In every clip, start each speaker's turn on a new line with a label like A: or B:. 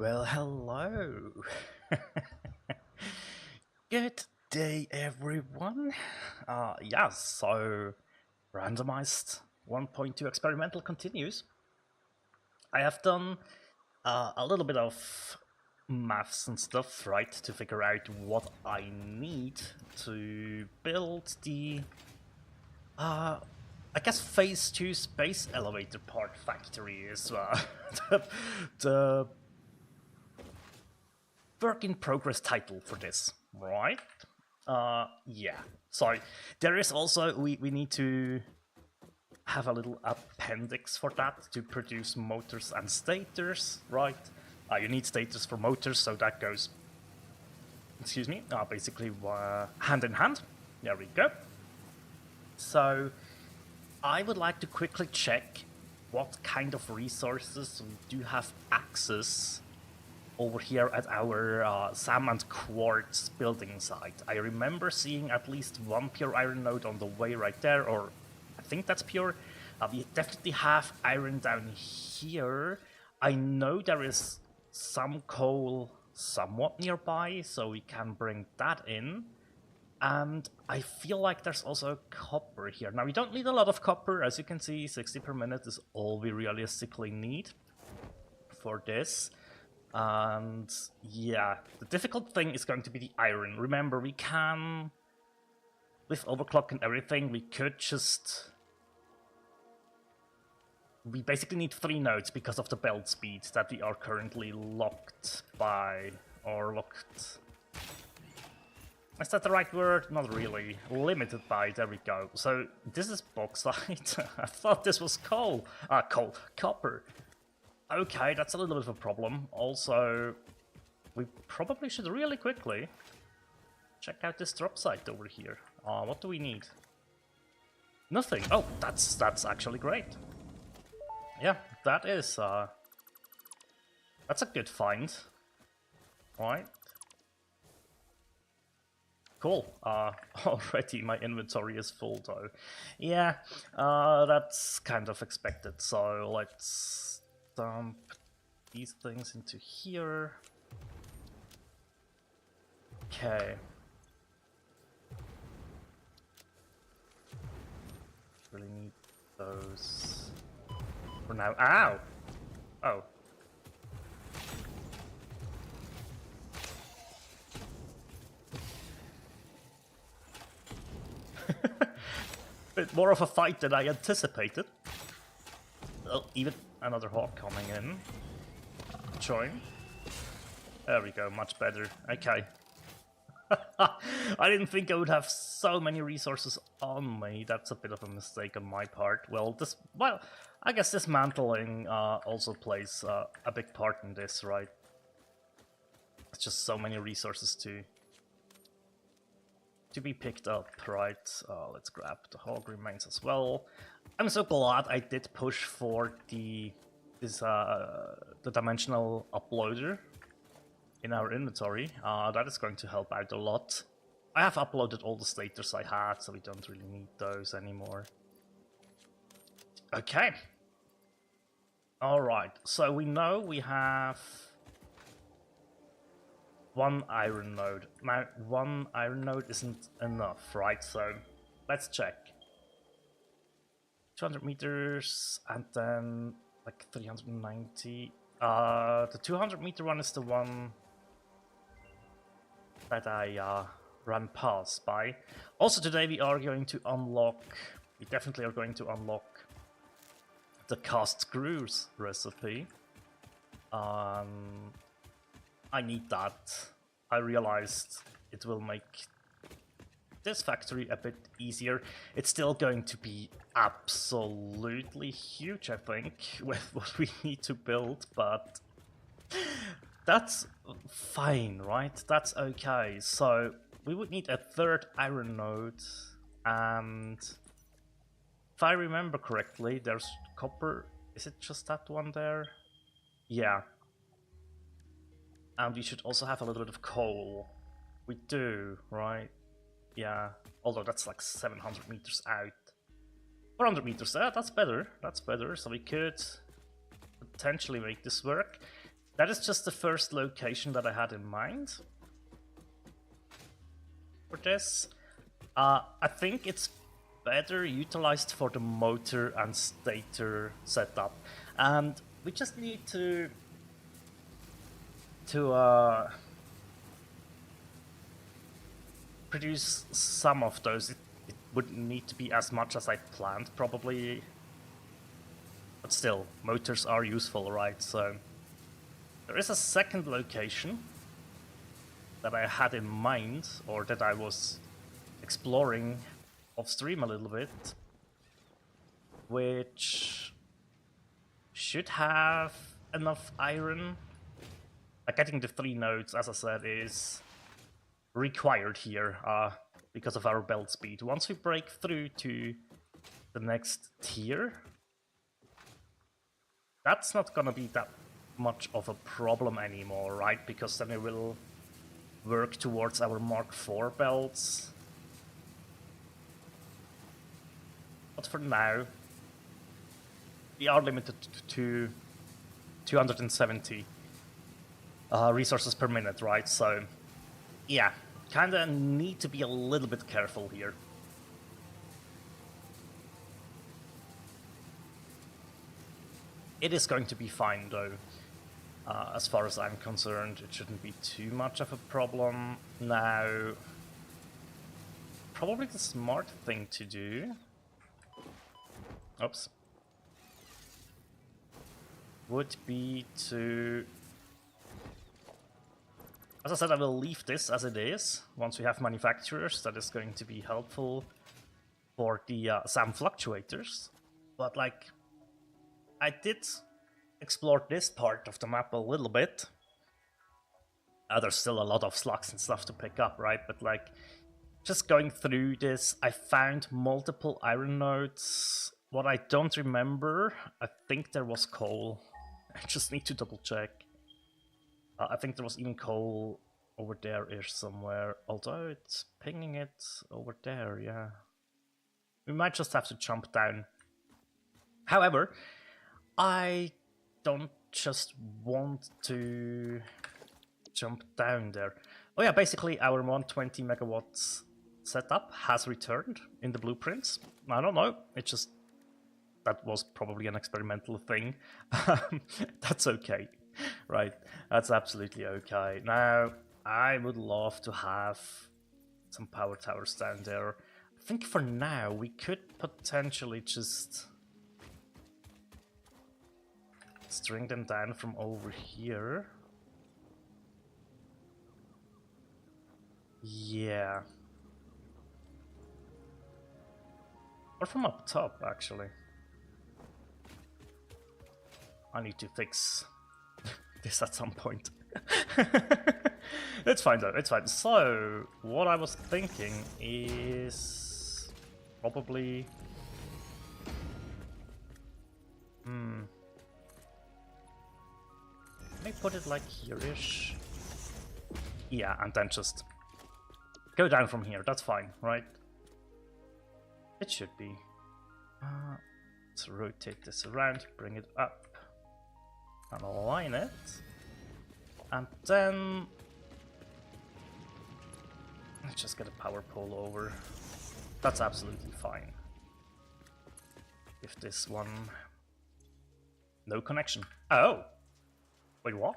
A: Well, hello. Good day, everyone. Yeah, so randomized 1.2 experimental continues. I have done a little bit of maths and stuff, right, to figure out what I need to build the, I guess, phase 2 space elevator part factory is the work in progress title for this, right? Yeah. So there is also, we need to have a little appendix for that to produce motors and stators, right? You need stators for motors, so that goes, excuse me, basically hand in hand. There we go. So I would like to quickly check what kind of resources we do have access over here at our Sam and Quartz building site. I remember seeing at least one pure iron node on the way right there, or I think that's pure. We definitely have iron down here. I know there is some coal somewhat nearby, so we can bring that in. And I feel like there's also copper here. Now, we don't need a lot of copper. As you can see, 60 per minute is all we realistically need for this. And yeah, the difficult thing is going to be the iron. Remember, we can, with overclock and everything, we could just... We basically need 3 nodes because of the belt speed that we are currently locked by, or locked... Is that the right word? Not really. Limited by, there we go. So, this is bauxite. I thought this was coal. Copper. Okay, that's a little bit of a problem. Also, we probably should really quickly check out this drop site over here. What do we need? Nothing. Oh, that's actually great. Yeah, that is that's a good find. Right. Cool. Already my inventory is full though. Yeah, that's kind of expected. So let's dump these things into here. Okay. Really need those for now. Ow! Oh. Bit more of a fight than I anticipated. Oh, even another hawk coming in. Join. There we go, much better. Okay. I didn't think I would have so many resources on me. That's a bit of a mistake on my part. Well, I guess dismantling also plays a big part in this, right? It's just so many resources to be picked up, right? Let's grab the hog remains as well. I'm so glad I did push for the dimensional uploader in our inventory. That is going to help out a lot. I have uploaded all the stators I had, so we don't really need those anymore. Okay. Alright, so we know we have 1 iron node. Now, 1 iron node isn't enough, right? So, let's check. 200 meters, and then like 390. The 200 meter one is the one that I ran past by. Also today we are going to unlock, we definitely are going to unlock the cast screws recipe. I need that. I realized it will make this factory a bit easier. It's still going to be absolutely huge, I think, with what we need to build, but that's fine, right? That's okay. So we would need a 3rd iron node, and if I remember correctly, there's copper. Is it just that one there? Yeah. And we should also have a little bit of coal. We do, right? Yeah, although that's like 700 meters out. 400 meters, that's better, that's better. So we could potentially make this work. that is just the first location that I had in mind for this. I think it's better utilized for the motor and stator setup, and we just need to produce some of those. It wouldn't need to be as much as I planned, probably, but still, motors are useful, right? So there is a second location that I had in mind, or that I was exploring off stream a little bit, which should have enough iron. Getting the 3 nodes, as I said, is required here because of our belt speed. Once we break through to the next tier, that's not gonna be that much of a problem anymore, right? Because then we will work towards our Mark IV belts. But for now, we are limited to 270 resources per minute, right? So, yeah, kinda need to be a little bit careful here. It is going to be fine, though. As far as I'm concerned, it shouldn't be too much of a problem. Now, probably the smart thing to do... Oops. Would be to... As I said, I will leave this as it is. Once we have manufacturers, that is going to be helpful for the SAM fluctuators. But, like, I did explore this part of the map a little bit. There's still a lot of slugs and stuff to pick up, right? But, like, just going through this, I found multiple iron nodes. What I don't remember, I think there was coal. I just need to double check. I think there was even coal over there-ish somewhere, although it's pinging it over there, yeah. We might just have to jump down. However, I don't just want to jump down there. Oh yeah, basically our 120 megawatts setup has returned in the blueprints. I don't know, it just... that was probably an experimental thing. That's okay, right? That's absolutely okay. Now, I would love to have some power towers down there. I think for now, we could potentially just string them down from over here. Yeah. Or from up top, actually. I need to fix this at some point. It's fine though, it's fine. So, what I was thinking is probably... Let me put it like here-ish. Yeah, and then just go down from here, that's fine, right? It should be. Let's rotate this around, bring it up, and align it. And then let's just get a power pole over. That's absolutely fine. Give this one no connection. Oh! Wait, what?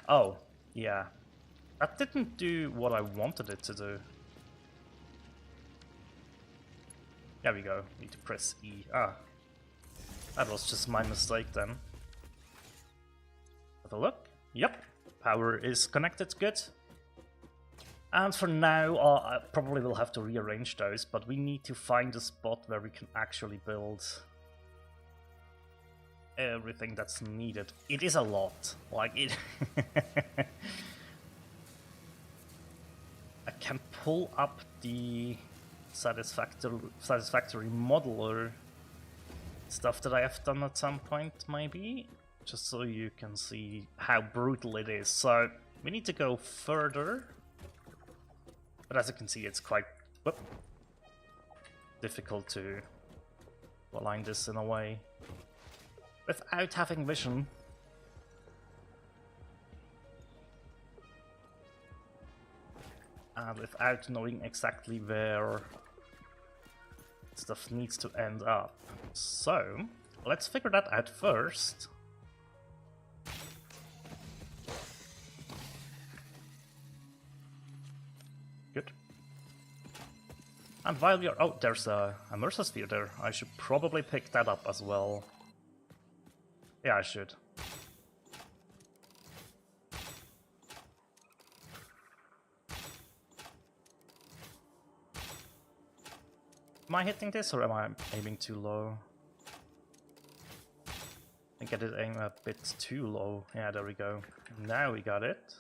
A: Oh, yeah. That didn't do what I wanted it to do. There we go. Need to press E. Ah. That was just my mistake then. Have a look. Yep. Power is connected. Good. And for now, I probably will have to rearrange those, but we need to find a spot where we can actually build everything that's needed. It is a lot. Like it... I can pull up the Satisfactory modeler stuff that I have done at some point, maybe, just so you can see how brutal it is. So we need to go further, but as you can see, it's quite difficult to align this in a way. without having vision. And without knowing exactly where stuff needs to end up. So, let's figure that out first. Good. And while we are... Oh, there's a Mercer Sphere there. I should probably pick that up as well. Yeah, I should. Am I hitting this or am I aiming too low? I think I did aim a bit too low. Yeah, there we go. Now we got it.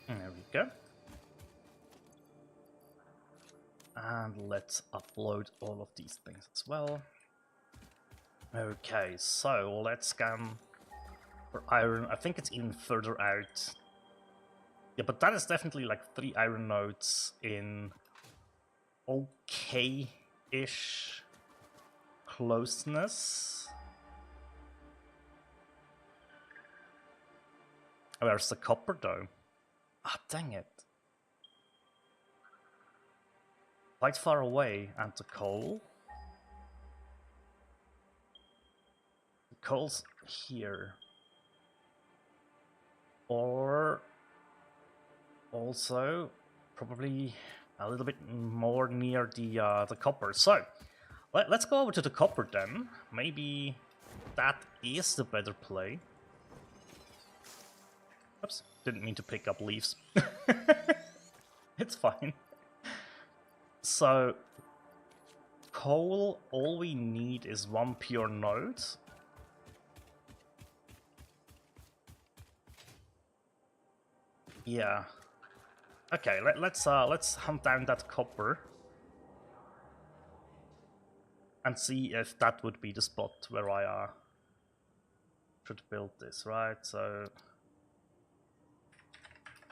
A: There we go. And let's upload all of these things as well. Okay, so let's scan for iron. I think it's even further out. Yeah, but that is definitely like 3 iron nodes in okay-ish closeness. Where's the copper though? Ah, dang it. Quite far away, and the coal? The coal's here. Or also probably a little bit more near the copper. So let's go over to the copper then. Maybe that is the better play. Oops, didn't mean to pick up leaves. It's fine. So coal, all we need is 1 pure node. Yeah. Okay, let's hunt down that copper and see if that would be the spot where I should build this, right? So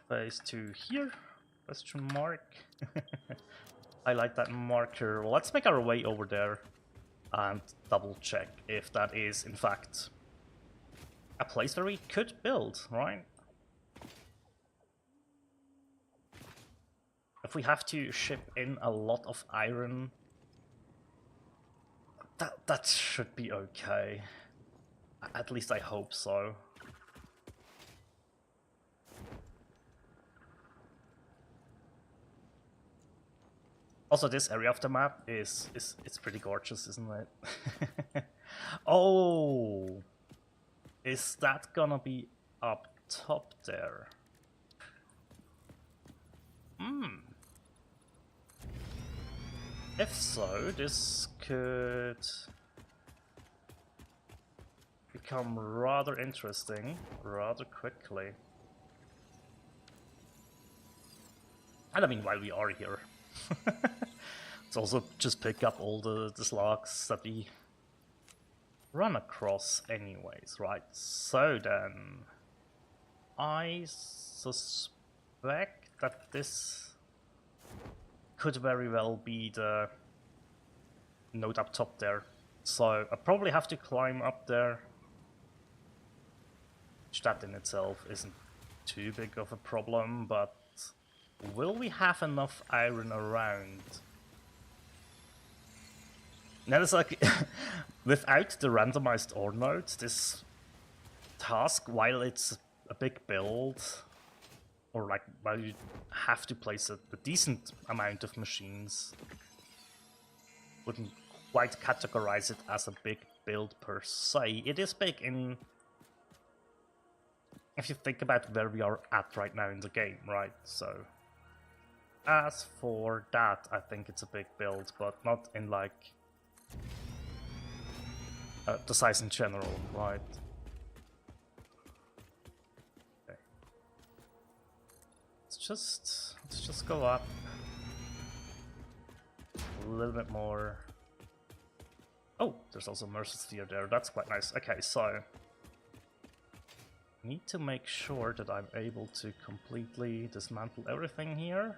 A: phase 2 here? Question mark. I like that marker. Well, let's make our way over there and double check if that is in fact a place where we could build, right? If we have to ship in a lot of iron, that should be okay. At least I hope so. Also, this area of the map is pretty gorgeous, isn't it? Oh, is that gonna be up top there? If so, this could become rather interesting rather quickly. And I mean, while we are here, let's also just pick up all the slugs that we run across anyways, right? So then, I suspect that this could very well be the node up top there. So I probably have to climb up there, which that in itself isn't too big of a problem, but will we have enough iron around? Now it's like, without the randomized ore nodes, this task, while it's a big build, or like, while you have to place a decent amount of machines, wouldn't quite categorize it as a big build per se. It is big in, if you think about where we are at right now in the game, right? So, as for that, I think it's a big build, but not in like the size in general, right? Okay. Let's just go up a little bit more. Oh, there's also Mercer Sphere there. That's quite nice. Okay, so Need to make sure that I'm able to completely dismantle everything here.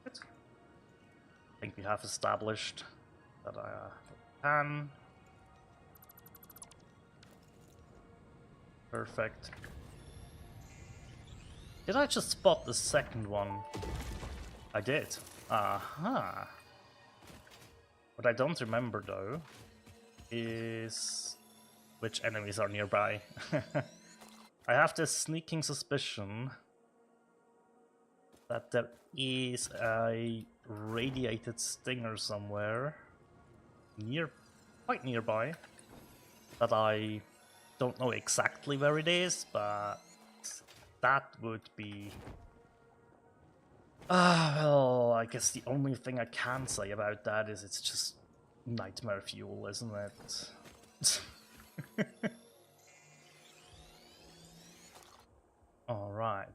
A: Good. I think we have established that I can. Perfect. Did I just spot the second one? I did. Aha. What I don't remember though is which enemies are nearby. I have this sneaking suspicion that there is a radiated stinger somewhere quite nearby, that I don't know exactly where it is, but that would be well, I guess the only thing I can say about that is it's just nightmare fuel, isn't it? Alright.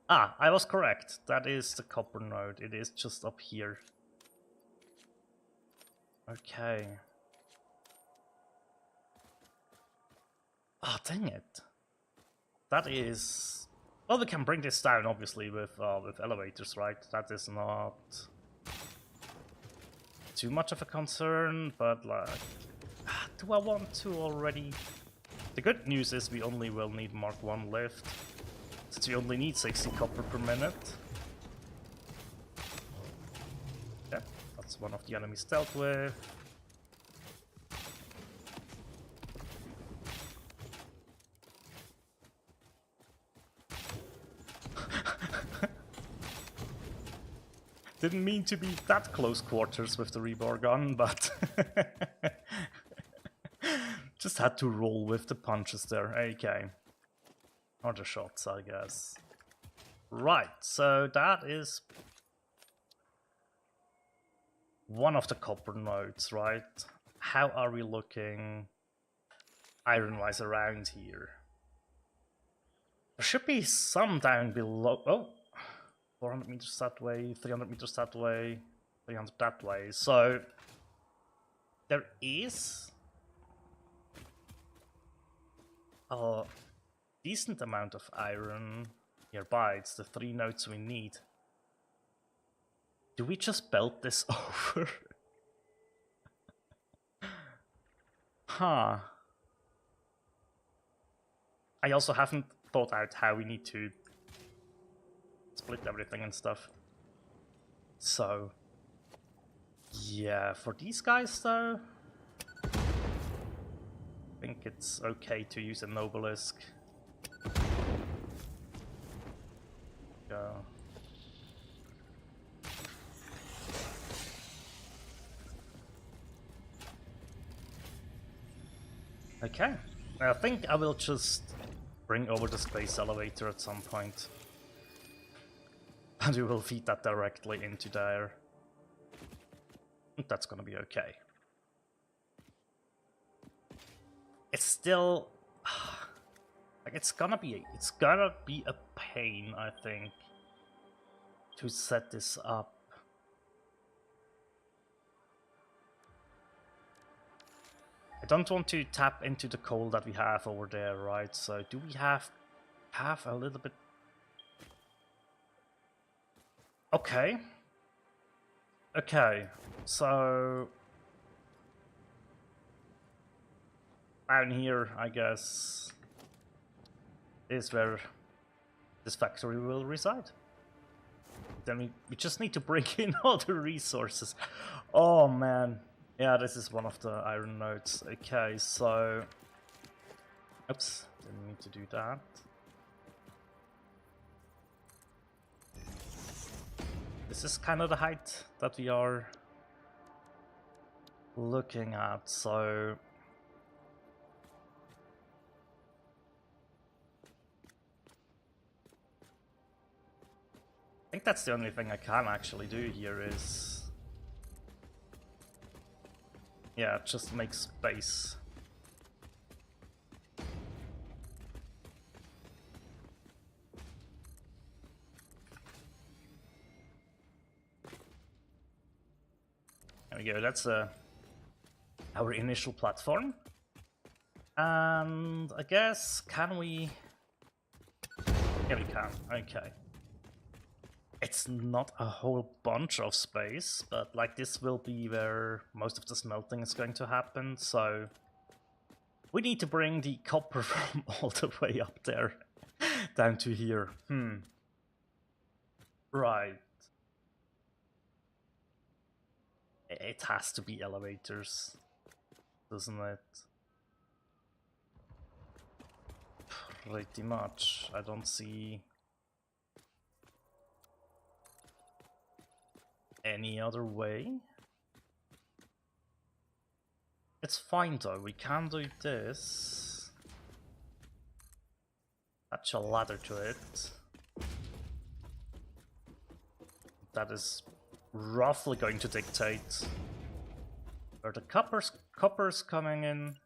A: I was correct. That is the copper node. It is just up here. Okay. Dang it. That is... Well, we can bring this down, obviously, with elevators, right? That is not too much of a concern, but, like... do I want to already... The good news is we only will need Mark 1 lift, since we only need 60 copper per minute. Yeah, that's one of the enemies dealt with. Didn't mean to be that close quarters with the rebar gun, but just had to roll with the punches there. Okay. Or the shots, I guess. Right, so that is one of the copper nodes, right? How are we looking iron-wise around here? There should be some down below. Oh! 400 meters that way, 300 meters that way, 300 that way. So there is a decent amount of iron nearby. It's the 3 nodes we need. Do we just belt this over? Huh. I also haven't thought out how we need to split everything and stuff. So, yeah, for these guys though, I think it's okay to use an obelisk. Go. Okay, I think I will just bring over the space elevator at some point. And we will feed that directly into there. That's gonna be okay. It's still... like, it's gonna be a pain, I think, to set this up. I don't want to tap into the coal that we have over there, right? So do we have a little bit... Okay. Okay, so... down here, I guess, is where this factory will reside. Then we just need to bring in all the resources. Oh man. Yeah, this is one of the iron nodes. Okay, so... Oops, didn't need to do that. This is kind of the height that we are looking at, so... I think that's the only thing I can actually do here is... yeah, just make space. There we go, that's our initial platform. And I guess, can we Yeah, we can. Okay. It's not a whole bunch of space, but like this will be where most of the smelting is going to happen, so we need to bring the copper from all the way up there down to here. Right. It has to be elevators, doesn't it? Pretty much. I don't see any other way. It's fine though, we can do this. Attach a ladder to it. That is roughly going to dictate where the copper's coming in.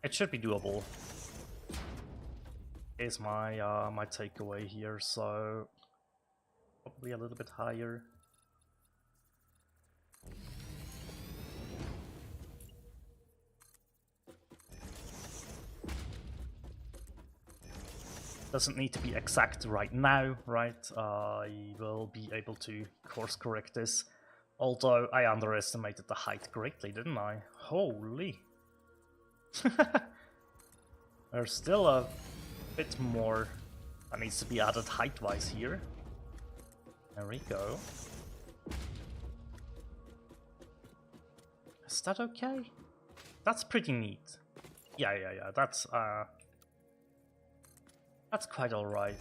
A: It should be doable, is my my takeaway here, so probably a little bit higher. Doesn't need to be exact right now, right? I will be able to course correct this. Although I underestimated the height greatly, didn't I? Holy. There's still a bit more that needs to be added height-wise here. There we go. Is that okay? That's pretty neat. Yeah, that's quite alright.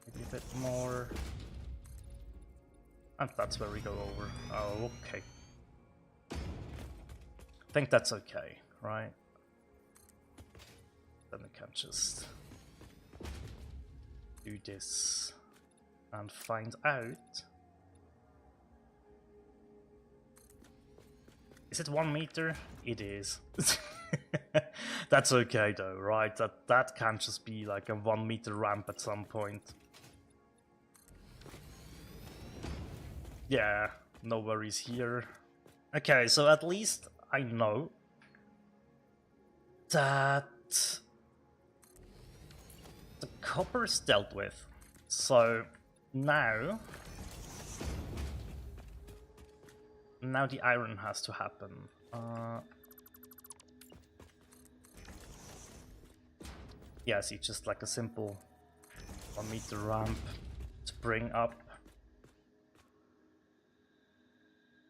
A: Maybe a bit more. And that's where we go over. Oh, okay. I think that's okay, right? Then we can just do this and find out. Is it 1 meter? It is. That's okay though, right? That can't just be like a 1 meter ramp at some point. Yeah, no worries here. Okay, so at least I know that the copper is dealt with. So now the iron has to happen. Yeah, see, just like a simple 1 meter ramp to bring up.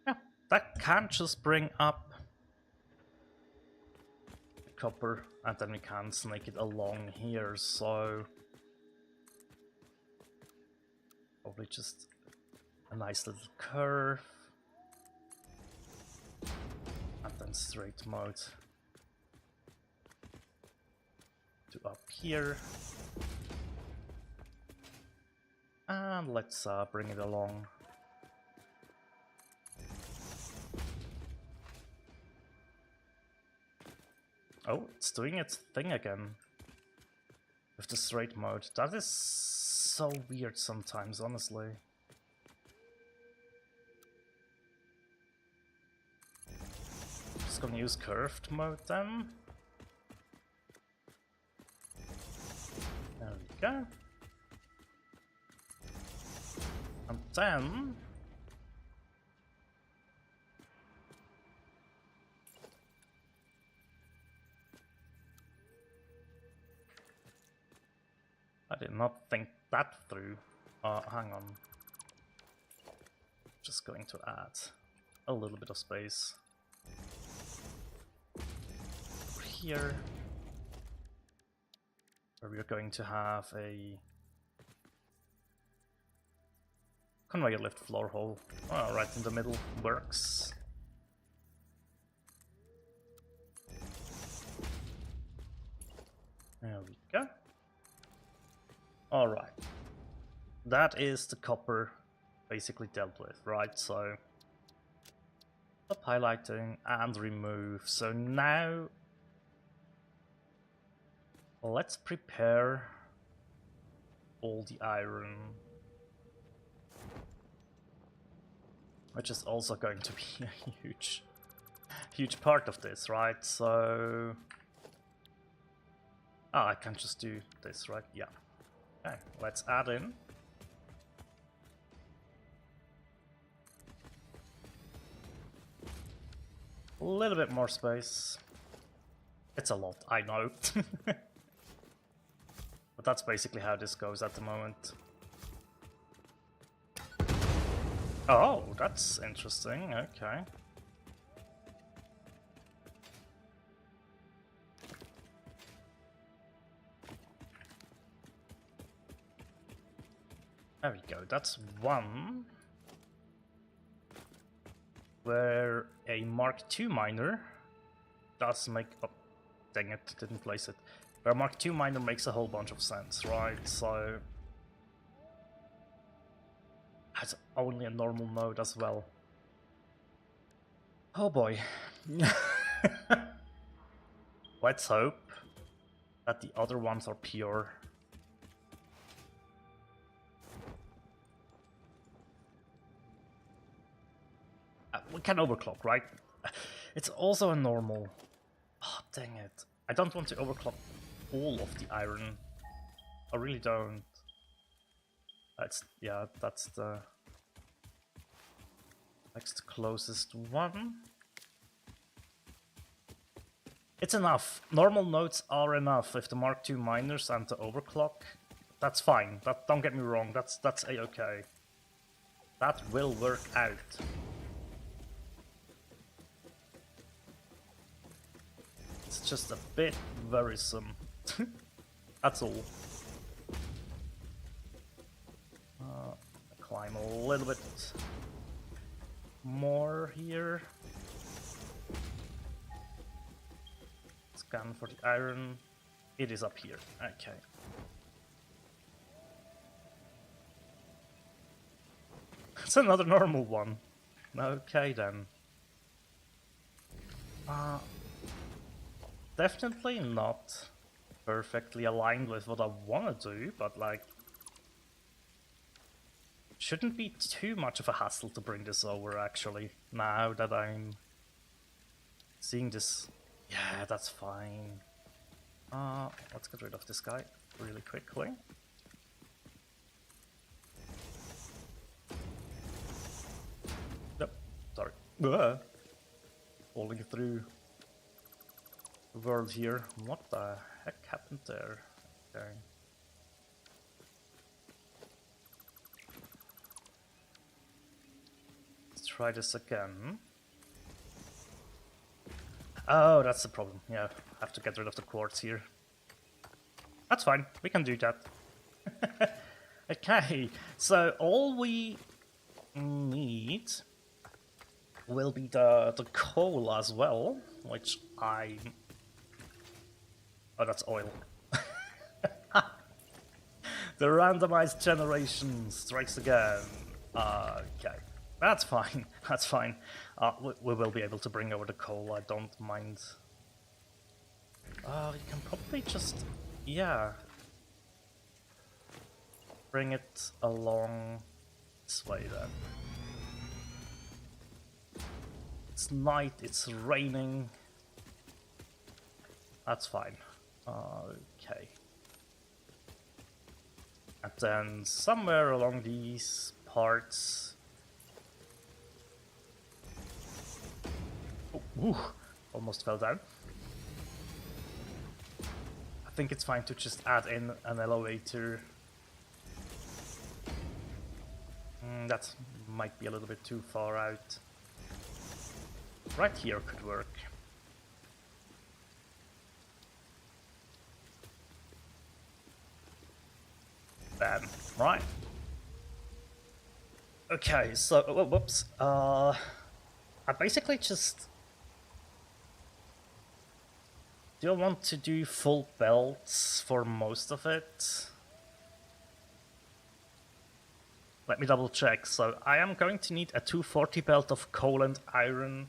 A: Yeah, that can just bring up the copper, and then we can snake it along here, so probably just a nice little curve. And then straight mode to up here. And let's bring it along. Oh, it's doing its thing again with the straight mode. That is so weird sometimes, honestly. Just gonna use curved mode then. There we go. And then I did not think that through. Hang on. Just going to add a little bit of space over here, where we are going to have a conveyor lift floor hole. Oh, right in the middle works. There we go. Alright. That is the copper basically dealt with, right? So stop highlighting and remove. So now let's prepare all the iron. which is also going to be a huge part of this, right? So... Ah, I can just do this, right? Yeah. Okay, let's add in. A little bit more space. It's a lot, I know. But that's basically how this goes at the moment. Oh, that's interesting, okay. There we go, that's one. Where a Mark II miner does make... Oh, dang it, didn't place it. Where a Mark II miner makes a whole bunch of sense, right? So... That's only a normal node as well. Oh boy. Let's hope that the other ones are pure. We can overclock, right? It's also a normal. Oh, dang it. I don't want to overclock all of the iron. I really don't. Yeah, that's the next closest one. It's enough. Normal nodes are enough. If the Mark II miners and the overclock, that's fine. Don't get me wrong. That's a-okay. That will work out. It's just a bit worrisome. That's all. Climb a little bit more here. Scan for the iron. It is up here. Okay. It's another normal one. Okay then. Definitely not perfectly aligned with what I want to do, but like... Shouldn't be too much of a hassle to bring this over, actually, now that I'm seeing this. Yeah, that's fine. Let's get rid of this guy really quickly. Yep, sorry. Falling through the world here. What the heck happened there? Okay. Try this again. Oh, that's the problem. Yeah, I have to get rid of the quartz here. That's fine, we can do that. Okay, so all we need will be the coal as well, which I... Oh, that's oil. The randomized generation strikes again. Okay. That's fine, that's fine. We will be able to bring over the coal, I don't mind. We can probably just, yeah, bring it along this way then. It's night, it's raining. That's fine. Okay. And then somewhere along these parts... Ooh, almost fell down. I think it's fine to just add in an elevator. That might be a little bit too far out. Right here could work. Bam, right. Okay, so, whoops. I basically just... Do I want to do full belts for most of it? Let me double check. So I am going to need a 240 belt of coal and iron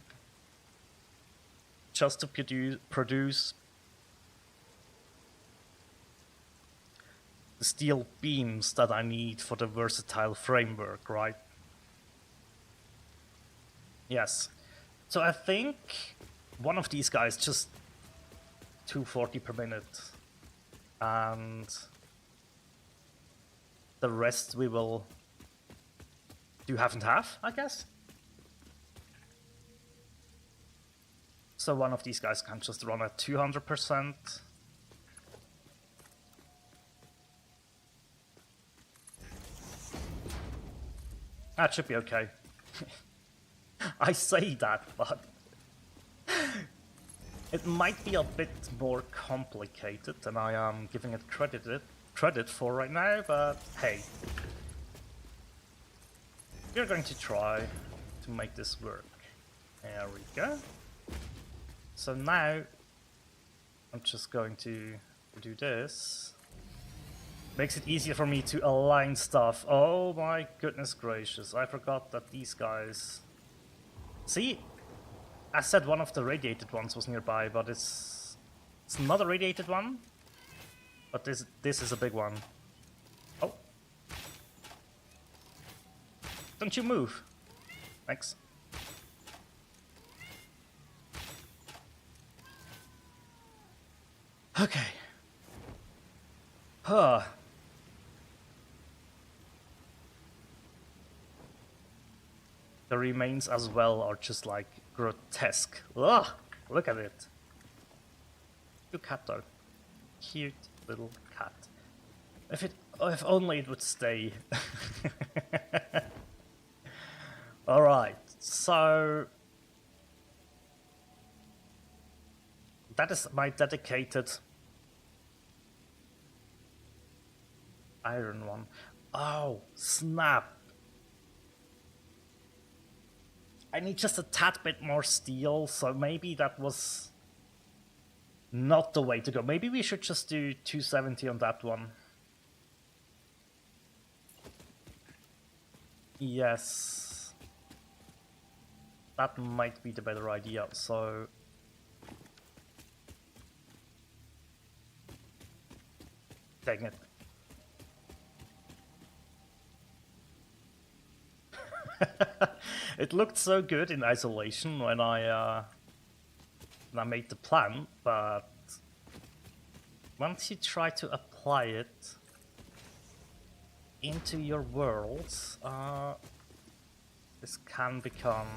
A: just to produce the steel beams that I need for the versatile framework, right? Yes. So I think one of these guys just 240 per minute. And the rest we will do half and half, I guess. So one of these guys can just run at 200%. That should be okay. I say that, but it might be a bit more complicated than I am giving it credit for right now, but hey. We're going to try to make this work. There we go. So now I'm just going to do this. Makes it easier for me to align stuff. Oh my goodness gracious, I forgot that these guys... See? I said one of the radiated ones was nearby, but it's not a radiated one. But this is a big one. Oh. Don't you move. Thanks. Okay. Huh. The remains as well are just like grotesque. Ugh! Look at it. Cute cat though. Cute little cat. If only it would stay. Alright, so that is my dedicated iron one. Oh, snap. I need just a tad bit more steel, so maybe that was not the way to go. Maybe we should just do 270 on that one. Yes. That might be the better idea, so... Dang it. It looked so good in isolation when I made the plan, but once you try to apply it into your worlds, this can become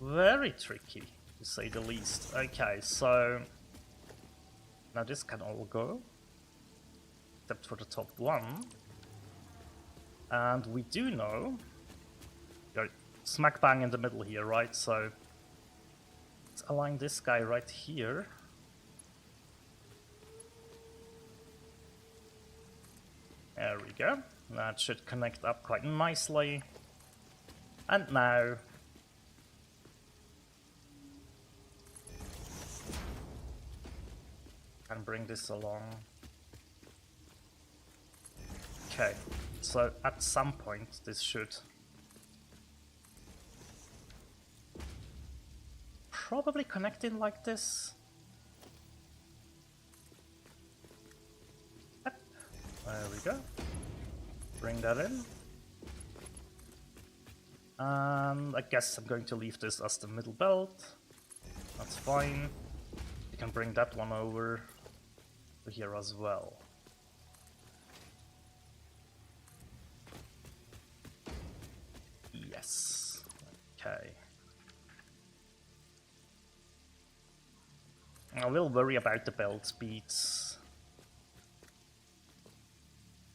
A: very tricky, to say the least. Okay, so now this can all go, except for the top one. And we do know, you're smack bang in the middle here, right? So let's align this guy right here. There we go. That should connect up quite nicely. And now can bring this along. Okay, so at some point this should probably connect in like this. Yep. There we go. Bring that in. And I guess I'm going to leave this as the middle belt. That's fine. You can bring that one over to here as well. Yes. Okay. I will worry about the belt speeds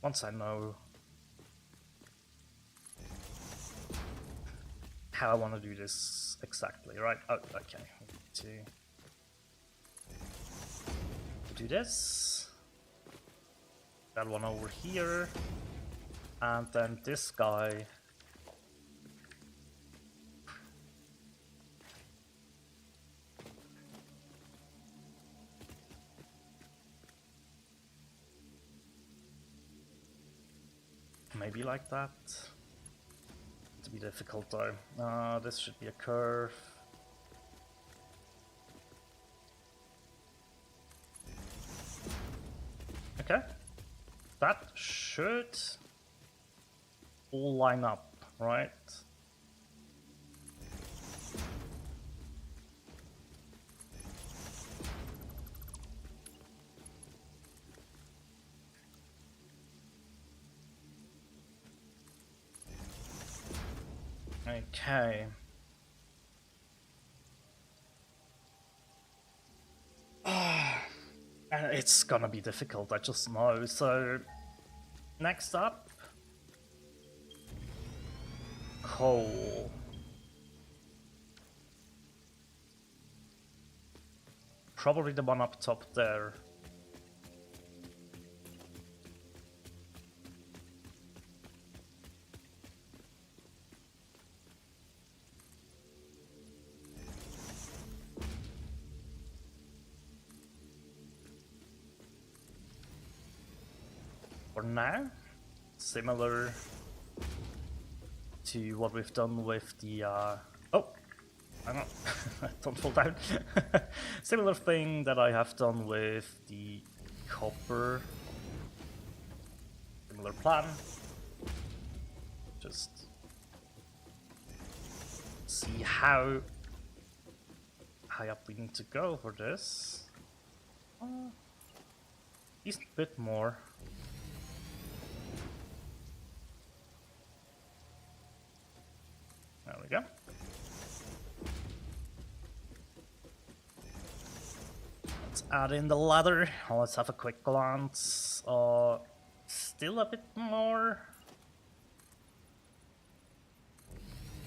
A: once I know how I want to do this exactly, right? Oh, okay. To do this. That one over here. And then this guy. Maybe like that. To be difficult though. This should be a curve. Okay. That should all line up, right? Okay. It's gonna be difficult, I just know. So, next up, coal. Probably the one up top there. For now, similar to what we've done with the oh, I don't don't fall down. Similar thing that I have done with the copper. Similar plan. Just see how high up we need to go for this. Just a bit more. There we go. Let's add in the ladder. Let's have a quick glance. Still a bit more.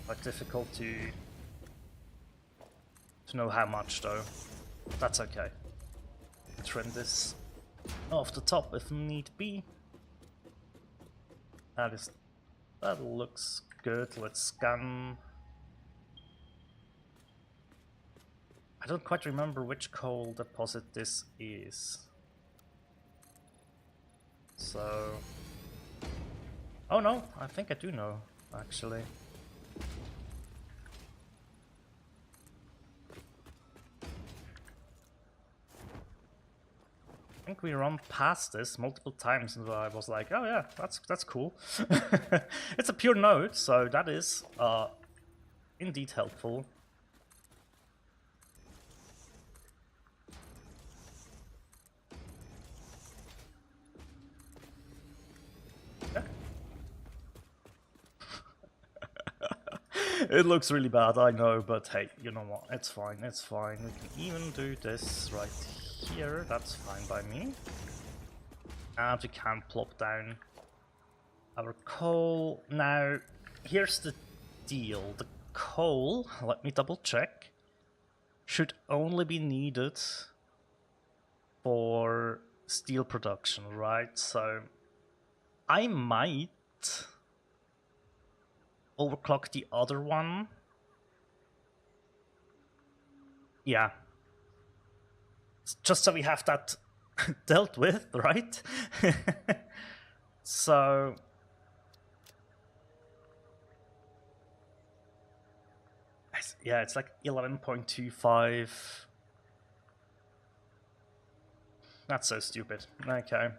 A: Quite difficult to know how much though. That's okay. Trim this off the top if need be. That looks good. Let's scan. I don't quite remember which coal deposit this is. So... oh no, I think I do know, actually. I think we run past this multiple times and I was like, oh yeah, that's cool. It's a pure node, so that is indeed helpful. Yeah. It looks really bad, I know, but hey, you know what, it's fine, it's fine. We can even do this right here, that's fine by me. And we can plop down our coal. Now, here's the deal. The coal, let me double check, should only be needed for steel production, right? So, I might overclock the other one. Yeah. Just so we have that dealt with, right? So... yeah, it's like 11.25. That's so stupid. Okay.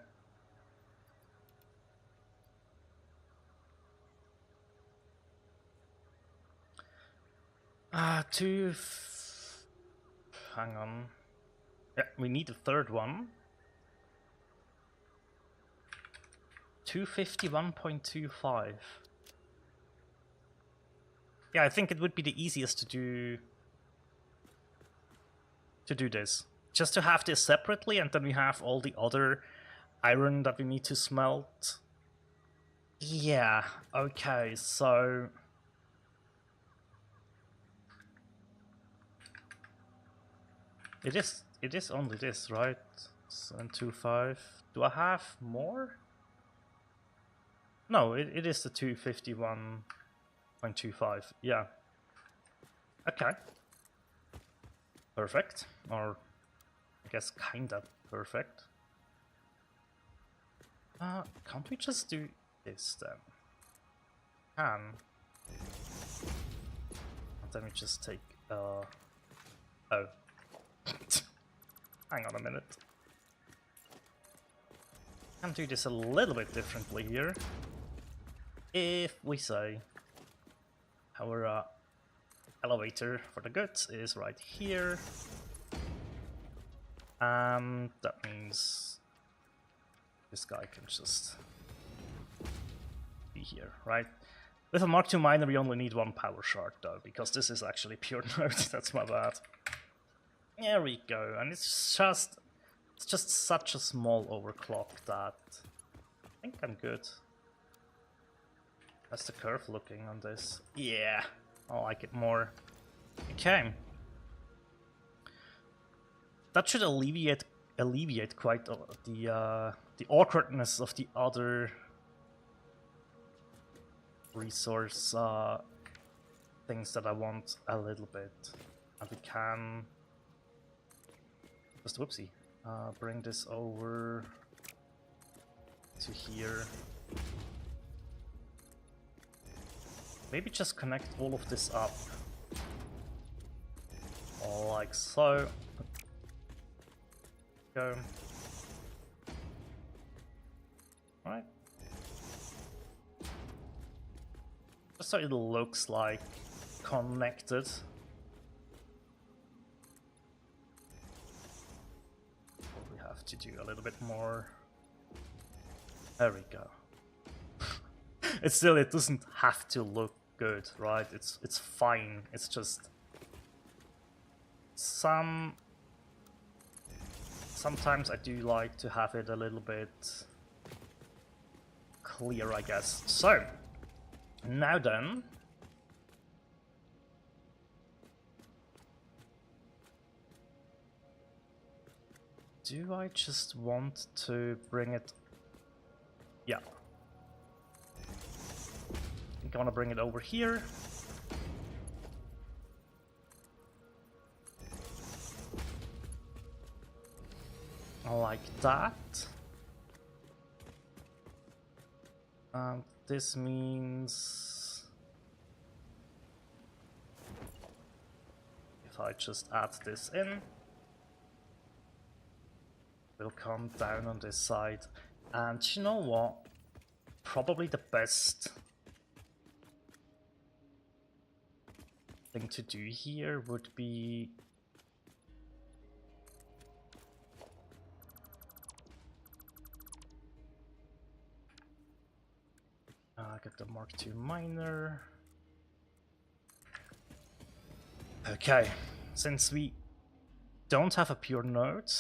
A: Hang on. Yeah, we need a third one. 251.25. Yeah, I think it would be the easiest to do this. Just to have this separately, and then we have all the other iron that we need to smelt. Yeah, okay, so... It is only this, right? 725. Do I have more? No, it is the 251.25. Yeah. Okay. Perfect. Or I guess kinda perfect. Can't we just do this then? And then we just take oh. Hang on a minute. Can do this a little bit differently here. If we say our elevator for the goods is right here, and that means this guy can just be here, right? With a Mark II miner, we only need 1 power shard though, because this is actually pure node. That's my bad. There we go, and it's just such a small overclock that I think I'm good. How's the curve looking on this? Yeah, I like it more. Okay. That should alleviate quite the awkwardness of the other resource things that I want a little bit. And we can just whoopsie bring this over to here. Maybe just connect all of this up like so. Go. Right. Just so it looks like connected. We have to do a little bit more. There we go. It doesn't have to look good, right? It's fine. It's just sometimes I do like to have it a little bit clear, I guess. So, now then. Do I just want to bring it? Yeah. I think I want to bring it over here. Like that. And this means if I just add this in, it'll come down on this side. And you know what? Probably the best thing to do here would be get the Mark II miner. Okay, since we don't have a pure node,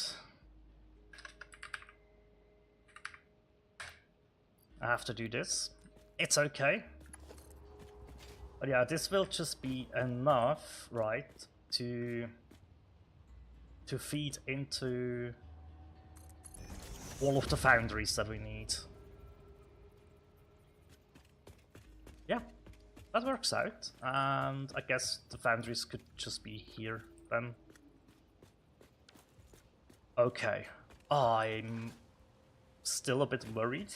A: I have to do this. It's okay. But yeah, this will just be enough, right, to feed into all of the foundries that we need. Yeah, that works out. And I guess the foundries could just be here then. Okay, I'm still a bit worried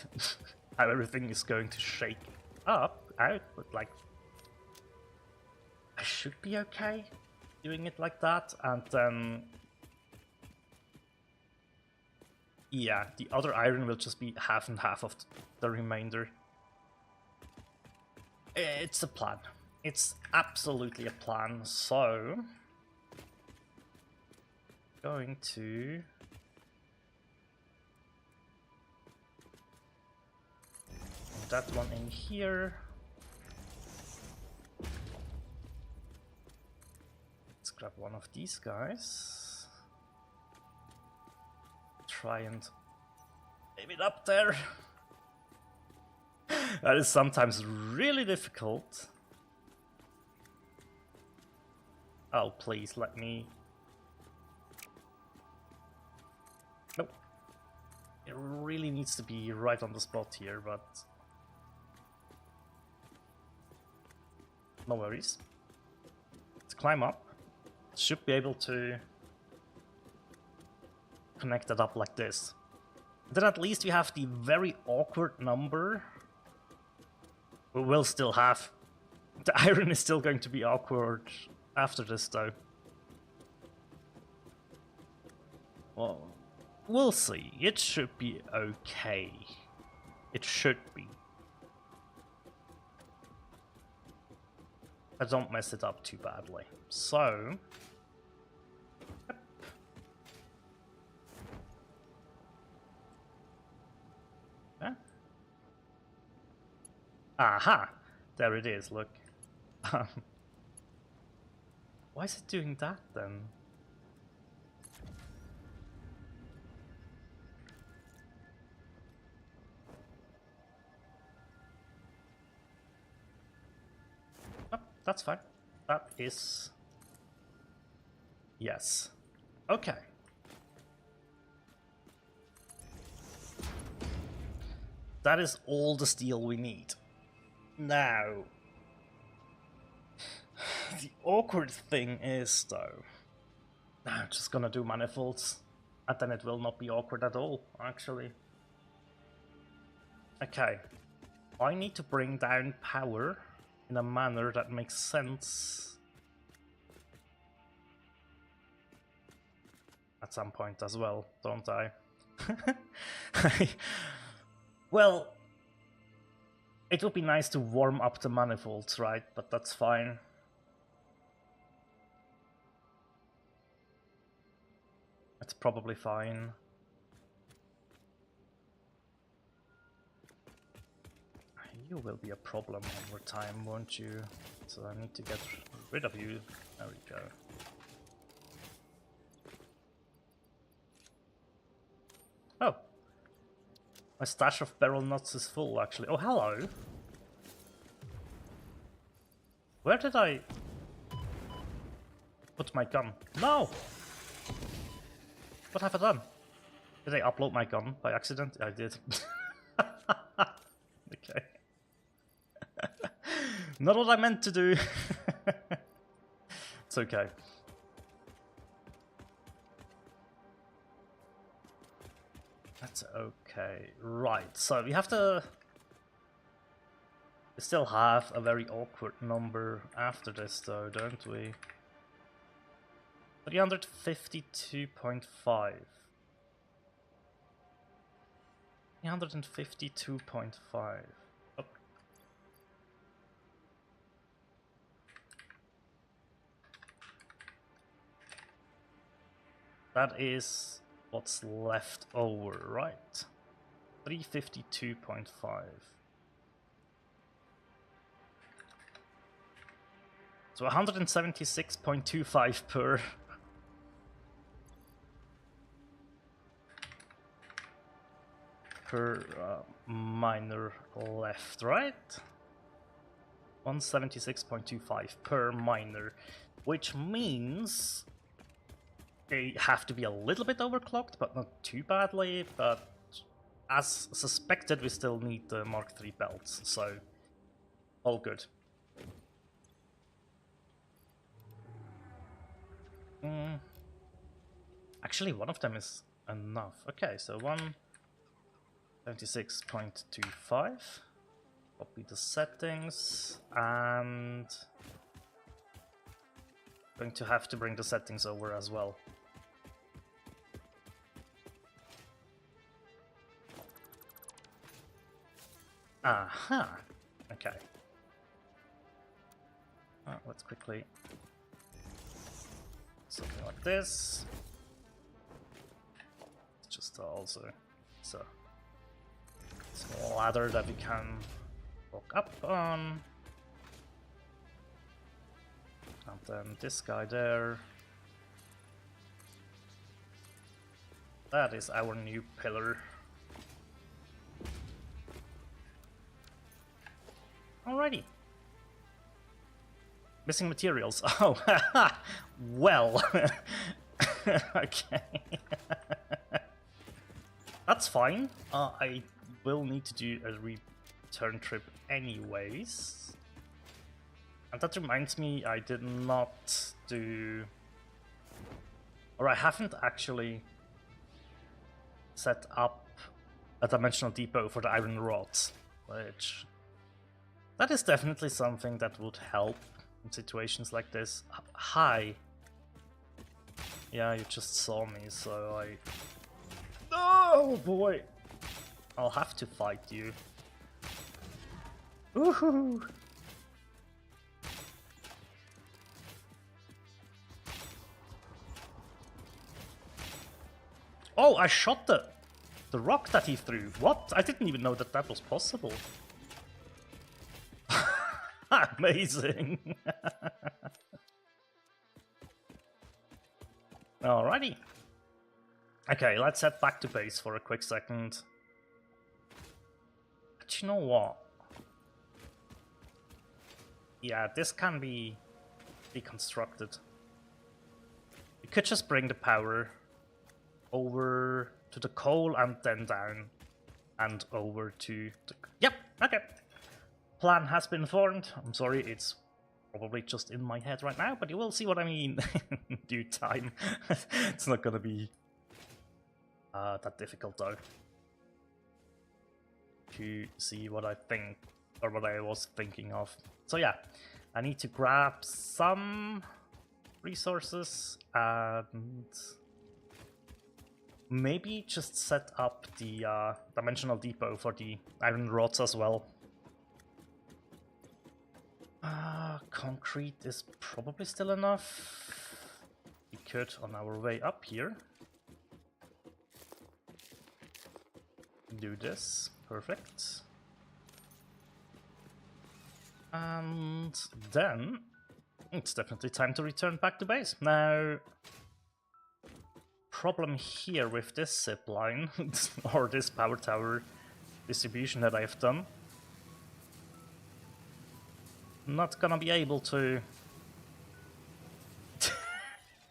A: how everything is going to shake out, but like, I should be okay doing it like that, and then yeah, the other iron will just be half and half of the remainder. It's a plan. It's absolutely a plan. So, going to put that one in here. Let's grab one of these guys. Try and aim it up there. That is sometimes really difficult. Oh, please let me. Nope. It really needs to be right on the spot here, but no worries. Let's climb up. Should be able to connect it up like this. Then at least we have the very awkward number. We will still have... The iron is still going to be awkward after this, though. Well, we'll see. It should be okay. It should be. I don't mess it up too badly. So... Yep. Aha! There it is, look. Why is it doing that then? Oh, that's fine. That is... Yes. Okay. That is all the steel we need. Now... The awkward thing is, though... I'm just gonna do manifolds, and then it will not be awkward at all, actually. Okay. I need to bring down power in a manner that makes sense. At some point as well, don't I? Well, it would be nice to warm up the manifolds, right? But that's fine. It's probably fine. You will be a problem over time, won't you? So I need to get rid of you. There we go. Oh! My stash of barrel nuts is full, actually. Oh, hello! Where did I put my gun? No! What have I done? Did I upload my gun by accident? I did. Okay. Not what I meant to do. It's okay. That's okay. Right, so we have to... We still have a very awkward number after this though, don't we? 352.5. 352.5. Oh. That is what's left over, right? 352.5. So 176.25 per miner left, right? 176.25 per miner, which means they have to be a little bit overclocked, but not too badly. But as suspected, we still need the Mark III belts, so all good. Actually, one of them is enough. Okay, so 176.25. Copy the settings, and going to have to bring the settings over as well. Aha! Okay. Let's quickly... something like this. Just also... so... small ladder that we can walk up on. And then this guy there. That is our new pillar. Alrighty. Missing materials. Oh, well. Okay. That's fine. I will need to do a return trip anyways. And that reminds me, I did not do... or I haven't actually set up a dimensional depot for the iron rods, which... that is definitely something that would help in situations like this. Hi! Yeah, you just saw me, so I... oh boy! I'll have to fight you. Woohoo! Oh, I shot the rock that he threw. What? I didn't even know that that was possible. Amazing. Alrighty. Okay, let's head back to base for a quick second. But you know what? Yeah, this can be deconstructed. We could just bring the power over to the coal and then down and over to the... Yep, okay. Plan has been formed. I'm sorry, it's probably just in my head right now, but you will see what I mean in due time. It's not gonna be that difficult though to see what I think or what I was thinking of. So yeah, I need to grab some resources and maybe just set up the dimensional depot for the iron rods as well. Concrete is probably still enough. We could, on our way up here, do this. Perfect. And then it's definitely time to return back to base. Now, problem here with this zip line or this power tower distribution that I've done, not gonna be able to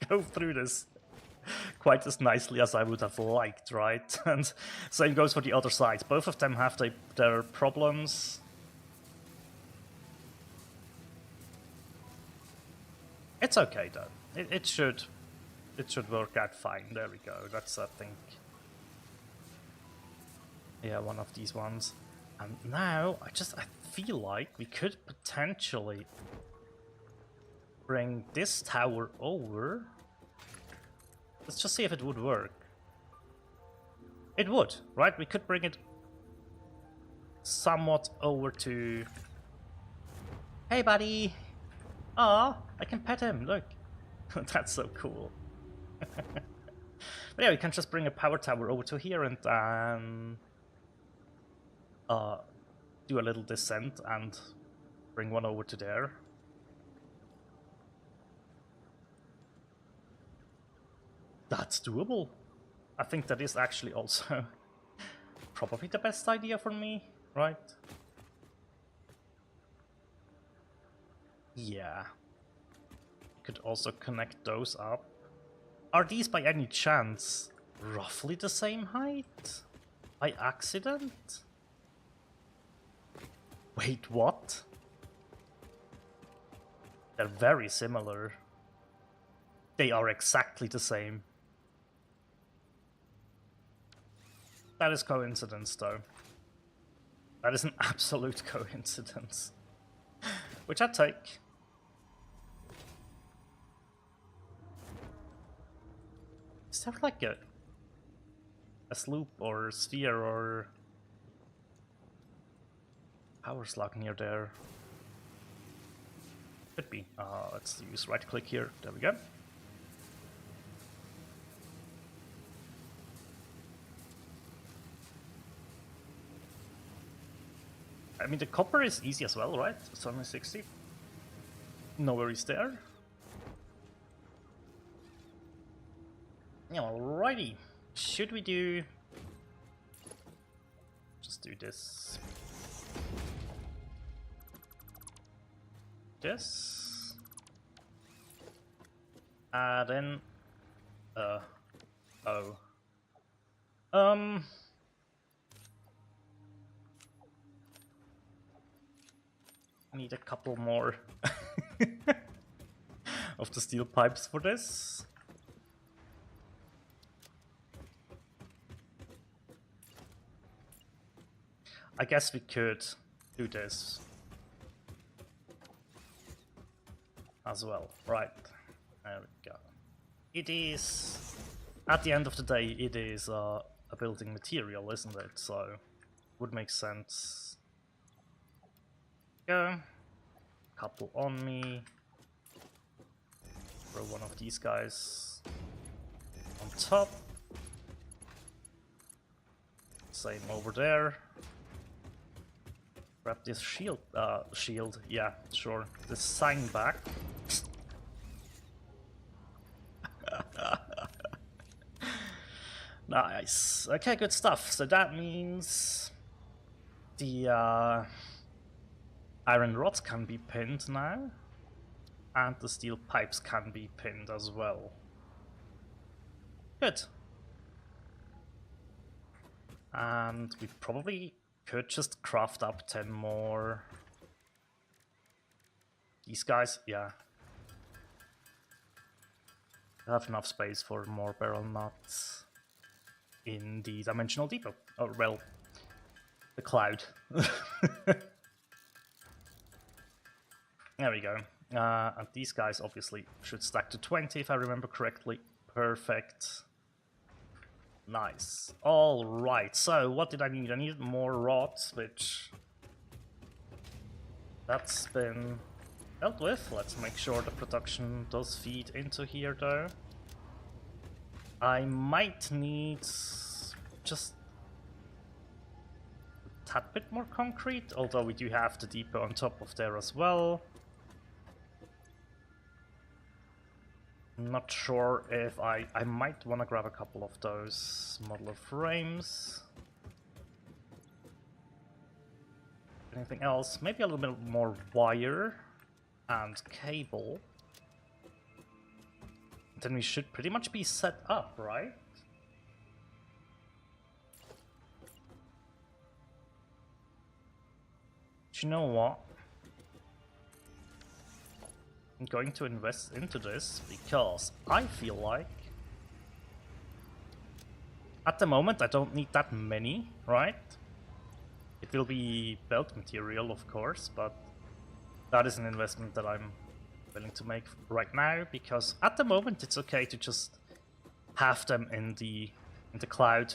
A: go through this quite as nicely as I would have liked, right? And same goes for the other side. Both of them have their problems. It's okay though. It should work out fine. There we go. That's, I think, yeah, one of these ones. And now I feel like we could potentially bring this tower over. Let's just see if it would work. It would, right? We could bring it somewhat over to... Hey buddy! Aw, I can pet him, look. That's so cool. But yeah, we can just bring a power tower over to here and do a little descent and bring one over to there. That's doable. I think that is actually also probably the best idea for me, right? Yeah. Could also connect those up. Are these by any chance roughly the same height? By accident? Wait, what? They're very similar. They are exactly the same. That is coincidence, though. That is an absolute coincidence. Which I take. Is there like a sloop or sphere or power slug near there? Could be. Let's use right click here. There we go. I mean, the copper is easy as well, right? It's only 60. No worries there. Alrighty. Should we do... Just do this. This. Then... oh. Need a couple more of the steel pipes for this. I guess we could do this as well. Right, there we go. It is, at the end of the day, it is a building material, isn't it? So, would make sense. Go. Couple on me. Throw one of these guys on top. Same over there. Grab this shield, yeah, sure. The sign back. Nice. Okay, good stuff. So that means the iron rods can be pinned now, and the steel pipes can be pinned as well. Good. And we probably could just craft up 10 more. These guys, yeah. I have enough space for more barrel nuts in the dimensional depot. Oh, well, the cloud. There we go. And these guys obviously should stack to 20 if I remember correctly. Perfect. Nice. Alright, so what did I need? I needed more rods, which... that's been dealt with. Let's make sure the production does feed into here though. I might need just a tad bit more concrete, although we do have the depot on top of there as well. I'm not sure if I might want to grab a couple of those modular frames. Anything else? Maybe a little bit more wire and cable. Then we should pretty much be set up, right? Do you know what? I'm going to invest into this because I feel like at the moment I don't need that many, right? It will be belt material, of course, but that is an investment that I'm willing to make right now because at the moment it's okay to just have them in the cloud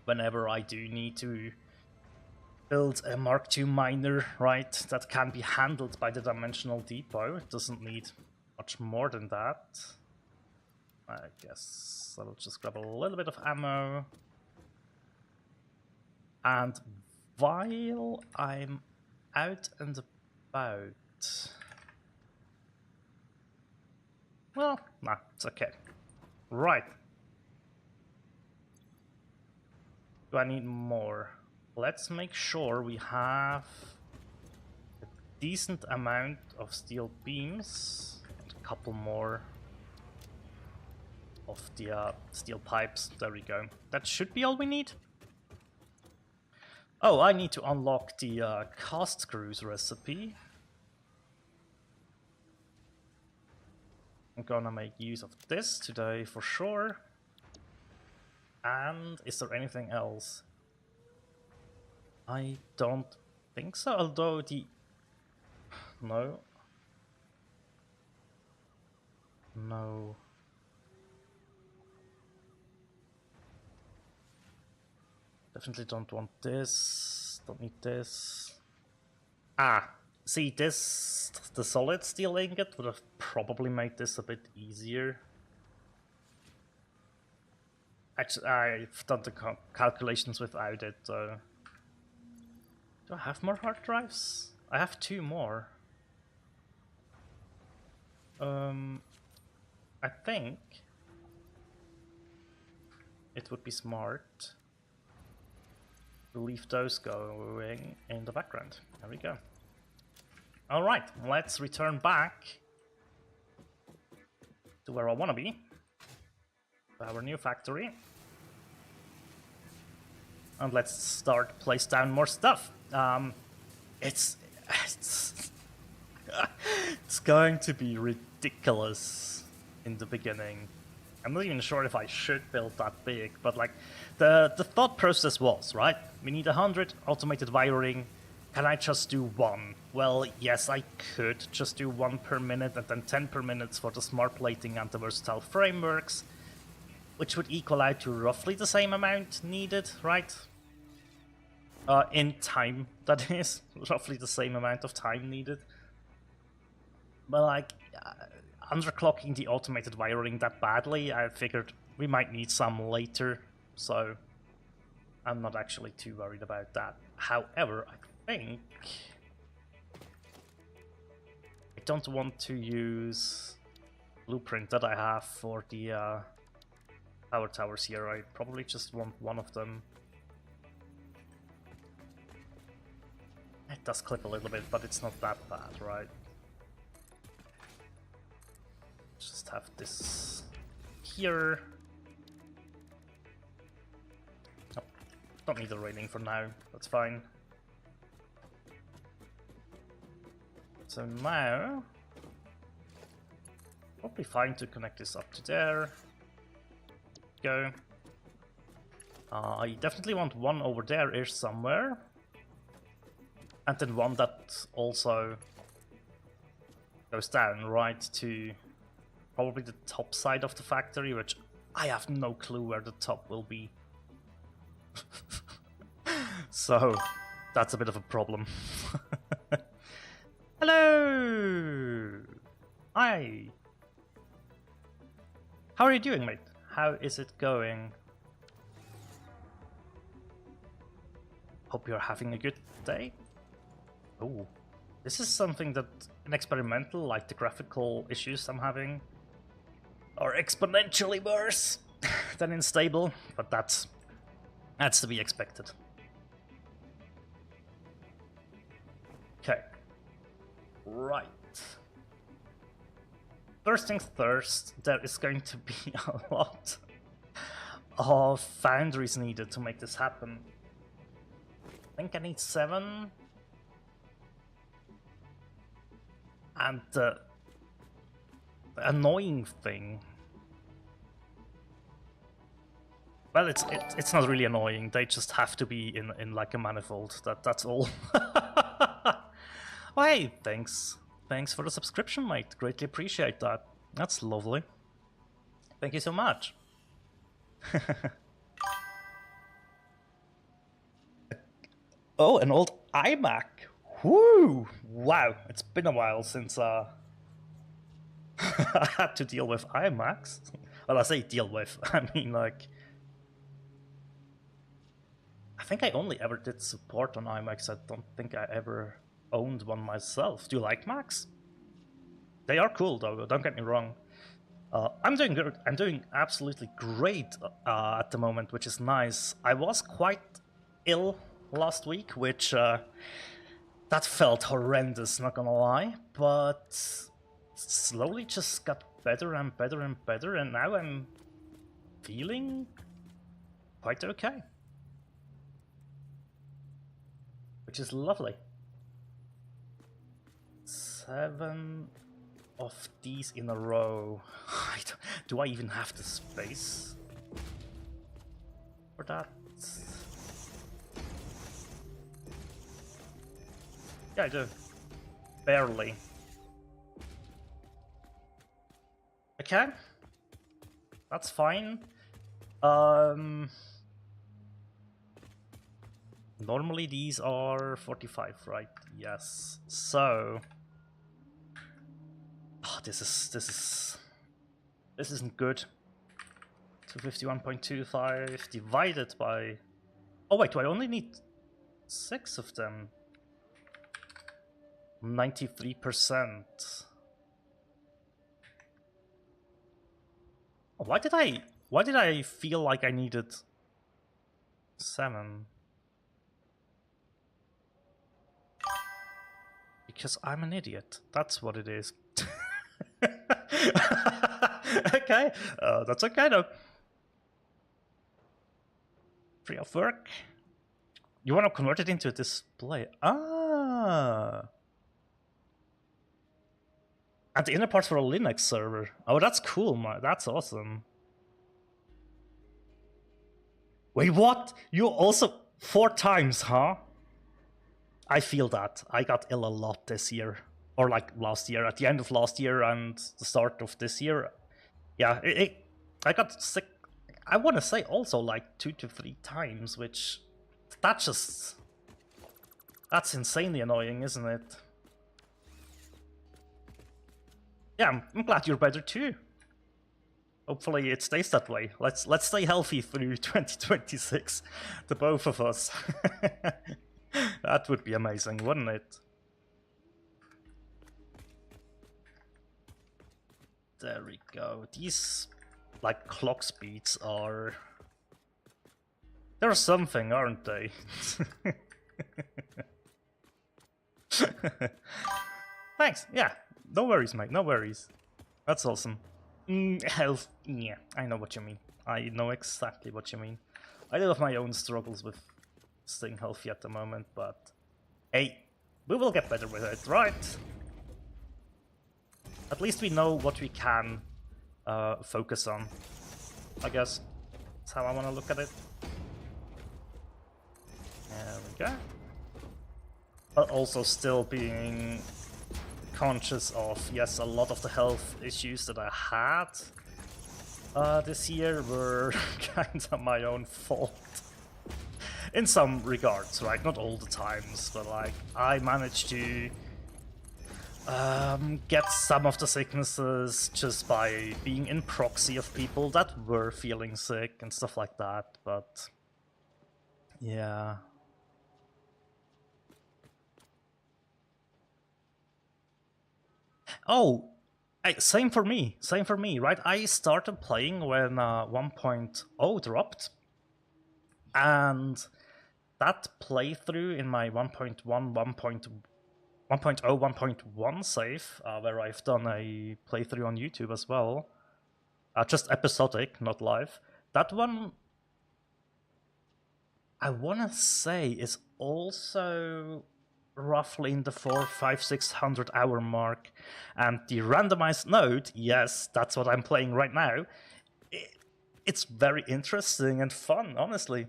A: whenever I do need to build a Mark II miner, right, that can be handled by the dimensional depot. It doesn't need much more than that. I guess I'll just grab a little bit of ammo. And while I'm out and about... well, nah, it's okay. Right. Do I need more? Let's make sure we have a decent amount of steel beams and a couple more of the steel pipes. There we go. That should be all we need. Oh, I need to unlock the cast screws recipe. I'm gonna make use of this today for sure. And is there anything else? I don't think so, although the... no. No. Definitely don't want this. Don't need this. Ah, see this, the solid steel ingot would have probably made this a bit easier. Actually, I've done the calculations without it, though. Do I have more hard drives? I have 2 more. I think it would be smart to leave those going in the background. There we go. Alright, let's return back to where I want to be. Our new factory. And let's start place down more stuff. It's it's going to be ridiculous in the beginning. I'm not even sure if I should build that big, but like the thought process was, right? We need 100 automated wiring. Can I just do 1? Well, yes, I could just do 1 per minute and then 10 per minute for the smart plating and the versatile frameworks, which would equal out to roughly the same amount needed, right? In time, that is. Roughly the same amount of time needed. But like, underclocking the automated wiring that badly, I figured we might need some later, so I'm not actually too worried about that. However, I think I don't want to use blueprint that I have for the power towers here. I probably just want one of them. It does clip a little bit, but it's not that bad, right? Just have this here. Oh, don't need the railing for now, that's fine. So now, probably fine to connect this up to there. Go. I definitely want one over there-ish somewhere. And then one that also goes down, right, to probably the top side of the factory, which I have no clue where the top will be. So, that's a bit of a problem. Hello! Hi! How are you doing, mate? How is it going? Hope you're having a good day. Oh, this is something that an experimental, like the graphical issues I'm having, are exponentially worse than in stable, but that's to be expected. Okay. Right. First things first, there is going to be a lot of foundries needed to make this happen. I think I need 7. And the annoying thing, well, it's not really annoying. They just have to be in like a manifold. That's all. Oh, hey, thanks for the subscription, mate. Greatly appreciate that. That's lovely. Thank you so much. Oh, an old iMac. Whoo! Wow, it's been a while since I had to deal with iMacs. Well, I say deal with, I mean like... I think I only ever did support on iMacs. I don't think I ever owned one myself. Do you like Macs? They are cool though, don't get me wrong. I'm doing good. I'm doing absolutely great at the moment, which is nice. I was quite ill last week, which... that felt horrendous, not gonna lie, but slowly just got better and better and better, and now I'm feeling quite okay. Which is lovely. 7 of these in a row. Do I even have the space for that? Yeah, I do. Barely. Okay. That's fine. Normally these are 45, right? Yes. So... oh, this isn't good. 251.25 divided by... oh wait, do I only need 6 of them? 93%. Why did I feel like I needed 7? Because I'm an idiot. That's what it is. Okay, that's okay though. Free of work. You want to convert it into a display? Ah. And the inner parts for a Linux server. Oh, that's cool, man. That's awesome. Wait, what? You also 4 times, huh? I feel that. I got ill a lot this year. Or like last year. At the end of last year and the start of this year. Yeah, I got sick. I want to say also like 2 to 3 times, which... that's insanely annoying, isn't it? Yeah, I'm glad you're better too. Hopefully it stays that way. Let's stay healthy through 2026, the both of us. That would be amazing, wouldn't it? There we go. These, like, clock speeds are... They're something, aren't they? Thanks, yeah. No worries, mate, no worries. That's awesome. Health, yeah, I know what you mean. I know exactly what you mean. I do have my own struggles with staying healthy at the moment, but hey, we will get better with it, right? At least we know what we can focus on, I guess. That's how I want to look at it. There we go. But also still being conscious of, yes, a lot of the health issues that I had this year were kind of my own fault. In some regards, right? Not all the times, but like, I managed to get some of the sicknesses just by being in proxy of people that were feeling sick and stuff like that, but yeah. Oh, same for me, right? I started playing when 1.0 dropped, and that playthrough in my 1.1, 1.0, 1.1 save, where I've done a playthrough on YouTube as well, just episodic, not live, that one, I want to say, is also roughly in the 400, 500, 600 hour mark. And the randomized node, yes, that's what I'm playing right now. It's very interesting and fun, honestly.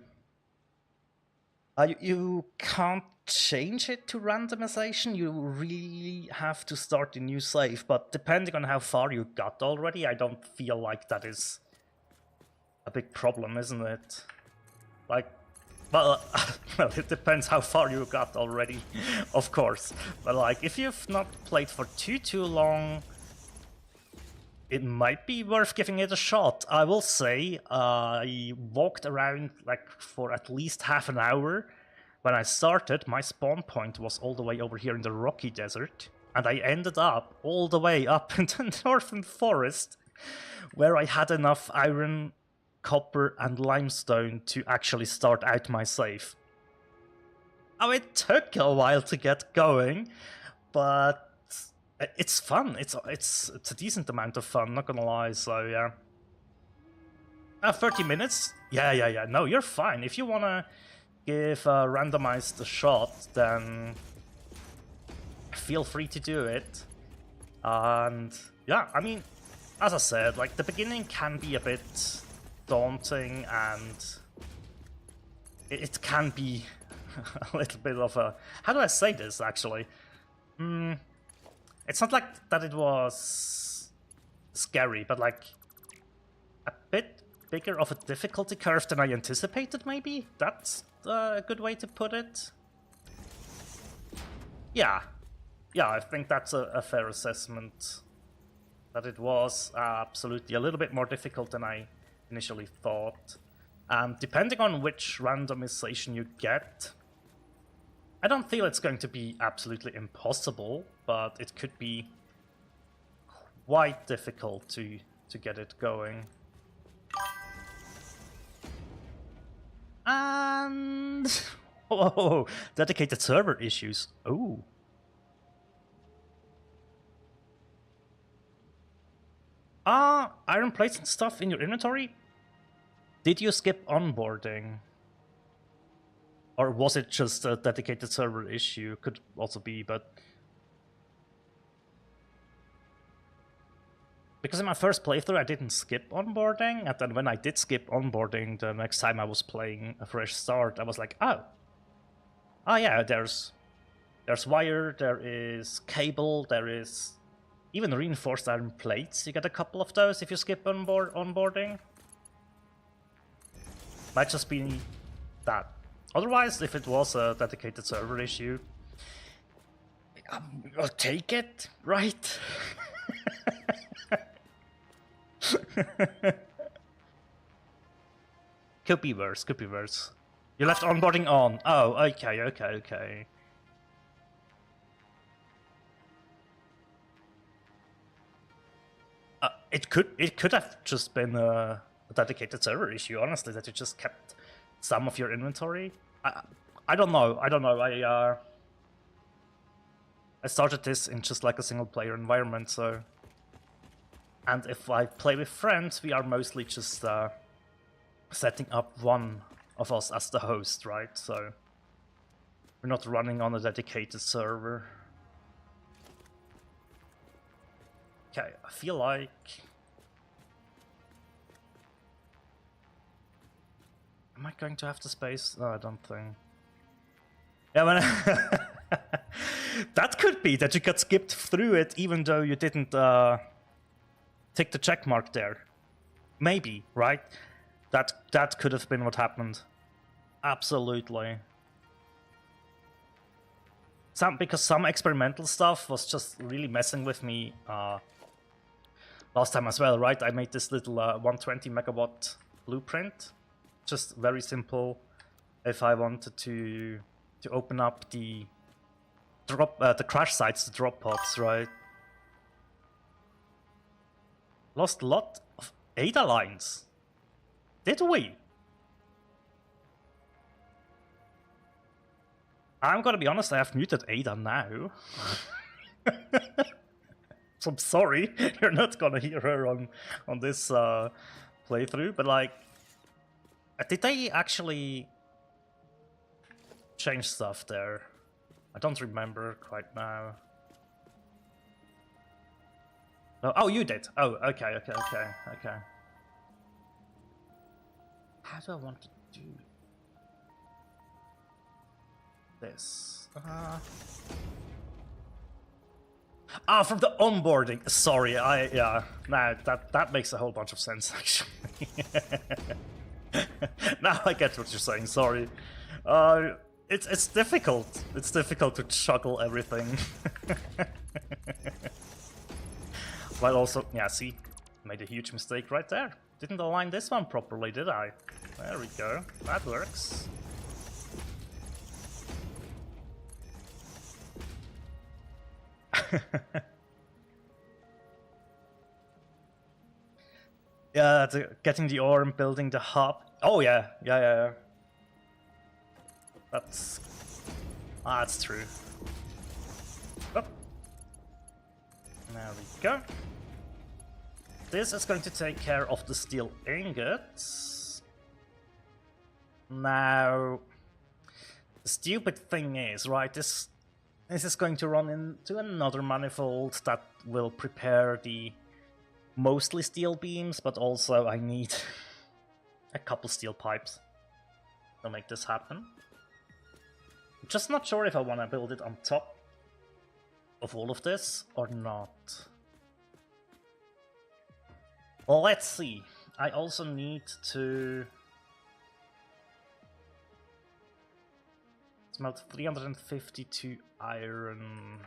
A: You can't change it to randomization, you really have to start a new save, but depending on how far you got already, I don't feel like that is a big problem, isn't it? Like, well, well, it depends how far you got already, of course. But like, if you've not played for too long, it might be worth giving it a shot. I will say, I walked around like for at least half an hour. When I started, my spawn point was all the way over here in the Rocky Desert, and I ended up all the way up in the Northern Forest, where I had enough iron, copper and limestone to actually start out my save. Oh, it took a while to get going, but it's fun. It's a decent amount of fun, not gonna lie, so yeah. 30 minutes? Yeah. No, you're fine. If you wanna give randomized a shot, then feel free to do it. And yeah, I mean, as I said, like, the beginning can be a bit daunting, and it can be a little bit of a... How do I say this, actually? It's not like that it was scary, but like a bit bigger of a difficulty curve than I anticipated, maybe? That's a good way to put it. Yeah, I think that's a fair assessment. That it was absolutely a little bit more difficult than I initially thought. And depending on which randomization you get, I don't feel it's going to be absolutely impossible, but it could be quite difficult to get it going. And... whoa, dedicated server issues. Oh. Iron plates and stuff in your inventory? Did you skip onboarding? Or was it just a dedicated server issue? Could also be, but... Because in my first playthrough I didn't skip onboarding, and then when I did skip onboarding, the next time I was playing a fresh start, I was like, oh yeah, there's wire, there is cable, there is even reinforced iron plates. You get a couple of those if you skip onboarding. Might just be that. Otherwise, if it was a dedicated server issue, I'll take it, right? Could be worse, could be worse. You left onboarding on. Oh, okay. It could have just been a dedicated server issue, honestly, that you just kept some of your inventory. I don't know. I started this in just like a single player environment, so. And if I play with friends, we are mostly just setting up one of us as the host, right? So we're not running on a dedicated server. Okay, I feel like... Am I going to have the space? No, I don't think. Yeah, when that could be that you got skipped through it even though you didn't tick the check mark there. Maybe, right? That could have been what happened. Absolutely. Because some experimental stuff was just really messing with me last time as well, right? I made this little 120 megawatt blueprint. Just very simple. If I wanted to open up the crash sites, the drop pods, right? Lost a lot of ADA lines. Did we? I'm gonna be honest, I have muted Ada now. So I'm sorry, you're not gonna hear her on this playthrough, but like, did they actually change stuff there? I don't remember quite now. No, oh, you did. Oh, okay. How do I want to do this? From the onboarding. Sorry, yeah. Nah, that makes a whole bunch of sense actually. Now I get what you're saying. Sorry. It's difficult. It's difficult to juggle everything. While also, yeah, see, made a huge mistake right there. Didn't align this one properly, did I? There we go. That works. Yeah, getting the ore and building the hub. Oh yeah. That's true. Oh. There we go. This is going to take care of the steel ingots. Now, the stupid thing is, right, this is going to run into another manifold that will prepare the mostly steel beams, but also I need a couple steel pipes to make this happen. I'm just not sure if I want to build it on top of all of this or not. Well, let's see. I also need to smelt 352 iron.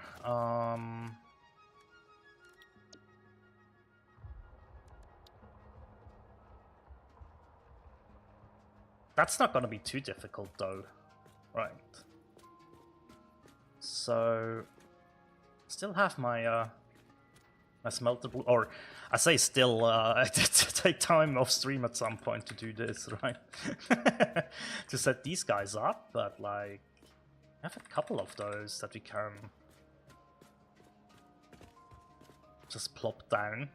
A: That's not gonna be too difficult though. Right. So still have my my smelter, or I say still, I did take time off stream at some point to do this, right? To set these guys up, but like, I have a couple of those that we can just plop down.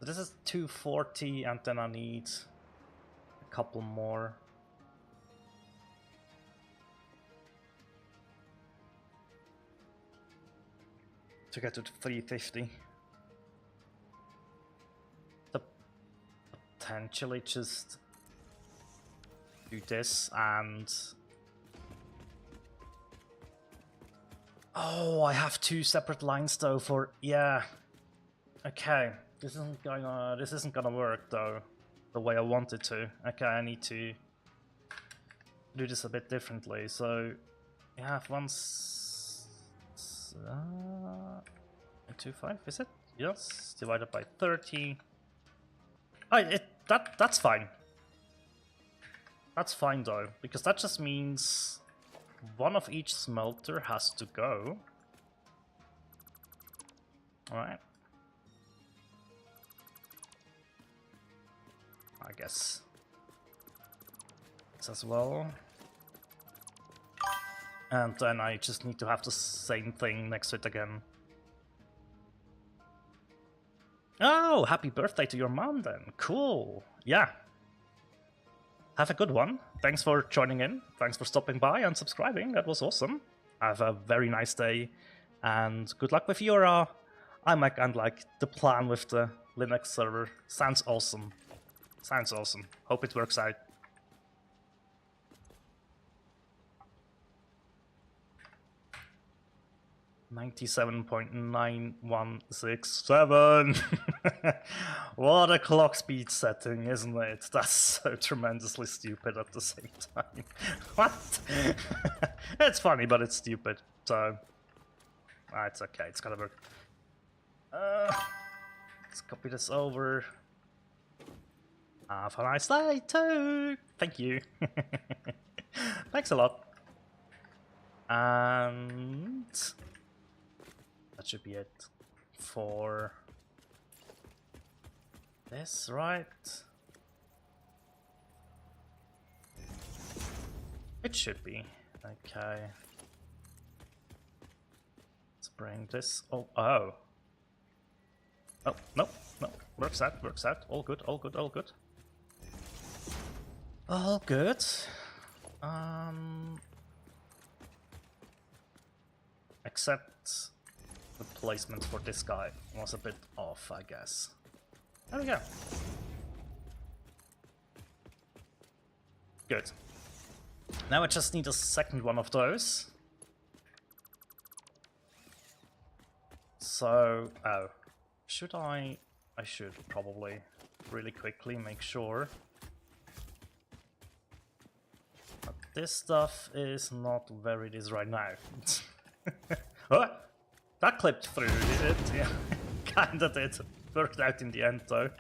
A: So this is 240, and then I need a couple more. To get to 350. So potentially just do this and... Oh, I have two separate lines though for... Yeah. Okay. This isn't gonna work though, the way I want it to. Okay, I need to do this a bit differently. So you have one 25, is it? Yes, divided by 30. That's fine. That's fine though, because that just means one of each smelter has to go. Alright. I guess this as well. And then I just need to have the same thing next to it again. Oh, happy birthday to your mom then. Cool. Yeah. Have a good one. Thanks for joining in. Thanks for stopping by and subscribing. That was awesome. Have a very nice day. And good luck with your iMac and like the plan with the Linux server. Sounds awesome. Sounds awesome. Hope it works out. $97.9167. What a clock speed setting, isn't it? That's so tremendously stupid at the same time. What? It's funny, but it's stupid. So, it's okay. It's gonna work. Let's copy this over. Have a nice day too. Thank you. Thanks a lot. And that should be it for this, right? It should be. Okay. Let's bring this. Oh. Oh, no. Works out. All good. All good. Except the placement for this guy was a bit off, I guess. There we go. Good. Now I just need a second one of those. So, oh, should I should probably really quickly make sure that this stuff is not where it is right now. Oh, that clipped through, did it? Yeah, kinda did. Worked out in the end, though.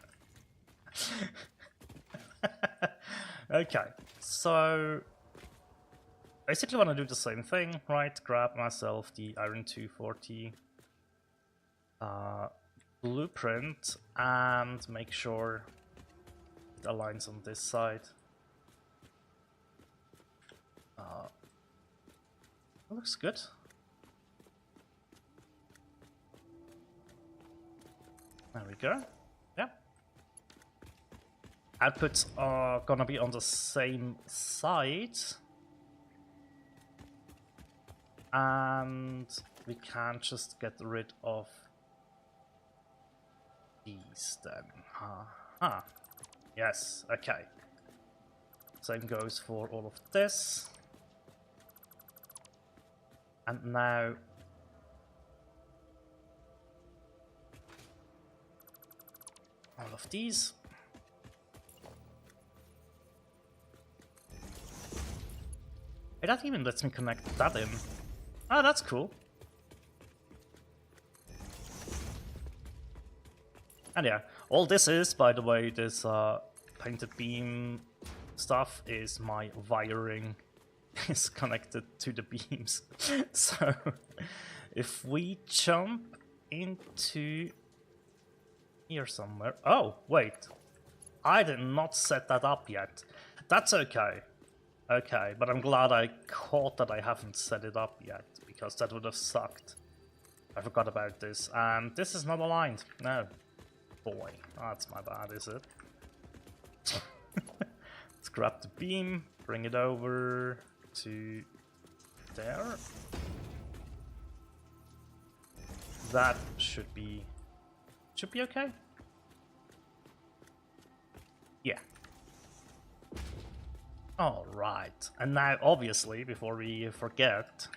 A: Okay, so basically want to do the same thing, right? Grab myself the Iron 240 blueprint and make sure it aligns on this side. Looks good. There we go. Yeah. Outputs are gonna be on the same side. And we can just get rid of these then. Yes, okay. Same goes for all of this. And now all of these. Hey, that even lets me connect that in. Oh, that's cool. And yeah, all this is, by the way, this painted beam stuff is my wiring is connected to the beams. So if we jump into here somewhere. Oh, wait. I did not set that up yet. That's okay. Okay, but I'm glad I caught that I haven't set it up yet, because that would have sucked. I forgot about this. And this is not aligned. No. Boy, that's my bad, is it? Let's grab the beam, bring it over to there. That should be okay. Yeah. All right. And now, obviously, before we forget,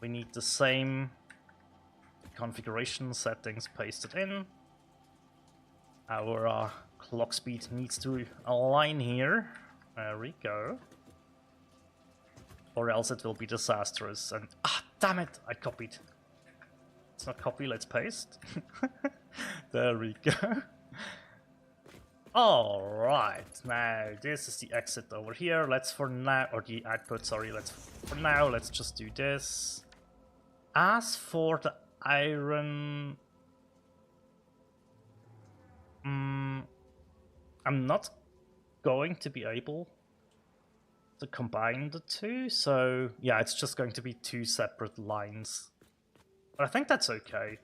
A: we need the same configuration settings pasted in. Our clock speed needs to align here. There we go. Or else it will be disastrous. And damn it! I copied. It's not copy. Let's paste. There we go. Alright, now this is the exit over here. Let's for now, or the output, sorry, let's just do this. As for the iron... I'm not going to be able to combine the two, so yeah, it's just going to be two separate lines. But I think that's okay.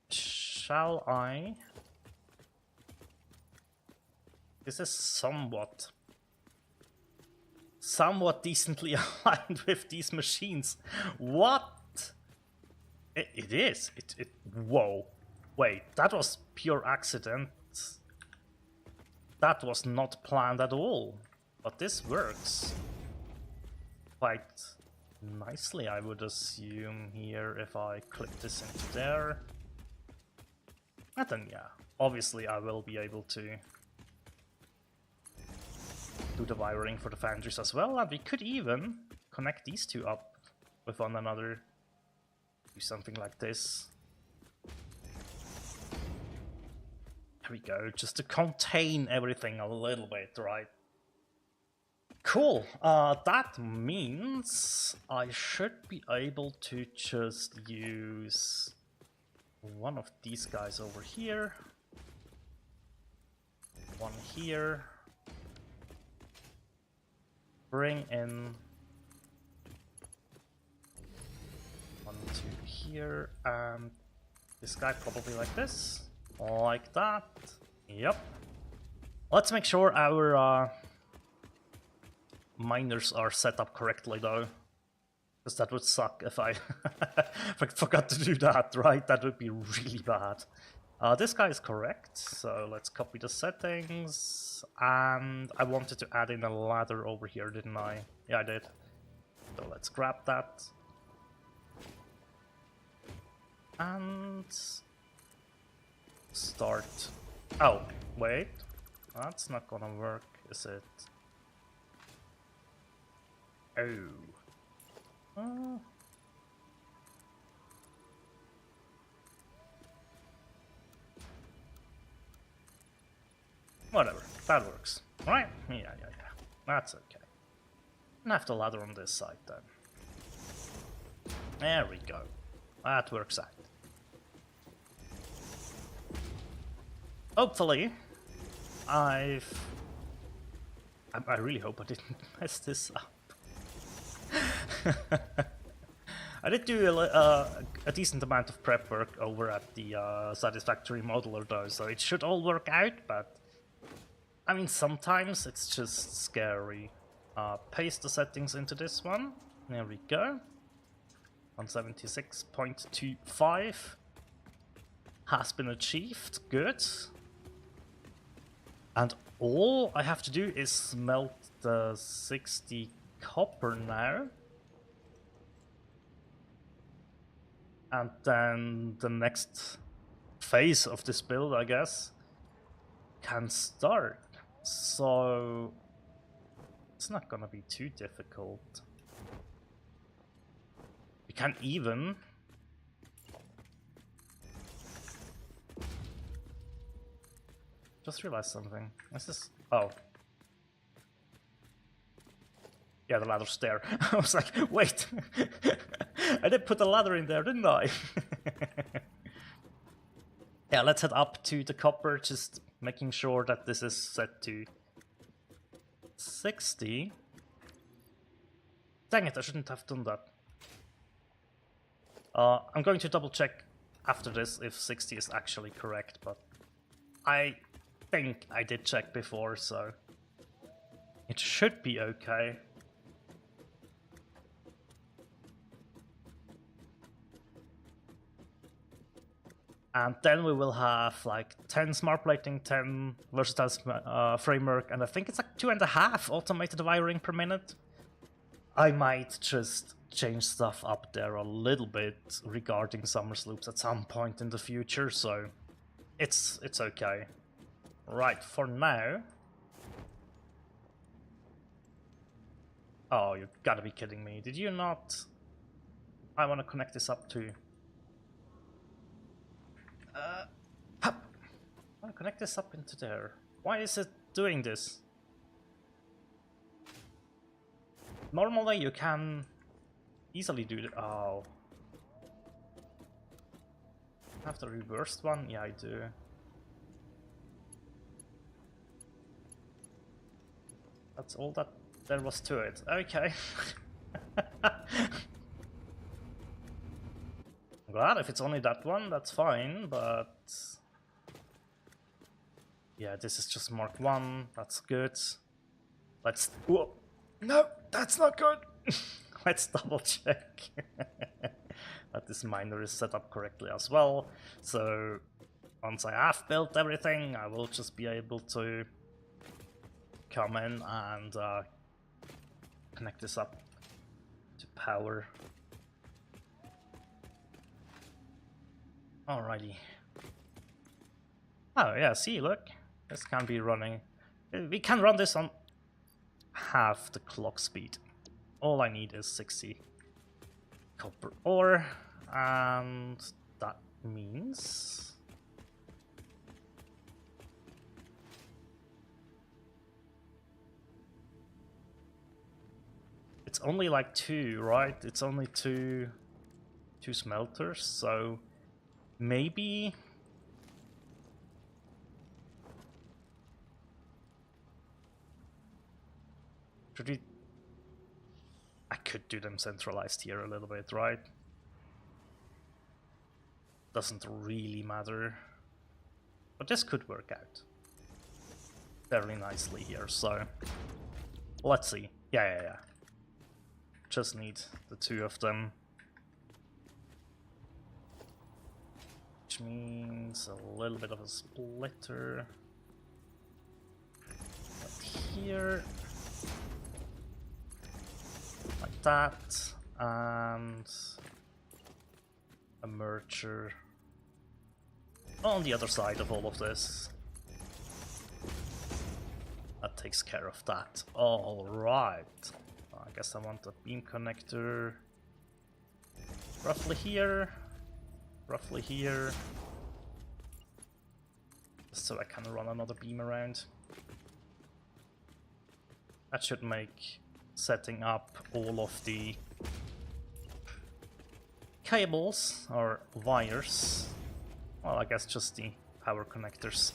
A: Shall I? This is somewhat decently aligned with these machines. What? It is. Whoa. Wait, that was pure accident. That was not planned at all. But this works quite nicely, I would assume, here if I clip this into there. And then, yeah, obviously I will be able to do the wiring for the foundries as well, and we could even connect these two up with one another. Do something like this. There we go, just to contain everything a little bit, right? Cool, that means I should be able to just use one of these guys over here, one here, bring in one, two here, and this guy probably like this, like that. Yep. Let's make sure our miners are set up correctly though, because that would suck if I forgot to do that, right? That would be really bad. This guy is correct, so let's copy the settings, and I wanted to add in a ladder over here, didn't I? Yeah, I did. So let's grab that. And start. Oh, wait. That's not gonna work, is it? Oh. Whatever, that works. Right? Yeah. That's okay. And I have the ladder on this side then. There we go. That works out. Hopefully, I really hope I didn't mess this up. I did do a decent amount of prep work over at the Satisfactory modeler though, so it should all work out, but I mean sometimes it's just scary. Paste the settings into this one, there we go. 176.25 has been achieved, good. And all I have to do is smelt the 60 copper now. And then the next phase of this build, I guess, can start. So it's not gonna be too difficult. We can even just realized something. This is yeah, the ladder's there. I was like, wait, I did put the ladder in there, didn't I? Yeah, let's head up to the copper, just making sure that this is set to 60. Dang it, I shouldn't have done that. I'm going to double check after this if 60 is actually correct, but I think I did check before, so it should be okay. And then we will have like 10 smart plating, 10 versatile framework, and I think it's like 2.5 automated wiring per minute. I might just change stuff up there a little bit regarding Summers loops at some point in the future, so it's okay. Right, for now... Oh, you gotta be kidding me. Did you not... I want to connect this up to... I want to Connect this up into there. Why is it doing this? Normally you can easily do it. Oh. Have the reversed one? Yeah, I do. That's all that there was to it. Okay. I'm glad if it's only that one, that's fine, but... Yeah, this is just Mark 1, that's good. Let's... Whoa. No, that's not good! Let's double check that this miner is set up correctly as well. So, once I have built everything, I will just be able to come in and connect this up to power. Alrighty. Oh yeah, see, look. This can be running. We can run this on half the clock speed. All I need is 60 copper ore, and that means... It's only like 2, right? It's only two smelters, so maybe... Should we... I could do them centralized here a little bit, right? Doesn't really matter. But this could work out very nicely here, so... Let's see. Yeah. Just need the 2 of them. Which means a little bit of a splitter. Up here. Like that. And a merger on the other side of all of this. That takes care of that. Alright. I guess I want a beam connector roughly here, just so I can run another beam around. That should make setting up all of the cables or wires, well, I guess just the power connectors,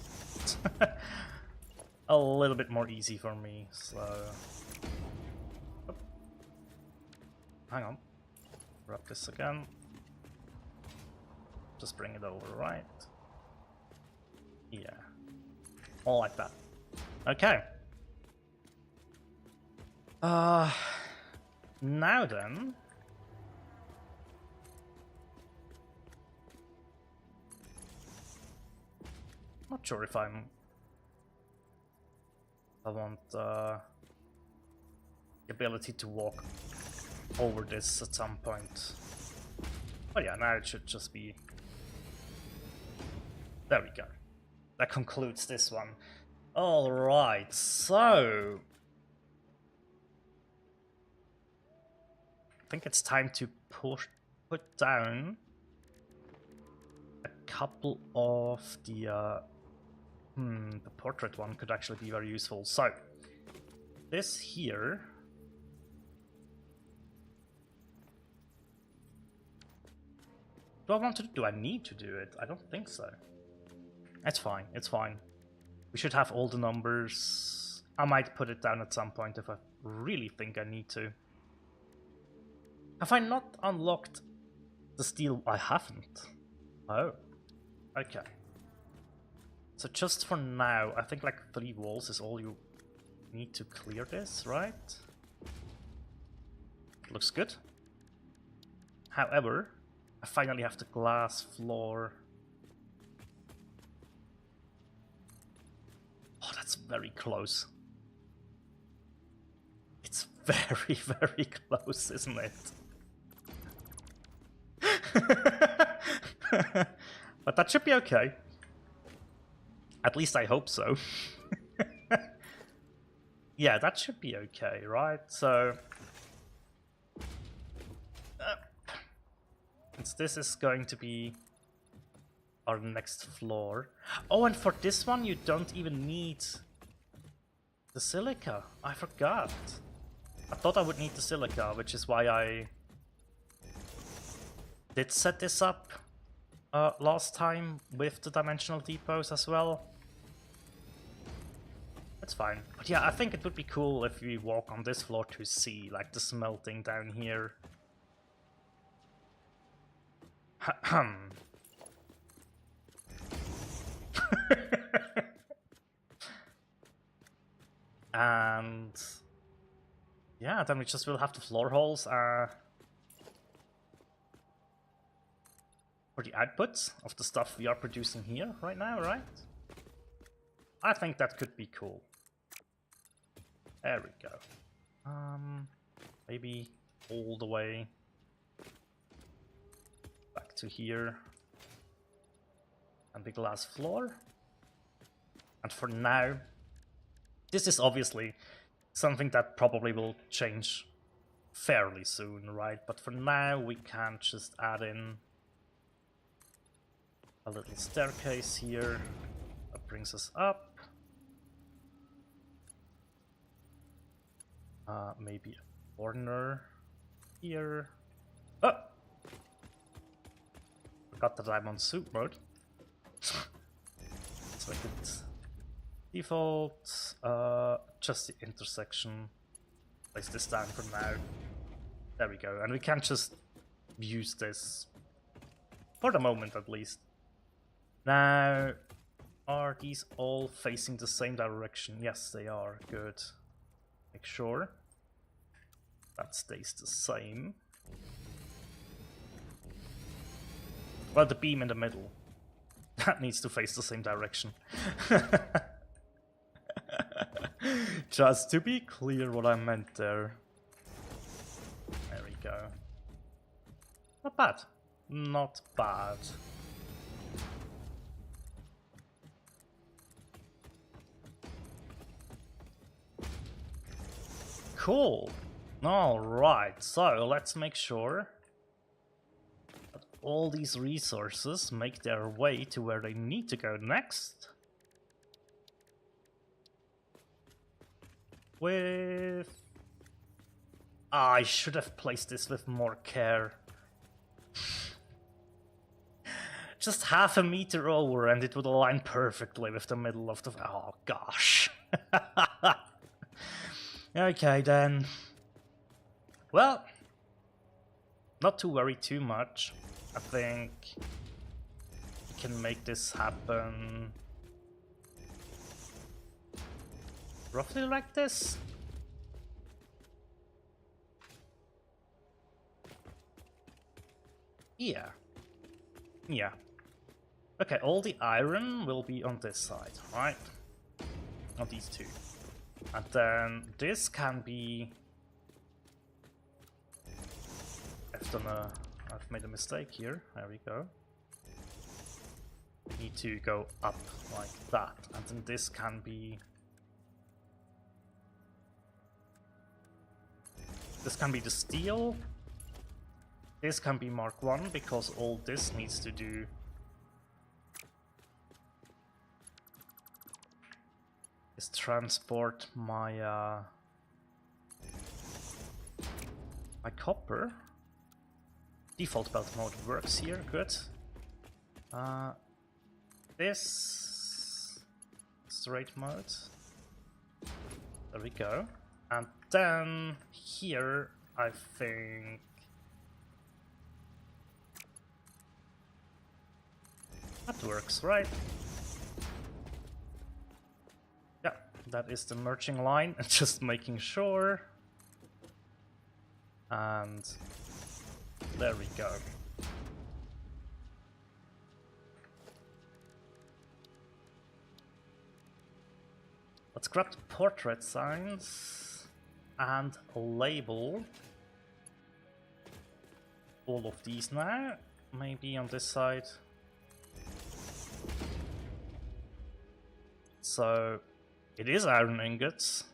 A: a little bit more easy for me, so... Hang on, grab this again. Just bring it over, right? Yeah. All like that. Okay. Now then. Not sure if I want the ability to walk over this at some point. Oh yeah, now it should just be... There we go. That concludes this one. Alright, so... I think it's time to put down a couple of the... the portrait one could actually be very useful. So, this here... Do I want to do I need to do it? I don't think so. It's fine, it's fine. We should have all the numbers. I might put it down at some point if I really think I need to. Have I not unlocked the steel? I haven't. Oh. Okay. So just for now, I think like 3 walls is all you need to clear this, right? Looks good. However, I finally have the glass floor. Oh, that's very close. It's very, very close, isn't it? But that should be okay. At least I hope so. Yeah, that should be okay, right? So... since this is going to be our next floor. Oh, and for this one you don't even need the silica. I forgot. I thought I would need the silica, which is why I did set this up last time with the dimensional depots as well. That's fine. But yeah, I think it would be cool if we walk on this floor to see like the smelting down here. And yeah, then we just will have the floor holes for the outputs of the stuff we are producing here right now, right? I think that could be cool. There we go. Maybe all the way back to here. And the glass floor. And for now, this is obviously something that probably will change fairly soon, right? But for now, we can just add in a little staircase here that brings us up. Maybe a corner here. Oh! Forgot that I'm on soup mode. So I could default just the intersection. Place this down for now. There we go. And we can just use this for the moment at least. Now, are these all facing the same direction? Yes, they are. Good. Make sure that stays the same. Well, the beam in the middle. That needs to face the same direction. Just to be clear what I meant there. There we go. Not bad. Not bad. Cool. Alright, so let's make sure that all these resources make their way to where they need to go next. With... I should have placed this with more care. Just half a meter over and it would align perfectly with the middle of the... Oh gosh. Okay then. Well, not to worry too much. I think we can make this happen roughly like this. Yeah. Yeah. Okay, all the iron will be on this side, right? On these two. And then this can be... I've made a mistake here. There we go. We need to go up like that. And then this can be... This can be the steel. This can be Mark 1 because all this needs to do... is transport my my copper. Default belt mode works here, good. This straight mode. There we go. And then here I think that works, right? Yeah, that is the merging line, just making sure. And there we go. Let's grab the portrait signs and label all of these now. Maybe on this side. So it is iron ingots.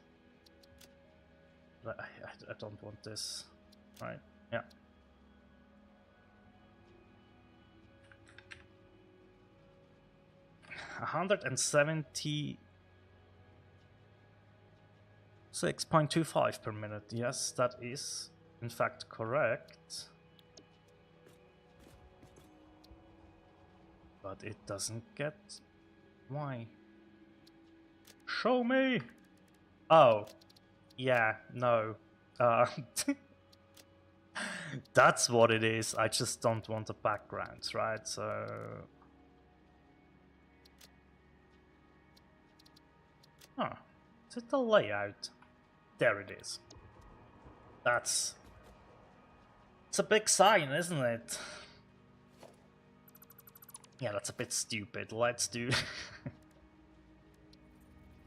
A: But I don't want this, right? Yeah. 176.25 per minute. Yes, that is in fact correct. But it doesn't get... Why? Show me! Oh. Yeah, no. That's what it is. I just don't want the backgrounds, right? So... Huh. Is it the layout? There it is. That's... It's a big sign, isn't it? Yeah, that's a bit stupid. Let's do...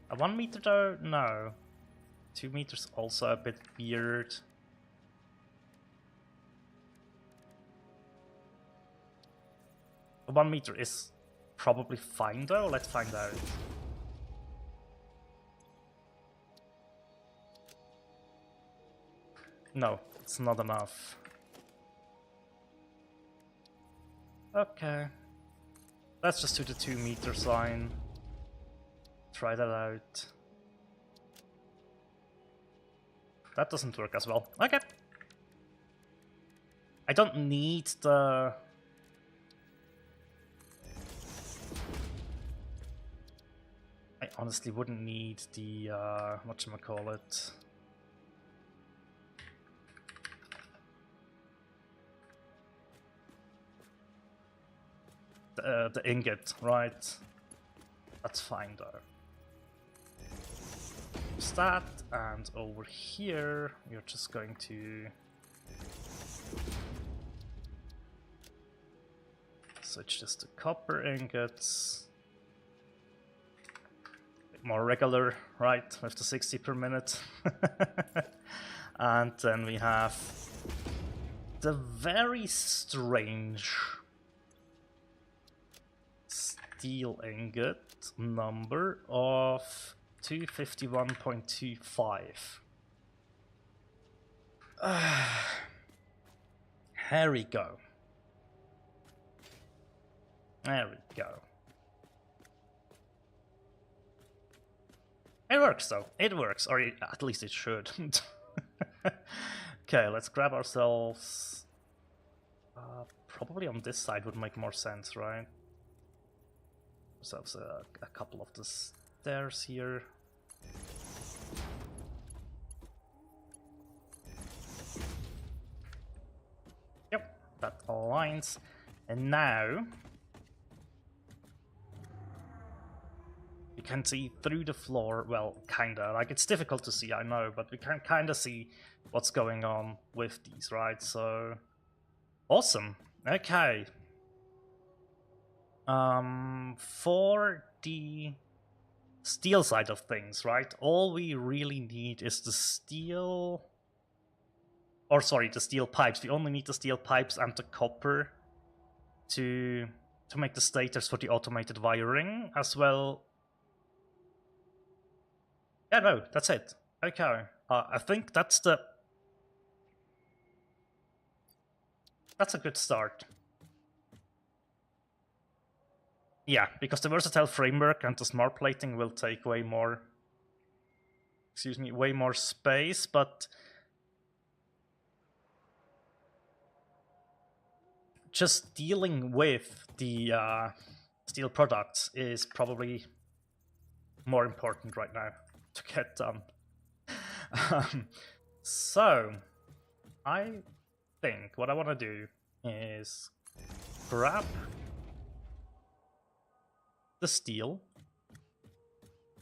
A: A 1 meter though? No. 2 meters also a bit weird. A 1 meter is probably fine though. Let's find out. No, it's not enough. Okay. Let's just do the 2 meter sign. Try that out. That doesn't work as well. Okay. I don't need the... I honestly wouldn't need the, whatchamacallit. The ingot, right? That's fine though. That, and over here we're just going to switch this to copper ingots. A bit more regular, right, with the 60 per minute. And then we have the very strange steel ingot number of 251.25. Here we go. There we go. It works though. It works, or at least it should. Okay, let's grab ourselves... probably on this side would make more sense, right? Ourselves a couple of the stairs here. Yep, that aligns. And now you can see through the floor, well, kinda, like it's difficult to see, I know, but we can kinda see what's going on with these, right? So, awesome. Okay. For the steel side of things, right? All we really need is the steel, or sorry, the steel pipes. We only need the steel pipes and the copper to make the stators for the automated wiring as well. Yeah, no, that's it. Okay, I think that's a good start. Yeah, because the versatile framework and the smart plating will take way more space, but just dealing with the steel products is probably more important right now to get done. So, I think what I want to do is grab the steel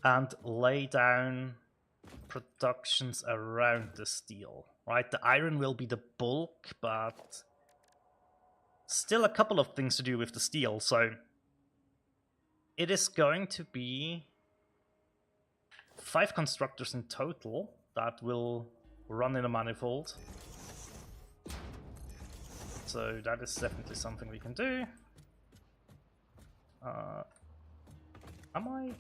A: and lay down productions around the steel, right? The iron will be the bulk, but still a couple of things to do with the steel, so it is going to be 5 constructors in total that will run in a manifold. So that is definitely something we can do. Am I?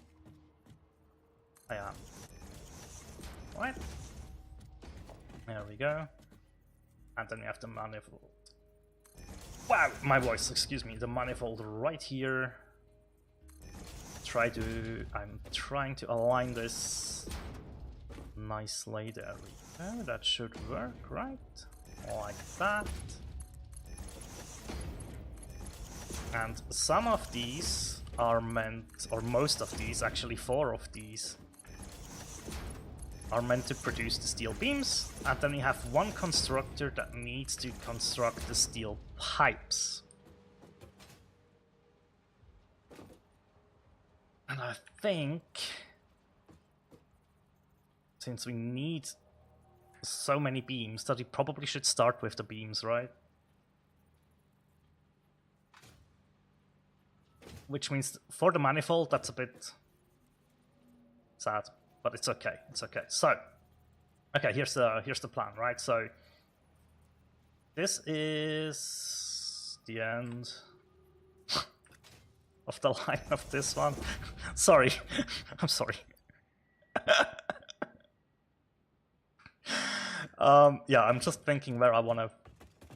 A: I am. Right. There we go. And then we have the manifold. Wow, my voice, excuse me. The manifold right here. I'm trying to align this nicely. There we go. That should work, right? Like that. And some of these are meant, or most of these, actually 4 of these, are meant to produce the steel beams, and then you have one constructor that needs to construct the steel pipes. And I think, since we need so many beams, that we probably should start with the beams, right? Which means for the manifold, that's a bit sad, but it's okay. It's okay. So, okay, here's the plan, right? So this is the end of the line of this one. Sorry, I'm sorry. Yeah, I'm just thinking where I want to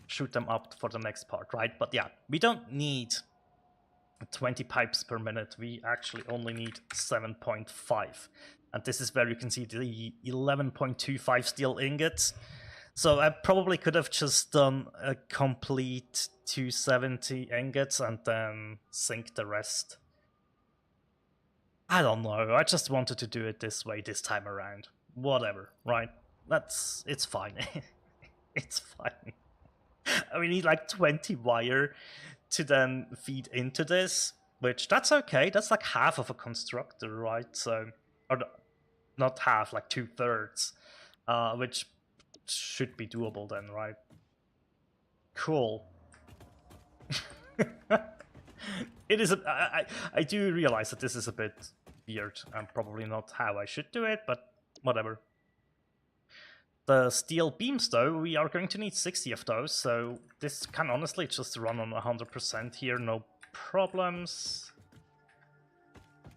A: shoot them up for the next part, right? But yeah, we don't need 20 pipes per minute. We actually only need 7.5. And this is where you can see the 11.25 steel ingots. So I probably could have just done a complete 270 ingots and then sink the rest. I don't know, I just wanted to do it this way this time around. Whatever, right? It's fine. It's fine. We need like 20 wire to then feed into this, which that's okay. That's like half of a constructor, right? So, or not half, like 2/3, which should be doable then, right? Cool. It is. I do realize that this is a bit weird and probably not how I should do it, but whatever. The steel beams, though, we are going to need 60 of those, so this can honestly just run on 100% here, no problems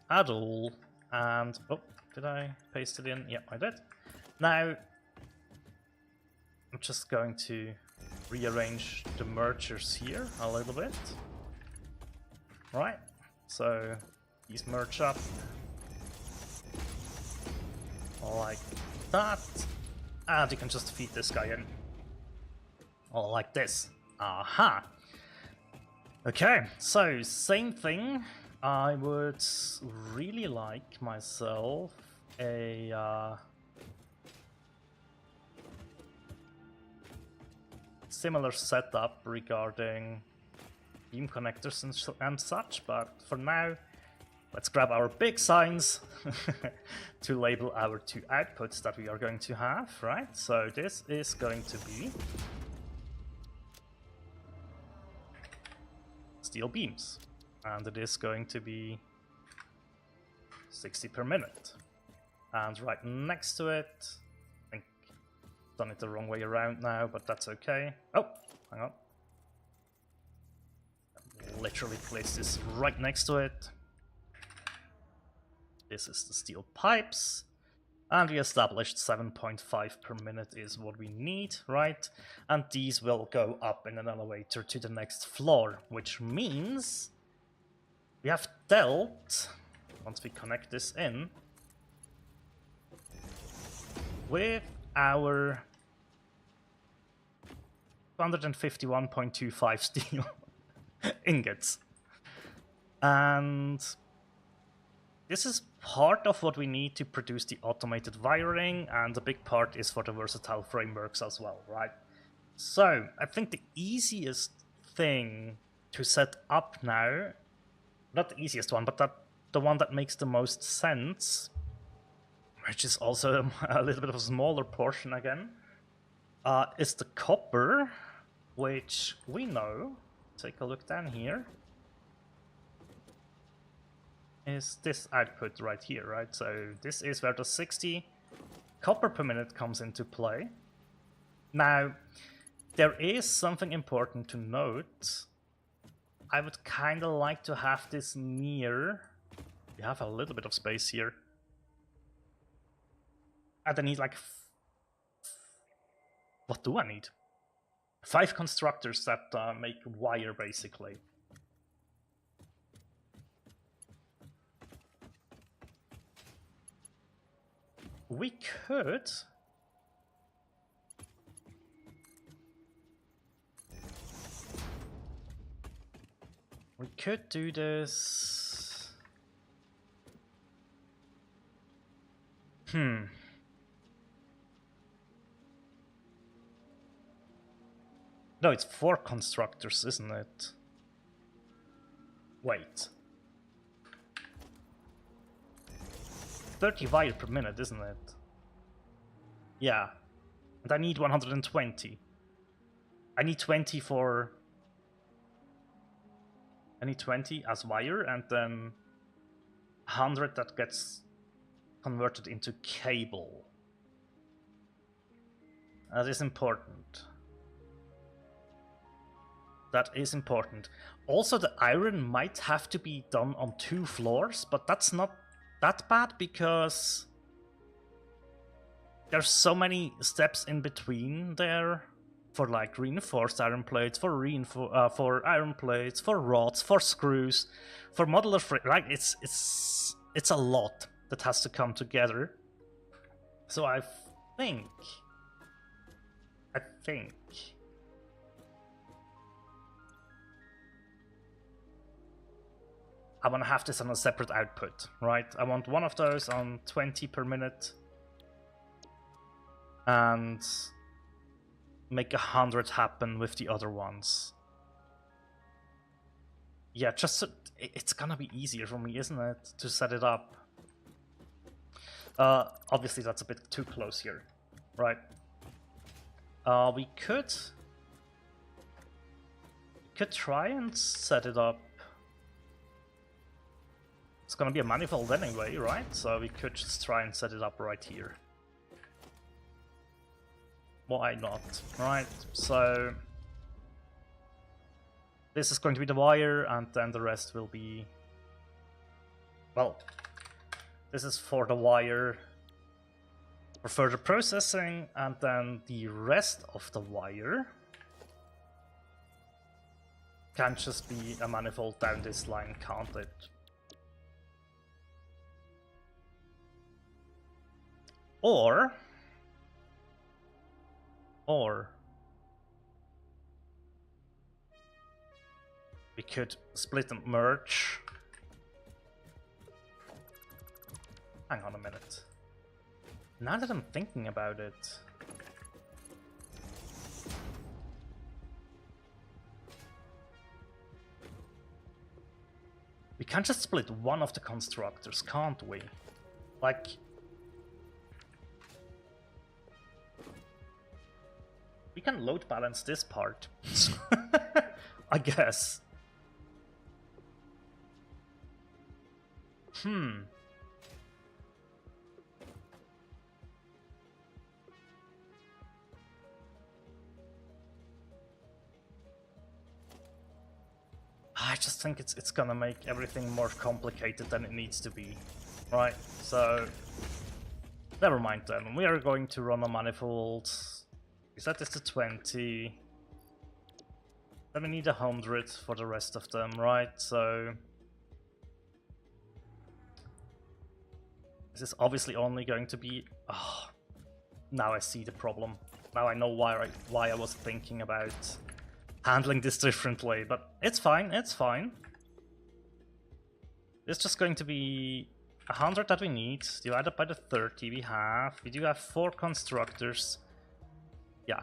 A: at all. And, oh, did I paste it in? Yep, I did. Now, I'm just going to rearrange the mergers here a little bit. Right, so these merge up like that. And you can just feed this guy in. Or like this. Aha! Okay, so same thing. I would really like myself a similar setup regarding beam connectors and such, but for now, let's grab our big signs to label our 2 outputs that we are going to have, right? So this is going to be steel beams, and it is going to be 60 per minute. And right next to it, I think I've done it the wrong way around now, but that's okay. Oh, hang on. Literally place this right next to it. This is the steel pipes, and we established 7.5 per minute is what we need, right? And these will go up in an elevator to the next floor, which means we have dealt, once we connect this in, with our 251.25 steel ingots. And this is part of what we need to produce the automated wiring, and a big part is for the versatile frameworks as well, right? So, I think the easiest thing to set up now, not the easiest one, but the one that makes the most sense, which is also a little bit of a smaller portion again, is the copper, which we know, take a look down here, is this output right here, right? So this is where the 60 copper per minute comes into play. Now, there is something important to note. I would kind of like to have this near... We have a little bit of space here. And I need like... What do I need? 5 constructors that make wire, basically. we could... We could do this... No, it's 4 constructors, isn't it? Wait. 30 wire per minute, isn't it? Yeah. And I need 120. I need 20 for... I need 20 as wire, and then 100 that gets converted into cable. That is important. That is important. Also, the iron might have to be done on 2 floors, but that's not that bad because there's so many steps in between there for like reinforced iron plates, for iron plates, for rods, for screws, for modular frame. Like it's a lot that has to come together. So I think I want to have this on a separate output, right? I want one of those on 20 per minute and make 100 happen with the other ones. Yeah, just so it's gonna be easier for me, isn't it, to set it up? Obviously that's a bit too close here, right? We could try and set it up. It's gonna be a manifold anyway, right? So we could just try and set it up right here. Why not, right? So this is going to be the wire, and then the rest will be... Well, this is for the wire for further processing, and then the rest of the wire can just be a manifold down this line, can't it? Or we could split and merge. Hang on a minute. Now that I'm thinking about it, we can just split one of the constructors, can't we? Like, we can load balance this part, I guess. I just think it's gonna make everything more complicated than it needs to be, right? So, never mind then. We are going to run a manifold. We set this to 20. Then we need 100 for the rest of them, right? So this is obviously only going to be... Oh, now I see the problem. Now I know why I was thinking about handling this differently, but it's fine, it's fine. It's just going to be 100 that we need, divided by the 30 we have. We do have 4 constructors. Yeah.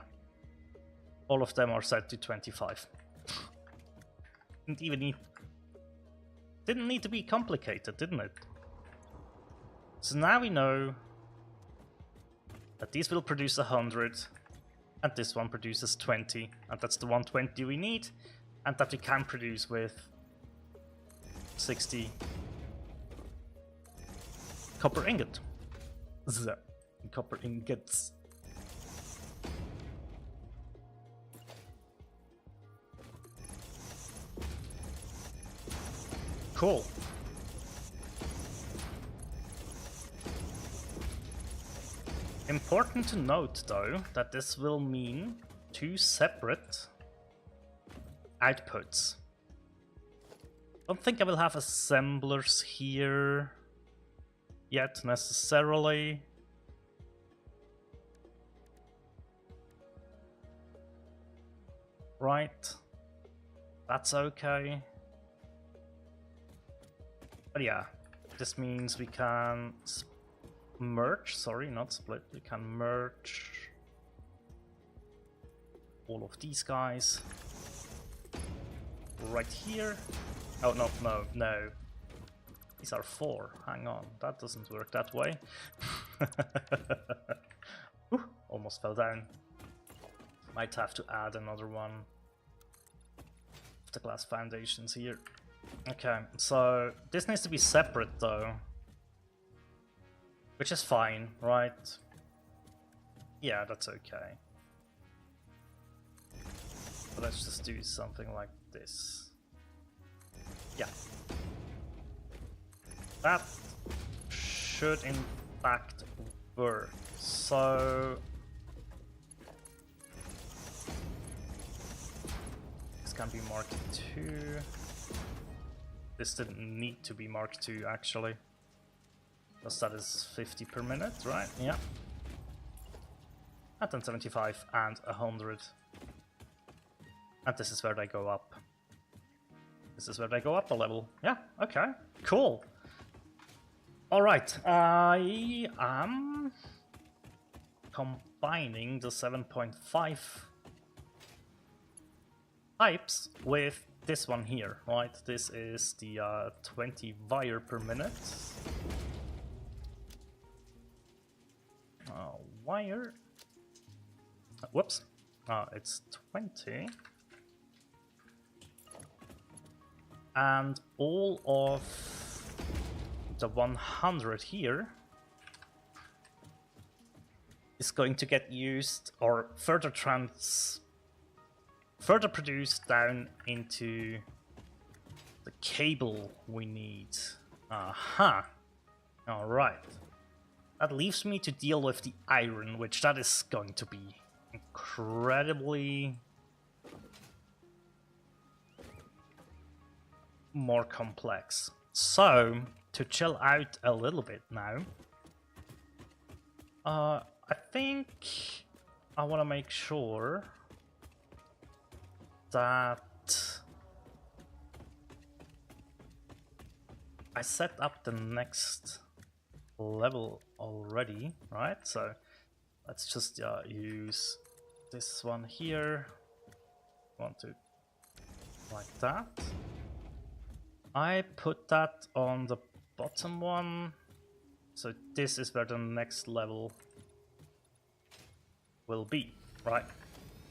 A: All of them are set to 25. Didn't need to be complicated, didn't it? So now we know that these will produce 100, and this one produces 20, and that's the 120 we need, and that we can produce with 60 copper ingot. Copper ingots. Cool. Important to note, though, that this will mean 2 separate outputs. Don't think I will have assemblers here yet necessarily. right? That's okay. But yeah, this means we can merge, sorry, not split, we can merge all of these guys right here. Oh, no. These are 4. Hang on, that doesn't work that way. Ooh, almost fell down. Might have to add another one of the glass foundations here. Okay, so this needs to be separate though. Which is fine, right? Yeah, that's okay. But let's just do something like this. Yeah. That should in fact work. So this can be marked 2. This didn't need to be marked 2 actually. Because that is 50 per minute, right? Yeah. And then 75 and 100. And this is where they go up. This is where they go up a level. Yeah, okay, cool. Alright, I am combining the 7.5 pipes with this one here, right? This is the 20 wire per minute. Wire. Whoops. It's 20. And all of the 100 here is going to get used or further produced down into the cable we need. Aha. Alright. That leaves me to deal with the iron, which that is going to be incredibly more complex. So, to chill out a little bit now, I think I want to make sure that I set up the next level already, right? So let's just use this one here. Want to like that. I put that on the bottom one, so this is where the next level will be, right?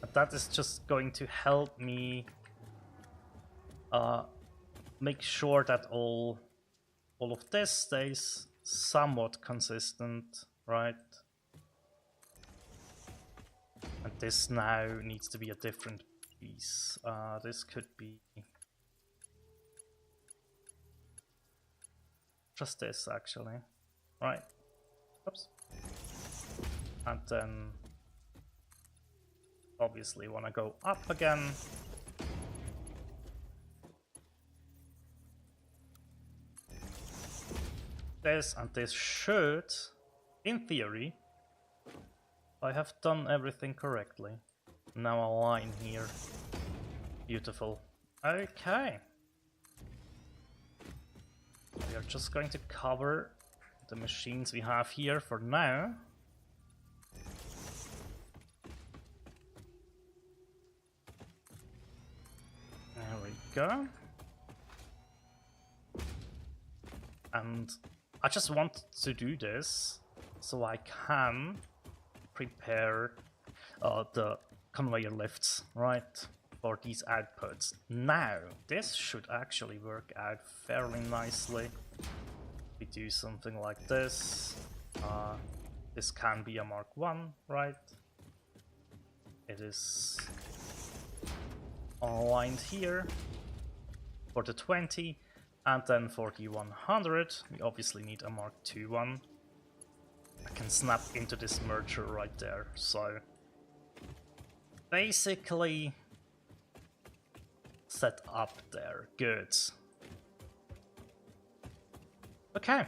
A: And that is just going to help me make sure that all of this stays somewhat consistent, right? And this now needs to be a different piece. This could be just this, actually. Right. Oops. And then obviously want to go up again. This and this should, in theory, I have done everything correctly. Now a line here. Beautiful. Okay. We are just going to cover the machines we have here for now. There we go. And I just want to do this so I can prepare the conveyor lifts, right, for these outputs. Now, this should actually work out fairly nicely. We do something like this. This can be a Mark 1, right? It is aligned here for the 20, and then for the 100, we obviously need a Mark 2 one. I can snap into this merger right there, so basically set up there. Good. Okay.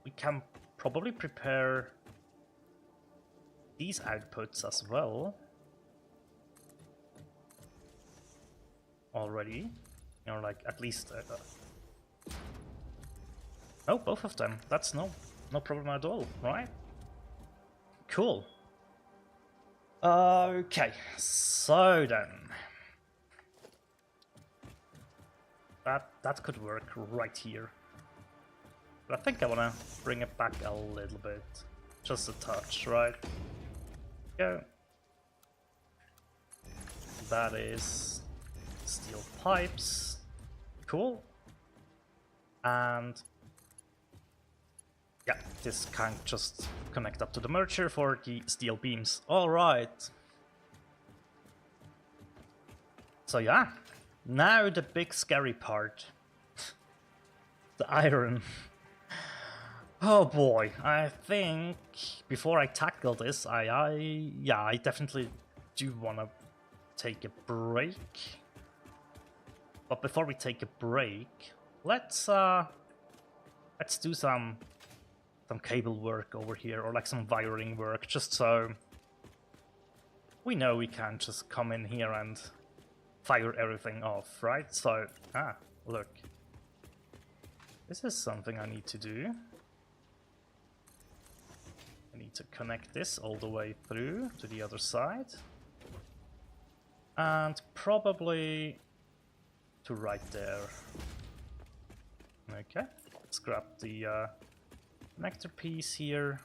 A: We can probably prepare these outputs as well. Already. You know, like at least... oh, both of them. That's no problem at all, right? Cool. Okay, so then... That could work right here. But I think I want to bring it back a little bit. Just a touch, right? Go. That is steel pipes. Cool. And yeah, this can just connect up to the merger for the steel beams. Alright. So yeah, now the big scary part. The iron. Oh boy, I think before I tackle this, I definitely do want to take a break. But before we take a break, let's do some cable work over here, or like some wiring work, just so we know we can just come in here and fire everything off, right? So, look. This is something I need to do. I need to connect this all the way through to the other side. And probably to right there. Okay, let's grab the connector piece here.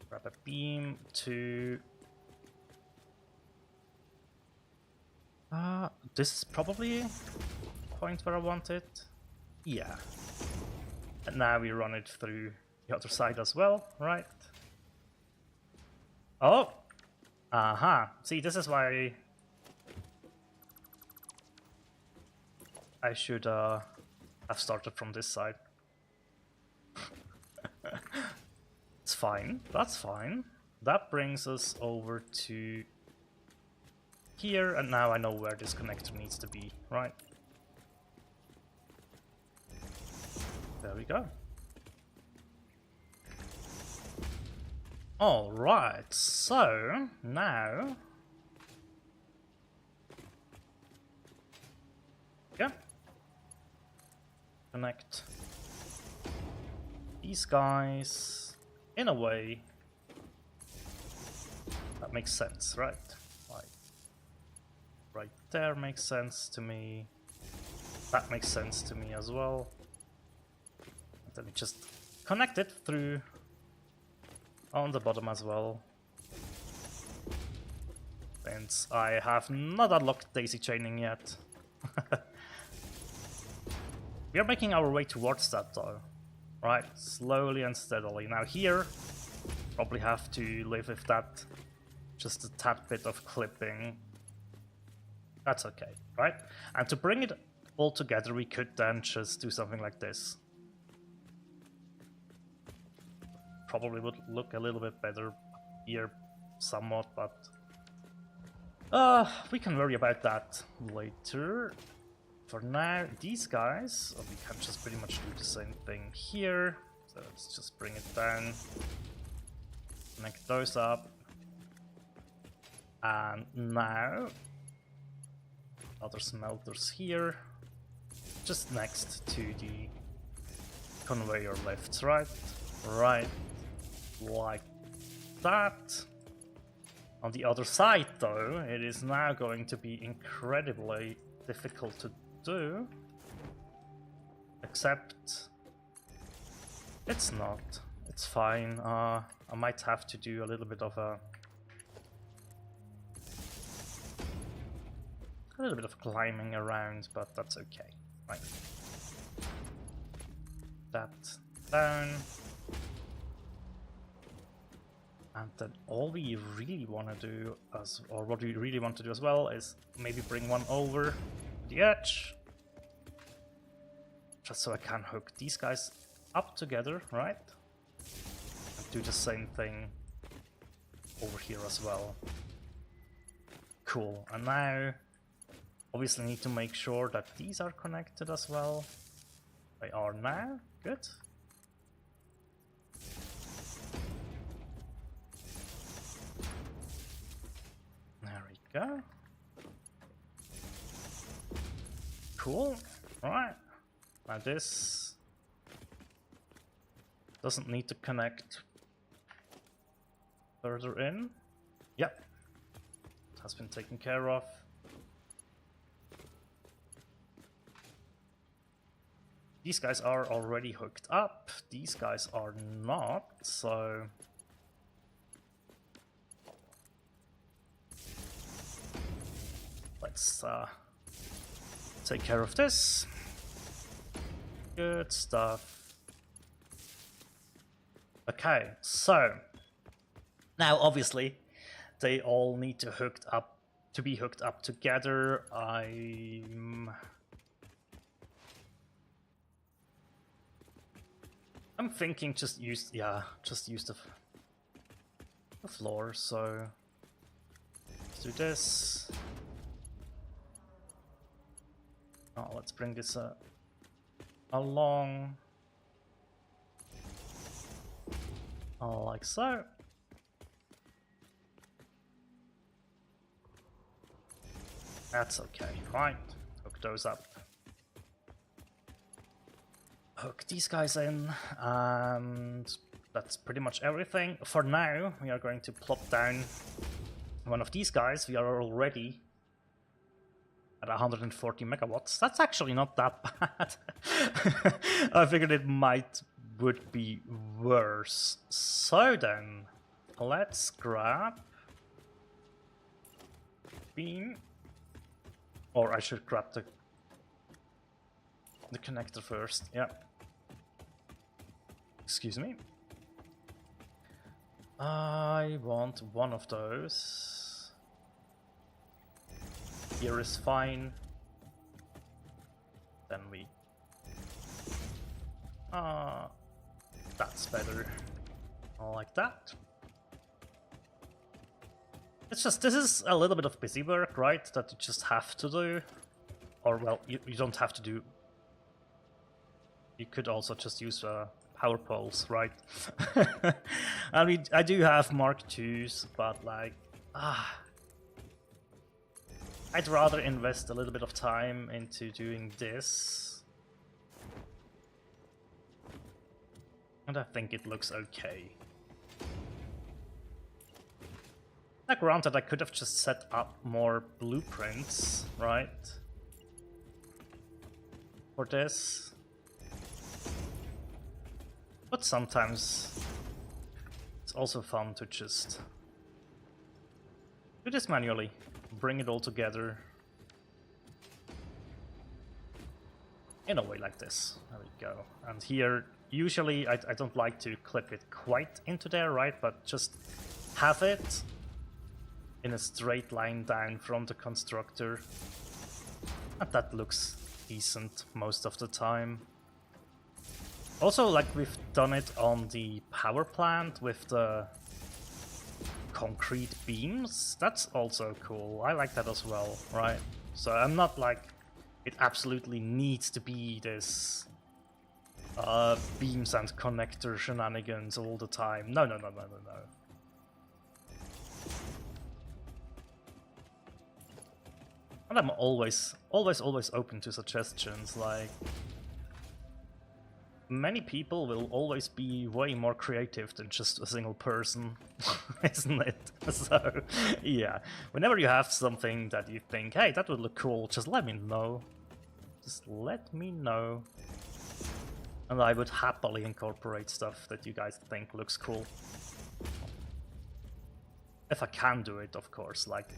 A: Grab a beam to... this is probably the point where I want it. Yeah. And now we run it through the other side as well, right? Oh! Aha! See, this is why I should have started from this side. It's fine, that's fine. That brings us over to here, and now I know where this connector needs to be, right? There we go. Alright, so now... yeah. Connect these guys in a way that makes sense, right? Like, right there makes sense to me. That makes sense to me as well. And then we just connect it through on the bottom as well. Since I have not unlocked daisy chaining yet. We are making our way towards that though, right? Slowly and steadily. Now here, probably have to live with that, just a tad bit of clipping. That's okay, right? And to bring it all together, we could then just do something like this. Probably would look a little bit better here, somewhat, but we can worry about that later. For now, these guys, we can just pretty much do the same thing here. So let's just bring it down, connect those up, and now other smelters here, just next to the conveyor lifts, right? Right, like that. On the other side, though, it is now going to be incredibly difficult to do, except it's not. It's fine. I might have to do a little bit of climbing around, but that's okay. Right. That down. And then all we really want to do, or what we really want to do as well, is maybe bring one over the edge, just so I can hook these guys up together, right? And do the same thing over here as well. Cool. And now, obviously, need to make sure that these are connected as well. They are now. Good. go. Cool. Right. Now this doesn't need to connect further in. Yep. It has been taken care of. These guys are already hooked up. These guys are not, so... Let's take care of this. Good stuff. Okay, so now obviously they all need to be hooked up together. I'm thinking just use the floor. So let's do this. Oh, let's bring this along, like so. That's okay, right? Hook those up. Hook these guys in, and that's pretty much everything. For now, we are going to plop down one of these guys. We are already at 140 megawatts. That's actually not that bad. I figured it would be worse. So then, let's grab beam, or I should grab the connector first. Yeah. Excuse me. I want one of those. Here is fine. Then we... that's better. Like that. It's just, this is a little bit of busy work, right? That you just have to do. Or, well, you don't have to do. You could also just use power poles, right? I mean, I do have Mark IIs, but like, I'd rather invest a little bit of time into doing this. And I think it looks okay. Now granted, I could have just set up more blueprints, right? For this. But sometimes it's also fun to just do this manually, bring it all together in a way like this. There we go. And here, usually I don't like to clip it quite into there, right? But just have it in a straight line down from the constructor. And that looks decent most of the time. Also, like we've done it on the power plant with the concrete beams. That's also cool. I like that as well, right? So I'm not like it absolutely needs to be this beams and connector shenanigans all the time. No. And I'm always open to suggestions. Like, many people will always be way more creative than just a single person, isn't it? So, yeah, whenever you have something that you think, hey, that would look cool, just let me know. Just let me know. And I would happily incorporate stuff that you guys think looks cool. If I can do it, of course. Like,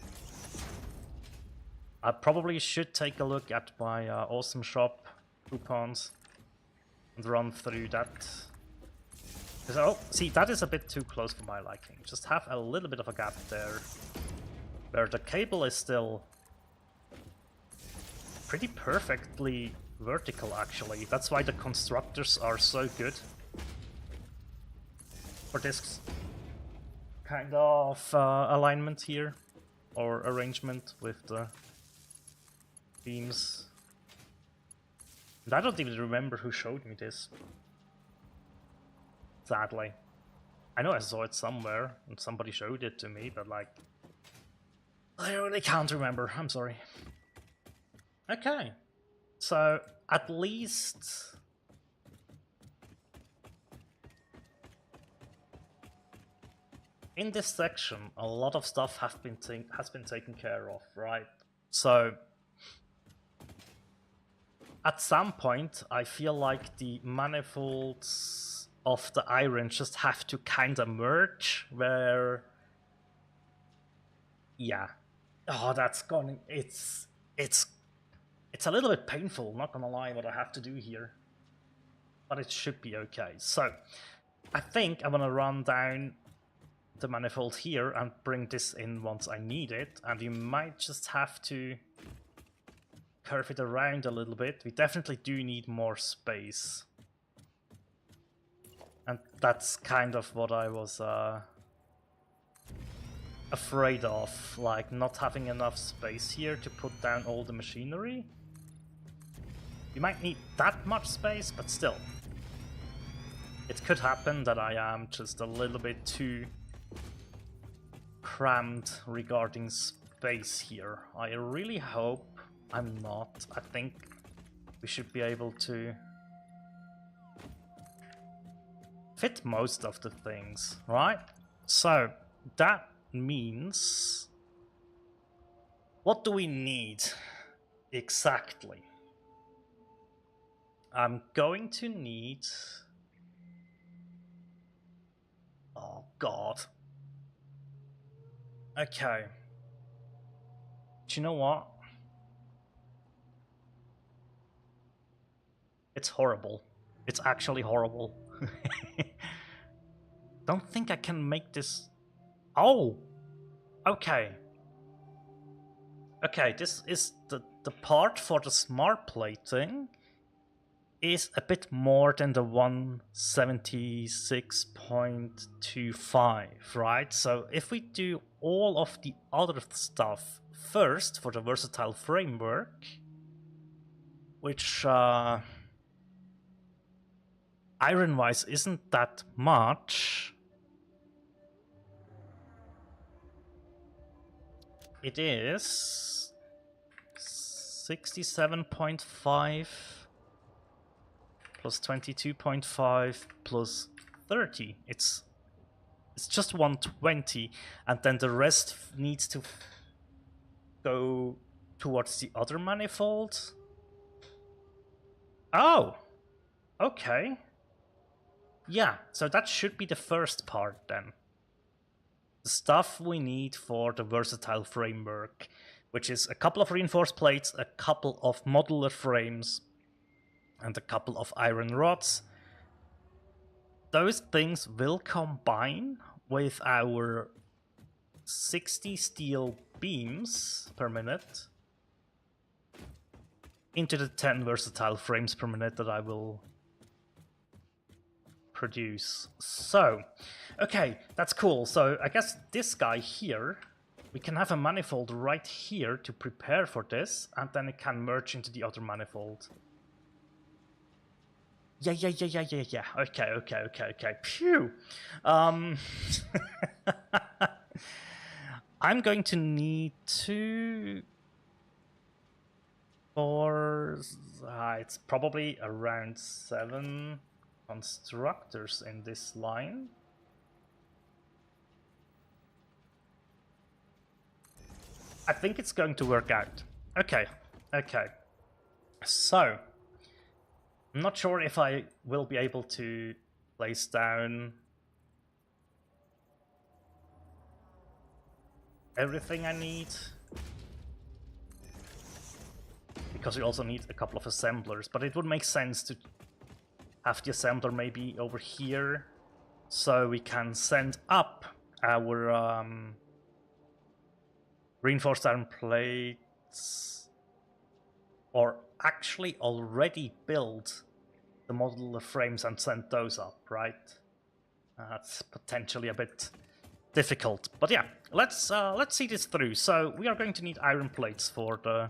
A: I probably should take a look at my awesome shop coupons and run through that. Oh, see, that is a bit too close for my liking. Just have a little bit of a gap there, where the cable is still pretty perfectly vertical, actually. That's why the constructors are so good for this kind of alignment here, or arrangement with the beams. And I don't even remember who showed me this. Sadly. I know I saw it somewhere, and somebody showed it to me, but like... I really can't remember, I'm sorry. Okay, so at least in this section, a lot of stuff has been taken care of, right? So at some point, I feel like the manifolds of the iron just have to kind of merge, where, yeah. Oh, that's gonna, it's a little bit painful, not gonna lie, what I have to do here. But it should be okay. So, I think I'm gonna run down the manifold here and bring this in once I need it, and you might just have to curve it around a little bit. We definitely do need more space. And that's kind of what I was afraid of, like not having enough space here to put down all the machinery. You might need that much space, but still. It could happen that I am just a little bit too crammed regarding space here. I really hope I'm not. I think we should be able to fit most of the things, right? So that means, what do we need exactly? I'm going to need, oh god. Okay. Do you know what? It's horrible. It's actually horrible. Don't think I can make this. Oh! Okay. Okay, this is the part for the smart plating is a bit more than the 176.25, right? So if we do all of the other stuff first for the versatile framework, which iron-wise isn't that much, it is 67.5 plus 22.5 plus 30. It's just 120, and then the rest needs to go towards the other manifold. Oh, okay. Yeah, so that should be the first part then. The stuff we need for the versatile framework, which is a couple of reinforced plates, a couple of modular frames, and a couple of iron rods. Those things will combine with our 60 steel beams per minute into the 10 versatile frames per minute that I will produce. So, okay, that's cool. So I guess this guy here, we can have a manifold right here to prepare for this, and then it can merge into the other manifold. Yeah. Okay. Phew. I'm going to need to... it's probably around 7 constructors in this line. I think it's going to work out. Okay. So, I'm not sure if I will be able to place down everything I need, because we also need a couple of assemblers, but it would make sense to have the assembler maybe over here, so we can send up our reinforced iron plates, or actually already build the modular frames and send those up, right? That's potentially a bit difficult, but yeah, let's see this through. So we are going to need iron plates for the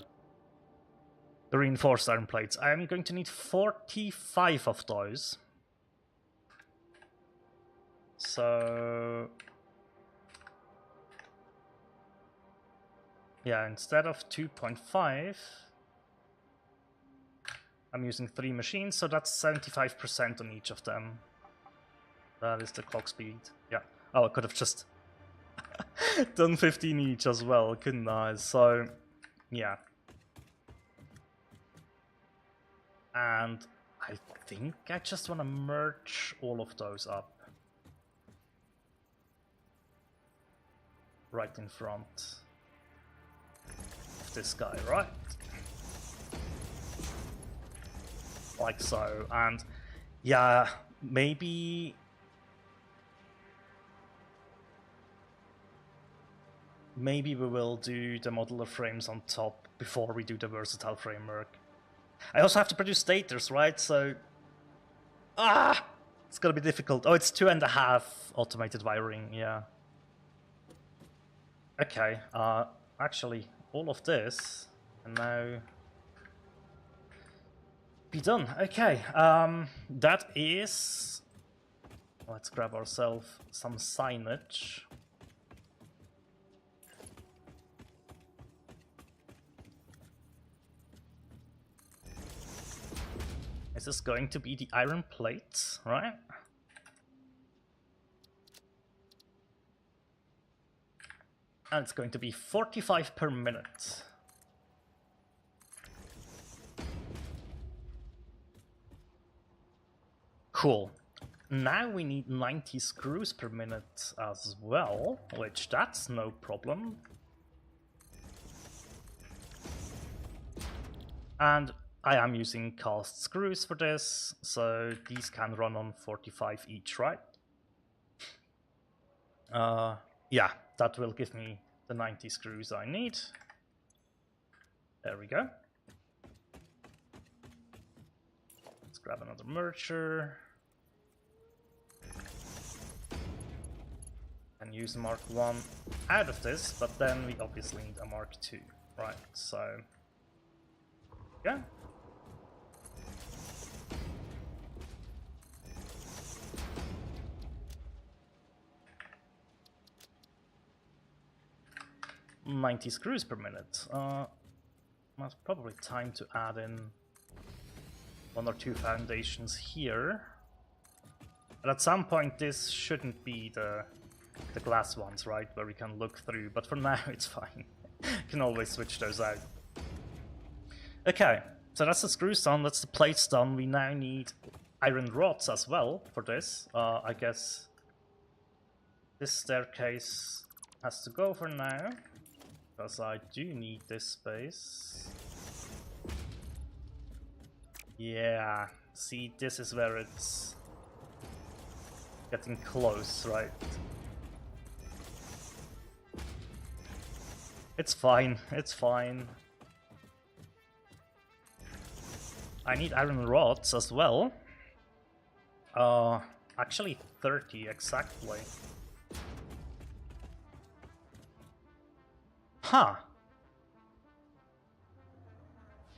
A: reinforced iron plates. I'm going to need 45 of those. So yeah, instead of 2.5, I'm using 3 machines, so that's 75% on each of them. That is the clock speed. Yeah. Oh, I could have just done 15 each as well, couldn't I? So, yeah. And I think I just want to merge all of those up. Right in front of this guy, right? Like so. And yeah, maybe we will do the modular frames on top before we do the versatile framework. I also have to produce stators, right? So it's gonna be difficult. Oh, it's 2.5 automated wiring, yeah. Okay, actually, all of this can now be done. Okay, that is... Let's grab ourselves some signage. Is this going to be the iron plates, right? And it's going to be 45 per minute. Cool. Now we need 90 screws per minute as well, which that's no problem. And I am using cast screws for this, so these can run on 45 each, right? Yeah, that will give me the 90 screws I need. There we go. Let's grab another merger. And use Mark 1 out of this, but then we obviously need a Mark 2, right? So, yeah. $90 screws per minute. That's probably time to add in 1 or 2 foundations here. But at some point this shouldn't be the glass ones, right, where we can look through, but for now it's fine. Can always switch those out. Okay, so that's the screws done, that's the plates done. We now need iron rods as well for this. I guess this staircase has to go for now, because I do need this space. Yeah, see, this is where it's getting close, right? It's fine, it's fine. I need iron rods as well. Actually 30 exactly. Huh.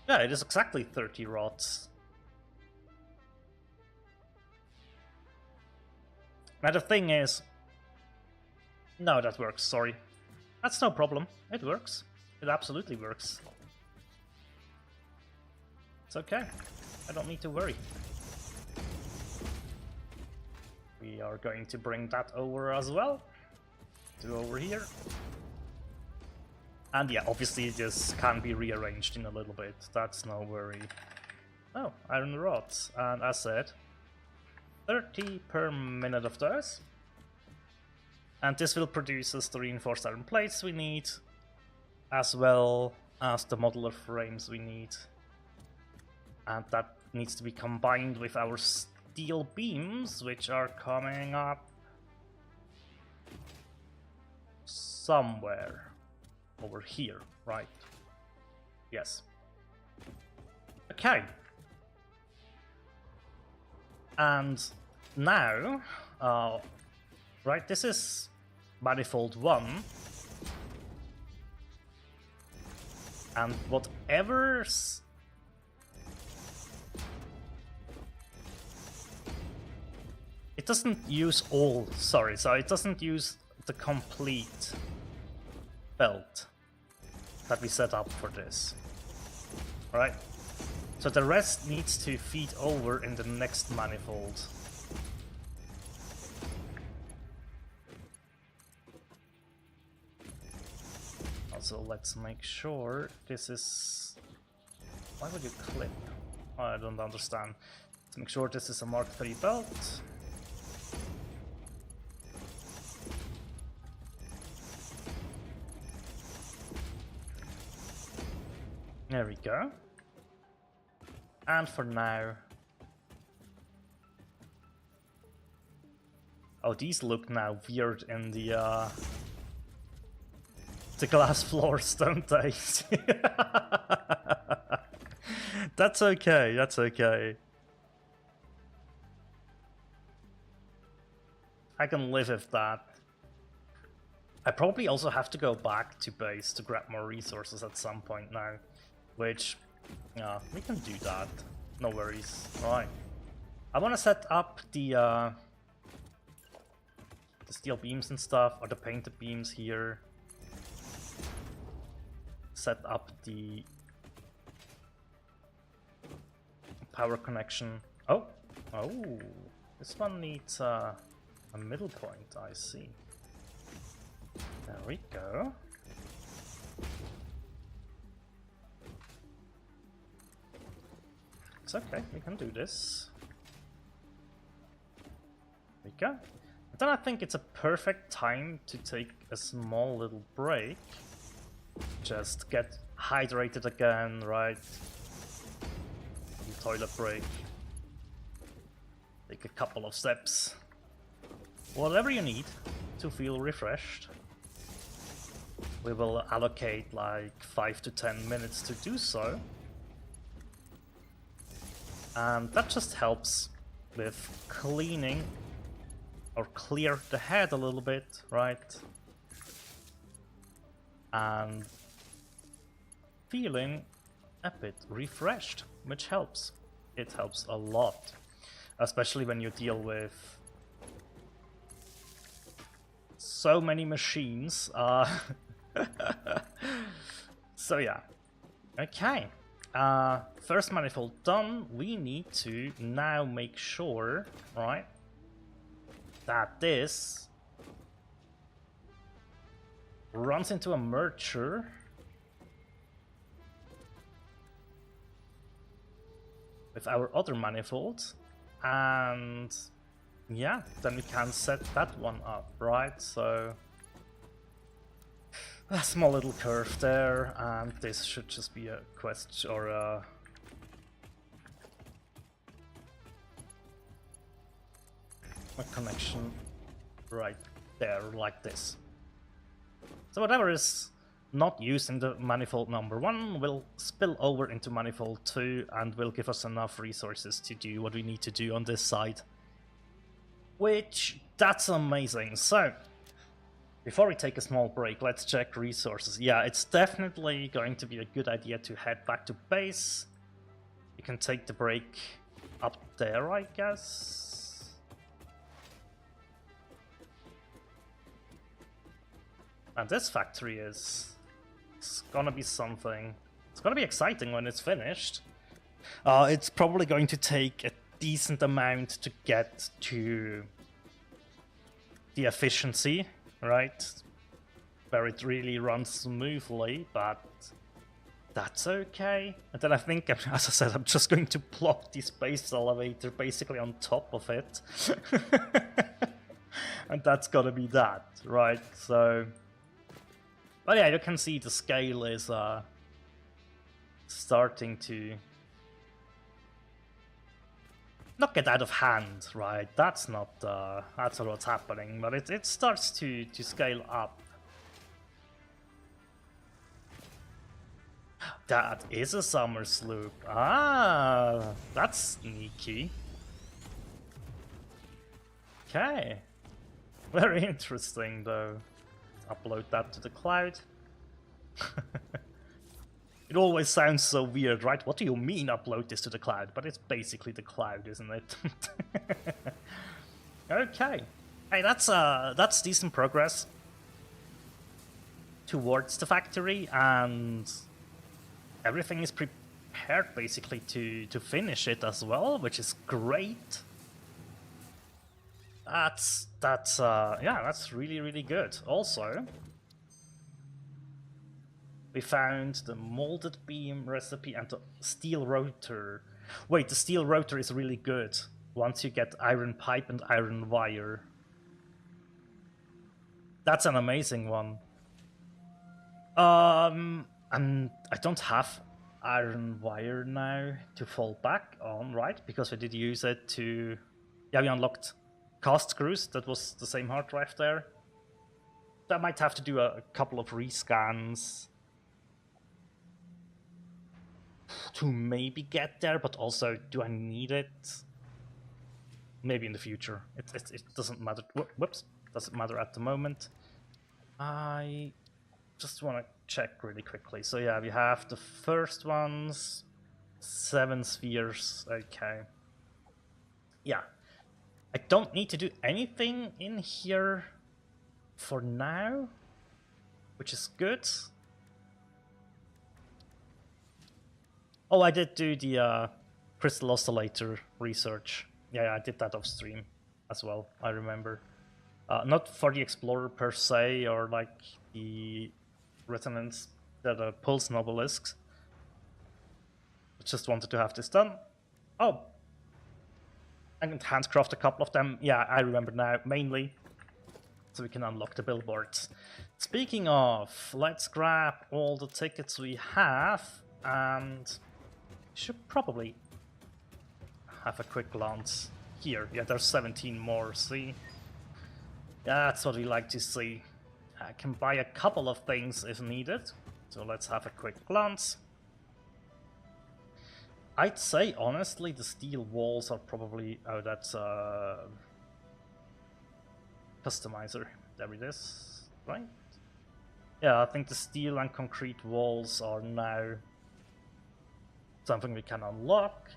A: Yeah, it is exactly 30 rods. Now the thing is... No, that works, sorry. That's no problem. It works. It absolutely works. It's okay. I don't need to worry. We are going to bring that over as well. To over here. And yeah, obviously this can be rearranged in a little bit. That's no worry. Oh, iron rods. And as said, 30 per minute of those. And this will produce us the reinforced iron plates we need, as well as the modular frames we need. And that needs to be combined with our steel beams, which are coming up somewhere over here, right? Yes. Okay. And now, right, this is manifold 1. And whatever's... It doesn't use all, sorry, so it doesn't use the complete belt. that we set up for this. Right? So the rest needs to feed over in the next manifold. Also, let's make sure this is... Why would you clip? Oh, I don't understand. Let's make sure this is a Mark III belt. There we go. And for now... Oh, these look now weird in the glass floors, don't they? That's okay, that's okay. I can live with that. I probably also have to go back to base to grab more resources at some point now. Which, yeah, we can do that. No worries. Alright. I want to set up the steel beams and stuff, or the painted beams here. Set up the power connection. Oh, this one needs a middle point, I see. There we go. It's okay, we can do this. There we go. And then I think it's a perfect time to take a small little break. Just get hydrated again, right? Toilet break. Take a couple of steps. Whatever you need to feel refreshed. We will allocate like 5 to 10 minutes to do so. And that just helps with cleaning or clear the head a little bit, right? And feeling a bit refreshed, which helps. It helps a lot, especially when you deal with so many machines. So yeah, okay. First manifold done. We need to now make sure, right, that this runs into a merger with our other manifold, and yeah, then we can set that one up, right? So a small little curve there, and this should just be a question or a connection right there, like this. So whatever is not used in the manifold number 1 will spill over into manifold 2 and will give us enough resources to do what we need to do on this side. Which, that's amazing. So, before we take a small break, let's check resources. Yeah, it's definitely going to be a good idea to head back to base. You can take the break up there, I guess. And this factory is... it's gonna be something. It's gonna be exciting when it's finished. It's probably going to take a decent amount to get to the efficiency, right? Where it really runs smoothly, but that's okay. And then I think, as I said, I'm just going to plop the space elevator basically on top of it. And that's gonna be that, right? So... but yeah, you can see the scale is starting to not get out of hand, right? That's not what's happening, but it starts to scale up. That is a summer sloop. Ah, that's sneaky. Okay, very interesting though. Upload that to the cloud. It always sounds so weird, right? What do you mean upload this to the cloud? But it's basically the cloud, isn't it? Okay. Hey, that's decent progress. towards the factory, and everything is prepared basically to finish it as well, which is great. That's yeah, that's really good. Also, we found the molded beam recipe and the steel rotor. Wait, the steel rotor is really good once you get iron pipe and iron wire. That's an amazing one. And I don't have iron wire now to fall back on, right? Because we did use it to... Yeah, we unlocked cast screws. That was the same hard drive there. So I might have to do a couple of rescans to maybe get there, but also, do I need it? Maybe in the future. It doesn't matter. Whoops. Doesn't matter at the moment. I just want to check really quickly. So yeah, we have the first ones. 7 spheres. Okay. Yeah. I don't need to do anything in here for now, which is good. Oh, I did do the crystal oscillator research. Yeah, I did that off stream as well, I remember. Not for the Explorer per se, or like the resonance, the pulse obelisks. Just wanted to have this done. Oh, I can handcraft a couple of them. Yeah, I remember now, mainly so we can unlock the billboards. Speaking of, let's grab all the tickets we have, and should probably have a quick glance here. Yeah, there's 17 more, see? Yeah, that's what we like to see. I can buy a couple of things if needed, so let's have a quick glance. I'd say, honestly, the steel walls are probably... Oh, that's customizer. There it is, right? Yeah, I think the steel and concrete walls are now something we can unlock.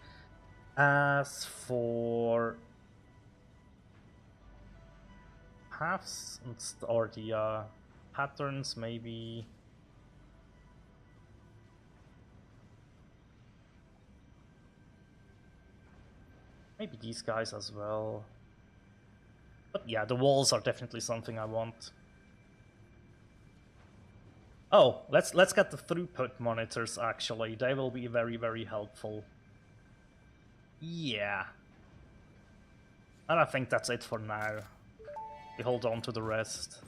A: As for paths or the patterns, maybe these guys as well. But yeah, the walls are definitely something I want. Oh, let's get the throughput monitors actually. They will be very helpful. Yeah. And I think that's it for now. We hold on to the rest.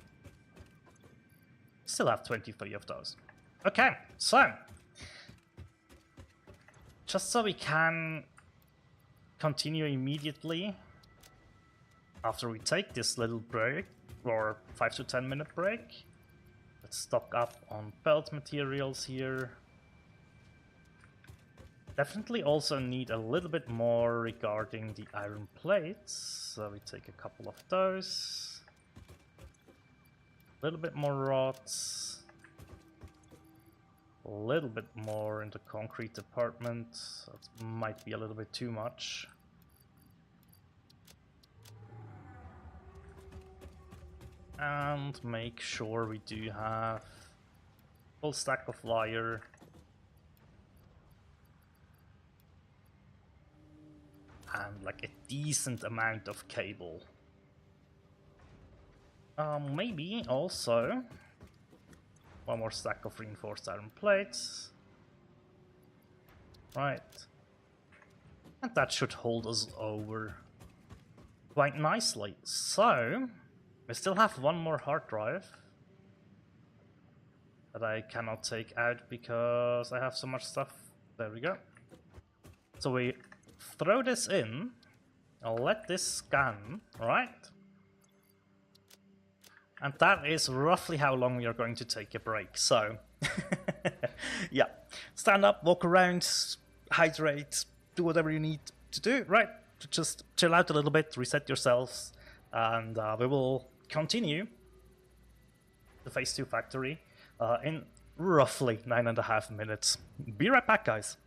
A: Still have 23 of those. Okay, so just so we can continue immediately after we take this little break, or 5 to 10 minute break. Let's stock up on belt materials here. Definitely also need a little bit more regarding the iron plates, so we take a couple of those. A little bit more rods. A little bit more in the concrete department. That might be a little bit too much. And make sure we do have full stack of wire. And like a decent amount of cable. Maybe also one more stack of reinforced iron plates. Right. And that should hold us over quite nicely. So we still have one more hard drive that I cannot take out because I have so much stuff. There we go. So we throw this in. I'll let this scan, right? And that is roughly how long we are going to take a break. So, yeah, stand up, walk around, hydrate, do whatever you need to do, right? Just chill out a little bit, reset yourselves, and we will continue the Phase 2 factory in roughly 9.5 minutes. Be right back, guys.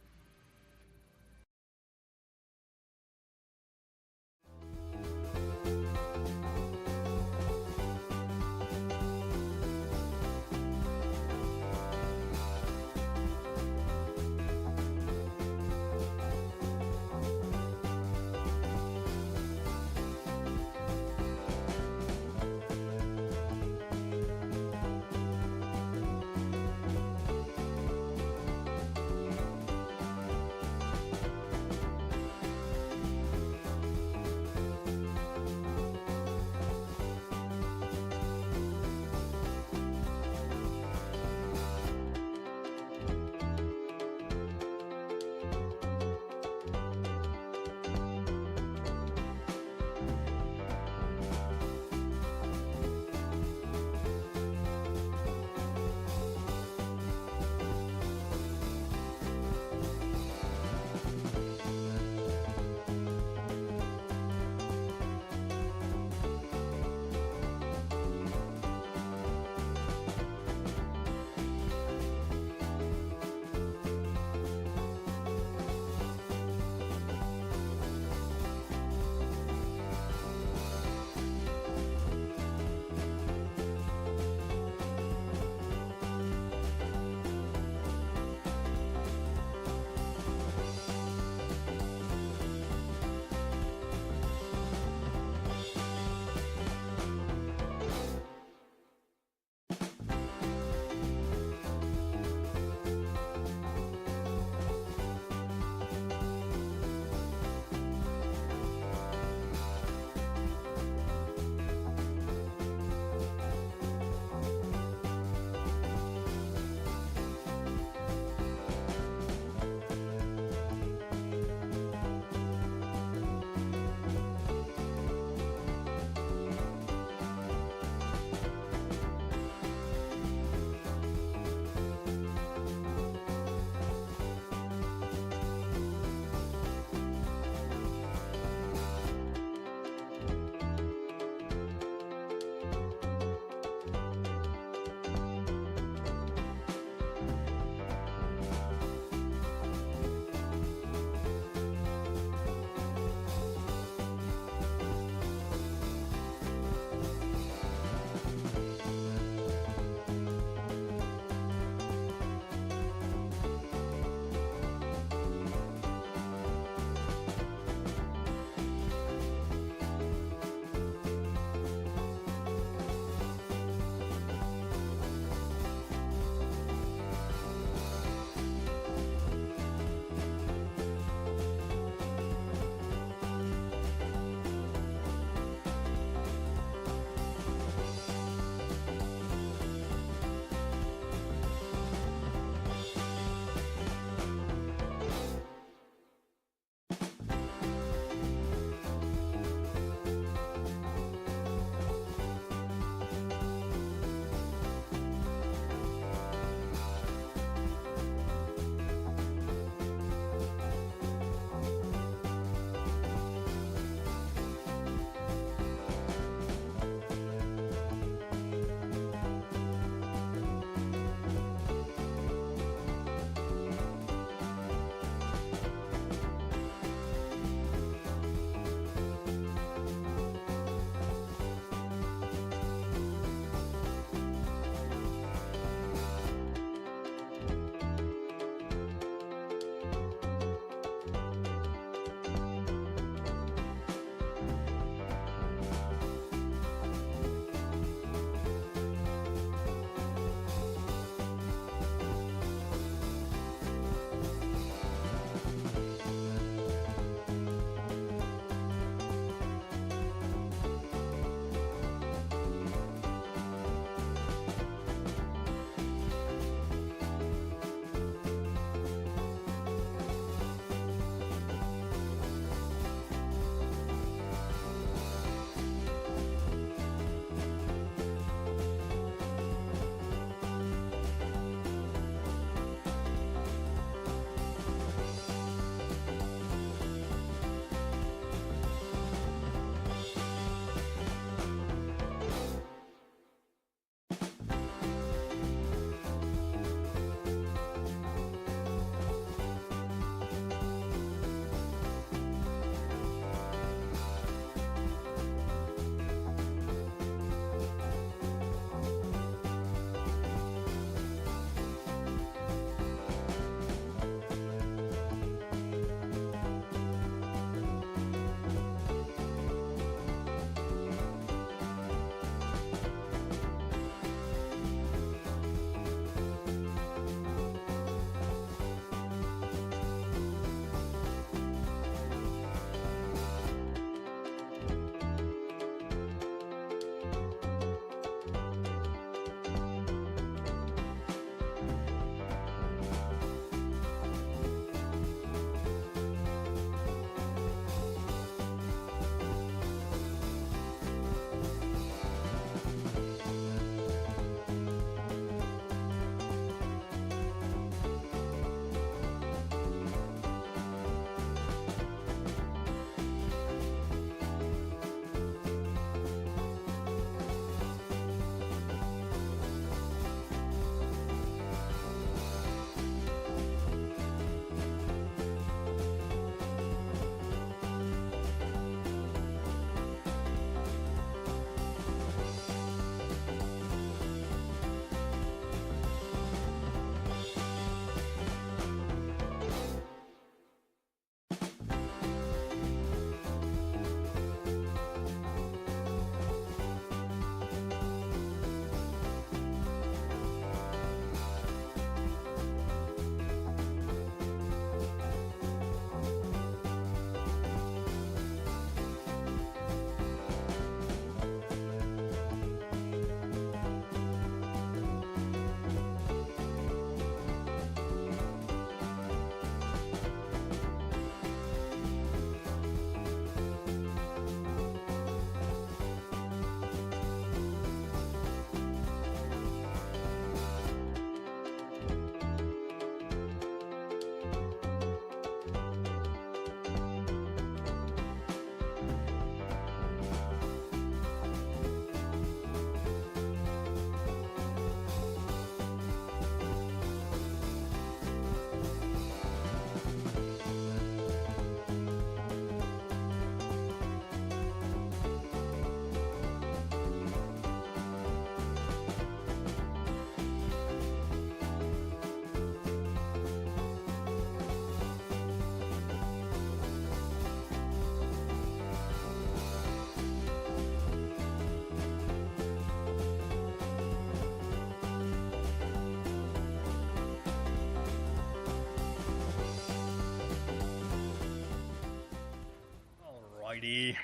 A: Alrighty.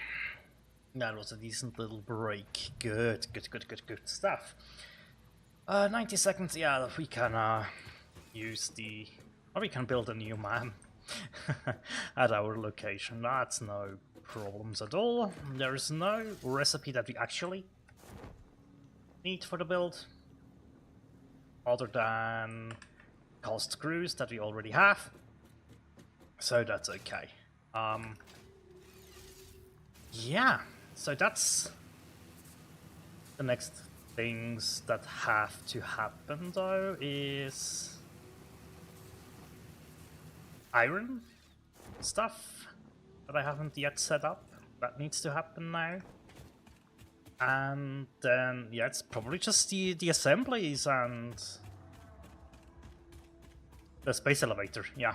A: That was a decent little break. Good stuff. 90 seconds, yeah, we can use the... or we can build a new man at our location. That's no problems at all. There's no recipe that we actually need for the build, other than cast screws that we already have. So that's okay. Yeah, so that's the next things that have to happen though is iron stuff that I haven't yet set up. That needs to happen now. And then, yeah, it's probably just the assemblies and the space elevator, yeah.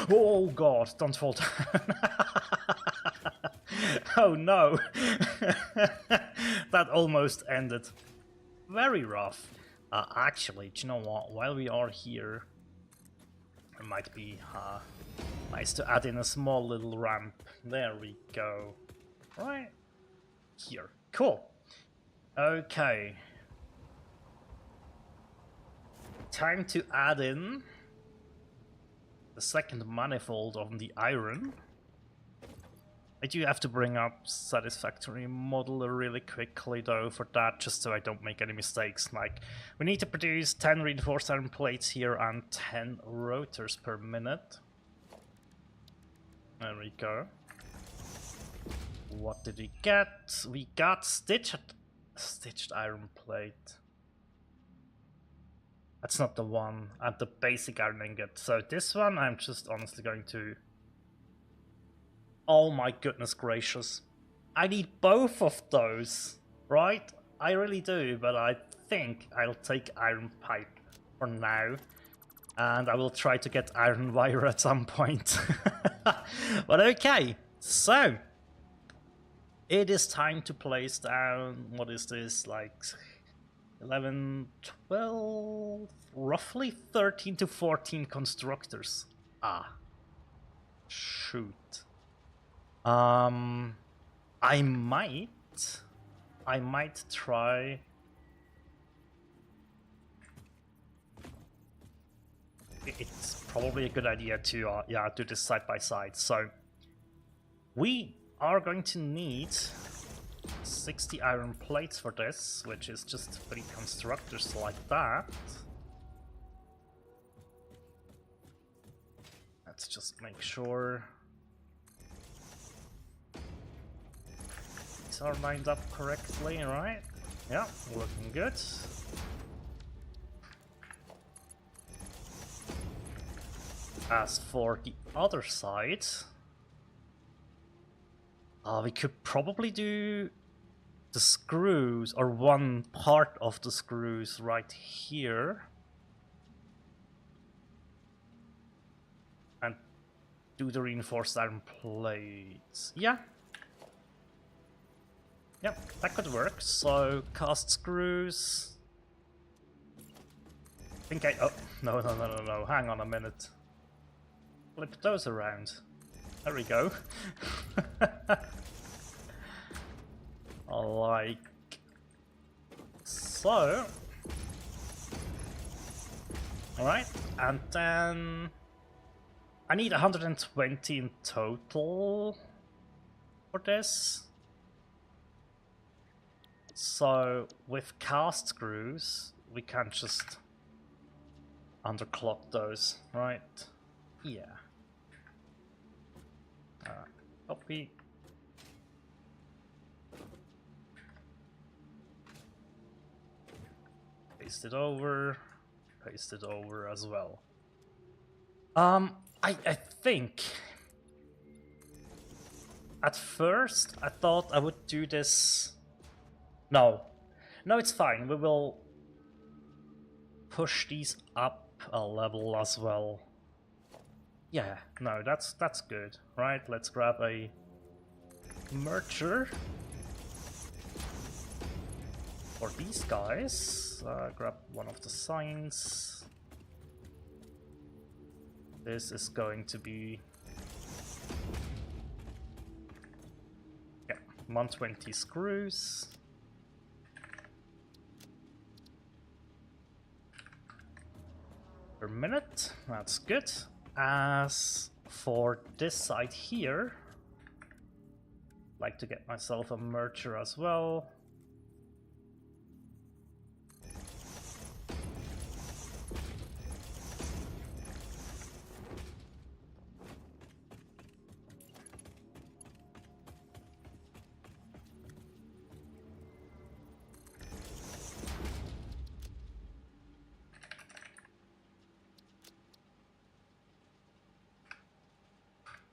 A: Oh god, don't fall down. Oh no. That almost ended very rough. Actually, do you know what? While we are here, it might be nice to add in a small little ramp. There we go. Right here. Cool. Okay. Time to add in the second manifold on the iron. I do have to bring up Satisfactory modeler really quickly though for that, just so I don't make any mistakes. Like, we need to produce 10 reinforced iron plates here and 10 rotors per minute. There we go. What did we get? We got stitched iron plate. That's not the one. And the basic iron ingot. So this one I'm just honestly going to... Oh my goodness gracious. I need both of those, right? I really do, but I think I'll take iron pipe for now. And I will try to get iron wire at some point. But okay, so it is time to place down, what is this, like 11, 12, roughly 13 to 14 constructors. Ah, shoot. I might try. It's probably a good idea to yeah, do this side by side. So we are going to need 60 iron plates for this, which is just 3 constructors like that. Let's just make sure these are lined up correctly, right? Yeah, looking good. As for the other side, we could probably do the screws, or one part of the screws right here. And do the reinforced iron plates. Yeah. Yep, that could work. So, cast screws. I think I... Oh, no, hang on a minute. Flip those around. There we go. Like so. Alright, and then I need 120 in total for this. So with cast screws, we can just underclock those, right? Yeah. Copy. Paste it over as well. I think at first I thought I would do this. No, it's fine. We will push these up a level as well. Yeah, no, that's good. Right, let's grab a merger for these guys. Grab one of the signs. This is going to be 120 screws. Per minute, that's good. As for this side here, I'd like to get myself a merger as well.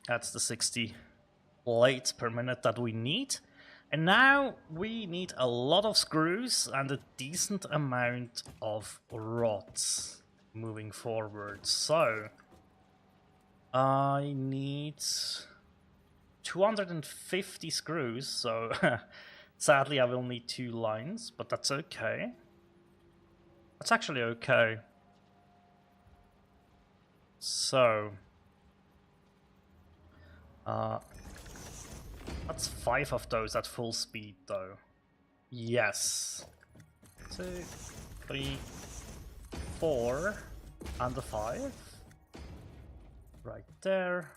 A: That's the 60 blades per minute that we need. And now we need a lot of screws and a decent amount of rods moving forward. So I need 250 screws, so sadly I will need 2 lines, but that's okay. That's actually okay. So that's 5 of those at full speed, though. Yes. 2, 3, 4, and the 5. Right there.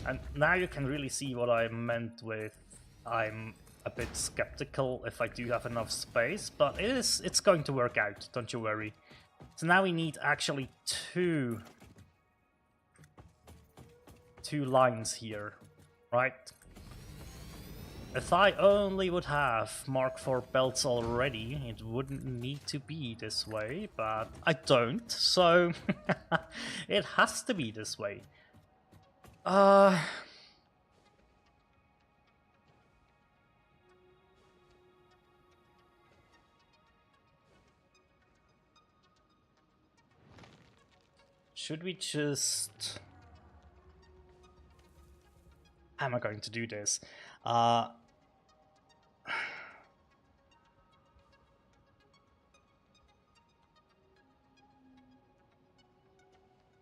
A: And now you can really see what I meant with I'm a bit skeptical if I do have enough space, but it's going to work out, don't you worry. So now we need actually two lines here, right? If I only would have Mark IV belts already, it wouldn't need to be this way, but I don't, so it has to be this way. Should we just... How am I going to do this? I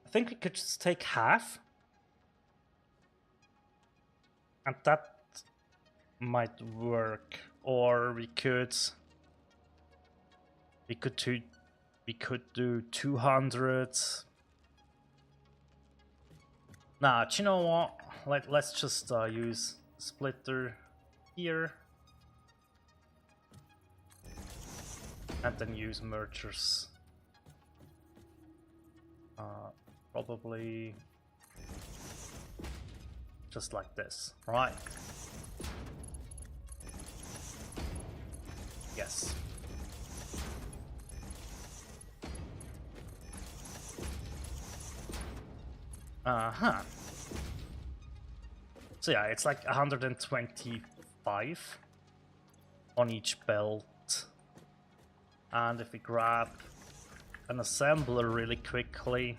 A: think we could just take half. And that might work. Or we could do 200. Nah, do you know what? Let's just use splitter here. And then use mergers. Probably just like this, right? Yes. Uh-huh. So yeah, it's like 125 on each belt. And if we grab an assembler really quickly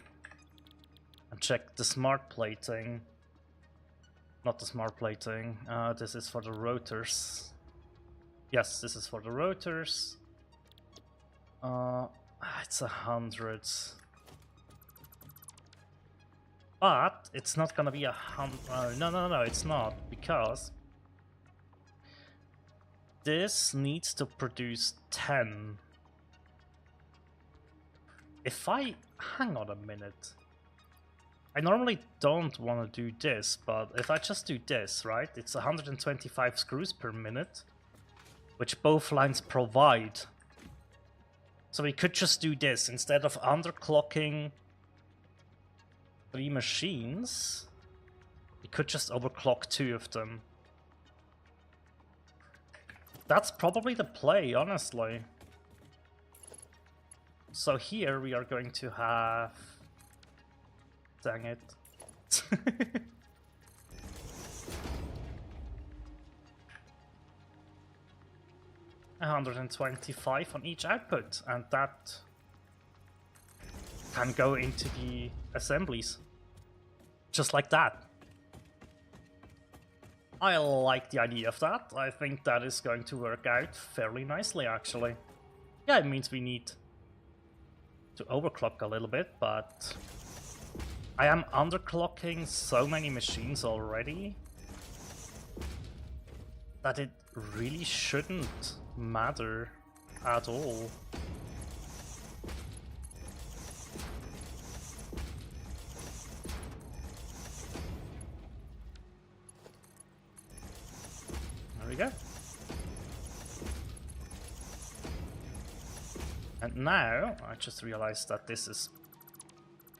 A: and check the smart plating, not the smart plating, this is for the rotors. Yes, this is for the rotors. It's 100. But it's not gonna be 100. No, it's not, because this needs to produce 10. If I hang on a minute, I normally don't want to do this, but if I just do this, right, it's 125 screws per minute, which both lines provide. So we could just do this instead of underclocking 3 machines. We could just overclock 2 of them. That's probably the play, honestly. So here we are going to have... Dang it. 125 on each output, and that can go into the assemblies. Just like that. I like the idea of that. I think that is going to work out fairly nicely, actually. Yeah, it means we need to overclock a little bit, but I am underclocking so many machines already that it really shouldn't matter at all. There we go. And now I just realized that this is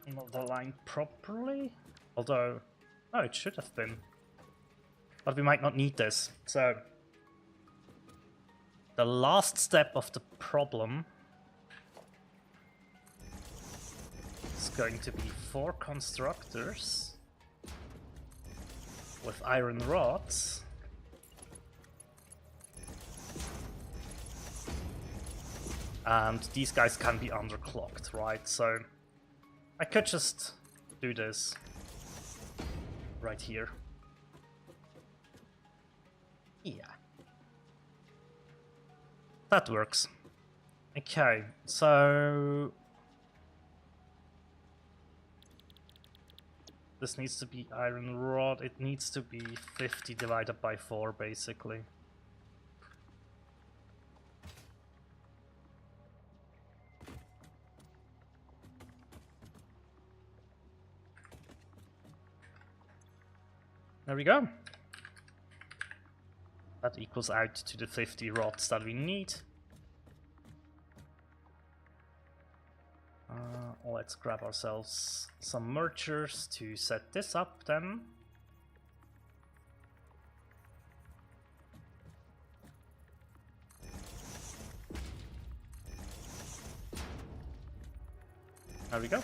A: not aligned properly, although no, it should have been. But we might not need this. So the last step of the problem is going to be 4 constructors with iron rods. And these guys can be underclocked, right? So I could just do this right here. Yeah. That works. Okay, so this needs to be iron rod. It needs to be 50 divided by 4, basically. There we go. That equals out to the 50 rods that we need. Let's grab ourselves some mergers to set this up then. There we go.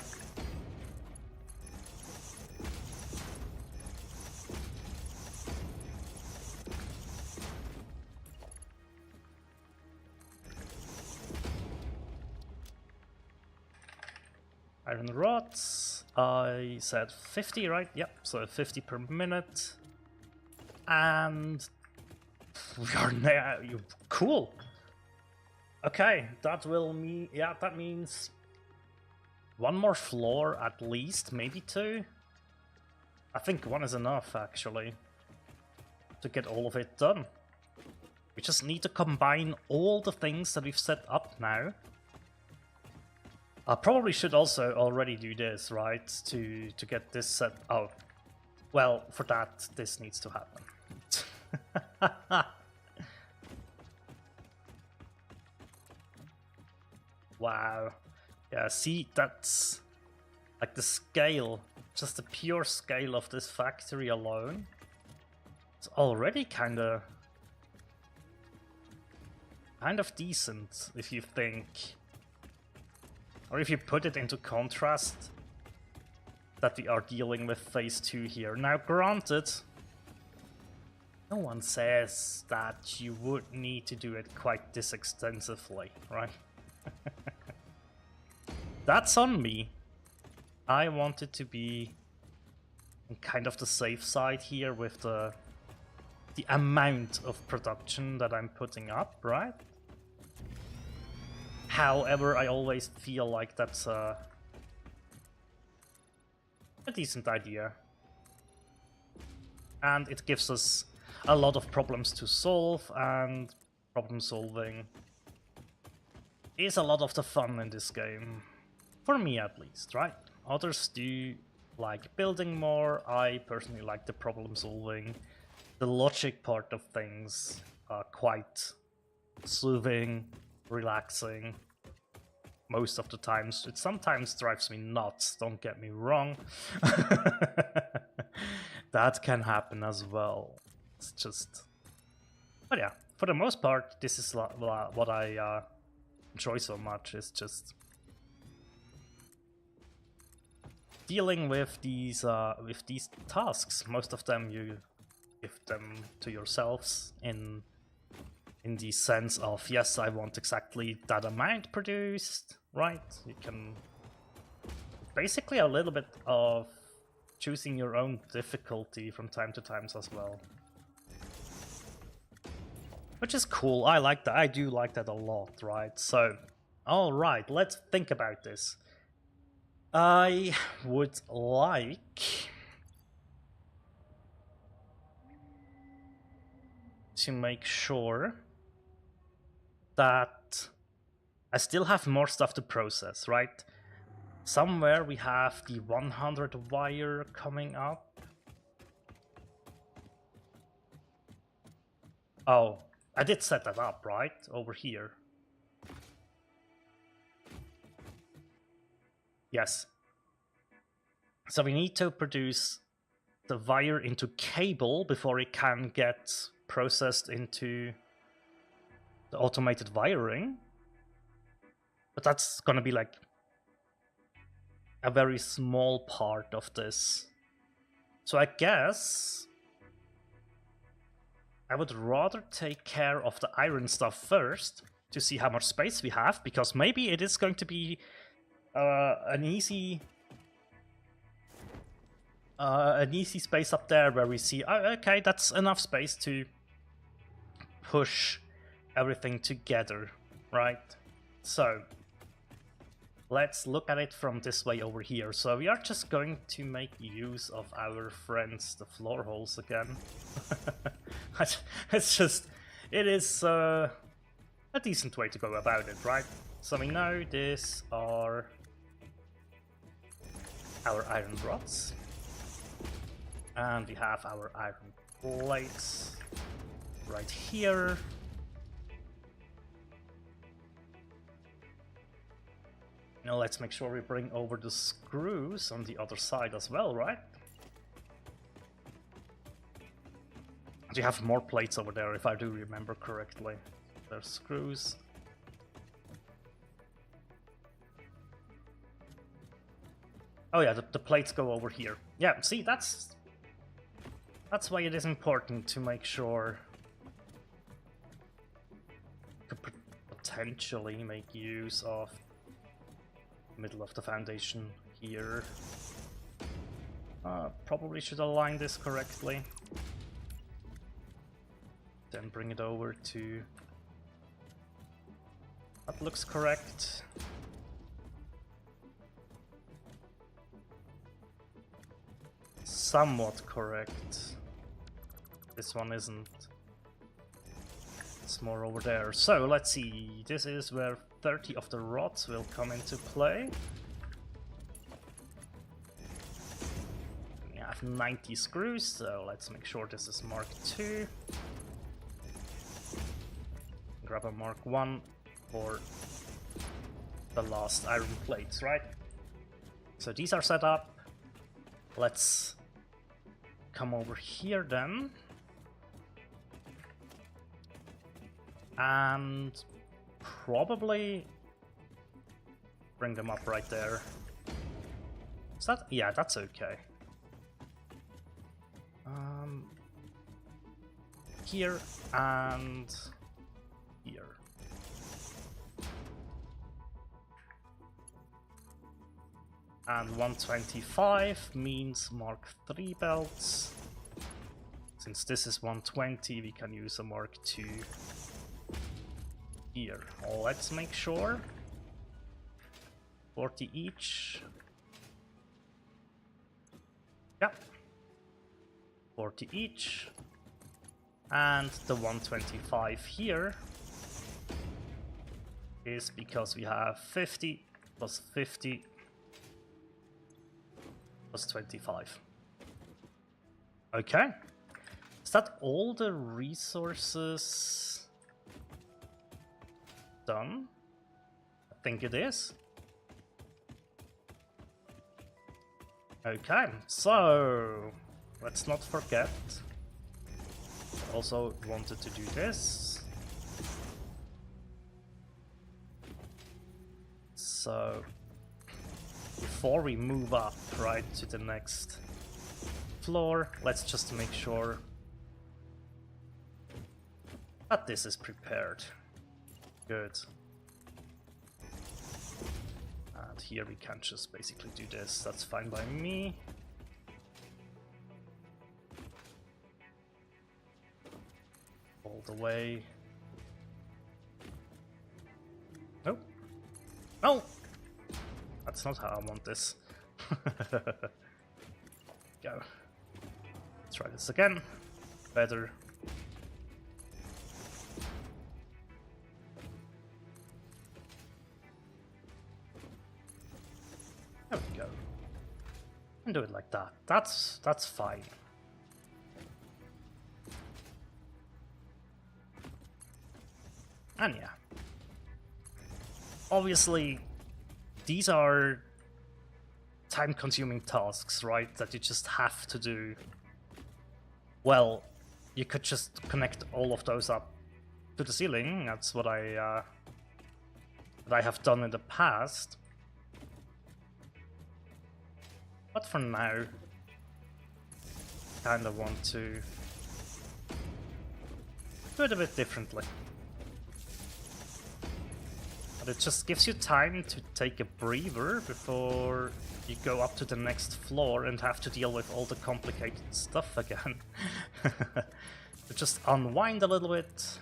A: Iron rods, I said 50, right? Yep, so 50 per minute. And we are now, cool. Okay, that will mean, yeah, that means 1 more floor at least, maybe 2. I think 1 is enough, actually, to get all of it done. We just need to combine all the things that we've set up now. I probably should also already do this, right, to get this set. Oh, well, for that, this needs to happen. Wow. Yeah, see, that's like the scale, just the pure scale of this factory alone. It's already kind of decent, if you think. Or if you put it into contrast, that we are dealing with phase 2 here. Now granted, no one says that you would need to do it quite this extensively, right? That's on me. I wanted to be on kind of the safe side here with the amount of production that I'm putting up, right? However, I always feel like that's a decent idea. And it gives us a lot of problems to solve, and problem solving is a lot of the fun in this game. For me at least, right? Others do like building more, I personally like the problem solving. The logic part of things are quite soothing, relaxing most of the times. It sometimes drives me nuts, don't get me wrong. That can happen as well. It's just, but yeah, for the most part, this is what I enjoy so much, is just dealing with these tasks. Most of them you give them to yourselves in the sense of, yes, I want exactly that amount produced, right? You can basically a little bit of choosing your own difficulty from time to time as well. Which is cool, I like that, I do like that a lot, right? So, alright, let's think about this. I would like to make sure that I still have more stuff to process, right? Somewhere we have the 100 wire coming up. Oh, I did set that up, right? Over here. Yes. So we need to produce the wire into cable before it can get processed into the automated wiring. But that's gonna be like a very small part of this. So I guess I would rather take care of the iron stuff first to see how much space we have, because maybe it is going to be an easy space up there where we see, oh, okay, that's enough space to push everything together, right? So let's look at it from this way over here. So we are just going to make use of our friends, the floor holes again. It's just, it is a decent way to go about it, right? So we know these are our iron rods. And we have our iron plates right here. Now let's make sure we bring over the screws on the other side as well, right? You have more plates over there, if I do remember correctly. There's screws. Oh yeah, the plates go over here. Yeah, see, that's why it is important to make sure to potentially make use of the middle of the foundation here. Probably should align this correctly. Then bring it over to... That looks correct. Somewhat correct. This one isn't. It's more over there. So let's see. This is where 30 of the rods will come into play. We have 90 screws, so let's make sure this is Mark II. Grab a Mark I for the last iron plates, right? So these are set up. Let's come over here then. And probably bring them up right there. Is that? Yeah, that's okay. Here and here. And 125 means Mark III belts. Since this is 120, we can use a Mark II here. Let's make sure. 40 each. Yep. 40 each. And the 125 here is because we have 50 plus 50 plus 25. Okay. Is that all the resources done? I think it is. Okay, so let's not forget. Also wanted to do this. So before we move up right to the next floor, let's just make sure that this is prepared. Good. And here we can just basically do this. That's fine by me. All the way. Oh. No! That's not how I want this. Go. Let's try this again. Better. can do it like that. That's fine. And yeah. Obviously, these are time-consuming tasks, right? That you just have to do. Well, you could just connect all of those up to the ceiling. That's what I have done in the past. But for now, kind of want to do it a bit differently. But it just gives you time to take a breather before you go up to the next floor and have to deal with all the complicated stuff again. To just unwind a little bit,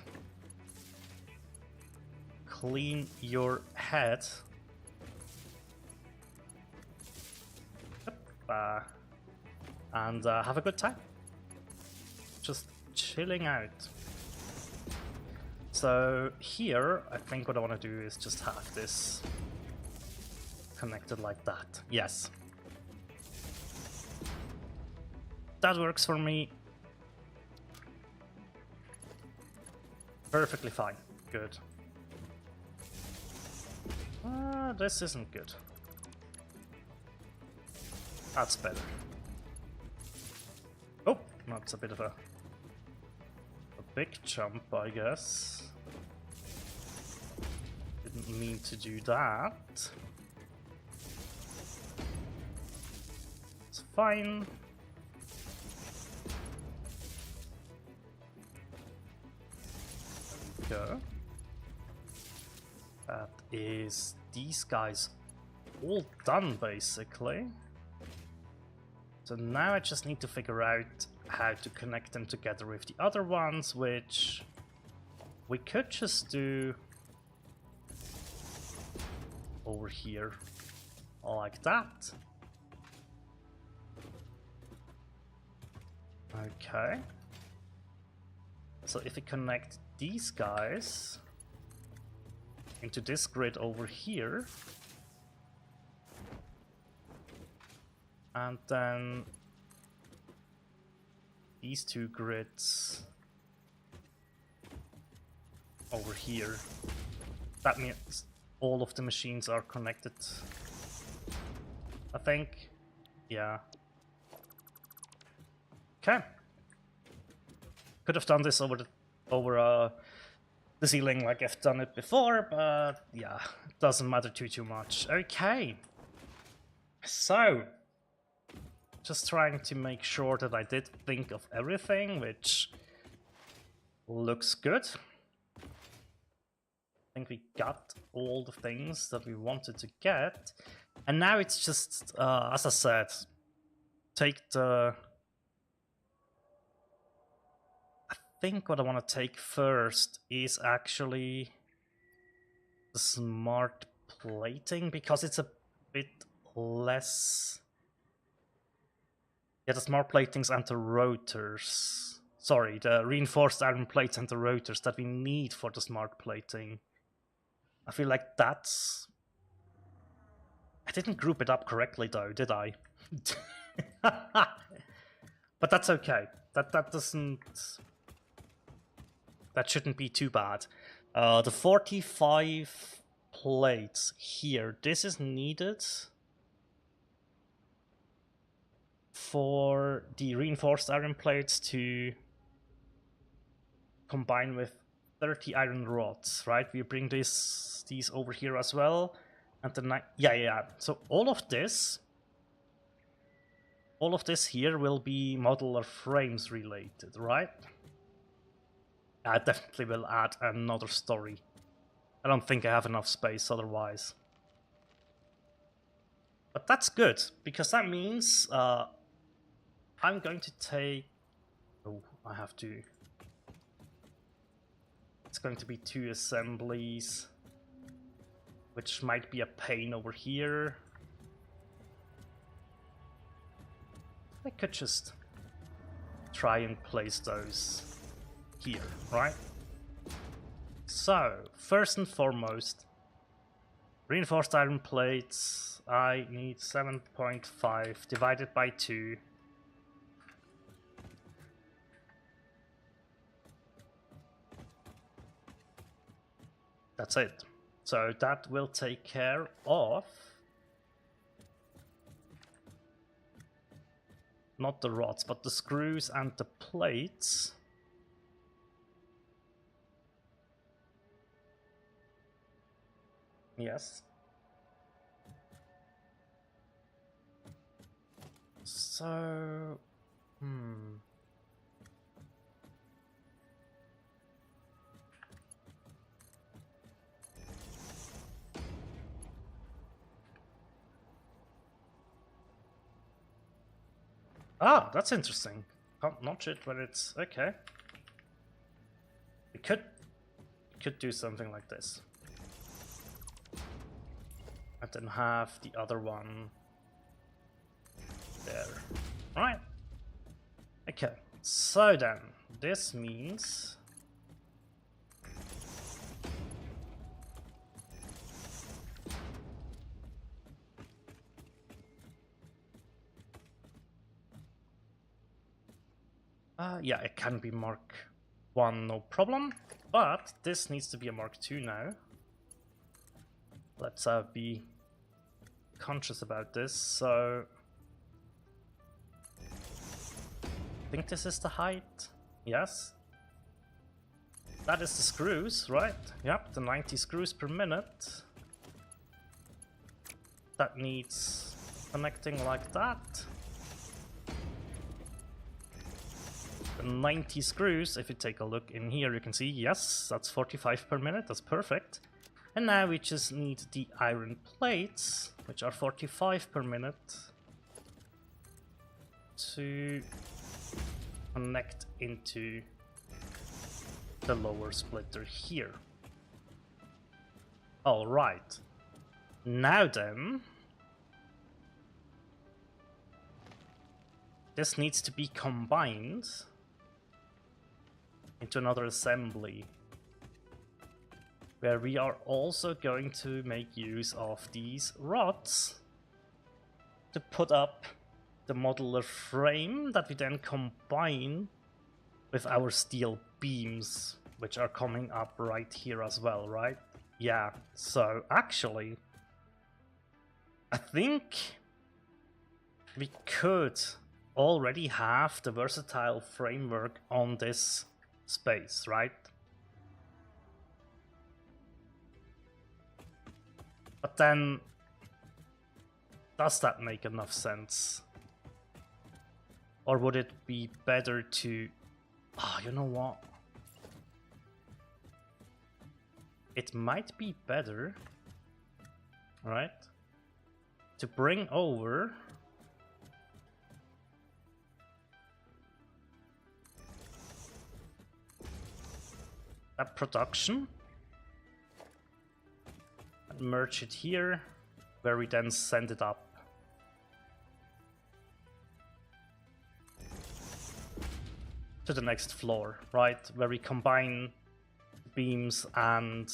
A: clean your head, and have a good time. Just chilling out. So here, I think what I want to do is just have this connected like that. Yes. That works for me. Perfectly fine. Good. This isn't good. That's better. Oh, that's a bit of a big jump, I guess. Didn't mean to do that. It's fine. Go. That is these guys all done, basically. So now I just need to figure out how to connect them together with the other ones, which we could just do over here, like that. Okay. So if we connect these guys into this grid over here, and then these two grids over here, that means all of the machines are connected, I think. Yeah. Okay. Could have done this over the ceiling like I've done it before, but yeah, it doesn't matter too much. Okay. So, just trying to make sure that I did think of everything, which looks good. I think we got all the things that we wanted to get. And now it's just, as I said, take the... I think what I want to take first is actually the smart plating, because it's a bit less... Yeah, the smart platings and the rotors. Sorry, the reinforced iron plates and the rotors that we need for the smart plating. I feel like that's... I didn't group it up correctly though, did I? But that's okay. That doesn't... That shouldn't be too bad. The 45 plates here, this is needed for the reinforced iron plates to combine with 30 iron rods, right? We bring these over here as well, and then yeah. So all of this here will be modular frames related, right? I definitely will add another story. I don't think I have enough space otherwise. But that's good, because that means I'm going to take... Oh, I have to... It's going to be 2 assemblies, which might be a pain over here. I could just try and place those here, right? So, first and foremost, reinforced iron plates I need 7.5 divided by 2. That's it. So that will take care of not the rods, but the screws and the plates. Yes. So, Ah, that's interesting. Can't notch it when it's okay. We could do something like this. And then have the other one there. Right. Okay. So then, this means yeah, it can be Mark 1, no problem. But this needs to be a Mark 2 now. Let's be conscious about this. So I think this is the height. Yes. That is the screws, right? Yep, the 90 screws per minute. That needs connecting like that. The 90 screws, if you take a look in here, you can see, yes, that's 45 per minute, that's perfect. And now we just need the iron plates, which are 45 per minute, to connect into the lower splitter here. Alright. Now then, this needs to be combined into another assembly, where we are also going to make use of these rods to put up the modular frame that we then combine with our steel beams, which are coming up right here as well, right? Yeah, so actually, I think we could already have the versatile framework on this space, right? But then, does that make enough sense? Or would it be better to... Oh, you know what? It might be better, right, to bring over that production and merge it here, where we then send it up. To the next floor, right, where we combine beams and...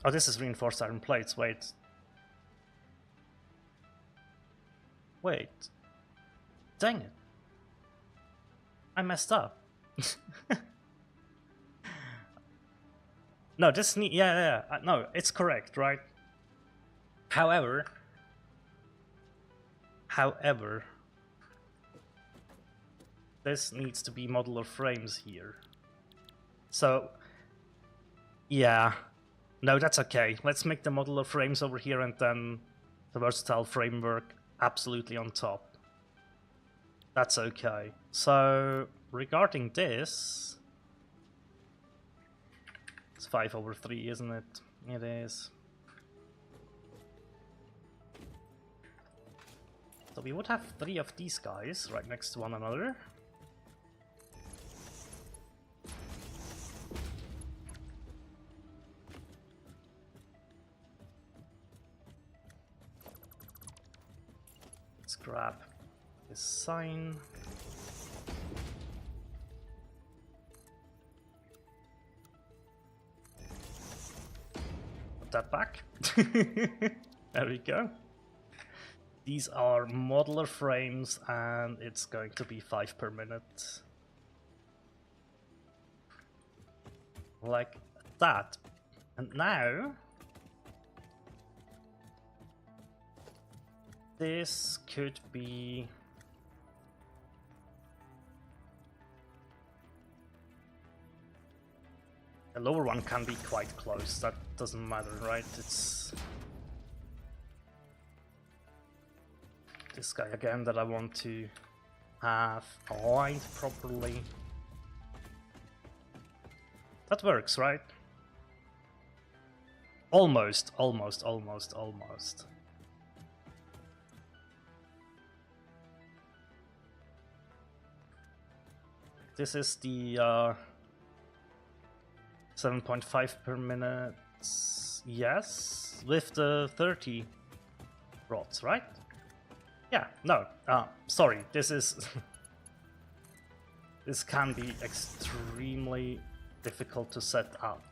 A: Oh, this is reinforced iron plates, wait. Wait. Dang it. I messed up. No, this need... Yeah, no, it's correct, right? However, this needs to be modular frames here. So, yeah. No, that's okay. Let's make the modular frames over here and then the versatile framework absolutely on top. That's okay. So, regarding this... It's 5/3, isn't it? It is. So we would have 3 of these guys right next to one another. Let's grab this sign. put that back. There we go. These are modular frames and it's going to be 5 per minute. Like that. And now this could be the lower one can be quite close, that doesn't matter, right? It's this guy again that I want to have aligned properly. That works, right? Almost. This is the 7.5 per minute, yes, with the 30 rods, right? Yeah, no, sorry, this is... this can be extremely difficult to set up.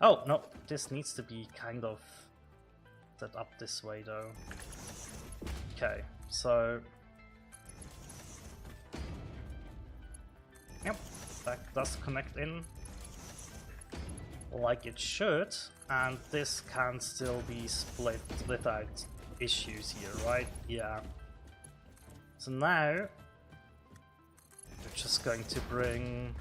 A: Oh, no, this needs to be kind of set up this way though. Okay, so... Yep, that does connect in like it should, and this can still be split without issues here, right? Yeah. So now we're just going to bring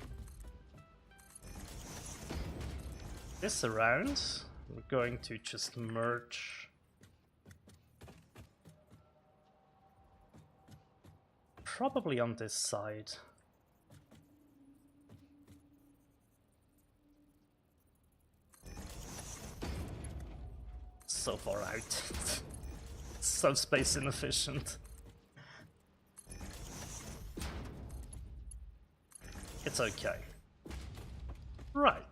A: this around. We're going to just merge probably on this side. So far out. So space inefficient. It's okay. Right.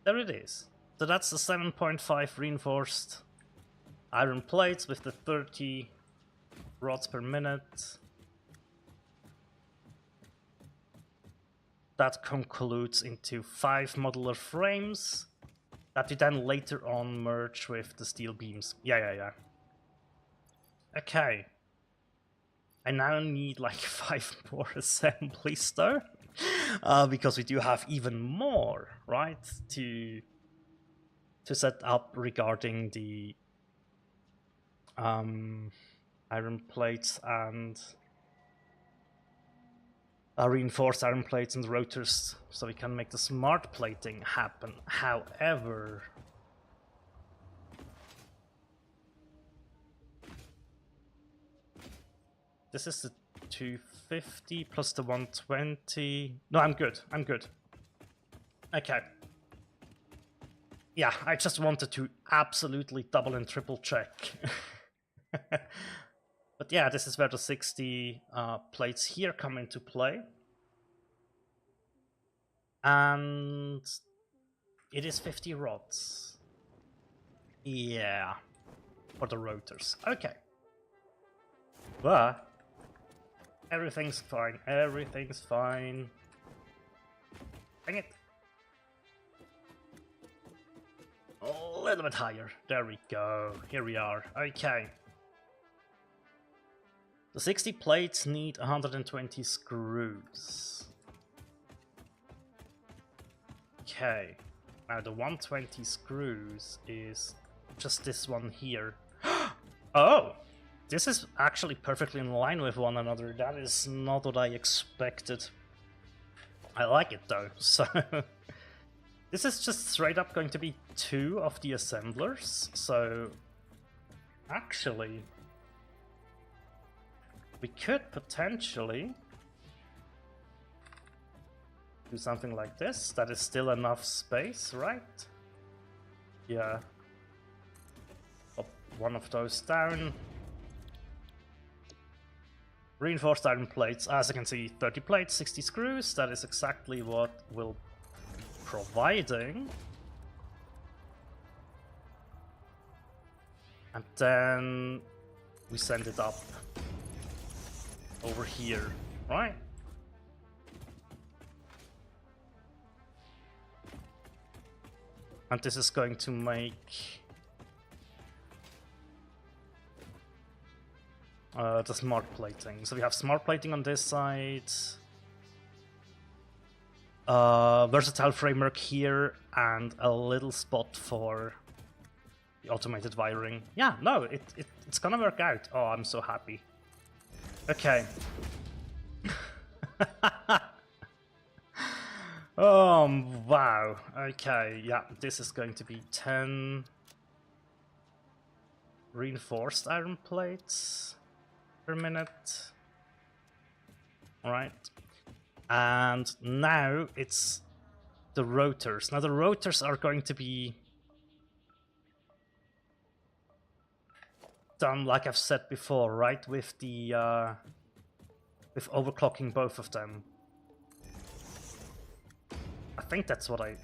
A: There it is. So that's the 7.5 reinforced iron plates with the 30 rods per minute. That concludes into 5 modular frames that we then later on merge with the steel beams. Yeah. Okay. I now need like 5 more assemblies though, because we do have even more, right, to set up regarding the iron plates and reinforced iron plates and rotors, so we can make the smart plating happen. However, this is the 250 plus the 120. No, I'm good. Okay. Yeah, I just wanted to absolutely double and triple check. But yeah, this is where the 60 plates here come into play. And it is 50 rods. Yeah, for the rotors. Okay. But everything's fine. Dang it. A little bit higher. There we go. Here we are. Okay. The 60 plates need 120 screws. Okay. Now the 120 screws is just this one here. Oh! This is actually perfectly in line with one another. That is not what I expected. I like it though. So this is just straight up going to be 2 of the assemblers. So actually, we could potentially do something like this. That is still enough space, right? Yeah. Pop one of those down. Reinforced iron plates, as you can see, 30 plates, 60 screws. That is exactly what we'll be providing. And then we send it up over here, right? And this is going to make the smart plating. So we have smart plating on this side, versatile framework here, and a little spot for the automated wiring. Yeah, no, it's gonna work out. Oh, I'm so happy. Okay. Oh, wow. Okay, yeah, this is going to be 10 reinforced iron plates per minute. Alright. And now it's the rotors. Now the rotors are going to be done like I've said before, right? With the with overclocking both of them. I think that's what I...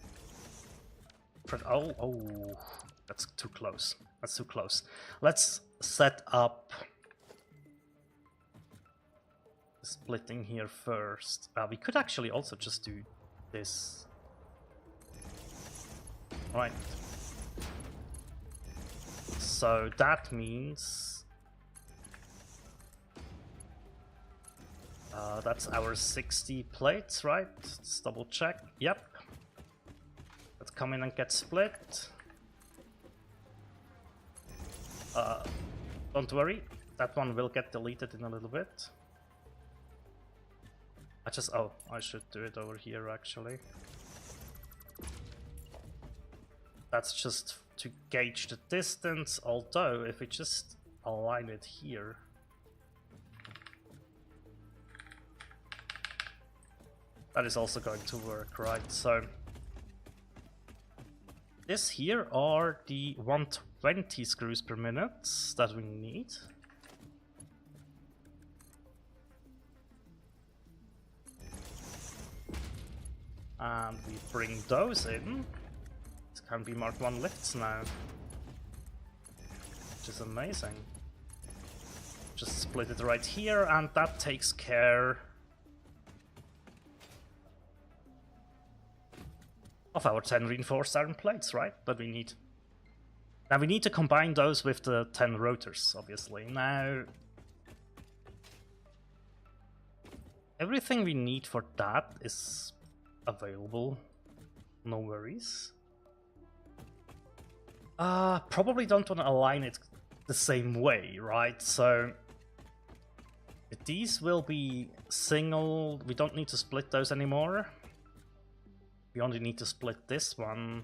A: Oh, that's too close. That's too close. Let's set up splitting here first. We could actually also just do this. Right. So that means that's our 60 plates, right? Let's double check. Yep. Let's come in and get split. Don't worry, that one will get deleted in a little bit. I should do it over here actually. That's just to gauge the distance, although if we just align it here. That is also going to work, right? So this here are the 120 screws per minute that we need. And we bring those in. It can be Mark 1 lifts now, which is amazing. Just split it right here, and that takes care of our 10 reinforced iron plates, right? That we need. Now we need to combine those with the 10 rotors, obviously. Now, everything we need for that is available. No worries. Probably don't want to align it the same way, right? So these will be single. We don't need to split those anymore. We only need to split this one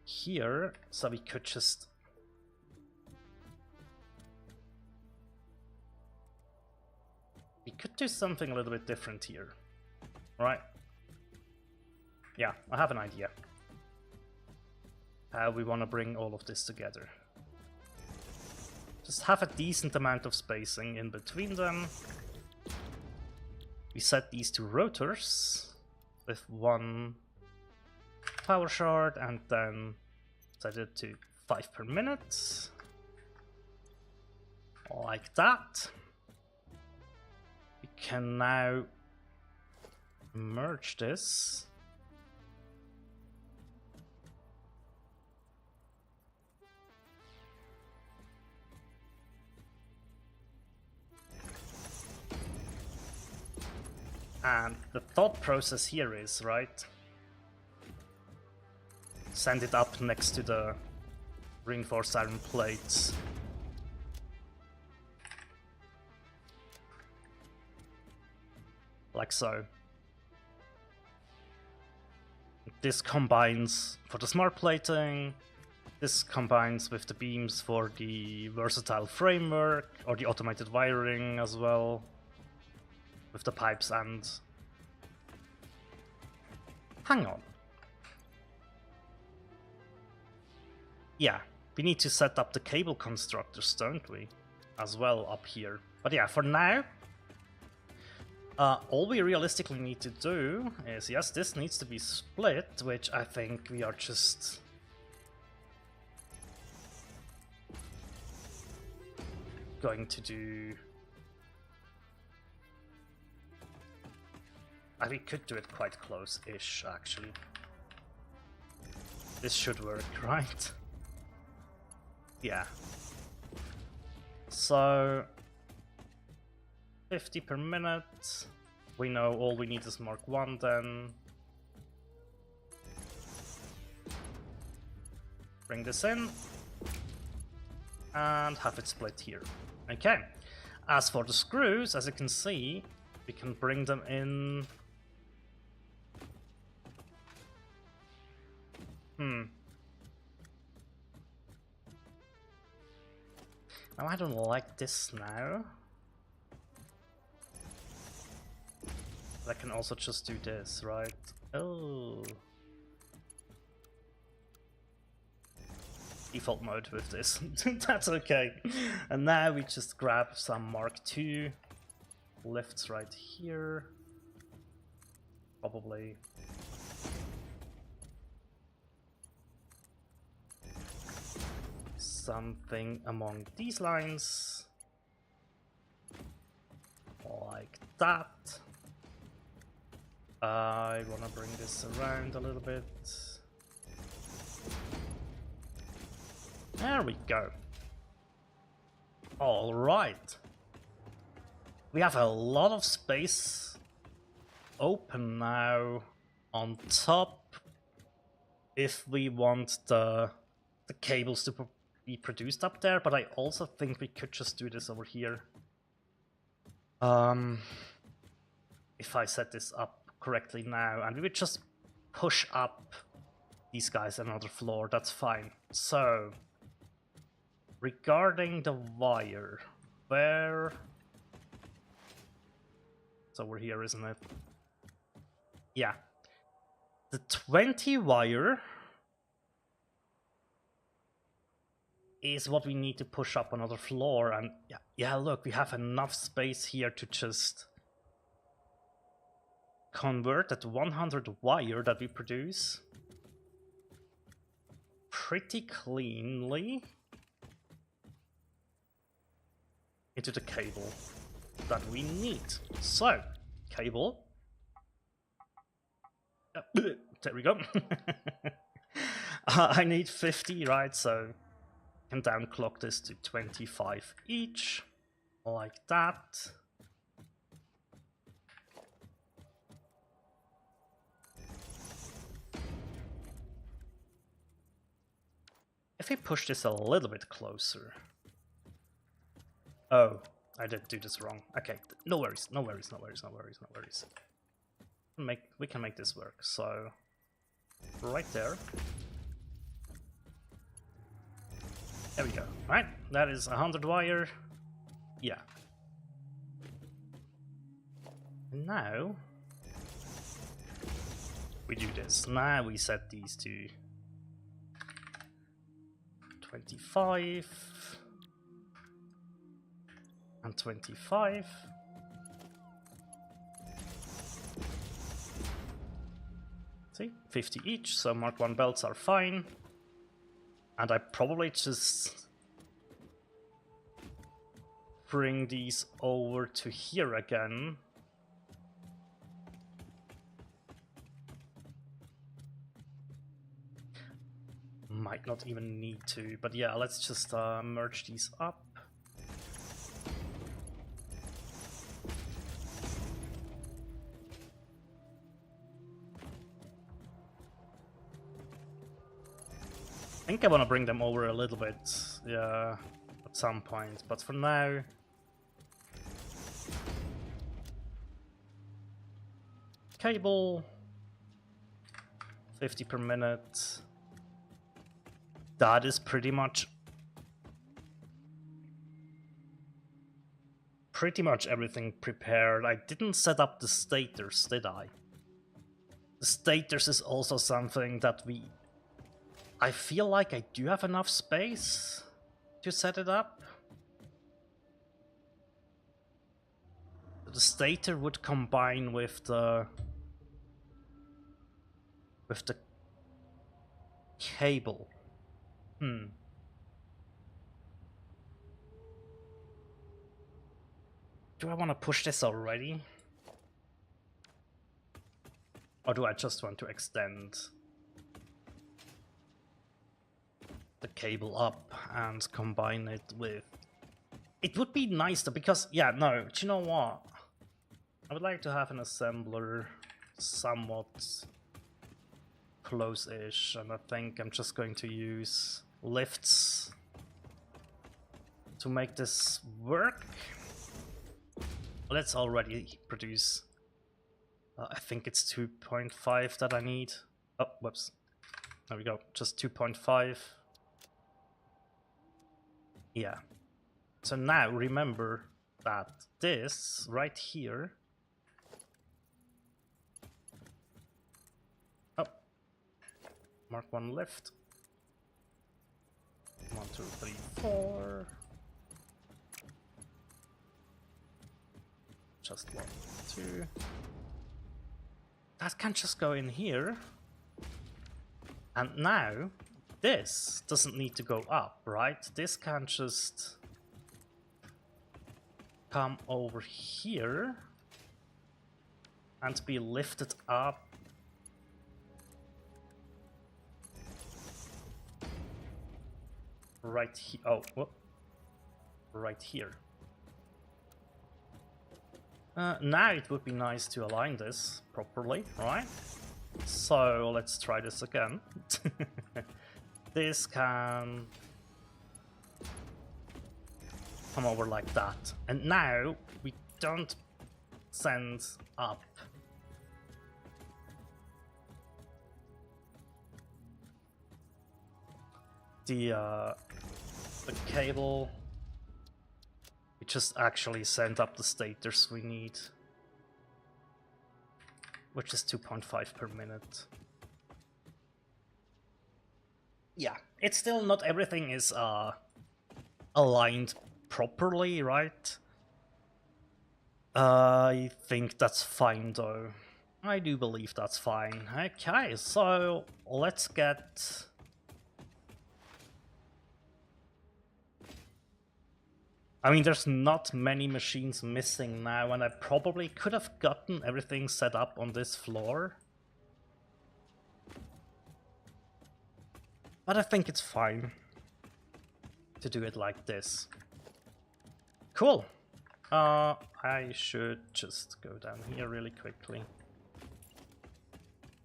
A: here, so we could just... We could do something a little bit different here, right? Yeah, I have an idea. How we want to bring all of this together. Just have a decent amount of spacing in between them. We set these two rotors with one power shard and then set it to 5 per minute. Like that. We can now merge this. And the thought process here is, right, send it up next to the reinforced iron plates. Like so. This combines for the smart plating, this combines with the beams for the versatile framework, or the automated wiring as well. With the pipes and... Hang on. Yeah, we need to set up the cable constructors, don't we? As well up here. But yeah, for now, all we realistically need to do is, yes, this needs to be split, which I think we are just... going to do... We could do it quite close-ish, actually. This should work, right? Yeah. So 50 per minute. We know all we need is Mark 1 then. Bring this in. And have it split here. Okay. As for the screws, as you can see, we can bring them in. Now I don't like this now. But I can also just do this, right? Oh. Default mode with this. That's okay. And now we just grab some Mark II lifts right here. Probably. Something among these lines. Like that. I wanna bring this around a little bit. There we go. All right. We have a lot of space open now on top if we want the cables to be produced up there, but I also think we could just do this over here. If I set this up correctly now, and we would just push up these guys another floor, that's fine. So regarding the wire, where... It's over here, isn't it? Yeah. The 20 wire is what we need to push up another floor, and yeah, look, we have enough space here to just convert that 100 wire that we produce pretty cleanly into the cable that we need. So, cable. There we go. I need 50, right? So, I can downclock this to 25 each, like that. If we push this a little bit closer. Oh, I did do this wrong. Okay, no worries, no worries, no worries, no worries, no worries. We can make this work. So, right there. There we go. Right, that is 100 wire. Yeah. And now we do this. Now we set these to 25 and 25. See, 50 each, so Mark 1 belts are fine. And I probably just bring these over to here again. Might not even need to, but yeah, let's just merge these up. I think I want to bring them over a little bit, yeah, at some point, but for now... Cable... 50 per minute... That is pretty much everything prepared. I didn't set up the stators, did I? The stators is also something that I feel like I do have enough space to set it up. The stator would combine with the cable. Do I want to push this already? Or do I just want to extend? cable up and combine it with... It would be nice though, because, yeah, no, do you know what? I would like to have an assembler somewhat close-ish, and I think I'm just going to use lifts to make this work. Let's already produce, I think it's 2.5 that I need. Oh, whoops. There we go, just 2.5. Yeah. So now remember that this right here... Oh. Mark 1 lift. 1, 2, 3, 4. Just 1, 2. That can just go in here. And now, this doesn't need to go up, right? This can just come over here and be lifted up. Right here. Oh, whoop. Right here. Now it would be nice to align this properly, right? So let's try this again. This can come over like that. And now we don't send up the cable. We just actually send up the stators we need, which is 2.5 per minute. Yeah, it's still not everything is aligned properly, right? I think that's fine though. I do believe that's fine. Okay, so let's get... I mean, there's not many machines missing now, and I probably could have gotten everything set up on this floor. But I think it's fine to do it like this. Cool. I should just go down here really quickly.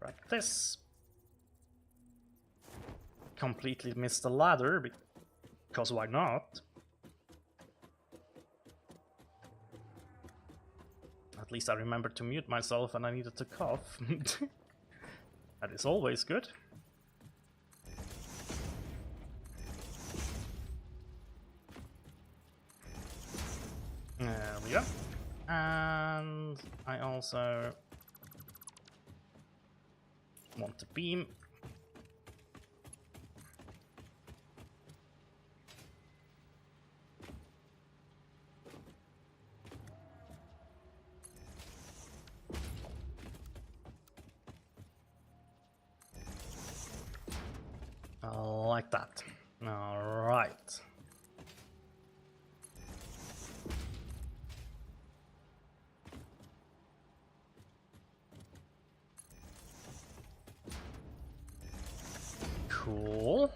A: Like this. Completely missed the ladder, because why not? At least I remembered to mute myself and I needed to cough. That is always good. There we go. And I also want the beam. Like that. All right. Cool.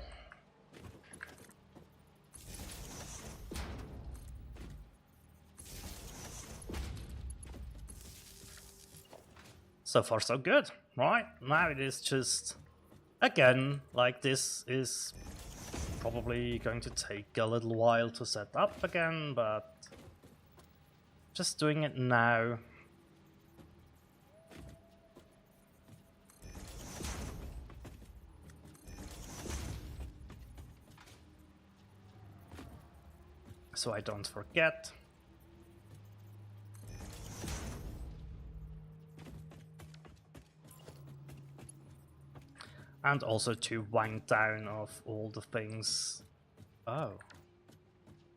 A: So far so good, right? Now it is just, again, like this is probably going to take a little while to set up again, but just doing it now. So I don't forget. And also to wind down of all the things. Oh.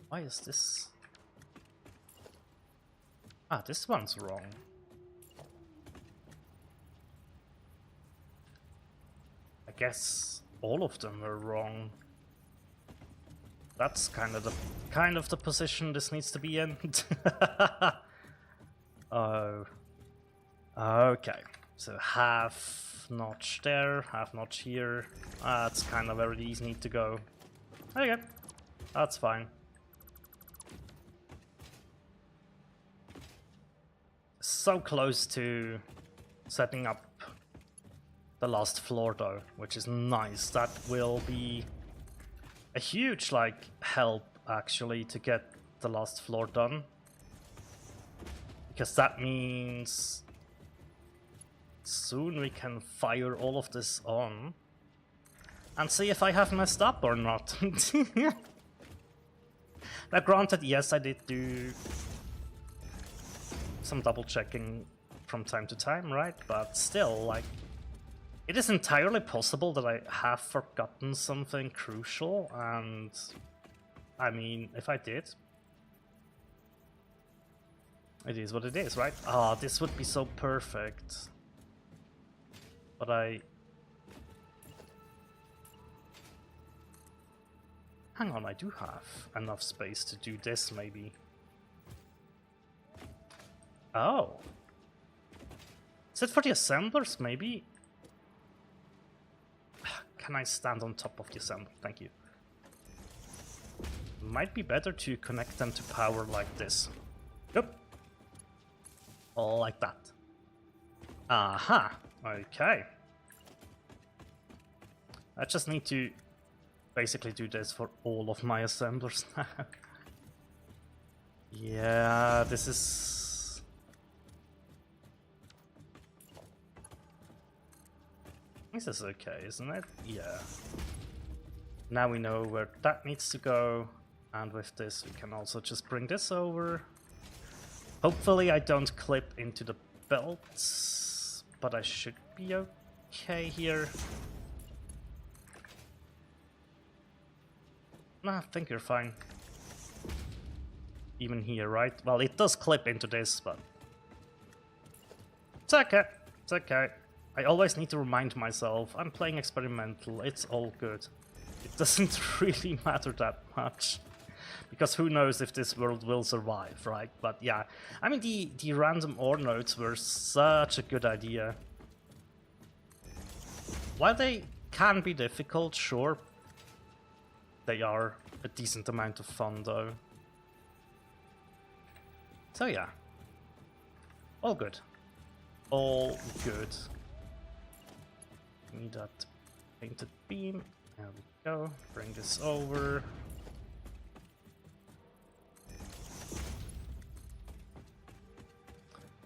A: Why is this? Ah, this one's wrong. I guess all of them were wrong. That's kind of the position this needs to be in. Oh. Okay. So half notch there, half notch here. That's kind of where these need to go. Okay, that's fine. So close to setting up the last floor though, which is nice. That will be a huge like help actually to get the last floor done, because that means soon we can fire all of this on and see if I have messed up or not. Now granted, yes, I did do some double checking from time to time, right? But still, like, it is entirely possible that I have forgotten something crucial, and I mean, if I did, it is what it is, right? Ah, this would be so perfect. But hang on, I do have enough space to do this, maybe. Oh. Is it for the assemblers, maybe? Can I stand on top of the assembler? Thank you. Might be better to connect them to power like this. Yep. Like that. Aha. Okay. I just need to basically do this for all of my assemblers now. Yeah, this is... This is okay, isn't it? Yeah. Now we know where that needs to go, and with this we can also just bring this over. Hopefully I don't clip into the belts, but I should be okay here. Nah, I think you're fine. Even here, right? Well, it does clip into this, but... It's okay, it's okay. I always need to remind myself, I'm playing experimental, it's all good. It doesn't really matter that much. Because who knows if this world will survive, right? But yeah, I mean, the random ore nodes were such a good idea. While they can be difficult, sure, they are a decent amount of fun though. So yeah, all good. All good. Need that painted beam. There we go. Bring this over.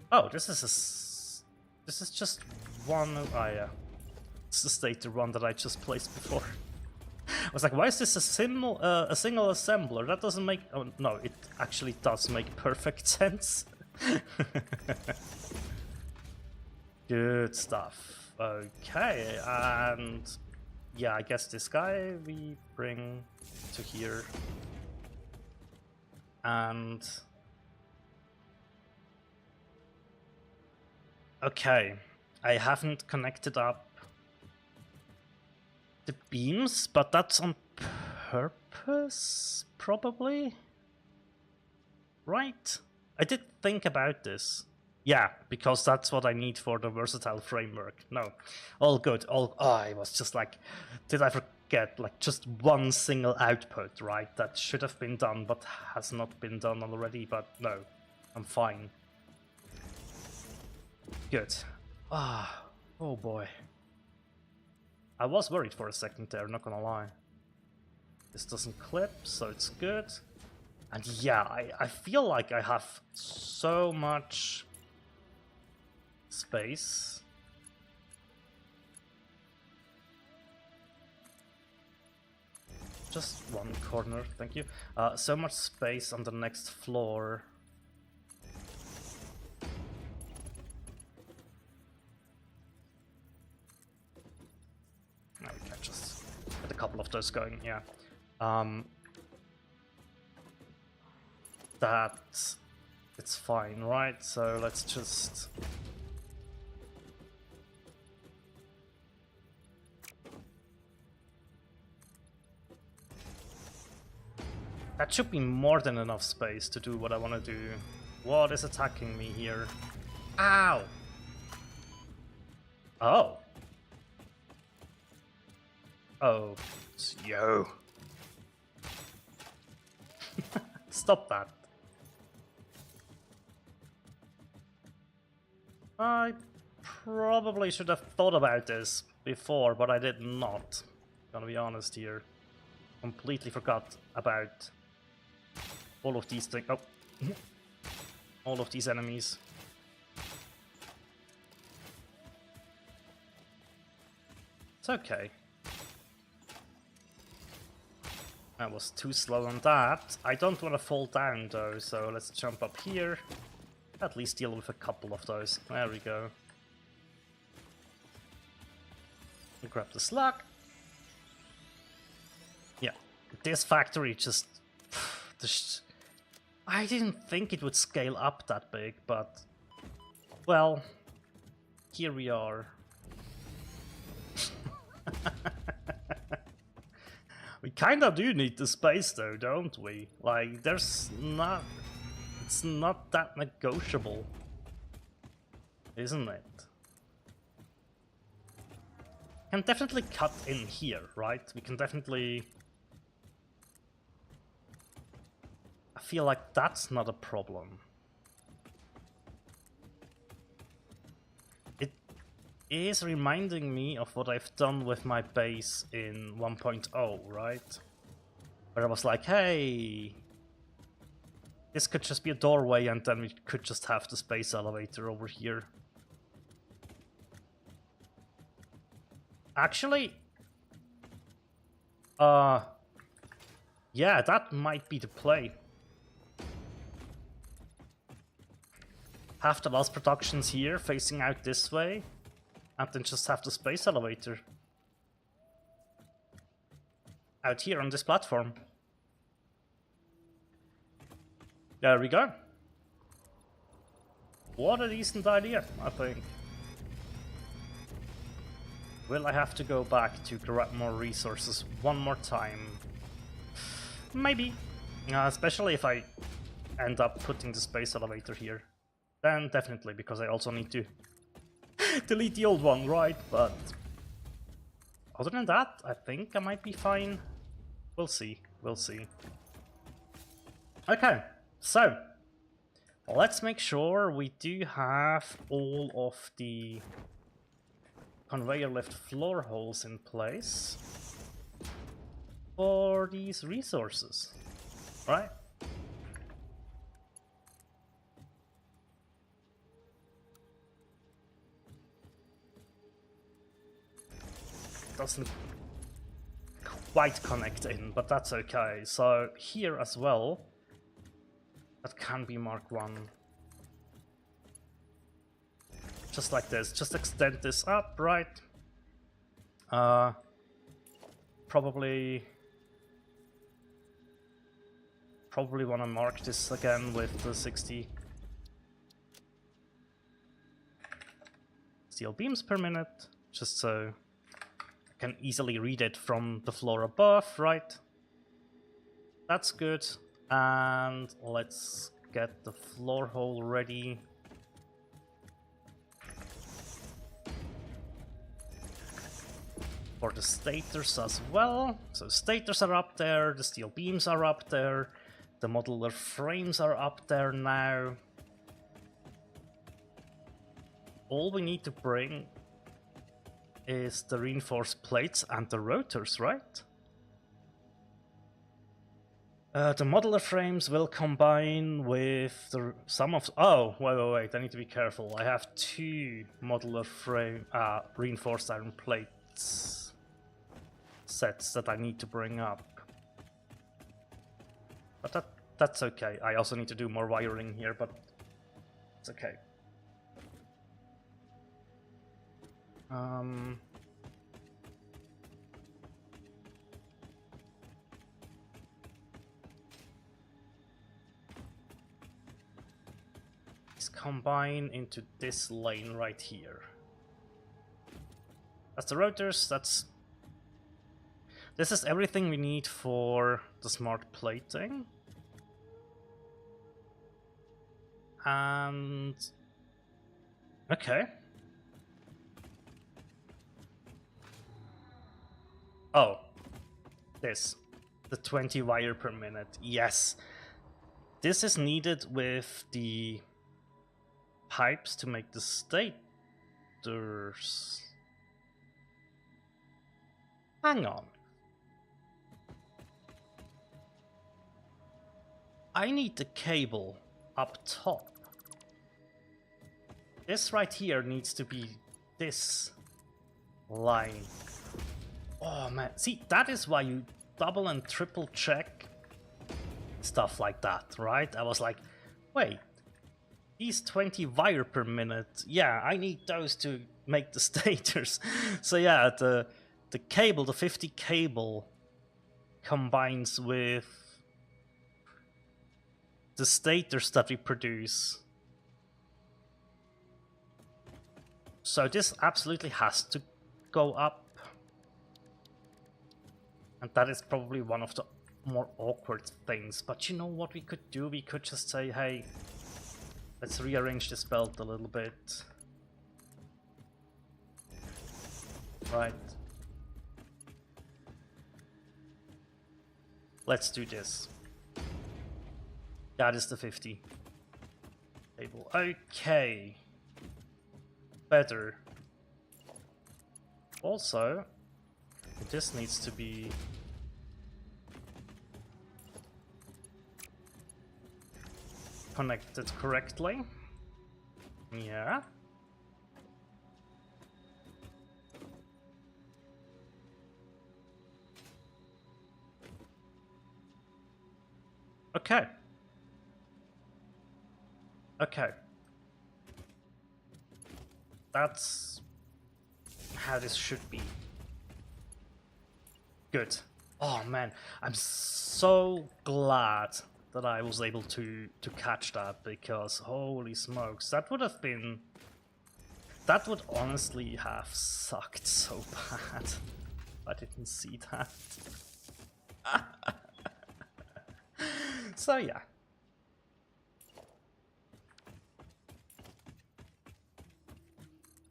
A: Oh, this is just one. Oh yeah, it's the stator one that I just placed before. I was like, why is this a single assembler? That doesn't make... Oh no, it actually does make perfect sense. Good stuff. Okay, and yeah, I guess this guy we bring to here. And okay, I haven't connected up the beams, but that's on purpose, probably? Right? I did think about this. Yeah, because that's what I need for the versatile framework. No, all good. Oh, I was just like, did I forget? Like, just one single output, right? That should have been done, but has not been done already. But no, I'm fine. Good. Oh boy. I was worried for a second there, not gonna lie. This doesn't clip, so it's good. And yeah, I feel like I have so much space. Just one corner, thank you. So much space on the next floor. Now we can just get a couple of those going, yeah. That it's fine, right? So let's just that should be more than enough space to do what I want to do. What is attacking me here? Ow! Oh. Oh, it's yo. Stop that. I probably should have thought about this before, but I did not. Gonna be honest here. Completely forgot about all of these things. Oh. All of these enemies. It's okay. I was too slow on that. I don't want to fall down though, so let's jump up here. At least deal with a couple of those. There we go. Grab the slug. Yeah, this factory just... I didn't think it would scale up that big, but... Well, here we are. We kinda do need the space though, don't we? Like, there's not... It's not that negotiable, isn't it? Can definitely cut in here, right? We can definitely... I feel like that's not a problem. It is reminding me of what I've done with my base in 1.0, right? Where I was like, hey, this could just be a doorway and then we could just have the space elevator over here. Actually, yeah, that might be the play. Have the last productions here, facing out this way, and then just have the space elevator out here on this platform. There we go. What a decent idea, I think. Will I have to go back to grab more resources one more time? Maybe. Especially if I end up putting the space elevator here. Then definitely, because I also need to delete the old one, right? But other than that, I think I might be fine. We'll see. We'll see. Okay, so let's make sure we do have all of the conveyor lift floor holes in place for these resources, right? Doesn't quite connect in, but that's okay. So here as well, that can be Mark 1. Just like this, just extend this up, right? Probably want to mark this again with the 60 steel beams per minute, just so I can easily read it from the floor above, right? That's good. And let's get the floor hole ready. For the stators as well. So stators are up there, the steel beams are up there, the modular frames are up there now. All we need to bring is the reinforced plates and the rotors, right? The modular frames will combine with the some of... Oh, wait, I need to be careful. I have 2 modular frame reinforced iron plates sets that I need to bring up. But that's okay. I also need to do more wiring here, but it's okay. Let's combine into this lane right here. That's the rotors, this is everything we need for the smart plating. And... okay. Oh. This. The 20 wire per minute. Yes. This is needed with the pipes to make the stators. Hang on. I need the cable up top. This right here needs to be this line. Oh man, see, that is why you double and triple check stuff like that, right? I was like, wait, these 20 wire per minute, yeah, I need those to make the stators. So yeah, the cable, the 50 cable combines with the stators that we produce. So this absolutely has to go up. And that is probably one of the more awkward things. But you know what we could do? We could just say, hey, let's rearrange this belt a little bit. Right. Let's do this. That is the 50 cable. Okay. Better. Also, this needs to be connected correctly. Yeah. Okay. Okay. That's how this should be. Good. Oh man, I'm so glad that I was able to catch that, because holy smokes, that would honestly have sucked so bad. I didn't see that. So yeah.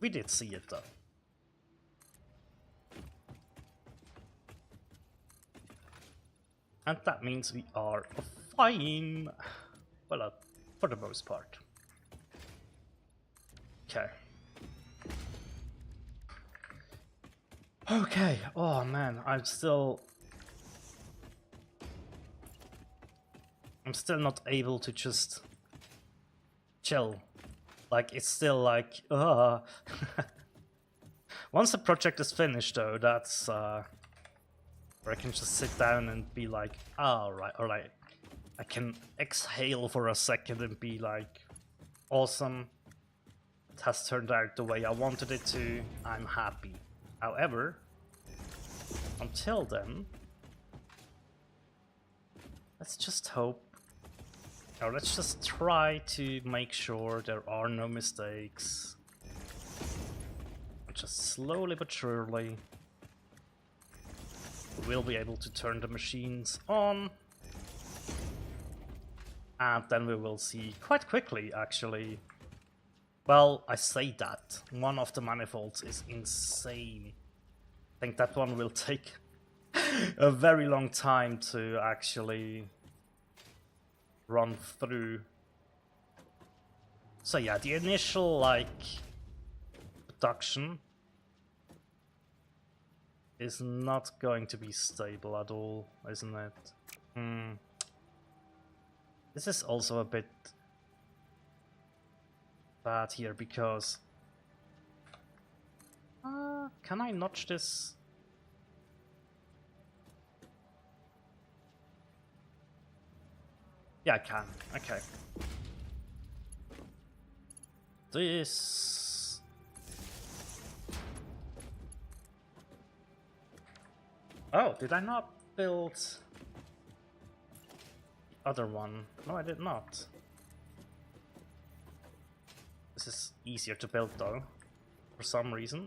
A: We did see it though. And that means we are fine. Well, for the most part. Okay. Okay, oh man, I'm still not able to just chill. Like, it's still like, Once the project is finished though, that's where I can just sit down and be like, alright, or like, I can exhale for a second and be like, awesome, it has turned out the way I wanted it to, I'm happy. However, until then, let's just hope, or let's just try to make sure there are no mistakes. Just slowly but surely, we'll be able to turn the machines on. And then we will see quite quickly, actually. Well, I say that. One of the manifolds is insane. I think that one will take a very long time to actually run through. So yeah, the initial, like, production is not going to be stable at all, isn't it? This is also a bit bad here because... can I notch this? Yeah, I can. Okay. This... Oh, did I not build the other one? No, I did not. This is easier to build though, for some reason.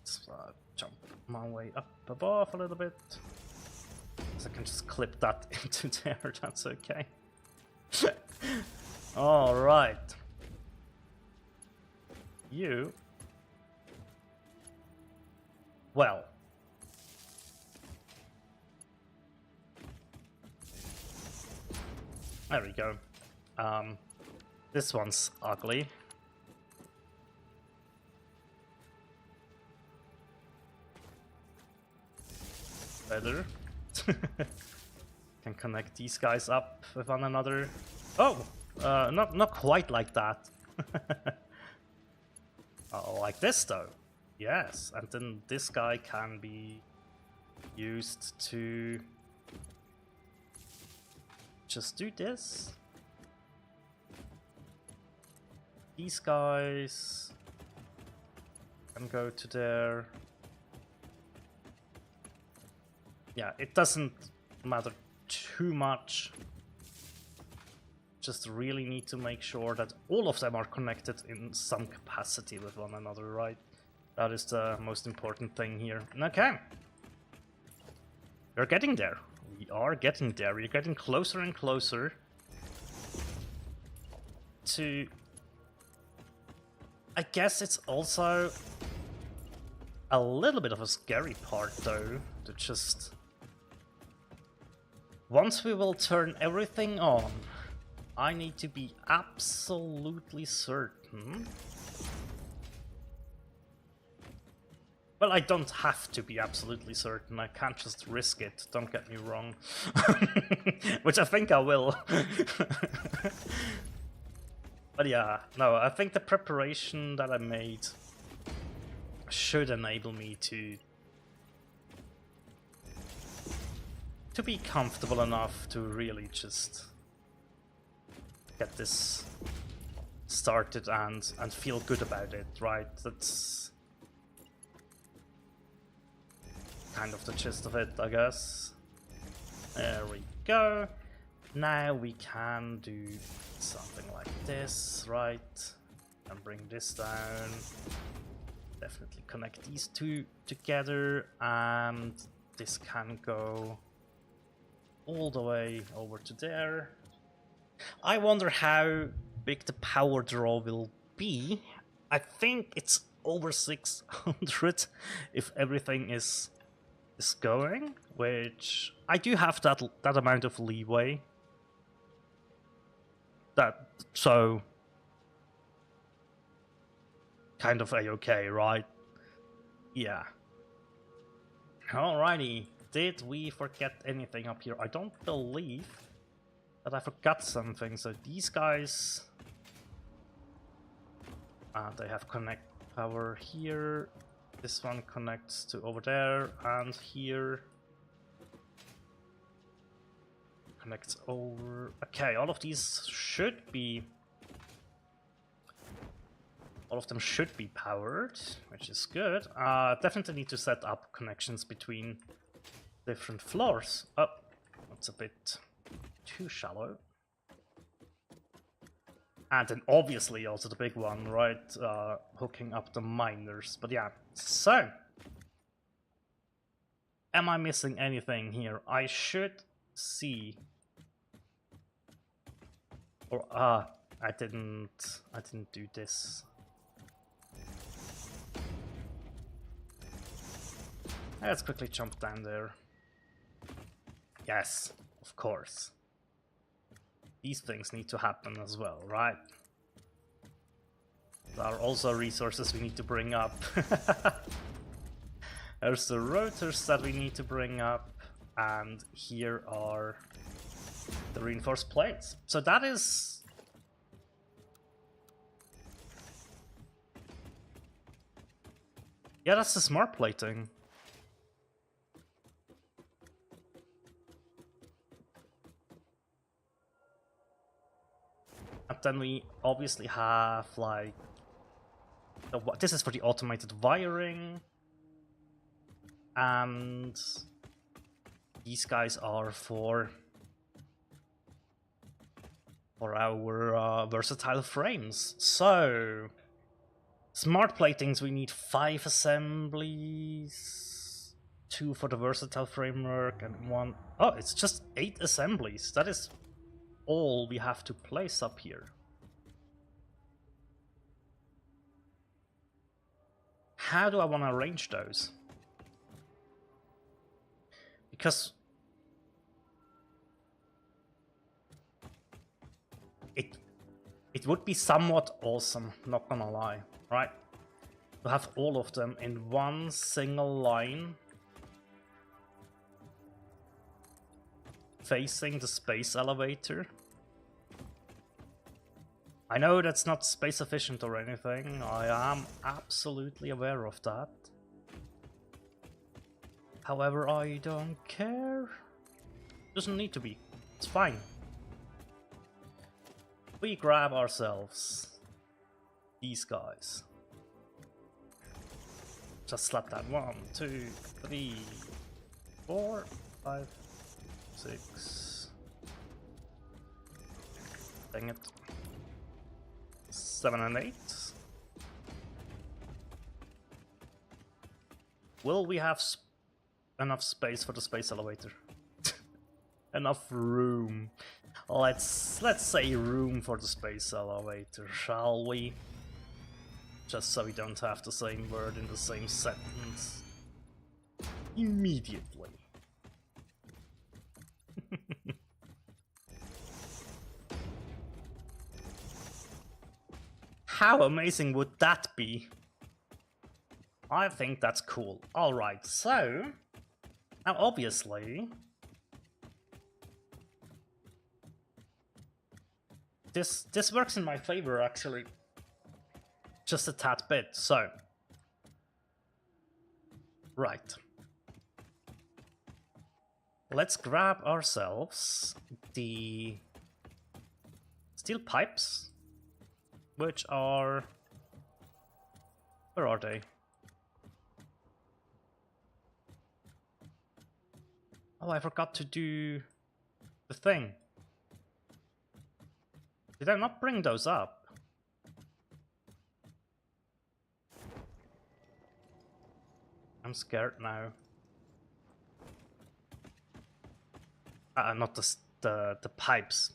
A: Let's jump my way up above a little bit. So I can just clip that into there, that's okay. Alright. You... Well. There we go. This one's ugly. Better. Can connect these guys up with one another. Oh, not quite like that. Oh, like this though. Yes, and then this guy can be used to just do this. These guys can go to there. Yeah, it doesn't matter too much. Just really need to make sure that all of them are connected in some capacity with one another, right? That is the most important thing here. Okay. We're getting there. We are getting there. We're getting closer and closer to... I guess it's also a little bit of a scary part, though, to just... Once we will turn everything on, I need to be absolutely certain. Well, I don't have to be absolutely certain. I can't just risk it, don't get me wrong. Which I think I will. But yeah, no, I think the preparation that I made should enable me to be comfortable enough to really just get this started and feel good about it, right? That's kind of the gist of it, I guess. There we go. Now we can do something like this, right? And bring this down. Definitely connect these two together, and this can go all the way over to there. I wonder how big the power draw will be. I think it's over 600 if everything is going, which I do have that amount of leeway. So kind of a-okay, right? Yeah. Alrighty. Did we forget anything up here? I don't believe that I forgot something. So these guys, they have connect power here. This one connects to over there, and here connects over. Okay, all of these should be... all of them should be powered, which is good. Definitely need to set up connections between different floors. Oh, that's a bit too shallow. And then obviously also the big one, right? Hooking up the miners. But yeah, so... am I missing anything here? I should see... or, I didn't do this. Let's quickly jump down there. Yes, of course. These things need to happen as well, right? There are also resources we need to bring up. There's the rotors that we need to bring up, and here are the reinforced plates. So that is... yeah, that's the smart plating. And then we obviously have, like... this is for the automated wiring. And... these guys are for our versatile frames. So... smart platings, we need 5 assemblies. 2 for the versatile framework and 1... oh, it's just 8 assemblies. That is all we have to place up here. How do I want to arrange those? Because it would be somewhat awesome, not gonna lie, right? To have all of them in one single line facing the space elevator. I know that's not space efficient or anything, I am absolutely aware of that. However, I don't care. Doesn't need to be. It's fine. We grab ourselves these guys. Just slap that 1, 2, 3, 4, 5, 6. Dang it. 7 and 8. Will we have enough space for the space elevator? Enough room. Let's say room for the space elevator, shall we? Just so we don't have the same word in the same sentence immediately. How amazing would that be? I think that's cool. Alright, so now obviously this works in my favor actually. Just a tad bit, so right. Let's grab ourselves the steel pipes, which are... where are they? Oh, I forgot to do the thing. Did I not bring those up? I'm scared now. Not the pipes.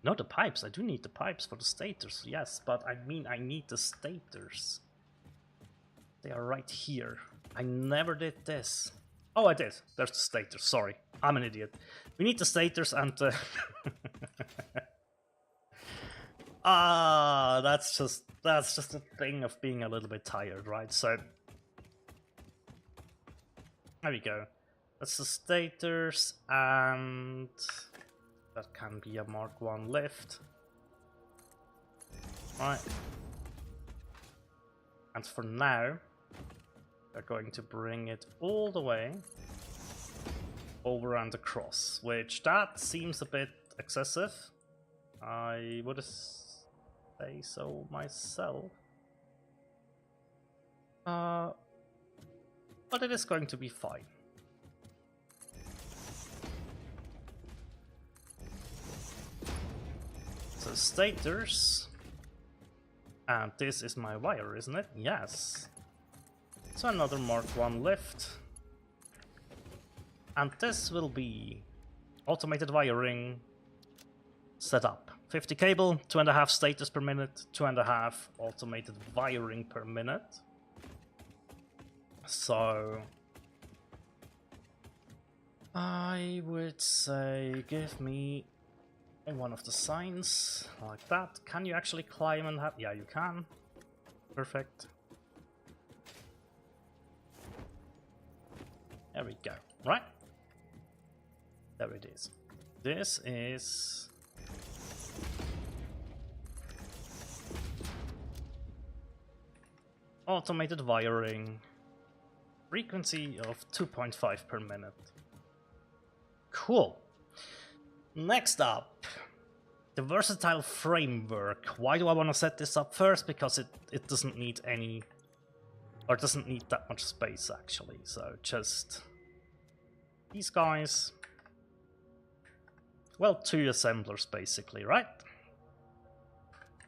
A: No, the pipes. I do need the pipes for the stators, yes, but I mean I need the stators. They are right here. I never did this. Oh, I did. There's the stators. Sorry, I'm an idiot. We need the stators and the... that's just a thing of being a little bit tired, right? So there we go. That's the stators, and that can be a Mark 1 lift. Right. And for now, we're going to bring it all the way over and across, which that seems a bit excessive. I would say so myself. But it is going to be fine. So stators, and this is my wire, isn't it? Yes. So another Mark 1 lift, and this will be automated wiring setup. 50 cable, 2.5 status per minute, 2.5 automated wiring per minute. So I would say give me one of the signs like that. Can you actually climb and have... yeah, you can. Perfect. There we go. Right. There it is. This is... automated wiring. Frequency of 2.5 per minute. Cool. Next up, the versatile framework. Why do I want to set this up first? Because it doesn't need any, or doesn't need that much space actually. So just these guys. Well, 2 assemblers basically, right?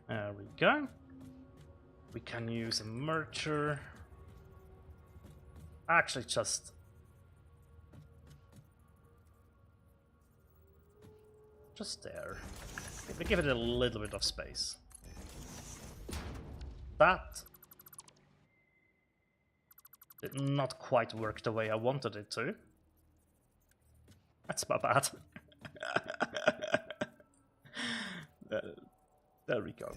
A: There we go. We can use a merger. Actually, just there. We give it a little bit of space. That did not quite work the way I wanted it to. That's my bad. There we go.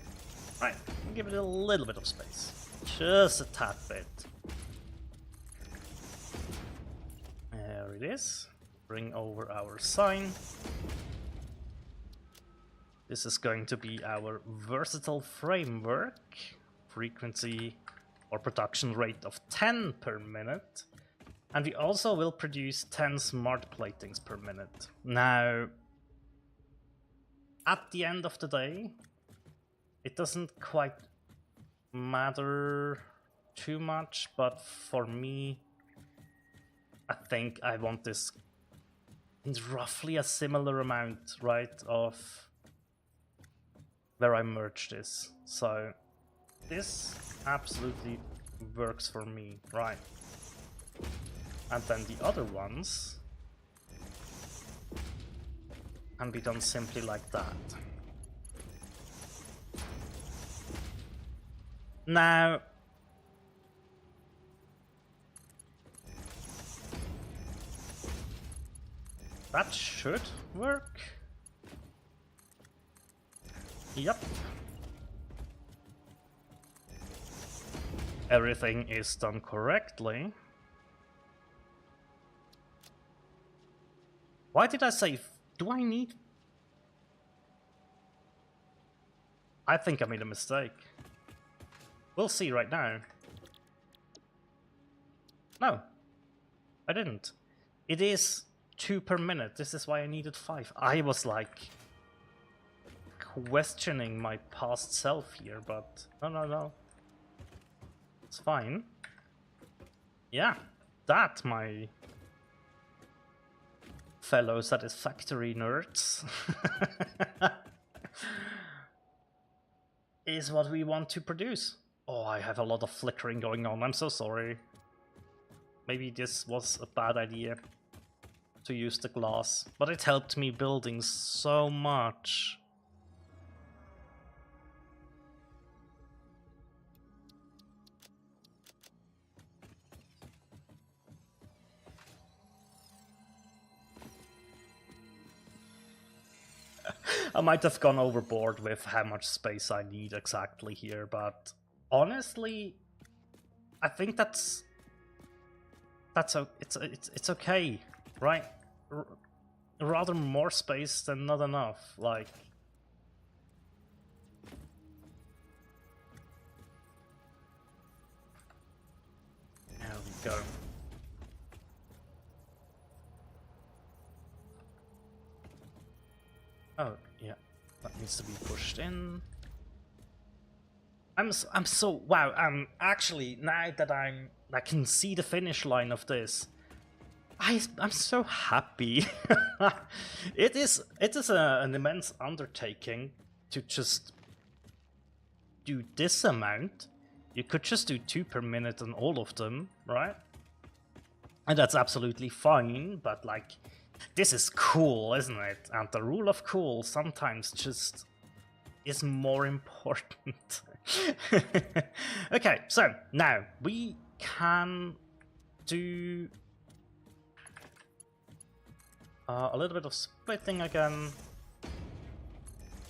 A: Right, give it a little bit of space. Just a tad bit. There it is. Bring over our sign. This is going to be our versatile framework. Frequency or production rate of 10 per minute. And we also will produce 10 smart platings per minute. Now, at the end of the day, it doesn't quite matter too much, but for me, I think I want this in roughly a similar amount, right, of where I merge this. So this absolutely works for me, right? And then the other ones can be done simply like that. Now, that should work. Yep. Everything is done correctly. Why did I say, do I need? I think I made a mistake. We'll see right now. No, I didn't. It is 2 per minute. This is why I needed 5. I was like questioning my past self here, but no. It's fine. Yeah, that, my fellow Satisfactory nerds, is what we want to produce. Oh, I have a lot of flickering going on. I'm so sorry. Maybe this was a bad idea to use the glass, but it helped me building so much. I might have gone overboard with how much space I need exactly here, but honestly, I think it's okay, right? Rather more space than not enough. Like, there we go. Oh, yeah, that needs to be pushed in. I'm so, wow, actually, now that I can see the finish line of this, I'm so happy. It is an immense undertaking to just do this amount. You could just do 2 per minute on all of them, right? And that's absolutely fine, but like, this is cool, isn't it? And the rule of cool sometimes just is more important. Okay, so now we can do a little bit of splitting again.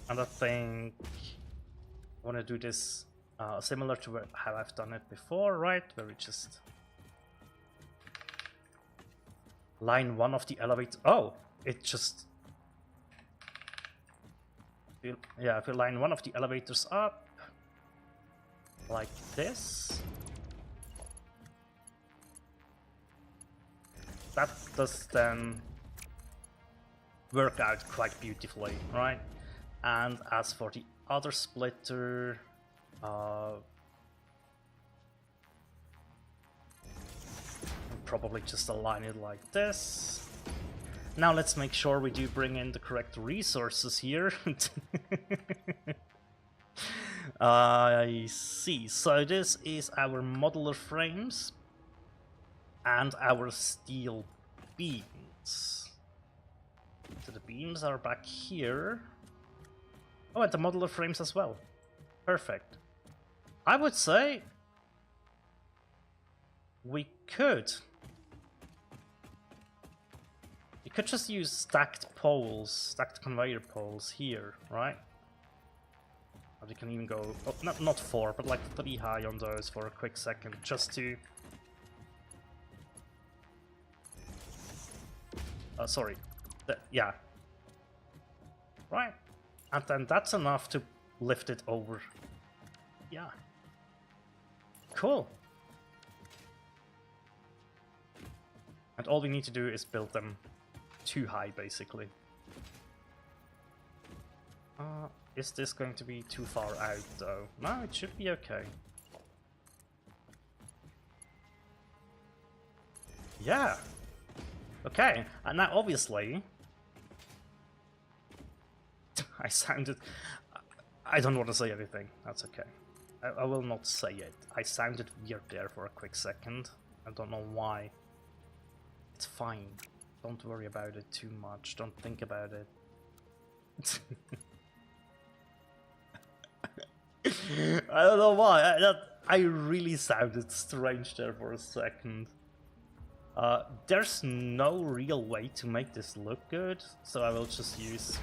A: And I think I want to do this similar to how I've done it before, right? Where we just line 1 of the elevator. Oh, it just, yeah, if you line 1 of the elevators up like this, that does then work out quite beautifully, right? And as for the other splitter, probably just align it like this. Now let's make sure we do bring in the correct resources here. I see. So this is our modular frames and our steel beams. So the beams are back here. Oh, and the modular frames as well. Perfect. I would say we could. You could just use stacked poles, stacked conveyor poles here, right? Or we can even go, oh, not 4, but like 3 high on those for a quick second, just to... sorry. Yeah. Right. And then that's enough to lift it over. Yeah. Cool. And all we need to do is build them too high, basically. Is this going to be too far out, though? No, it should be okay. Yeah. Okay, and now obviously... I sounded... I don't want to say anything, that's okay. I will not say it. I sounded weird there for a quick second. I don't know why. It's fine. Don't worry about it too much. Don't think about it. I don't know why. I really sounded strange there for a second. There's no real way to make this look good, so I will just use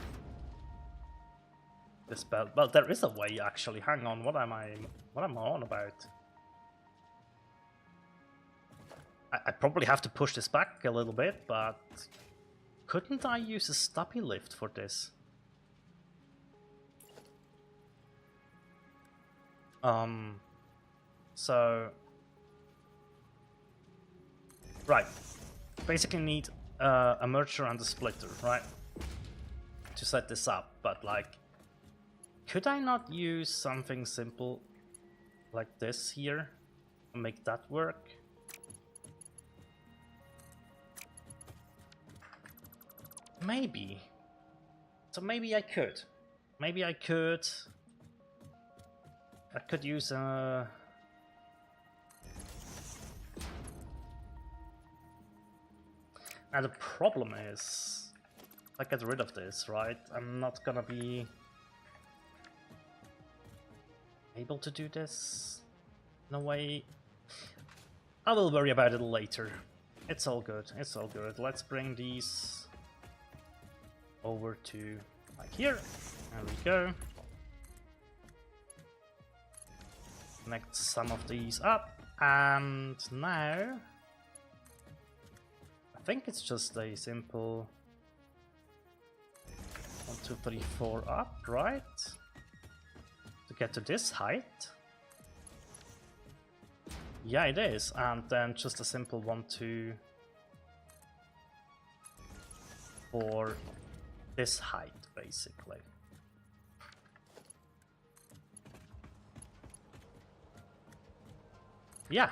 A: this belt. Well, there is a way actually. Hang on, what am I on about? I probably have to push this back a little bit, but couldn't I use a stubby lift for this? So right, basically need a merger and a splitter, right, to set this up. But like, could I not use something simple like this here and make that work? Maybe. So maybe I could. Maybe I could. I could use a... Now the problem is, if I get rid of this, right, I'm not gonna be able to do this in a way. I will worry about it later. It's all good, it's all good. Let's bring these over to like here. There we go. Connect some of these up, and now I think it's just a simple 1, 2, 3, 4 up, right? To get to this height. Yeah, it is, and then just a simple 1, 2 for this height, basically. Yeah,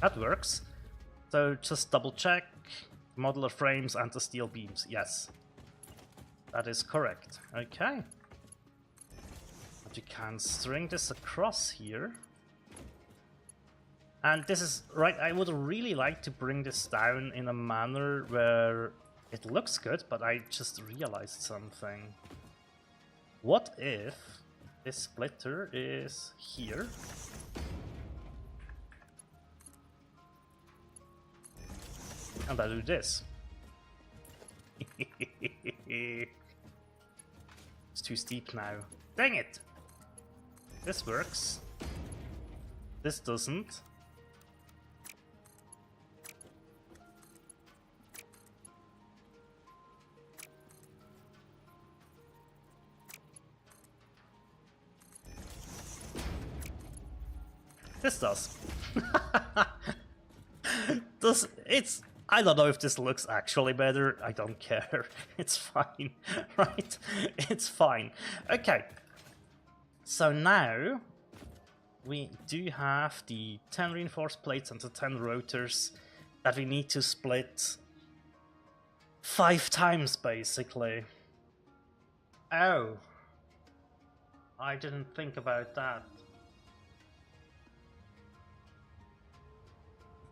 A: that works. So just double check modular frames and the steel beams. Yes, that is correct. Okay. But you can string this across here. And this is right, I would really like to bring this down in a manner where it looks good, but I just realized something. What if this splitter is here? And I do this. It's too steep now. Dang it! This works. This doesn't. This does. It's... I don't know if this looks actually better. I don't care. It's fine, right? It's fine. Okay. So now we do have the 10 reinforced plates and the 10 rotors that we need to split 5 times, basically. Oh. I didn't think about that.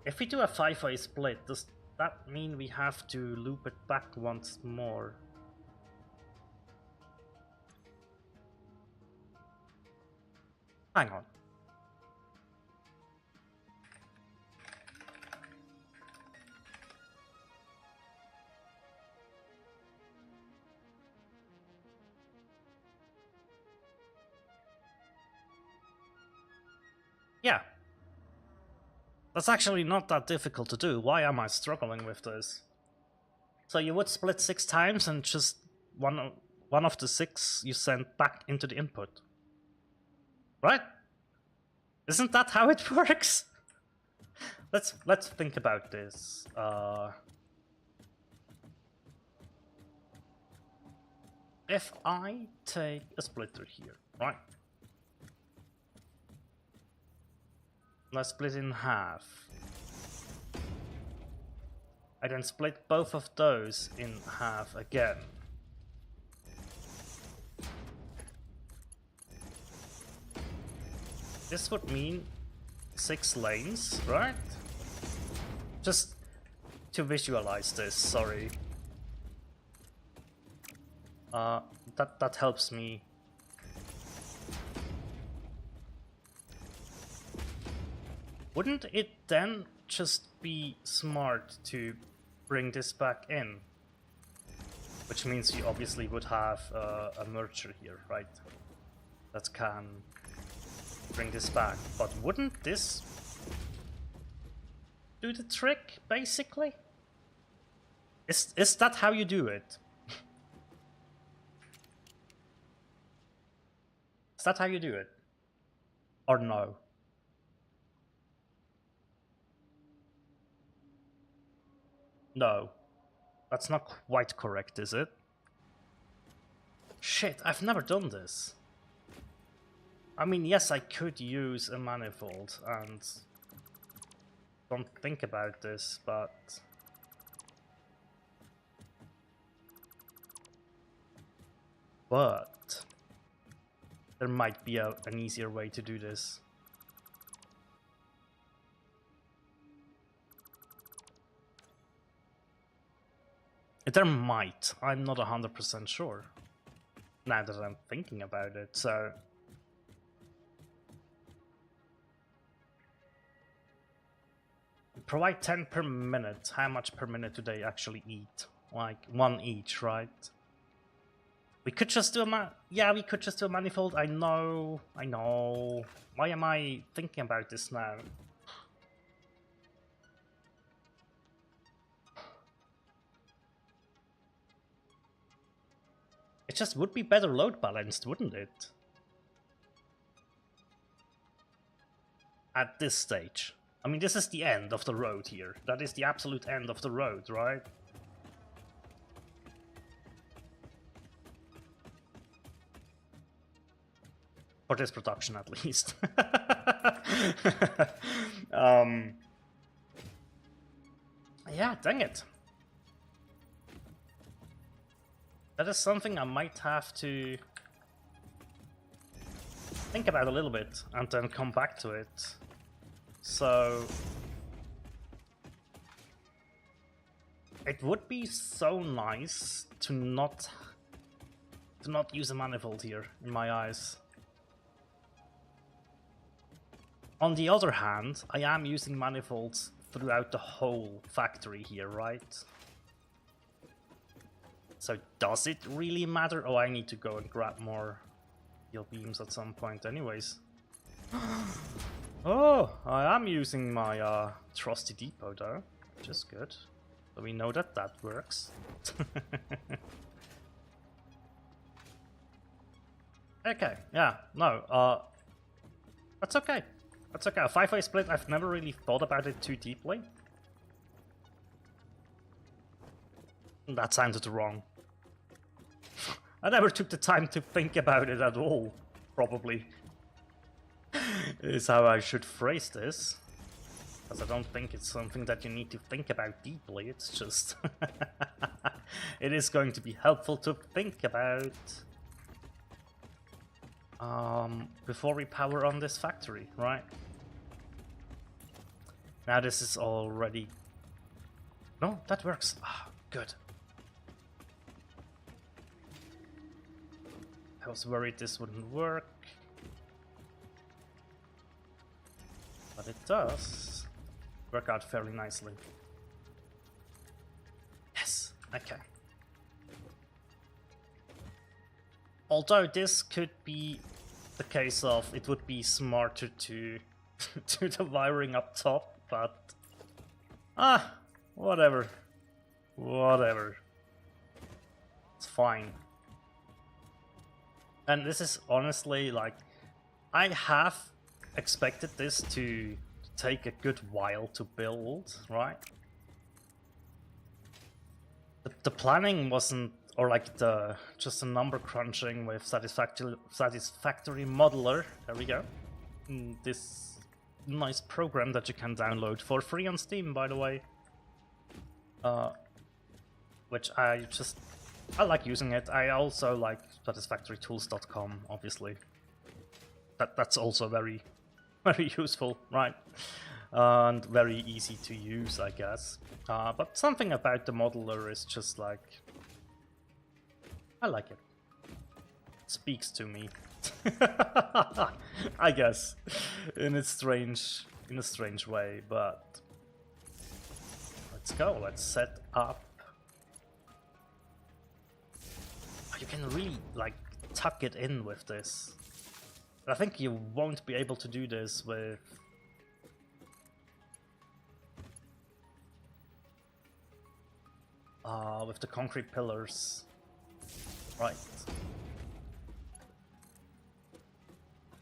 A: If we do a 5-way split, does that mean we have to loop it back once more? Hang on. That's actually not that difficult to do. Why am I struggling with this? So you would split 6 times and just one of the 6 you send back into the input. Right? Isn't that how it works? Let's think about this. If I take a splitter here, right? Let's split it in half. I then split both of those in half again. This would mean 6 lanes, right? Just to visualize this, sorry. That helps me. Wouldn't it then just be smart to bring this back in? Which means you obviously would have a merger here, right? That can bring this back. But wouldn't this do the trick, basically? Is that how you do it? Is that how you do it? Or no? No. That's not quite correct, is it? Shit, I've never done this. I mean, yes, I could use a manifold and don't think about this, but there might be an easier way to do this. There might. I'm not 100% sure. Now that I'm thinking about it, so provide 10 per minute. How much per minute do they actually eat? Like 1 each, right? We could just do we could just do a manifold. I know. Why am I thinking about this now? It just would be better load balanced, wouldn't it? At this stage. I mean, this is the end of the road here. That is the absolute end of the road, right? For this production, at least. Yeah, dang it. That is something I might have to think about a little bit and then come back to it. So it would be so nice to not use a manifold here, in my eyes. On the other hand, I am using manifolds throughout the whole factory here, right? So does it really matter? Oh, I need to go and grab more steel beams at some point anyways. Oh, I am using my trusty depot though, which is good. So we know that that works. Okay, yeah, no, that's okay. That's okay. A 5-way split, I've never really thought about it too deeply. That sounded wrong. I never took the time to think about it at all, probably. Is how I should phrase this. Because I don't think it's something that you need to think about deeply, it's just... it is going to be helpful to think about. Before we power on this factory, right? Now this is already... No, that works. Ah, good. I was worried this wouldn't work. But it does work out fairly nicely. Yes, okay. Although this could be the case of it would be smarter to do the wiring up top but whatever. Whatever. It's fine. And this is honestly like, I have expected this to take a good while to build, right? The planning wasn't, or like just the number crunching with Satisfactory Modeler. There we go. This nice program that you can download for free on Steam, by the way. Which I like using it. I also like satisfactorytools.com, obviously. That's also very, very useful, right? And very easy to use, I guess. But something about the modeler is just like, I like it. It speaks to me. I guess, in a strange way, but let's go. Let's set up. You can really like tuck it in with this. I think you won't be able to do this with the concrete pillars, right?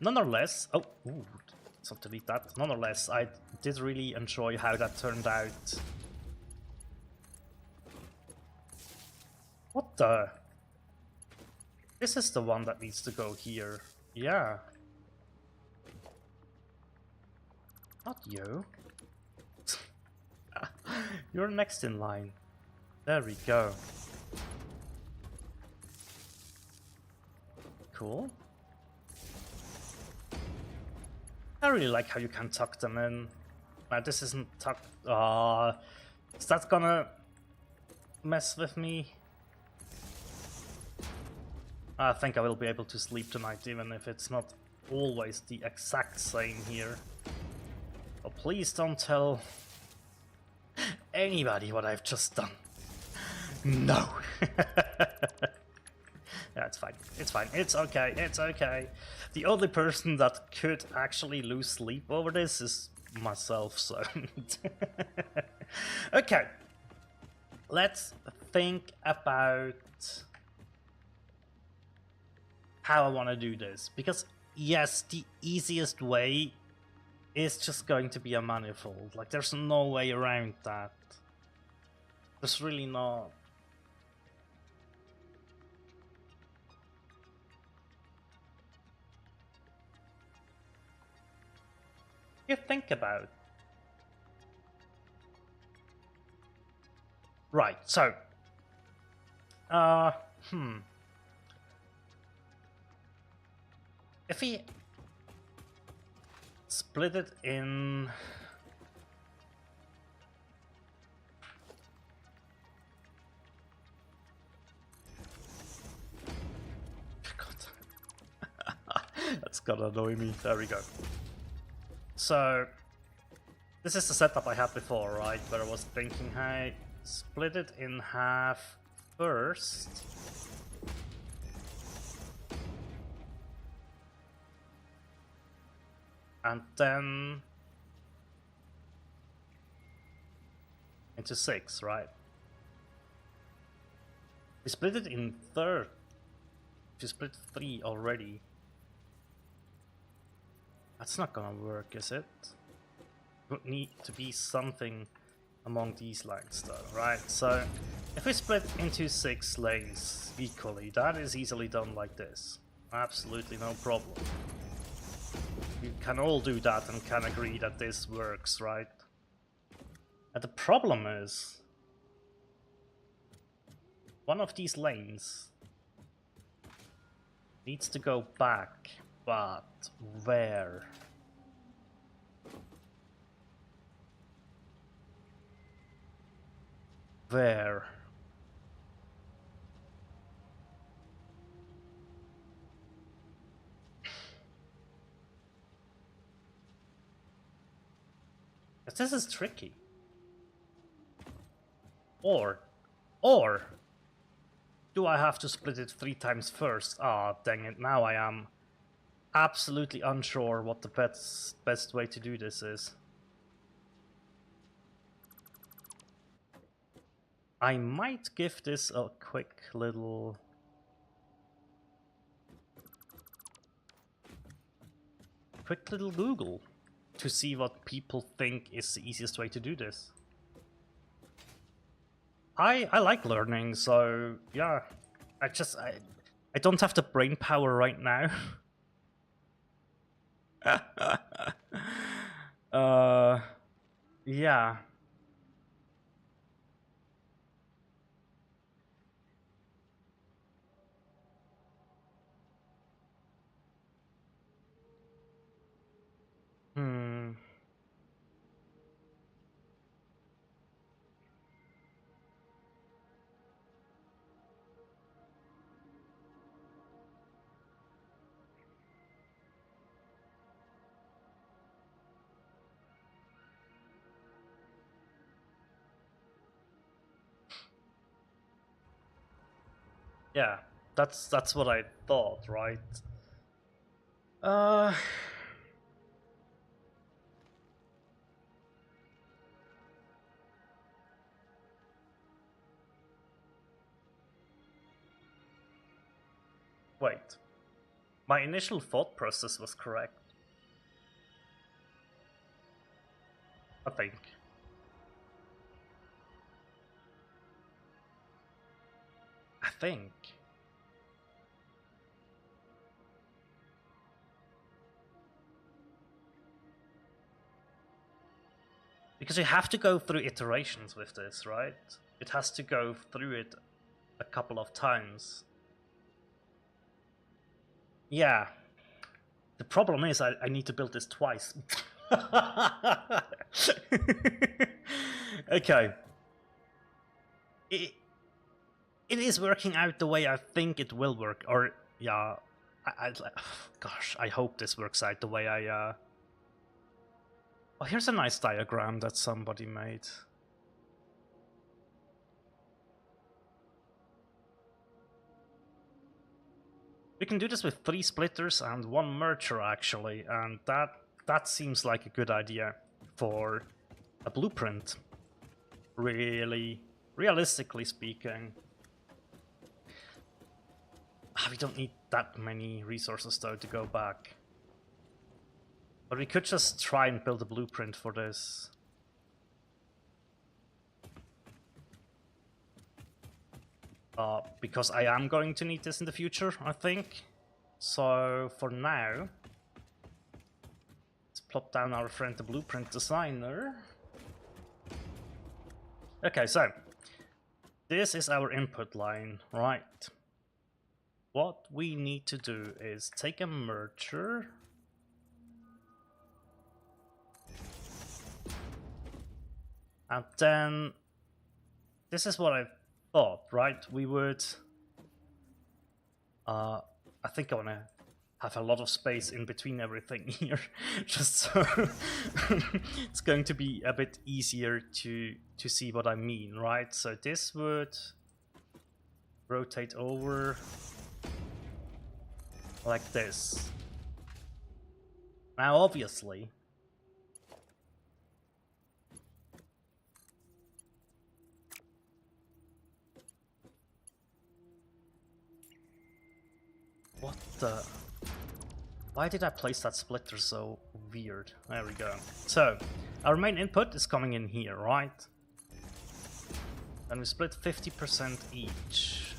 A: Nonetheless, let's not delete that. Nonetheless, I did really enjoy how that turned out. What the? This is the one that needs to go here. Yeah. Not you. You're next in line. There we go. Cool. I really like how you can tuck them in. This isn't tucked. Is that gonna mess with me? I think I will be able to sleep tonight, even if it's not always the exact same here. Oh, please don't tell anybody what I've just done. No. Yeah, it's fine. It's fine. It's okay. It's okay. The only person that could actually lose sleep over this is myself, so... Okay. Let's think about how I want to do this. Because, yes, the easiest way is just going to be a manifold. Like, there's no way around that. There's really not. You think about. Right, so. If we split it in. That's gonna annoy me. There we go. So, this is the setup I had before, right? Where I was thinking, hey, split it in half first. And then into 6, right? We split it in third. We split 3 already. That's not gonna work, is it? Would need to be something among these lines though, right? So if we split into 6 lanes equally, that is easily done like this. Absolutely no problem. You can all do that and can agree that this works, right? And the problem is, one of these lanes needs to go back, but where? Where? This is tricky. Or do I have to split it 3 times first? Ah, dang it, now I am absolutely unsure what the best way to do this is. I might give this a quick little... Google to see what people think is the easiest way to do this. I like learning, so yeah. I don't have the brain power right now. Yeah. Hmm. Yeah, that's what I thought, right? Uh Wait. My initial thought process was correct. I think. I think. Because you have to go through iterations with this, right? It has to go through it a couple of times. Yeah. The problem is I need to build this twice. Okay. It is working out the way I think it will work, or yeah, gosh, I hope this works out the way I Oh, here's a nice diagram that somebody made. We can do this with 3 splitters and 1 merger actually, and that seems like a good idea for a blueprint. Really, realistically speaking. We don't need that many resources though to go back. But we could just try and build a blueprint for this. Because I am going to need this in the future, I think. So for now, let's plop down our friend the blueprint designer. Okay, so this is our input line, right? What we need to do is take a merger. And then this is what I thought, right? We would I think I want to have a lot of space in between everything here, just so it's going to be a bit easier to see what I mean, right? So this would rotate over like this. Now obviously what the... Why did I place that splitter so weird? There we go. So, our main input is coming in here, right? And we split 50% each.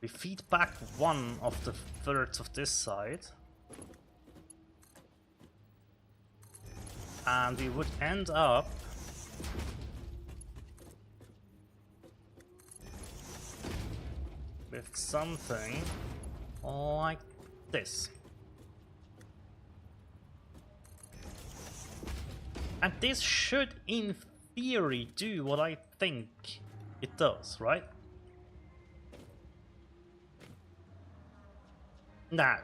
A: We feed back 1 of the thirds of this side. And we would end up with something like this. And this should, in theory, do what I think it does, right? Now,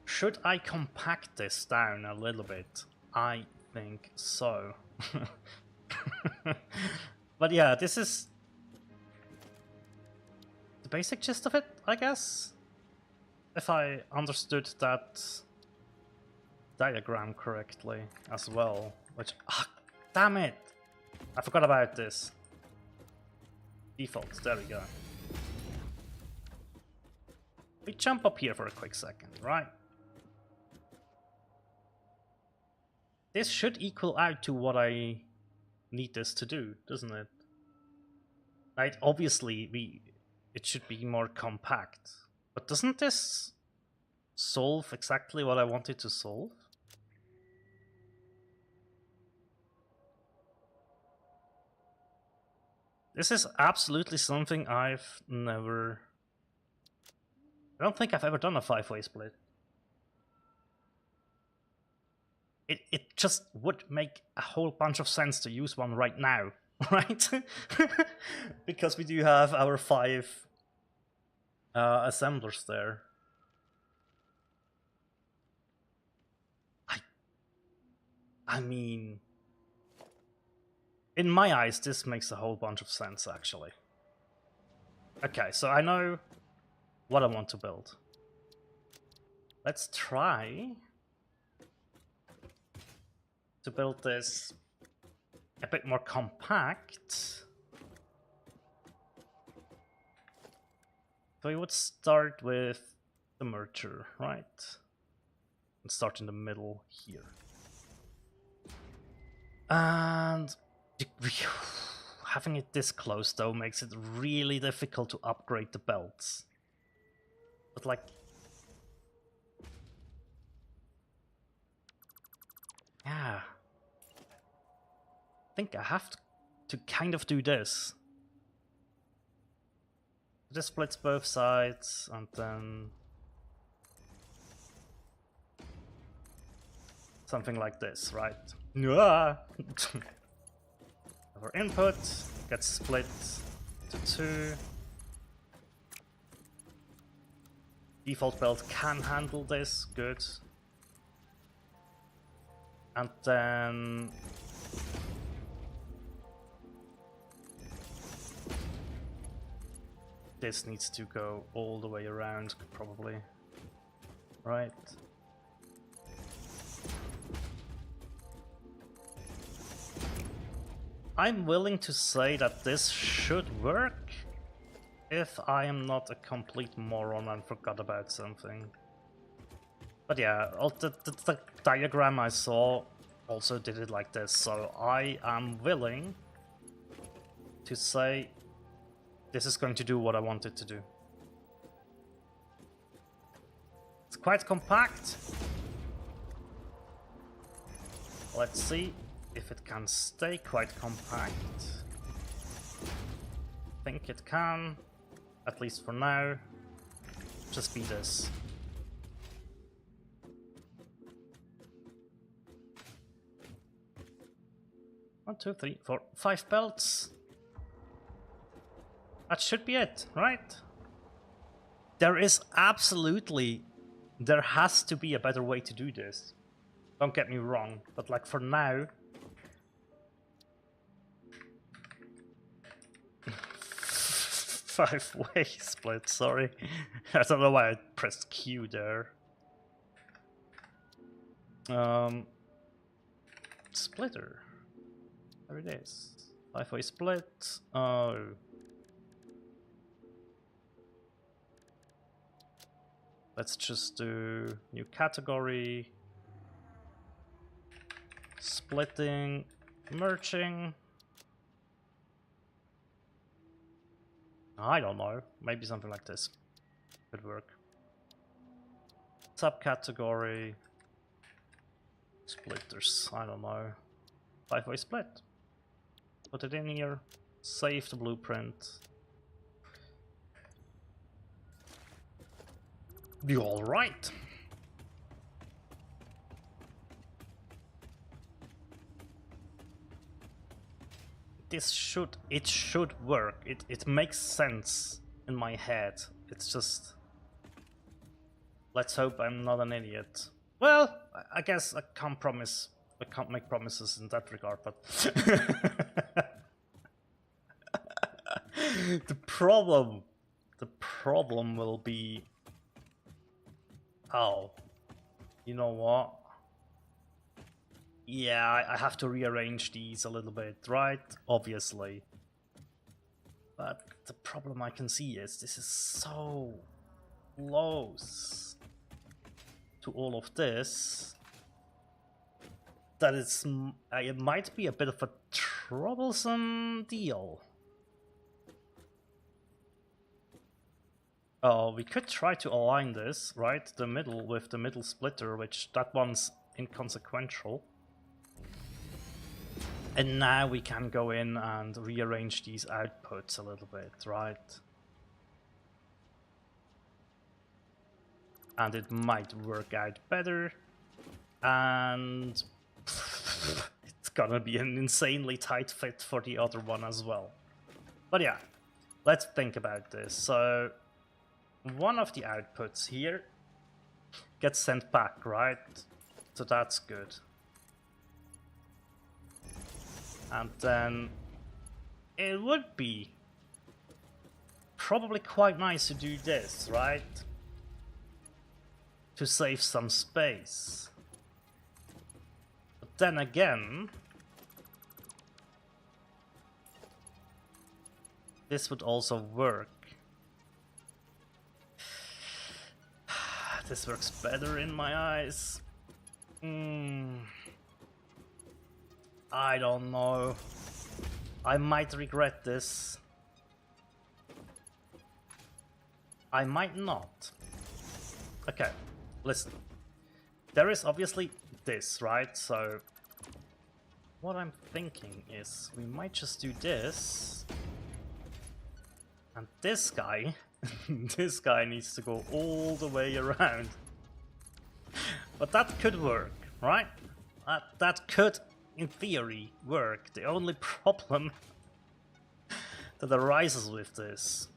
A: should I compact this down a little bit? I think so. But yeah, this is the basic gist of it, I guess. If I understood that diagram correctly as well, which Damn it! I forgot about this. Defaults, there we go. We jump up here for a quick second, right? This should equal out to what I need this to do, doesn't it? Right, obviously it should be more compact. But doesn't this solve exactly what I wanted to solve? This is absolutely something I've never... I don't think I've ever done a 5-way split. It just would make a whole bunch of sense to use one right now, right? Because we do have our 5 assemblers there. I mean, in my eyes, this makes a whole bunch of sense, actually. Okay, so I know what I want to build. Let's try to build this a bit more compact. So we would start with the merger, right? And start in the middle here. And having it this close, though, makes it really difficult to upgrade the belts. But like... yeah. I think I have to kind of do this. This splits both sides, and then... something like this, right? Our input gets split to 2. Default belt can handle this, good. And then... this needs to go all the way around, probably. Right. I'm willing to say that this should work if I am not a complete moron and forgot about something. But yeah, the diagram I saw also did it like this, so I am willing to say this is going to do what I want it to do. It's quite compact. Let's see if it can stay quite compact. I think it can, at least for now. Just be this. One, two, three, four, 5 belts. That should be it, right? There is absolutely... there has to be a better way to do this. Don't get me wrong, but like for now... 5-way split, sorry. I don't know why I pressed Q there. Splitter. There it is. 5-way split. Oh. Let's just do new category. Splitting. Merging. I don't know. Maybe something like this could work. Subcategory. Splitters. I don't know. 5-way split. Put it in here. Save the blueprint. Be all right. It should work. It makes sense in my head. It's just... let's hope I'm not an idiot. Well, I guess I can't make promises in that regard, but... The problem will be... oh, you know what? Yeah, I have to rearrange these a little bit, right? Obviously. But the problem I can see is this is so close to all of this that it might be a bit of a troublesome deal. Oh, we could try to align this, right? The middle with the middle splitter, which that one's inconsequential. And now we can go in and rearrange these outputs a little bit, right? And it might work out better. And it's gonna be an insanely tight fit for the other one as well. But yeah, let's think about this. So one of the outputs here gets sent back, right? So that's good. And then it would be probably quite nice to do this, right? To save some space. But then again, this would also work. This works better in my eyes. I don't know. I might regret this. I might not. Okay, listen. There is obviously this, right? So what I'm thinking is we might just do this. And this guy, this guy needs to go all the way around. But that could work, right? That could, in theory, work. The only problem that arises with this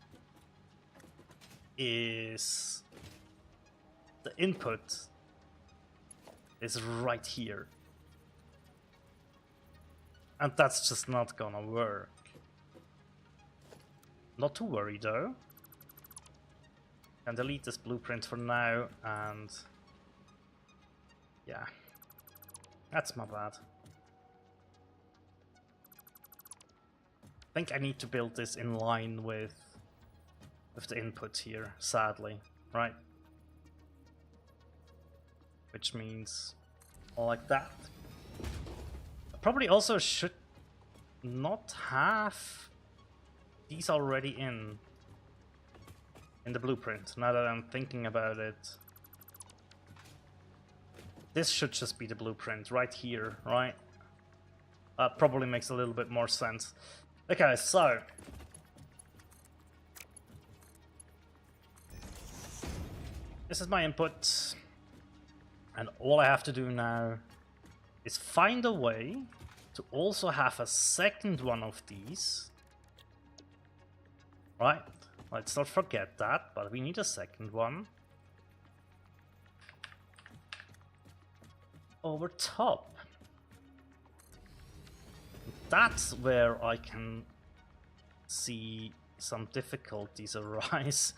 A: is the input is right here. And that's just not gonna work. Not to worry though. Can delete this blueprint for now, and yeah, that's my bad. I think I need to build this in line with the input here, sadly, right? Which means like that. I probably also should not have these already in the blueprint, now that I'm thinking about it. This should just be the blueprint right here, right? That probably makes a little bit more sense. Okay, so this is my input, and all I have to do now is find a way to also have a second one of these, right? Let's not forget that, but we need a second one over top. That's where I can see some difficulties arise.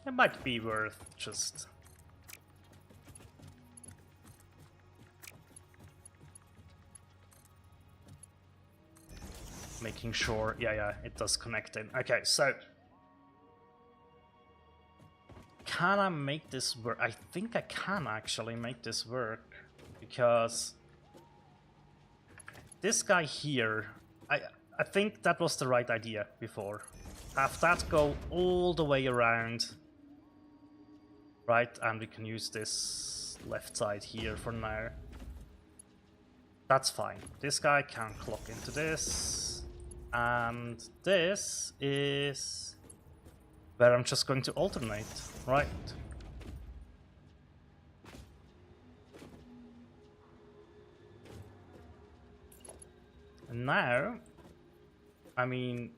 A: It might be worth just making sure, yeah, it does connect in. Okay, so can I make this work? I think I can actually make this work, because this guy here, I think that was the right idea before. Have that go all the way around, right? And we can use this left side here for now. That's fine. This guy can clock into this, and this is where I'm just going to alternate, right? And now, I mean,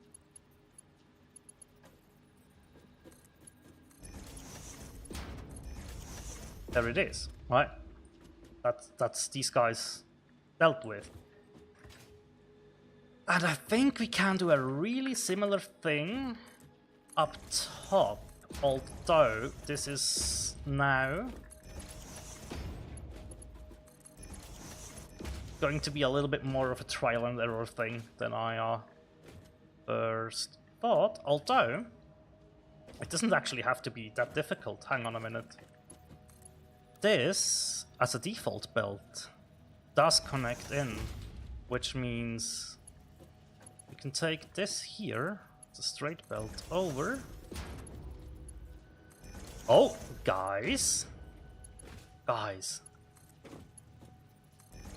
A: there it is, right? That's these guys dealt with. And I think we can do a really similar thing up top, although this is now going to be a little bit more of a trial and error thing than I first thought, although it doesn't actually have to be that difficult. Hang on a minute. This, as a default build, does connect in, which means we can take this here, the straight belt, over. Oh, guys.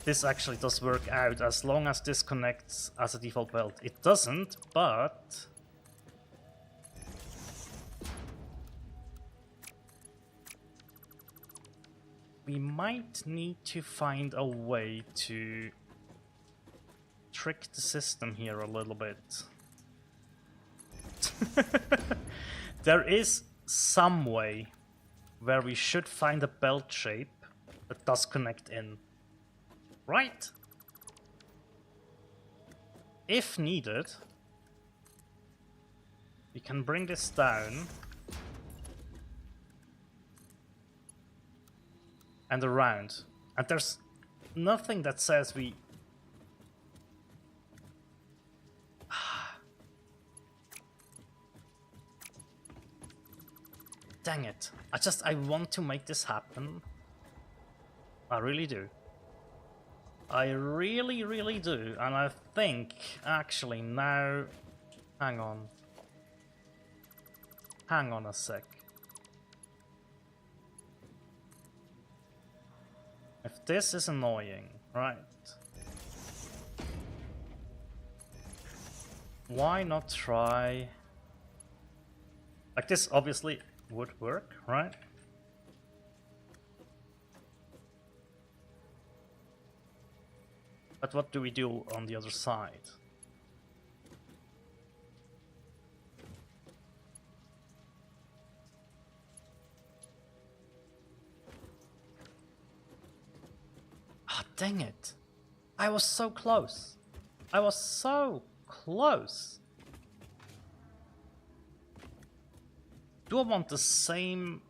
A: This actually does work out as long as this connects as a default belt. It doesn't, but we might need to find a way to trick the system here a little bit. There is some way where we should find a belt shape that does connect in. Right? If needed, we can bring this down and around. And there's nothing that says we... Dang it. I want to make this happen. I really do. I really, really do. And I think, actually, now... Hang on. Hang on a sec. If this is annoying, right? Why not try... Like this obviously would work, right? But what do we do on the other side? Ah, dang it. I was so close. I was so close. Do I want the same...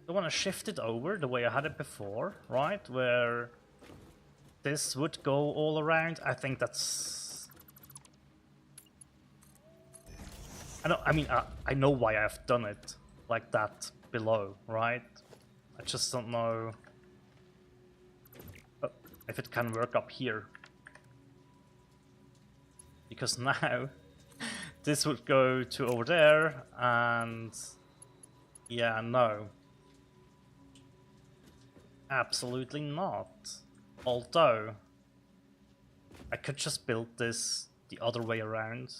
A: I want to shift it over the way I had it before, right? Where this would go all around. I think that's... I know why I've done it like that below, right? I just don't know if it can work up here. Because now this would go to over there and... Yeah, no. Absolutely not. Although, I could just build this the other way around.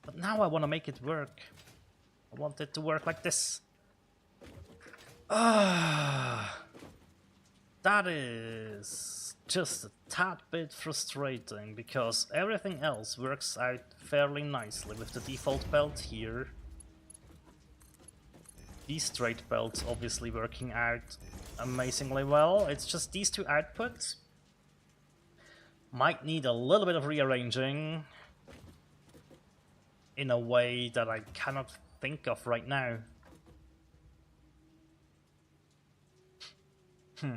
A: But now I want to make it work. I want it to work like this. That is just a tad bit frustrating, because everything else works out fairly nicely with the default belt here. These straight belts obviously working out amazingly well. It's just these two outputs might need a little bit of rearranging in a way that I cannot think of right now. Do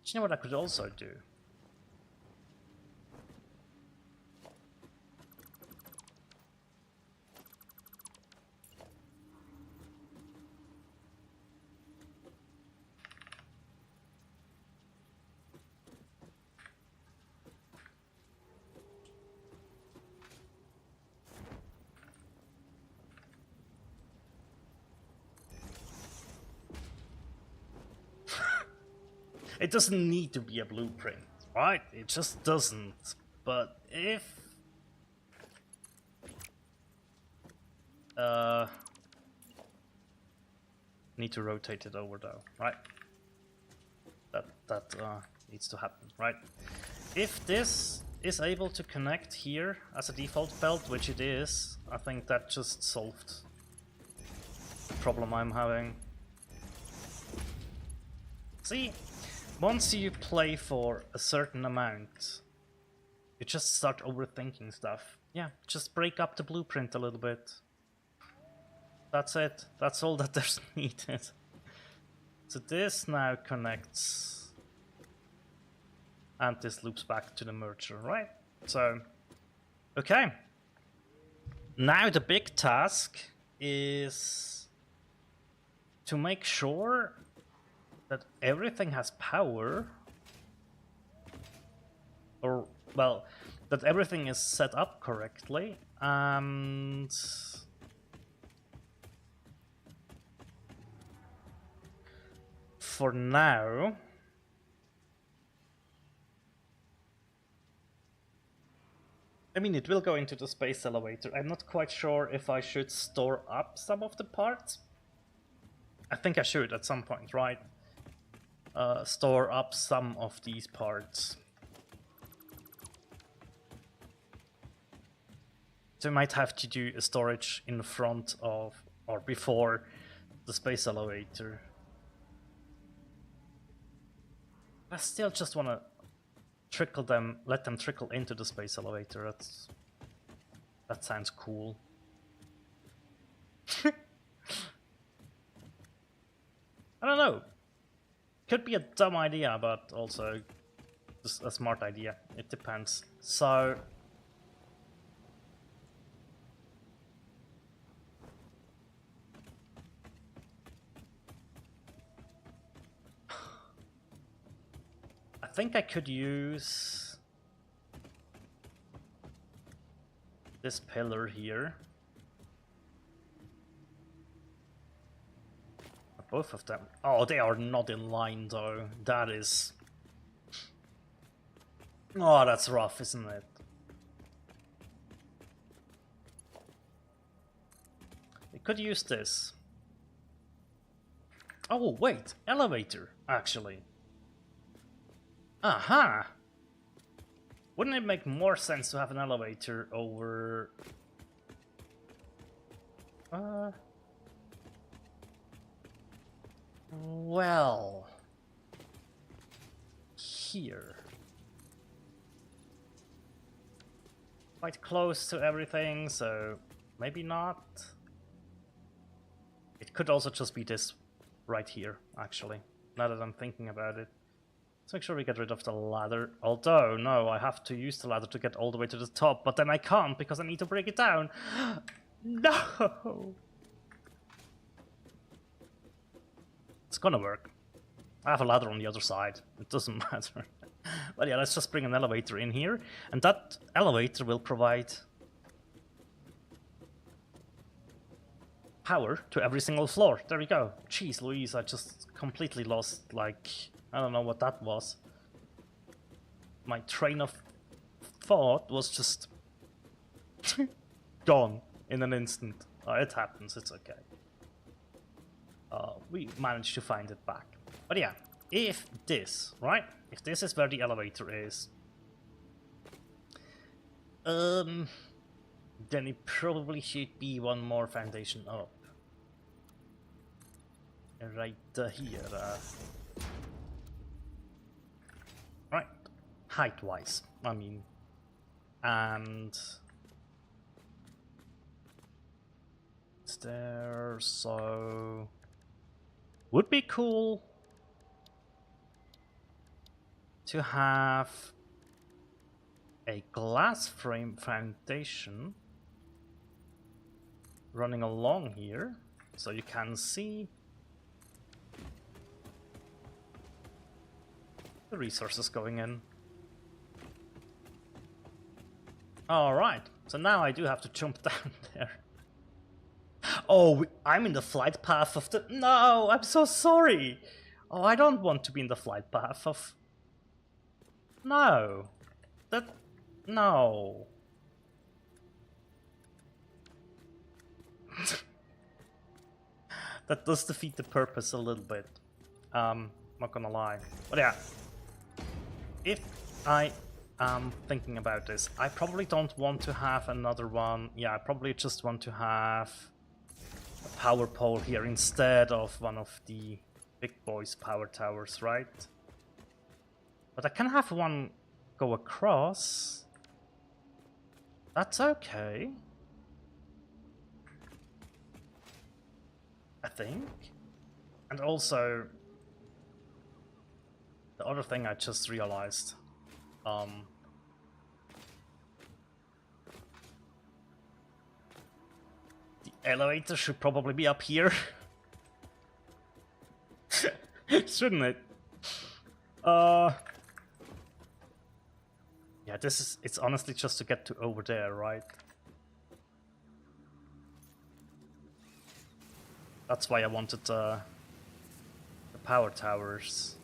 A: you know what I could also do? It doesn't need to be a blueprint, right? It just doesn't. But if... need to rotate it over though, right? That needs to happen, right? If this is able to connect here as a default belt, which it is, I think that just solved the problem I'm having. See, once you play for a certain amount, you just start overthinking stuff. Yeah, just break up the blueprint a little bit. That's it. That's all that there's needed. So this now connects, and this loops back to the merger, right? So, okay. Now the big task is to make sure that everything has power, or, well, that everything is set up correctly, and for now, I mean, it will go into the space elevator. I'm not quite sure if I should store up some of the parts. I think I should at some point, right? Store up some of these parts. So I might have to do a storage in front of or before the space elevator. I still just want to trickle them, let them trickle into the space elevator. That sounds cool. I don't know. Could be a dumb idea, but also just a smart idea. It depends. So I think I could use this pillar here. Both of them. Oh, they are not in line though. That is... Oh, that's rough, isn't it? We could use this. Oh, wait. Elevator, actually. Aha! Wouldn't it make more sense to have an elevator over... Well... Here. Quite close to everything, so maybe not. It could also just be this right here, actually, now that I'm thinking about it. Let's make sure we get rid of the ladder. Although, no, I have to use the ladder to get all the way to the top, but then I can't because I need to break it down. No! It's gonna work. I have a ladder on the other side. It doesn't matter. But yeah, let's just bring an elevator in here, and that elevator will provide power to every single floor. There we go. Jeez Louise, I just completely lost, like, I don't know what that was. My train of thought was just gone in an instant. It happens, it's okay. We managed to find it back. But yeah, if this, right? If this is where the elevator is, then it probably should be one more foundation up. Right here. Right, height-wise, I mean. And it's there, so would be cool to have a glass frame foundation running along here, so you can see the resources going in. Alright, so now I do have to jump down there. Oh, I'm in the flight path of the... No, I'm so sorry. Oh, I don't want to be in the flight path of... No. No. That does defeat the purpose a little bit. Not gonna lie. But yeah. If I thinking about this. I probably don't want to have another one. Yeah, I probably just want to have a power pole here instead of one of the big boys' power towers, right? But I can have one go across. That's okay. I think. And also, the other thing I just realized. The elevator should probably be up here. Shouldn't it? Yeah, it's honestly just to get to over there, right? That's why I wanted the power towers.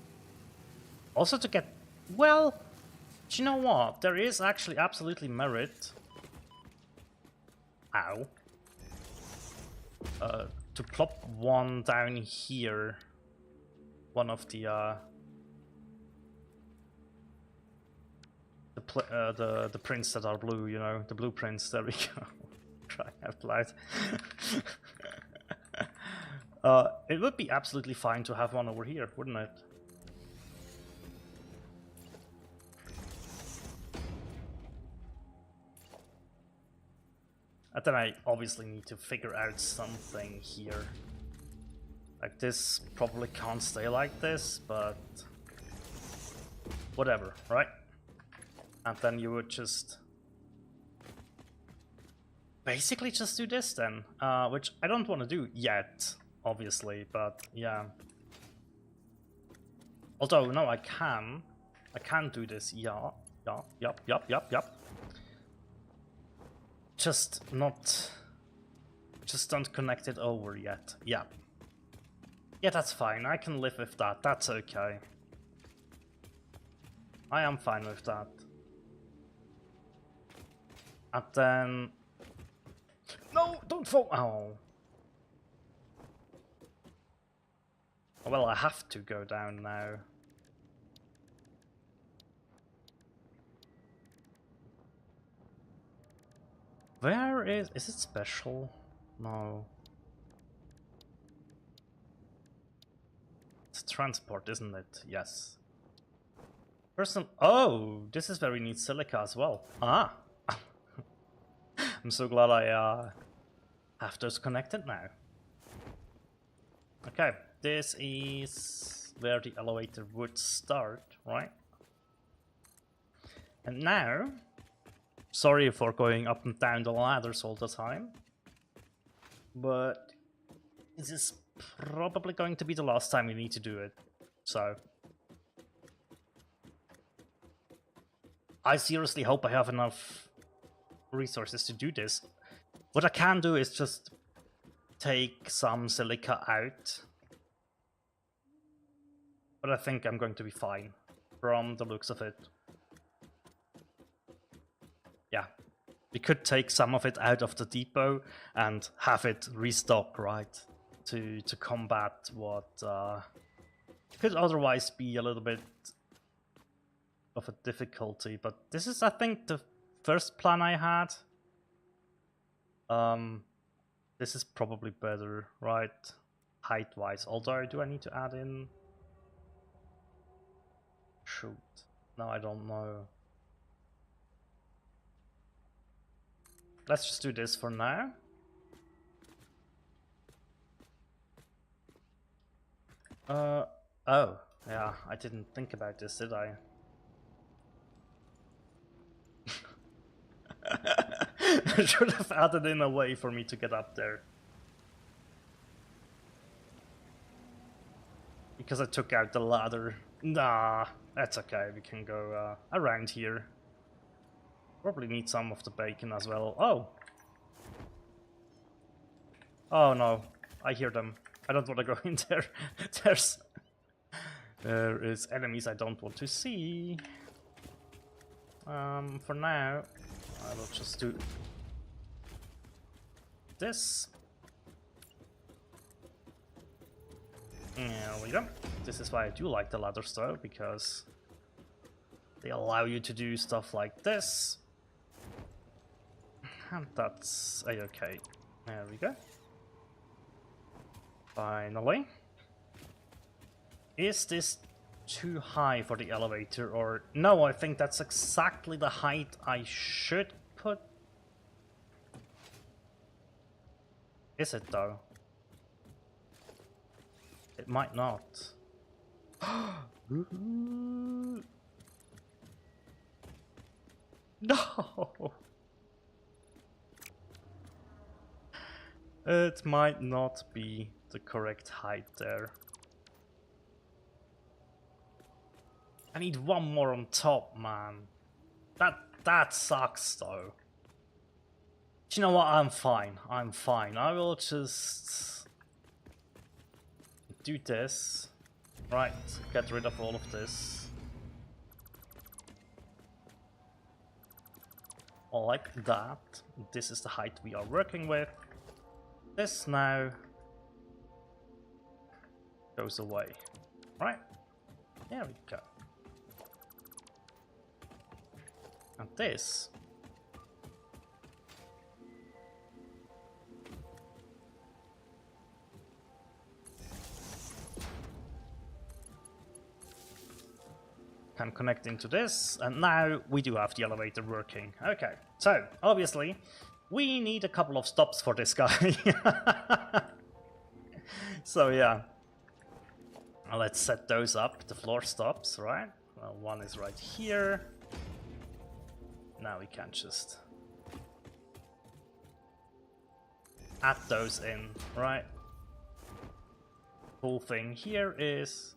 A: Also to get, well, do you know what? There is actually absolutely merit. Ow. To plop one down here. One of the prints that are blue, you know, the blueprints. There we go. Trying out loud. It would be absolutely fine to have one over here, wouldn't it? And then I obviously need to figure out something here. Like this probably can't stay like this, but whatever, right? And then you would just basically just do this then, which I don't want to do yet, obviously, but yeah. Although, no, I can do this, yeah, yup. Just don't connect it over yet, yeah. Yeah, that's fine, I can live with that, that's okay. I am fine with that. And then... No, don't fall! Oh. Well, I have to go down now. Where is it special? No. It's transport, isn't it? Yes. Oh, this is where we need silica as well. Ah! I'm so glad I have those connected now. Okay, this is where the elevator would start, right? And now, sorry for going up and down the ladders all the time, but this is probably going to be the last time we need to do it, so... I seriously hope I have enough resources to do this. What I can do is just take some silica out. But I think I'm going to be fine from the looks of it. Yeah, we could take some of it out of the depot and have it restock, right? To combat what could otherwise be a little bit of a difficulty, but this is, I think, the first plan I had. This is probably better, right? Height-wise. Although, do I need to add in? Shoot. No, I don't know. Let's just do this for now. Oh, yeah, I didn't think about this, did I? I should have added in a way for me to get up there. Because I took out the ladder. Nah, that's okay, we can go around here. Probably need some of the bacon as well. Oh! Oh no, I hear them. I don't want to go in there. There is enemies I don't want to see. For now, I will just do this. There we go. This is why I do like the ladders though, because They allow you to do stuff like this. And that's a-okay. There we go. Finally. Is this too high for the elevator, or... No, I think that's exactly the height I should put. Is it though? It might not. No! It might not be the correct height there. I need one more on top, man. That sucks though. Do you know what? I'm fine. I'm fine. I will just do this. Right, get rid of all of this. Like that. This is the height we are working with. This now goes away. Right? There we go. And this can connect into this, and now we do have the elevator working. Okay, so obviously we need a couple of stops for this guy. So yeah, let's set those up, the floor stops, right? Well, one is right here. Now we can just add those in, right? Cool thing here is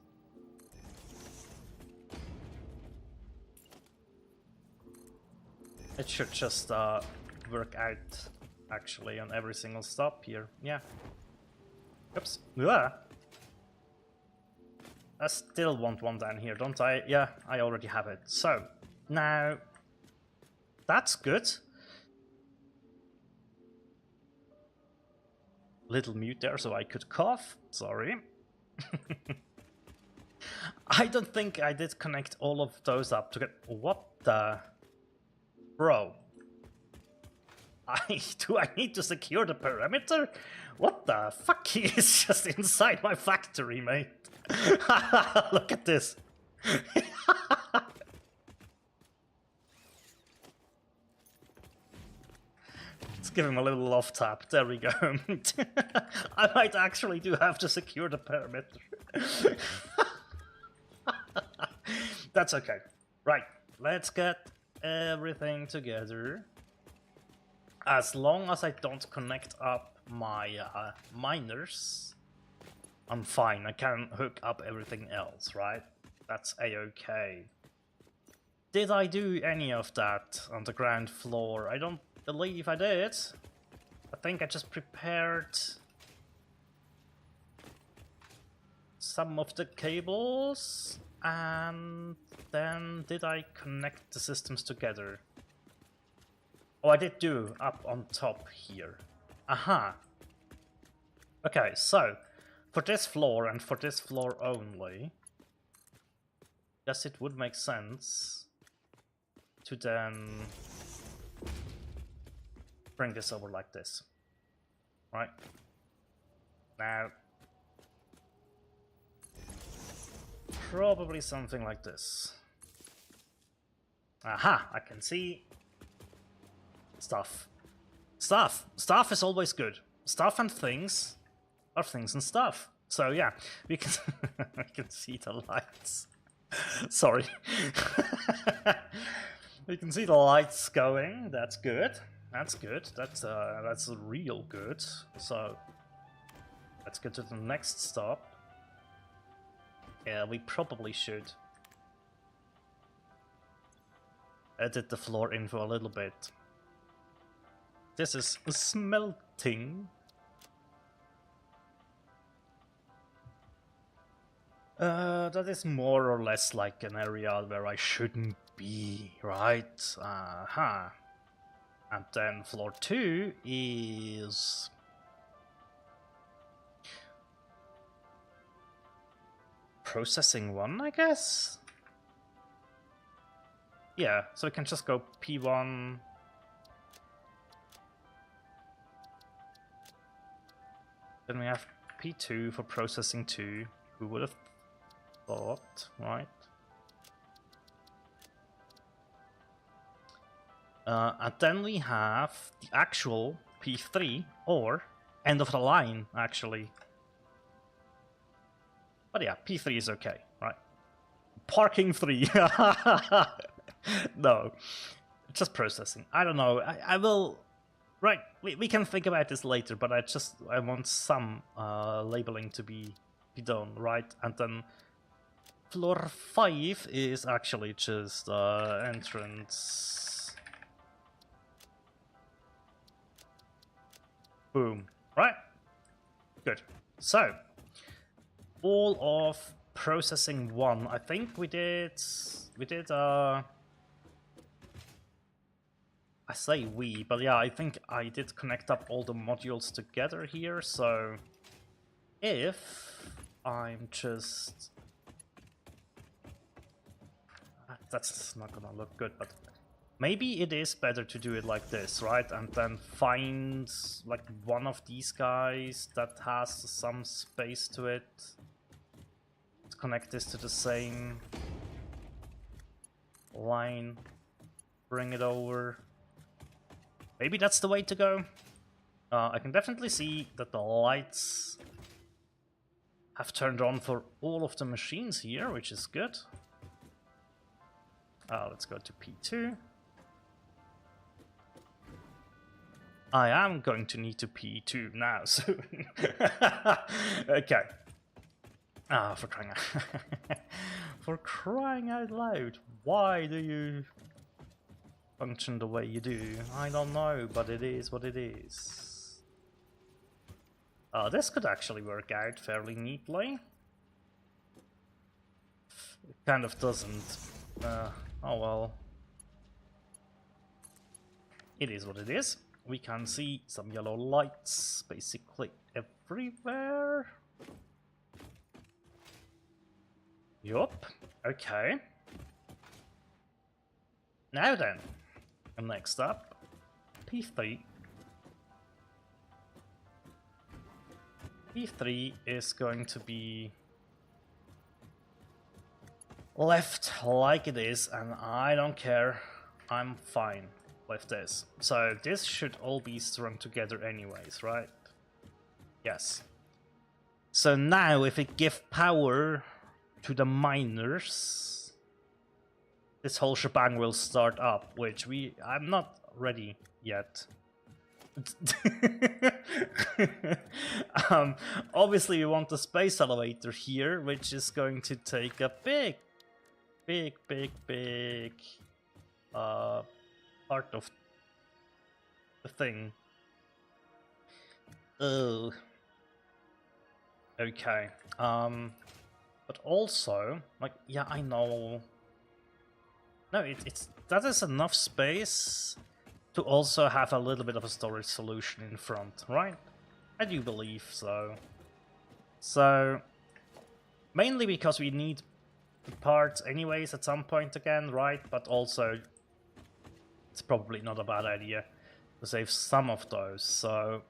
A: it should just work out actually on every single stop here. Yeah. Oops. Yeah. I still want one down here, don't I? Yeah, I already have it. So now that's good. Little mute there so I could cough. Sorry. I don't think I did connect all of those up to get... What the... Bro. Do I need to secure the perimeter? What the fuck? He is just inside my factory, mate. Look at this. Let's give him a little love tap. There we go. I might actually do have to secure the perimeter. That's okay. Right, let's get everything together. As long as I don't connect up my miners, I'm fine. I can hook up everything else, right? That's a-okay. Did I do any of that on the ground floor? I don't believe I did. I think I just prepared some of the cables, and then did I connect the systems together? Oh, I did do up on top here. Aha. Okay, so for this floor and for this floor only, guess it would make sense to then bring this over like this. Right? Now, probably something like this. Aha, I can see stuff. Stuff is always good. Stuff and things are things and stuff. So yeah, we can we can see the lights. Sorry. We can see the lights going. That's good. That's good. That's real good. So let's get to the next stop. Yeah, we probably should edit the floor info a little bit. This is smelting. That is more or less like an area where I shouldn't be, right? And then floor 2 is processing 1, I guess? Yeah, so we can just go P1. Then we have P2 for processing 2. Who would have thought, right? And then we have the actual P3, or end of the line, actually. But yeah, P3 is okay, right? Parking 3. No, just processing. I don't know. I will. Right, we can think about this later, but I want some labeling to be done, right? And then floor 5 is actually just entrance. Boom. Right? Good. So, all of processing 1, I think we did I say we, but yeah, I think I did connect up all the modules together here, so if I'm just... That's not gonna look good, but maybe it is better to do it like this, right? And then find like one of these guys that has some space to it. Let's connect this to the same line, bring it over. Maybe that's the way to go. I can definitely see that the lights have turned on for all of the machines here, which is good. Let's go to P2. I am going to need to P2 now soon. Okay. For crying out for crying out loud. Why do you function the way you do? I don't know, but it is what it is. This could actually work out fairly neatly. It kind of doesn't. Oh well. It is what it is. We can see some yellow lights basically everywhere. Yup. Okay. Now then. And next up, P3. P3 is going to be left like it is, and I don't care. I'm fine with this. So this should all be strung together anyways, right? Yes. So now if we give power to the miners, this whole shebang will start up, which I'm not ready yet. Obviously we want the space elevator here, which is going to take a big part of the thing. Oh. Okay. But also, like, yeah, I know. No, that is enough space to also have a little bit of a storage solution in front, right? I do believe so. So, mainly because we need the parts anyways at some point again, right? But also, it's probably not a bad idea to save some of those, so...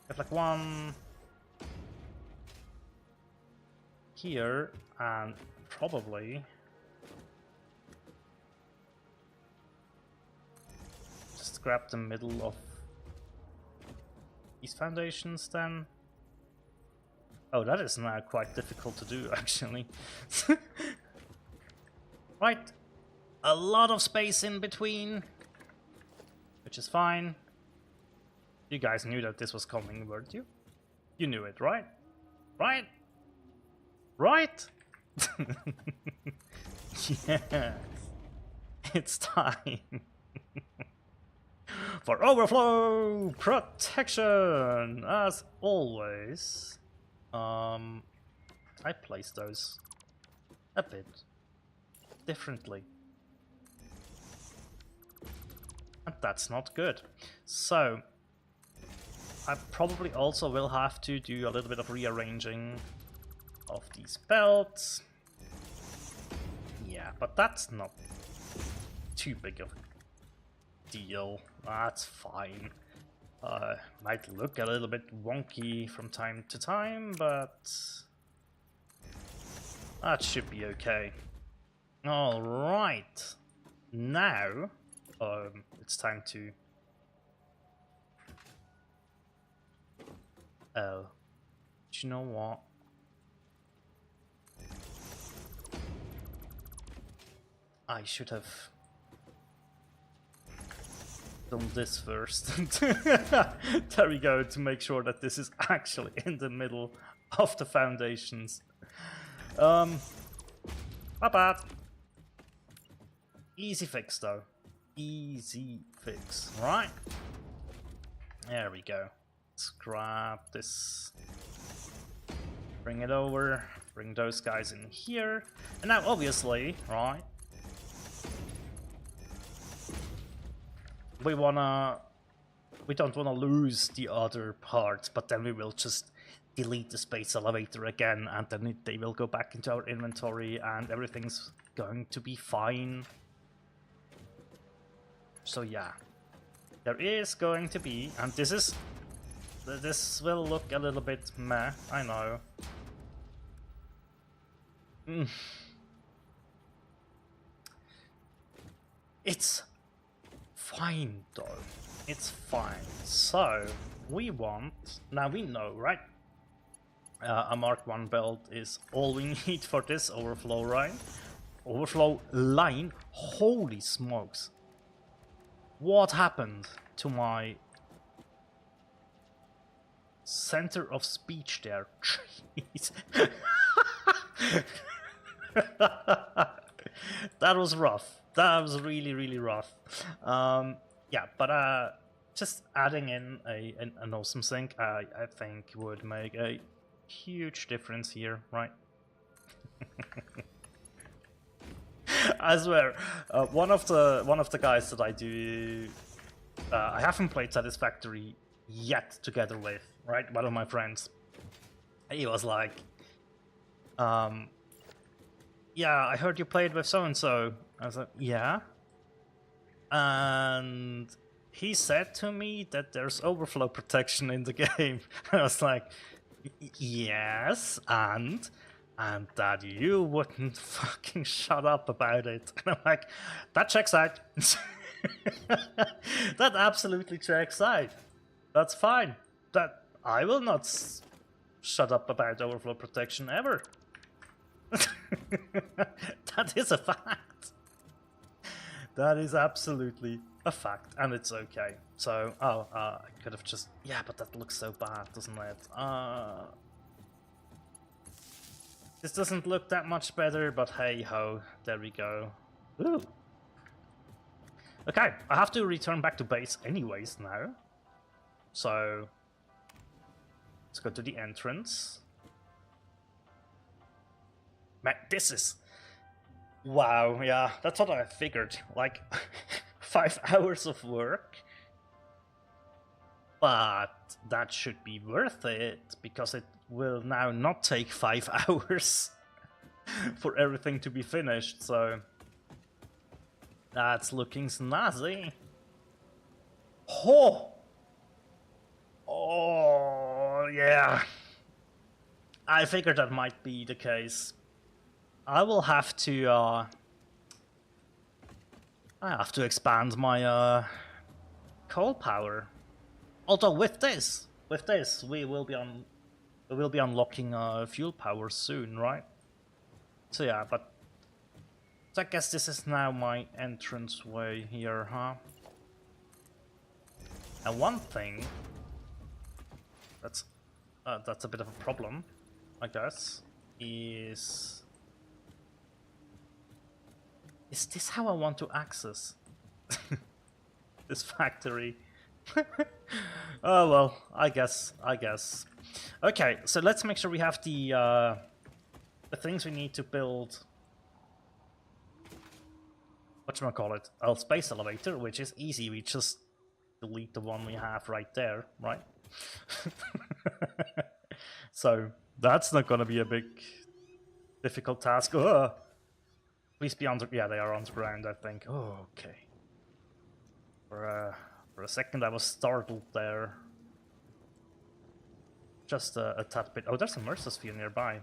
A: Have like one... here, and probably... just grab the middle of these foundations then. Oh, that is now quite difficult to do, actually. Right, a lot of space in between, which is fine. You guys knew that this was coming, weren't you? You knew it, right? Right? Right? Yes. It's time. For overflow protection, as always. I placed those a bit differently. And that's not good. So, I probably also will have to do a little bit of rearranging of these belts. Yeah, but that's not too big of a deal. That's fine. Might look a little bit wonky from time to time, but that should be okay. Alright. Now, it's time to... Oh. Do you know what? I should have done this first. There we go, to make sure that this is actually in the middle of the foundations. Not bad. Easy fix though. Easy fix, right? There we go. Let's grab this. Bring it over. Bring those guys in here. And now obviously, right? We don't wanna lose the other parts, but then we will just delete the space elevator again, and then they will go back into our inventory, and everything's going to be fine. So yeah, there is going to be, and this will look a little bit meh, I know. It's fine though. It's fine. So we want, now we know, right? A Mark 1 build is all we need for this overflow line. Overflow line? Holy smokes. What happened to my center of speech there? Jeez. That was rough. That was really, really rough. Yeah, but just adding in an awesome sink, I think would make a huge difference here, right? I swear, one of the guys that I do, I haven't played Satisfactory yet together with, right? One of my friends. He was like, yeah, I heard you played with so and so. I was like, yeah. And he said to me that there's overflow protection in the game. I was like, yes, and that you wouldn't fucking shut up about it. And I'm like, that checks out. That absolutely checks out. That's fine. That I will not shut up about overflow protection ever. That is a fact. That is absolutely a fact, and it's okay. So, I could have just... Yeah, but that looks so bad, doesn't it? This doesn't look that much better, but hey-ho, there we go. Ooh. Okay, I have to return back to base anyways now. So, let's go to the entrance. Man, this is... Wow, yeah, that's what I figured. Like, 5 hours of work. But that should be worth it, because it will now not take 5 hours for everything to be finished, so... That's looking snazzy. Oh! Oh, yeah. I figured that might be the case. I will have to, I have to expand my, coal power. Although with this, we will be unlocking, fuel power soon, right? So yeah, but... So I guess this is now my entrance way here, huh? And one thing... That's a bit of a problem, I guess, is... Is this how I want to access this factory? Oh well, I guess. Okay, so let's make sure we have the things we need to build. Whatchamacallit? A space elevator, which is easy. We just delete the one we have right there, right? So that's not gonna be a big difficult task. Ugh. Please be under. Yeah, they are underground, I think. Oh, okay. For a second, I was startled there. Just a tad bit. Oh, there's a Mercer nearby.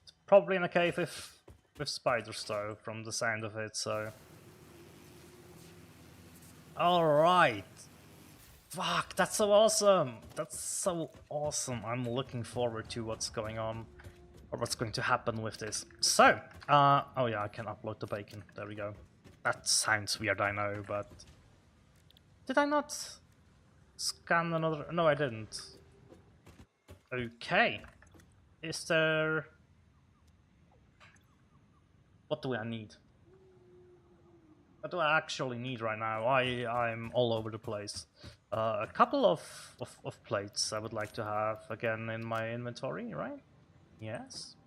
A: It's probably in a cave with spiders, though, from the sound of it. So. All right. Fuck, that's so awesome. That's so awesome. I'm looking forward to what's going on. Or what's going to happen with this. So, oh yeah, I can upload the bacon. There we go. That sounds weird, I know, but... Did I not scan another... No, I didn't. Okay. Is there... What do I need? What do I actually need right now? I'm all over the place. A couple of plates I would like to have again in my inventory, right? Yes.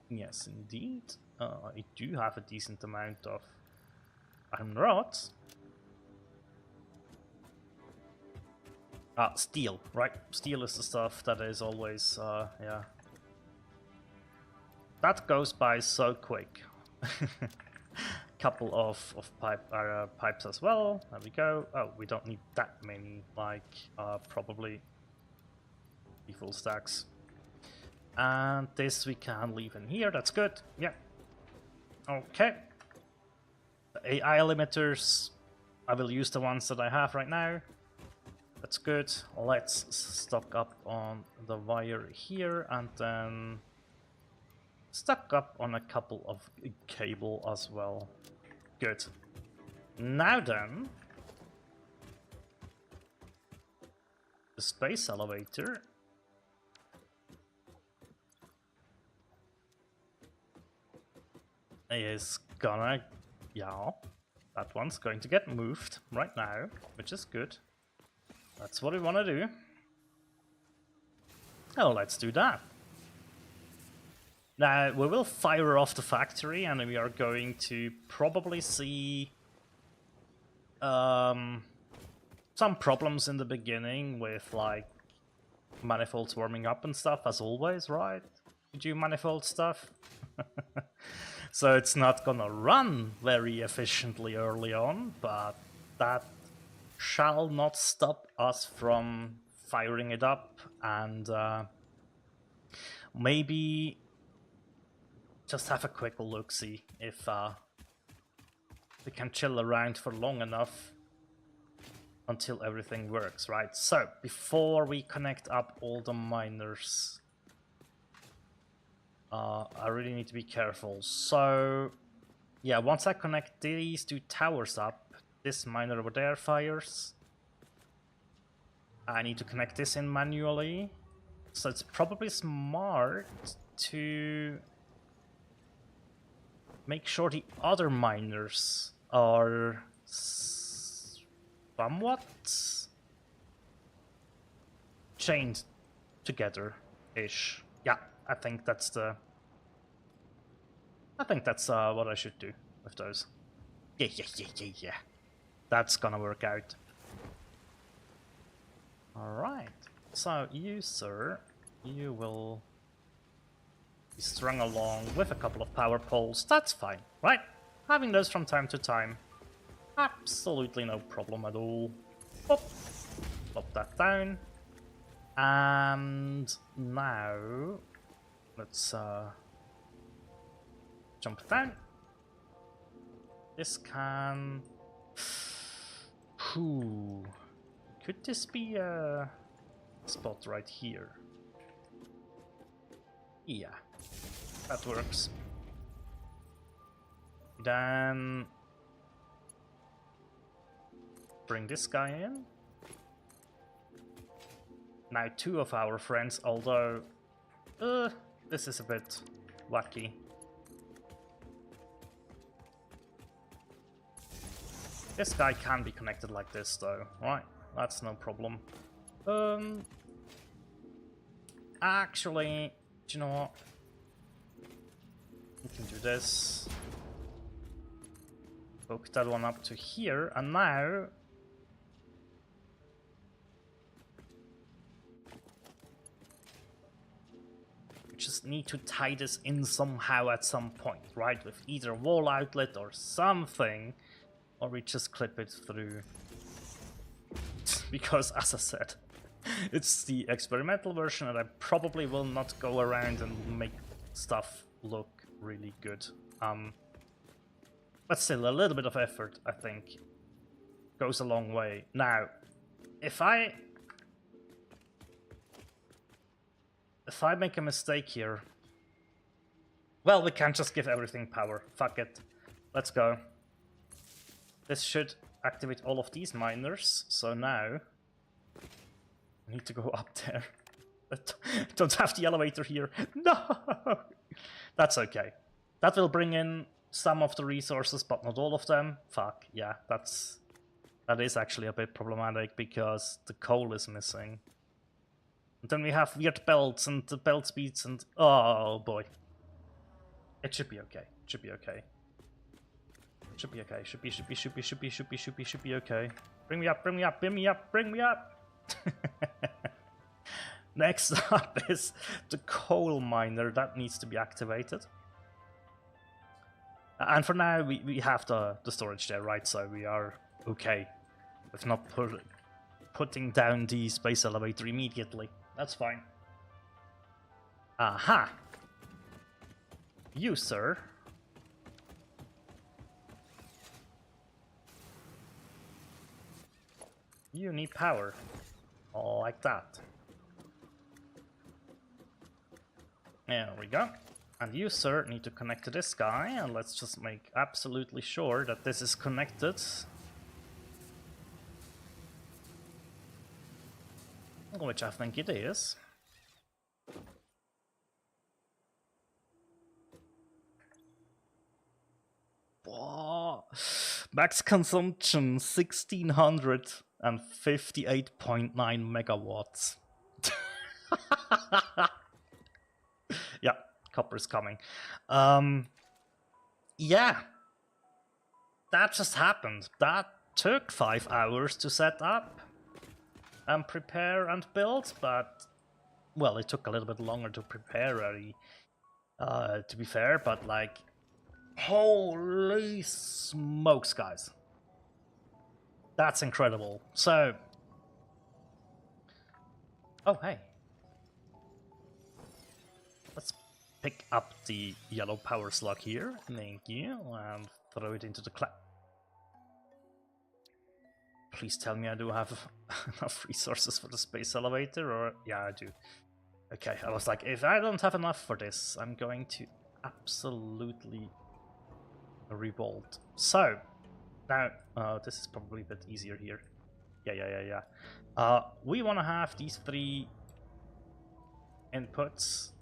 A: Yes, indeed. I do have a decent amount of iron rods. Steel, right? Steel is the stuff that is always, yeah. That goes by so quick. Couple of pipes as well. There we go. Oh, we don't need that many, like, probably full stacks. And this we can leave in here, that's good. Yeah. Okay. The AI limiters, I will use the ones that I have right now. That's good. Let's stock up on the wire here and then stock up on a couple of cable as well. Good. Now then, the space elevator is gonna, yeah, that one's going to get moved right now, which is good. That's what we want to do. Oh, let's do that. Now, we will fire off the factory and we are going to probably see some problems in the beginning with, like, manifolds warming up and stuff, as always, right? You do manifold stuff. So it's not gonna run very efficiently early on, but that shall not stop us from firing it up and maybe just have a quick look-see if we can chill around for long enough until everything works, right? So, before we connect up all the miners, I really need to be careful. So, yeah, once I connect these two towers up, this miner over there fires. I need to connect this in manually. So it's probably smart to make sure the other miners are somewhat chained together-ish. Yeah, I think that's what I should do with those. Yeah. That's gonna work out. Alright. So you, sir, you will be strung along with a couple of power poles. That's fine, right? Having those from time to time. Absolutely no problem at all. Pop that down. And now let's jump down. This can... Ooh. Could this be a spot right here? Yeah, that works. Then bring this guy in. Now two of our friends, although this is a bit wacky. This guy can be connected like this though, right? That's no problem. Actually, do you know what? We can do this. Hook that one up to here, and now which is just need to tie this in somehow at some point, right? With either wall outlet or something, or we just clip it through. Because, as I said, it's the experimental version and I probably will not go around and make stuff look really good. But still, a little bit of effort, I think, goes a long way. Now, if I make a mistake here, well, we can't just give everything power. Fuck it. Let's go. This should activate all of these miners, so now I need to go up there. Don't have the elevator here. No! That's okay. That will bring in some of the resources, but not all of them. Fuck, yeah, that is actually a bit problematic because the coal is missing. And then we have weird belts and the belt speeds and... oh boy. It should be okay. Should be okay. Should be okay. Should be okay. Bring me up, bring me up, bring me up, bring me up! Next up is the coal miner. That needs to be activated. And for now, we have the storage there, right? So we are okay with not putting down the space elevator immediately. That's fine. Aha! You, sir. You need power. Like that. There we go. And you, sir, need to connect to this guy, and let's just make absolutely sure that this is connected. Which I think it is. Whoa. Max consumption 1658.9 megawatts. Yeah, copper is coming. Yeah. That just happened. That took 5 hours to set up and prepare and build, but well, it took a little bit longer to prepare, really, to be fair, but like, holy smokes, guys. That's incredible. So, oh hey, let's pick up the yellow power slug here, thank you, and throw it into the cloud. Please tell me I do have enough resources for the space elevator, or... yeah, I do. Okay, I was like, if I don't have enough for this, I'm going to absolutely revolt. So, now, this is probably a bit easier here. Yeah. We want to have these 3 inputs.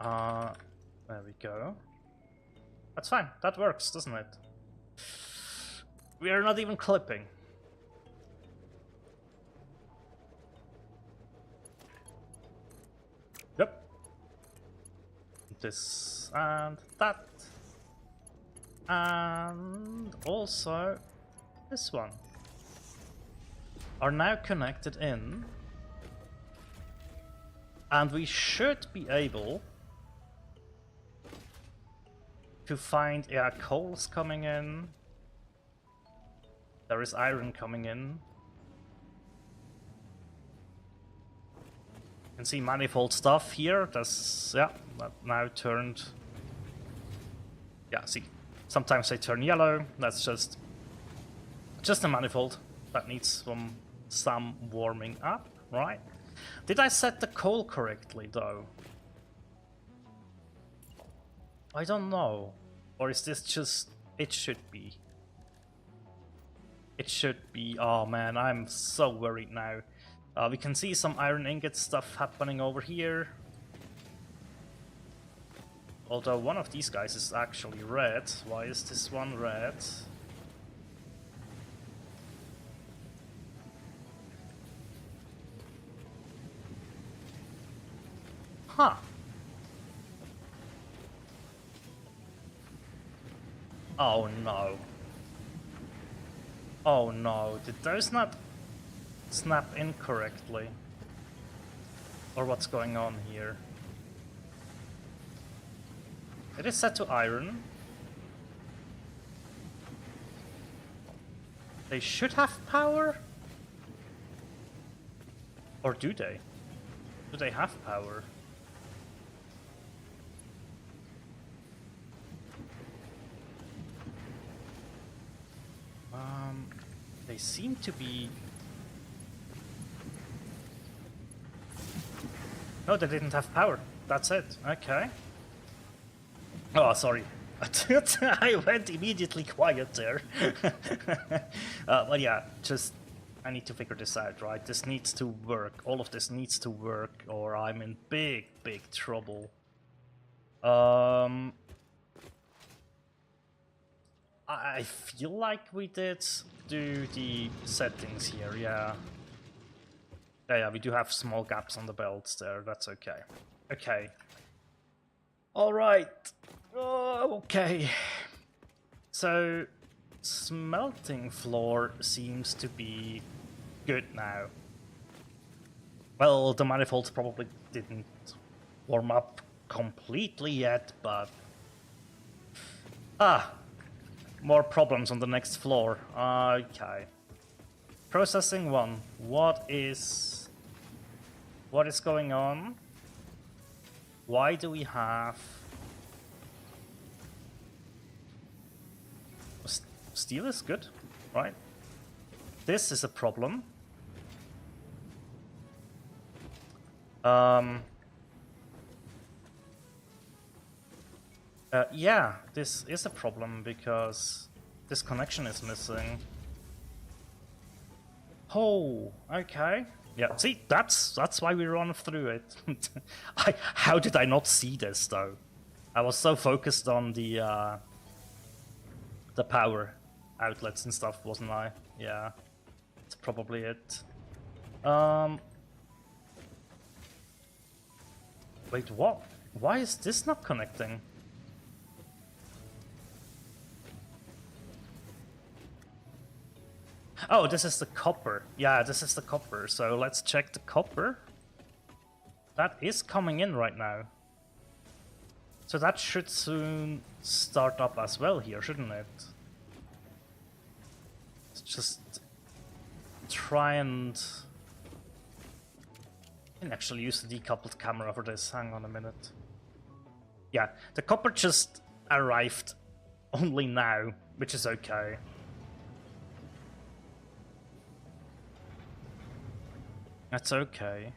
A: There we go. That's fine, that works, doesn't it? We are not even clipping. Yep. This and that. And also this one are now connected in, and we should be able to find, yeah, coal's coming in, there is iron coming in. You can see manifold stuff here. That's, yeah, that now turned, yeah, see, sometimes they turn yellow. That's just a manifold that needs some warming up, right? Did I set the coal correctly though? I don't know. Or is this just... it should be. It should be. Oh man, I'm so worried now. We can see some iron ingot stuff happening over here. Although one of these guys is actually red. Why is this one red? Huh. Oh no. Oh no, did those not snap incorrectly? Or what's going on here? It is set to iron. They should have power? Or do they? Do they have power? They seem to be... No, they didn't have power. That's it. Okay. Oh, sorry. I went immediately quiet there. But yeah, just... I need to figure this out, right? This needs to work. All of this needs to work, or I'm in big, big trouble. I feel like we did do the settings here, yeah. Yeah, we do have small gaps on the belts there, that's okay. Okay. Alright. Okay. So, smelting floor seems to be good now. Well, the manifolds probably didn't warm up completely yet, but... more problems on the next floor. Okay. Processing 1. What is going on? Why do we have... Steel is good, right? This is a problem. Yeah, this is a problem because this connection is missing. Oh, okay. Yeah, see, that's why we run through it. How did I not see this though? I was so focused on the power outlets and stuff, wasn't I? Yeah, that's probably it. Wait, what? Why is this not connecting? Oh, this is the copper. Yeah, this is the copper. So let's check the copper. That is coming in right now. So that should soon start up as well here, shouldn't it? Let's just try and... I can actually use the decoupled camera for this. Hang on a minute. Yeah, the copper just arrived only now, which is okay. That's okay.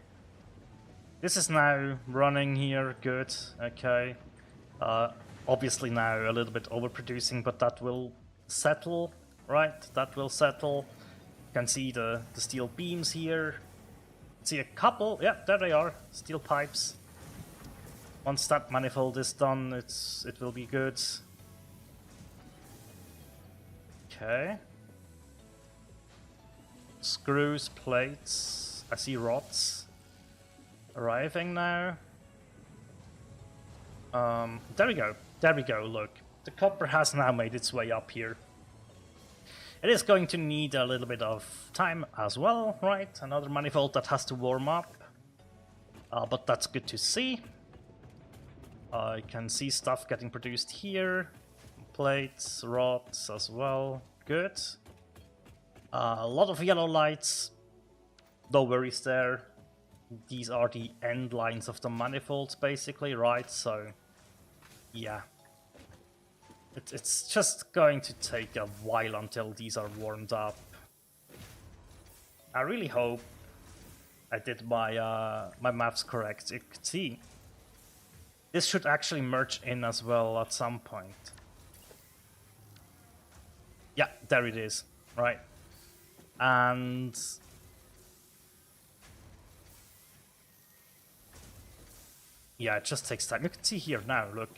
A: This is now running here, good, okay. Obviously now a little bit overproducing, but that will settle, right? That will settle. You can see the steel beams here. See a couple, yeah, there they are, steel pipes. Once that manifold is done, it will be good. Okay. Screws, plates, I see rods arriving now. There we go, look. The copper has now made its way up here. It is going to need a little bit of time as well, right? Another manifold that has to warm up. But that's good to see. I can see stuff getting produced here. Plates, rods as well. Good. A lot of yellow lights. No worries there. These are the end lines of the manifolds, basically, right? So, yeah. It's just going to take a while until these are warmed up. I really hope I did my my maths correct. You could see this should actually merge in as well at some point. Yeah, there it is, right? And yeah, it just takes time. You can see here now, look.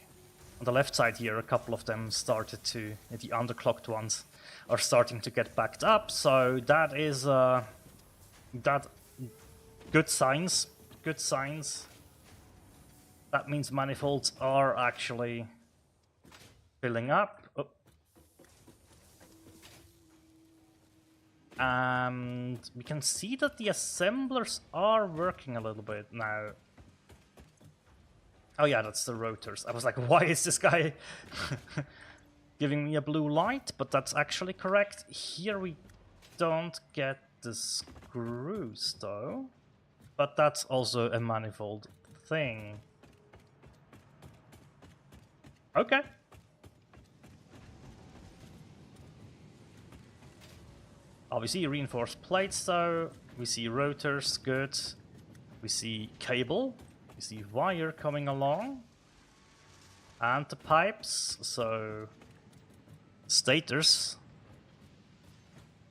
A: On the left side here, a couple of them started to, the underclocked ones are starting to get backed up, so that is that good signs, good signs. That means manifolds are actually filling up. Oh. And we can see that the assemblers are working a little bit now. Oh yeah, that's the rotors. I was like, why is this guy giving me a blue light? But that's actually correct. Here we don't get the screws though. But that's also a manifold thing. Okay. Oh, we see reinforced plates though. We see rotors, good. We see cable. We see wire coming along. And the pipes, so stators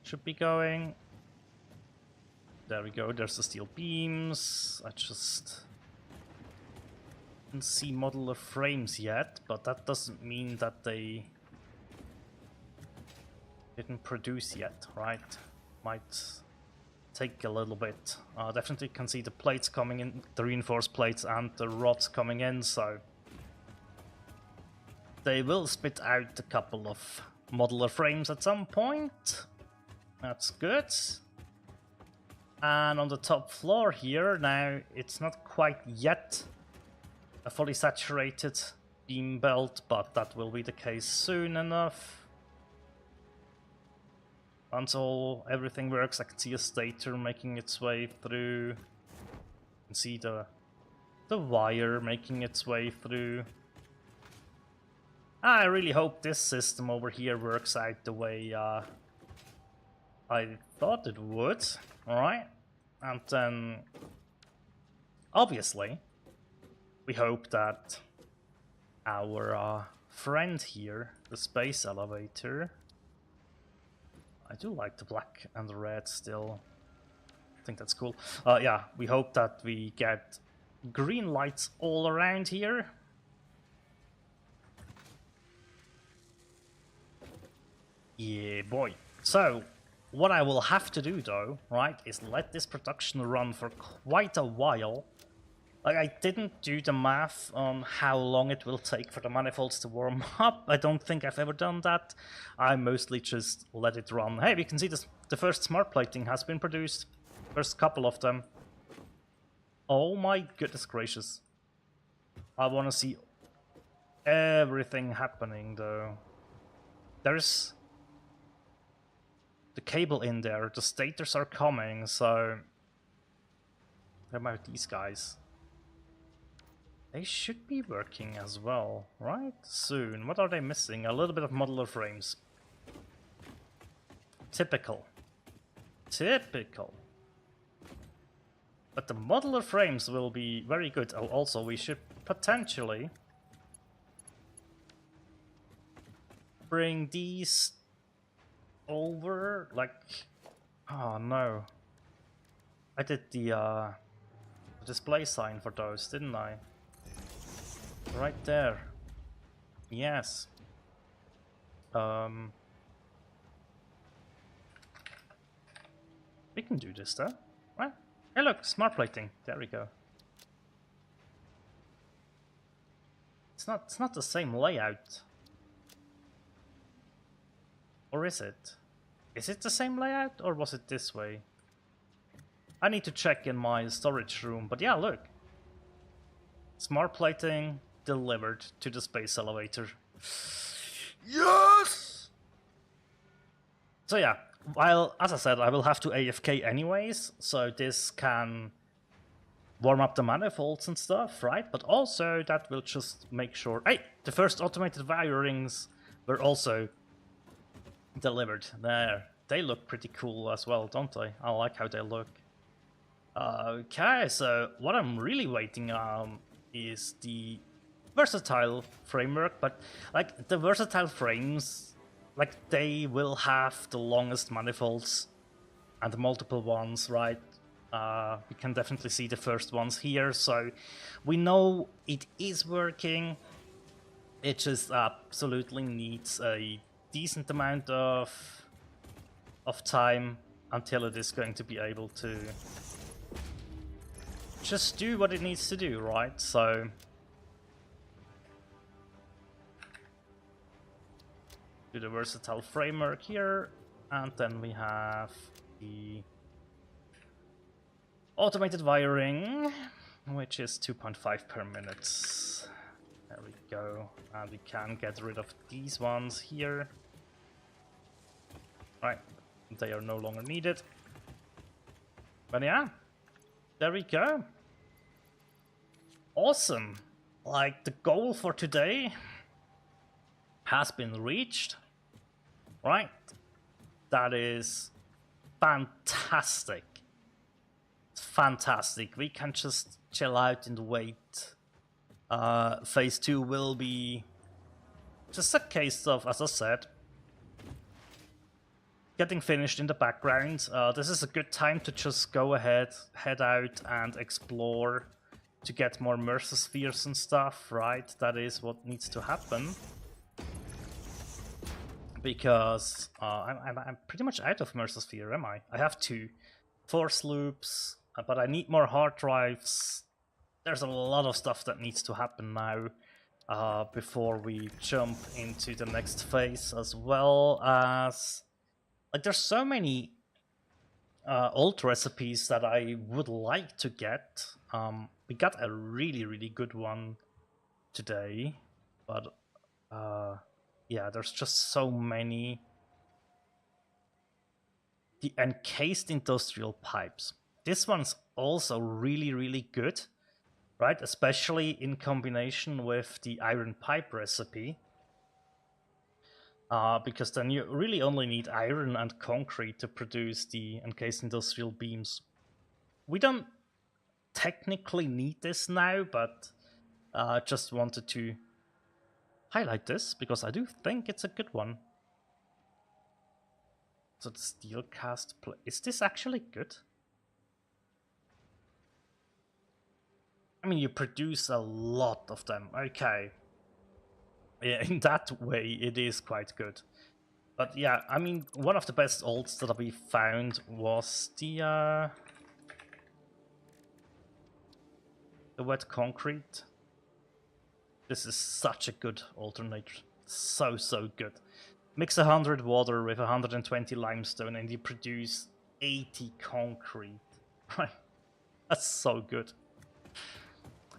A: should be going. There we go, there's the steel beams. I just didn't see modular frames yet, but that doesn't mean that they didn't produce yet, right? Might take a little bit. Definitely can see the plates coming in, the reinforced plates and the rods coming in, so they will spit out a couple of modular frames at some point. That's good. And on the top floor here, now it's not quite yet a fully saturated beam belt, but that will be the case soon enough. Once everything works, I can see a stator making its way through. You can see the wire making its way through. I really hope this system over here works out the way I thought it would. Alright, and then obviously we hope that our friend here, the space elevator, I do like the black and the red still, I think that's cool. Yeah, we hope that we get green lights all around here. Yeah, boy. So, what I will have to do though, right, is let this production run for quite a while. Like, I didn't do the math on how long it will take for the manifolds to warm up. I don't think I've ever done that. I mostly just let it run. Hey, we can see this, the first smart plating has been produced. First couple of them. Oh my goodness gracious. I want to see everything happening though. There's the cable in there, the stators are coming, so what about these guys? They should be working as well, right? Soon. What are they missing? A little bit of modular frames. Typical. Typical. But the modular frames will be very good. Oh, also, we should potentially bring these over, like, oh no, I did the display sign for those, didn't I? Right there. Yes. We can do this though, right? Hey look, smart plating. There we go. It's not the same layout. Or is it? Is it the same layout, or was it this way? I need to check in my storage room, but yeah, look. Smart plating delivered to the space elevator. Yes! So yeah, while, as I said, I will have to AFK anyways, so this can warm up the manifolds and stuff, right? But also that will just make sure... Hey, the first automated wirings were also delivered. There, they look pretty cool as well, don't they? I like how they look. Okay, so what I'm really waiting on is the versatile framework, but like the versatile frames, like they will have the longest manifolds and the multiple ones, right? We can definitely see the first ones here, so we know it is working. It just absolutely needs a decent amount of time until it is going to be able to just do what it needs to do, right? So do the versatile framework here, and then we have the automated wiring. which is 2.5 per minute. There we go. And we can get rid of these ones here. Right, they are no longer needed. But yeah, there we go. Awesome. Like, the goal for today has been reached. Right? That is fantastic. It's fantastic. We can just chill out and wait. Phase 2 will be just a case of, as I said, getting finished in the background. This is a good time to just go ahead, head out and explore to get more Mercer Spheres and stuff, right? That is what needs to happen. Because I'm pretty much out of Mercer Sphere, am I? I have 2 force loops, but I need more hard drives. There's a lot of stuff that needs to happen now before we jump into the next phase, as well as... Like, there's so many old recipes that I would like to get. We got a really, really good one today, but yeah, there's just so many. The encased industrial pipes. This one's also really, really good, right? Especially in combination with the iron pipe recipe. Because then you really only need iron and concrete to produce the encased industrial beams. We don't technically need this now, but just wanted to highlight this because I do think it's a good one. So the steel cast plate, is this actually good? I mean, you produce a lot of them, okay. Yeah, in that way, it is quite good. But yeah, I mean, one of the best ults that we found was the wet concrete. This is such a good alternator. So, so good. Mix 100 water with 120 limestone and you produce 80 concrete. Right? That's so good.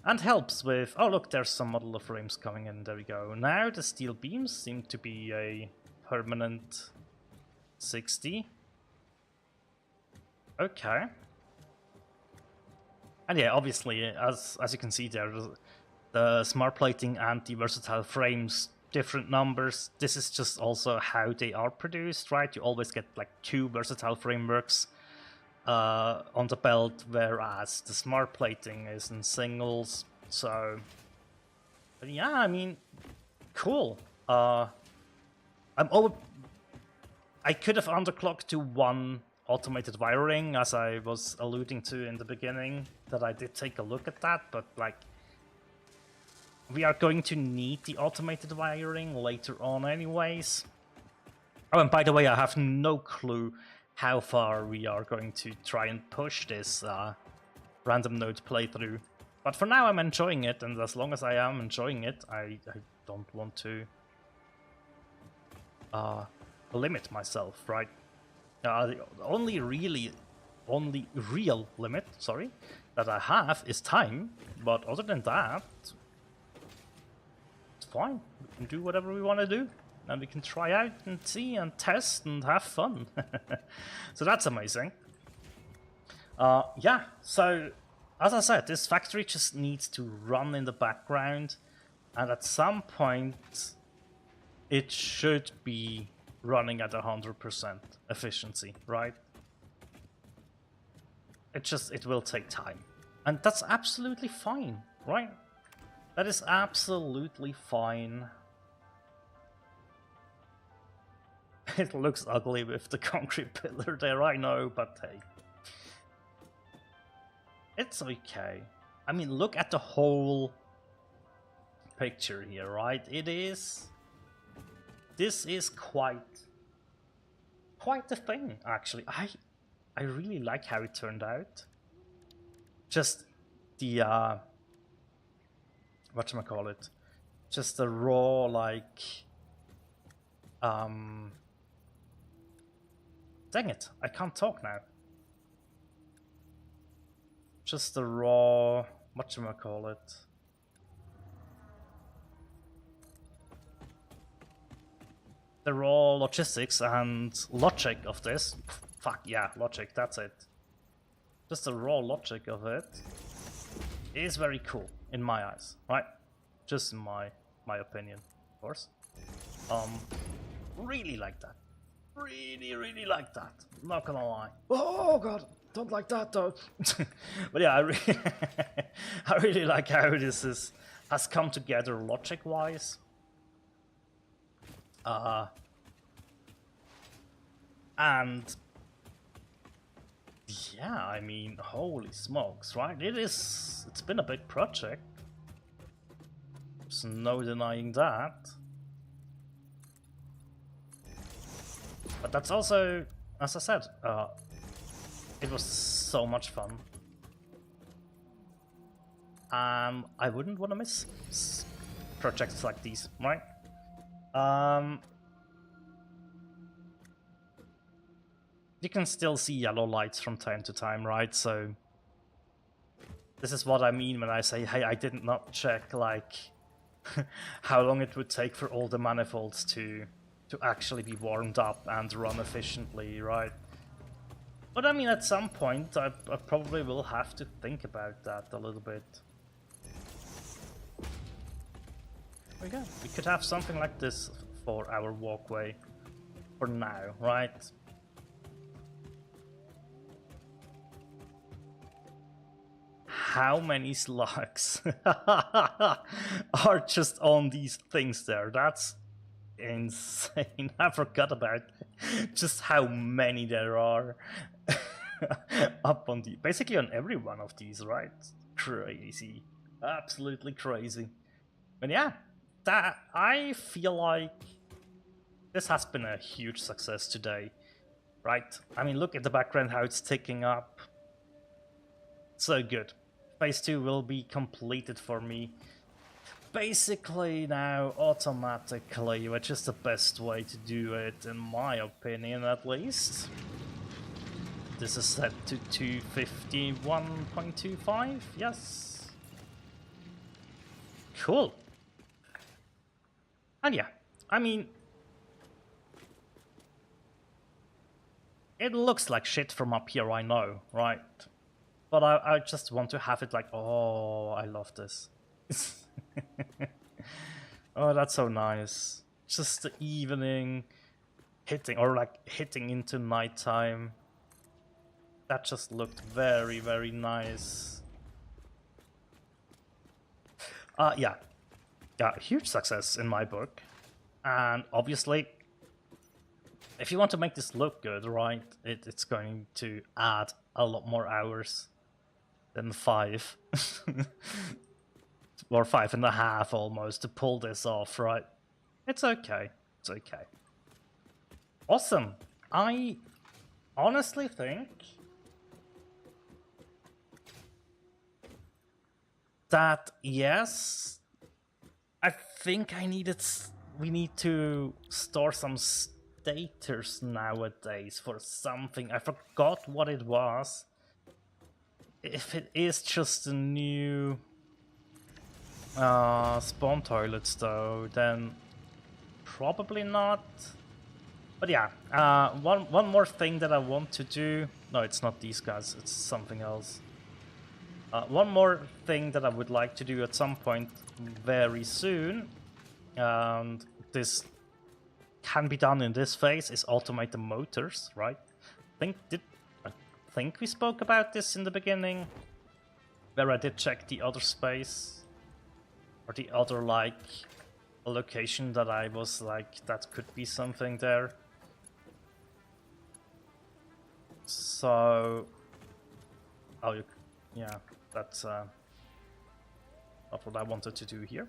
A: And helps with... Oh, look, there's some modular frames coming in. There we go. Now the steel beams seem to be a permanent 60. Okay. And yeah, obviously, as you can see there, the smart plating and the versatile frames, different numbers. This is just also how they are produced, right? You always get like 2 versatile frameworks on the belt, whereas the smart plating is in singles. So, but yeah, I mean, cool. I could have underclocked to 1 automated wiring, as I was alluding to in the beginning, that I did take a look at that, but like, we are going to need the automated wiring later on anyways. Oh, and by the way, I have no clue how far we are going to try and push this random node playthrough. But for now I'm enjoying it, and as long as I am enjoying it, I don't want to limit myself, right? The only real limit, sorry, that I have is time, but other than that, it's fine. We can do whatever we want to do. And we can try out and see and test and have fun. So that's amazing. Yeah, so as I said, this factory just needs to run in the background, and at some point it should be running at 100% efficiency, right? It will take time. And that's absolutely fine, right? That is absolutely fine. It looks ugly with the concrete pillar there, I know, but hey. It's okay. I mean, look at the whole picture here, right? This is quite the thing, actually. I really like how it turned out. Just the whatchamacallit? Just the raw, like dang it, I can't talk now. Just the raw whatchamacallit. The raw logistics and logic of this. Fuck yeah, logic, that's it. Just the raw logic of it is very cool in my eyes, right? Just in my opinion, of course. Really like that. Really like that. Not gonna lie. Oh god, don't like that though. But yeah, I really like how this has come together logic-wise. And yeah, I mean, holy smokes, right? It's been a big project. There's no denying that. But that's also, as I said, it was so much fun. I wouldn't want to miss projects like these, right? You can still see yellow lights from time to time, right? So this is what I mean when I say, hey, I did not check like how long it would take for all the manifolds to actually be warmed up and run efficiently, right? But I mean, at some point, I probably will have to think about that a little bit. There we go. We could have something like this for our walkway for now, right? How many slugs are just on these things there? That's insane. I forgot about just how many there are up on the, basically on every one of these, right? Crazy, absolutely crazy. But yeah, that I feel like this has been a huge success today, right? I mean, look at the background, how it's ticking up. So good. Phase 2 will be completed for me basically now automatically, which is the best way to do it in my opinion, at least. This is set to 251.25, yes. Cool. And yeah, I mean, it looks like shit from up here, I know, right? But I just want to have it like, oh, I love this. Oh, that's so nice. Just the evening hitting, or like hitting into nighttime. That just looked very, very nice. Yeah, huge success in my book. And obviously, if you want to make this look good, right, it's going to add a lot more hours than 5. Or 5.5 almost to pull this off, right? It's okay. It's okay. Awesome. I honestly think that, yes, I think we need to store some stators nowadays for something. I forgot what it was. If it is just a new spawn toilets though, then probably not. But yeah, one more thing that I want to do. No, it's not these guys, it's something else. One more thing that I would like to do at some point very soon, and this can be done in this phase, is automate the motors, right? I think we spoke about this in the beginning, where I did check the other space. Or the other, like, location that I was like, that could be something there. So... Oh, yeah, that's not what I wanted to do here.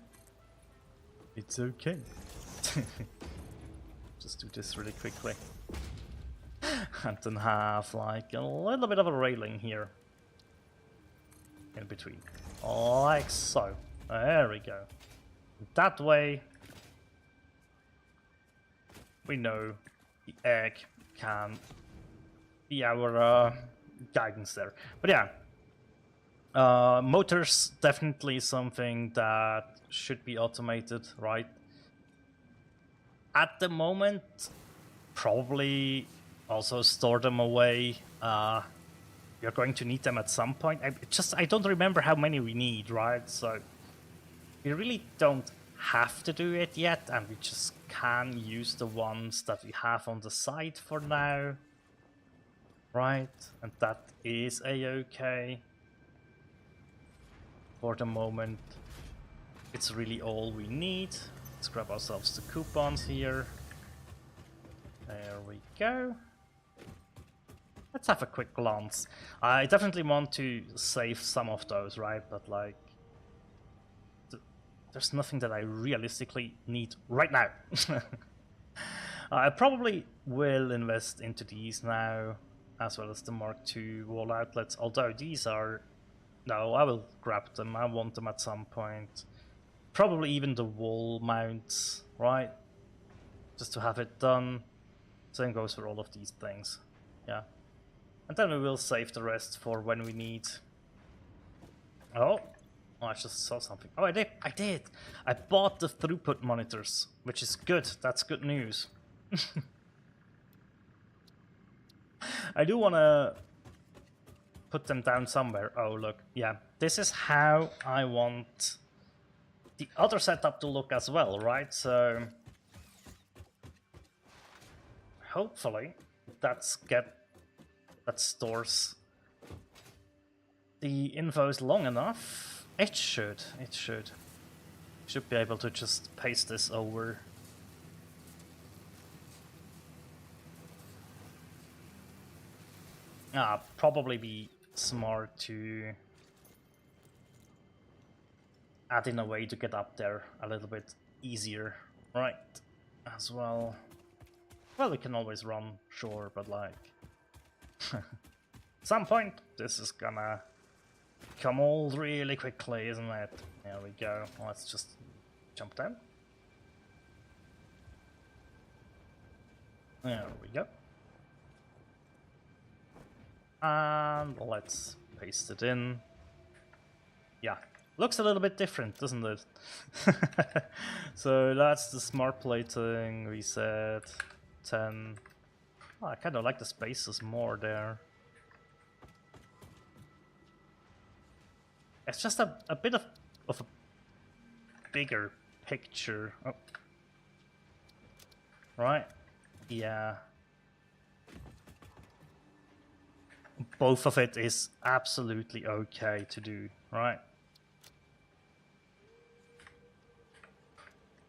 A: It's okay. Just do this really quickly. And then have, like, a little bit of a railing here. In between. Like so. There we go. That way, we know the egg can be our guidance there. But yeah, Motors definitely something that should be automated, right? At the moment, probably also store them away. You're going to need them at some point. I don't remember how many we need, right? So we really don't have to do it yet, and we just can use the ones that we have on the side for now, right? And that is a-okay for the moment. It's really all we need. Let's grab ourselves the coupons here. There we go. Let's have a quick glance. I definitely want to save some of those, right? But like, there's nothing that I realistically need right now. I probably will invest into these now, as well as the Mark II wall outlets, although these are... No, I will grab them. I want them at some point. Probably even the wall mounts, right? Just to have it done. Same goes for all of these things. Yeah. And then we will save the rest for when we need... Oh, I just saw something. Oh, I did! I bought the throughput monitors, which is good. That's good news. I do want to put them down somewhere. Oh, look. Yeah, this is how I want the other setup to look as well, right? So hopefully that stores the infos long enough. It should be able to just paste this over. Probably be smart to add in a way to get up there a little bit easier, right? As well. Well, we can always run, sure, but like... At some point, this is gonna come all really quickly, isn't it? There we go. Let's just jump down. There we go. And let's paste it in. Yeah, looks a little bit different, doesn't it? So that's the smart plating. We said 10. Oh, I kind of like the spaces more there. It's just a bit of a bigger picture. Oh. Right? Yeah. Both of it is absolutely okay to do, right?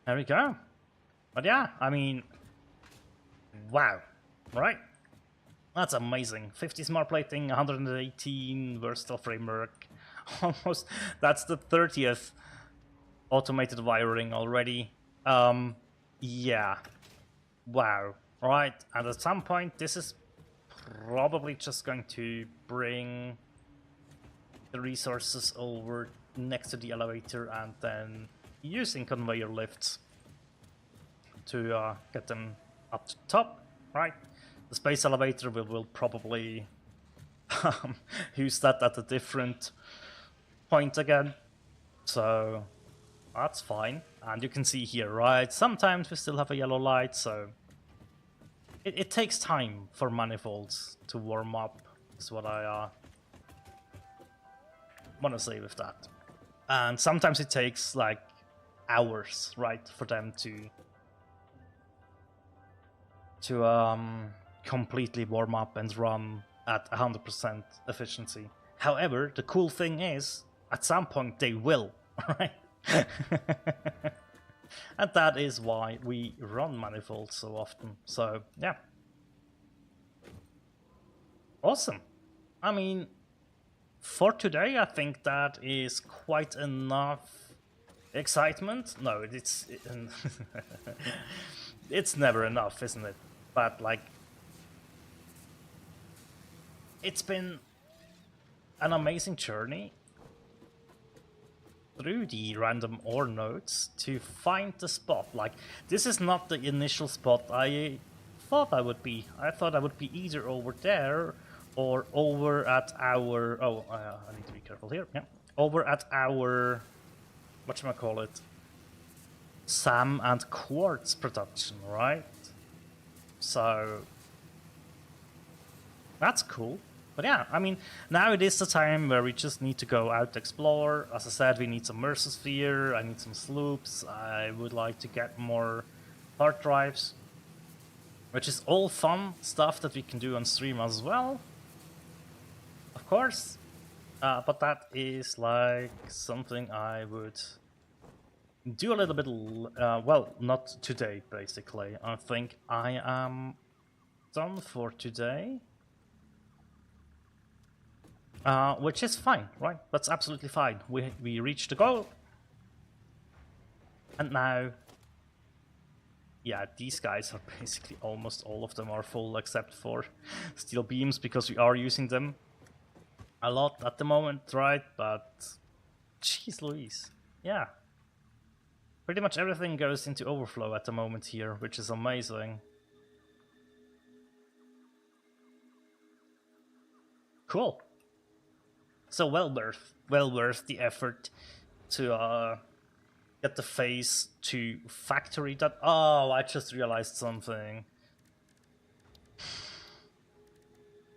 A: There we go. But yeah, I mean, wow, right? That's amazing. 50 smart plating, 118 versatile framework. Almost, that's the 30th automated wiring already. Yeah. Wow. Right, and at some point this is probably just going to bring the resources over next to the elevator and then using conveyor lifts to get them up to top, right? The space elevator will probably use that at a different point again, so that's fine. And you can see here, right, sometimes we still have a yellow light, so it takes time for manifolds to warm up, is what I want to say with that. And sometimes it takes like hours, right, for them to completely warm up and run at 100% efficiency. However, the cool thing is, at some point they will, right? And that is why we run manifolds so often. So, yeah. Awesome. I mean, for today, I think that is quite enough excitement. No, it's never enough, isn't it? But, like, it's been an amazing journey through the random ore nodes to find the spot. Like, this is not the initial spot I thought I would be. I thought I would be either over there or over at our... Oh, I need to be careful here. Yeah, over at our... whatchamacallit? SAM and quartz production, right? So... that's cool. But yeah, I mean, now it is the time where we just need to go out to explore. As I said, we need some Mersosphere, I need some sloops, I would like to get more hard drives, which is all fun stuff that we can do on stream as well, of course. But that is like something I would do a little bit, well, not today, basically. I think I am done for today. Which is fine, right? That's absolutely fine. We reached the goal. And now... yeah, these guys are basically almost all of them are full except for steel beams, because we are using them a lot at the moment, right? But... jeez Louise. Yeah. Pretty much everything goes into overflow at the moment here, which is amazing. Cool. So well worth the effort to get the phase 2 factory done. Oh, I just realized something.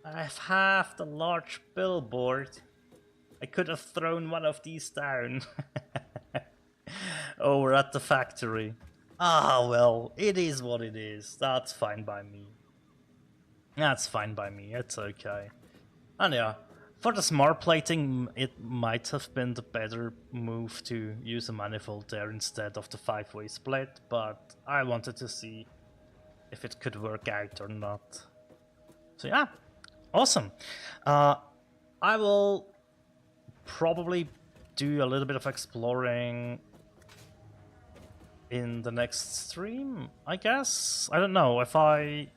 A: I have half the large billboard. I could have thrown one of these down over at the factory. Ah, well, it is what it is. That's fine by me. That's fine by me, it's okay. And yeah, for the smart plating, it might have been the better move to use a manifold there instead of the 5-way split, but I wanted to see if it could work out or not. So yeah, awesome. I will probably do a little bit of exploring in the next stream, I guess. I don't know, if I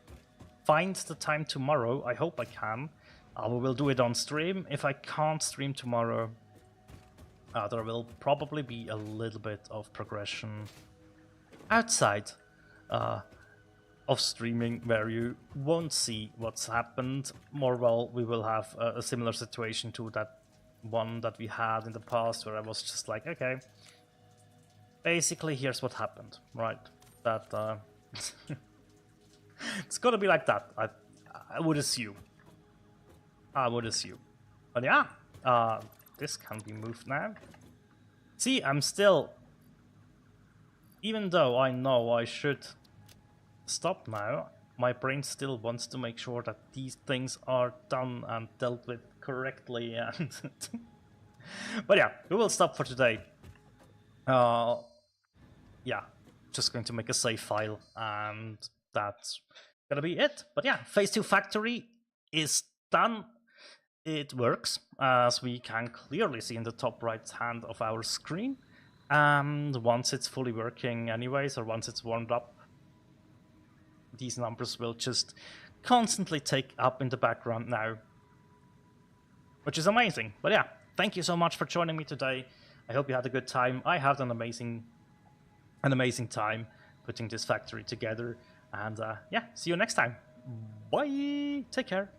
A: find the time tomorrow, I hope I can. We will do it on stream. If I can't stream tomorrow, there will probably be a little bit of progression outside of streaming, where you won't see what's happened. More well, we will have a similar situation to that one that we had in the past, where I was just like, okay, basically here's what happened, right? That it's gonna be like that, I would assume. But yeah, this can be moved now. See, I'm still... even though I know I should stop now, my brain still wants to make sure that these things are done and dealt with correctly, and... but yeah, we will stop for today. Yeah, just going to make a save file, and that's gonna be it. But yeah, Phase 2 Factory is done. It works, as we can clearly see in the top right hand of our screen. And once it's fully working anyways, or once it's warmed up, these numbers will just constantly take up in the background now, which is amazing. But yeah, thank you so much for joining me today. I hope you had a good time. I had an amazing time putting this factory together. And yeah, see you next time. Bye! Take care.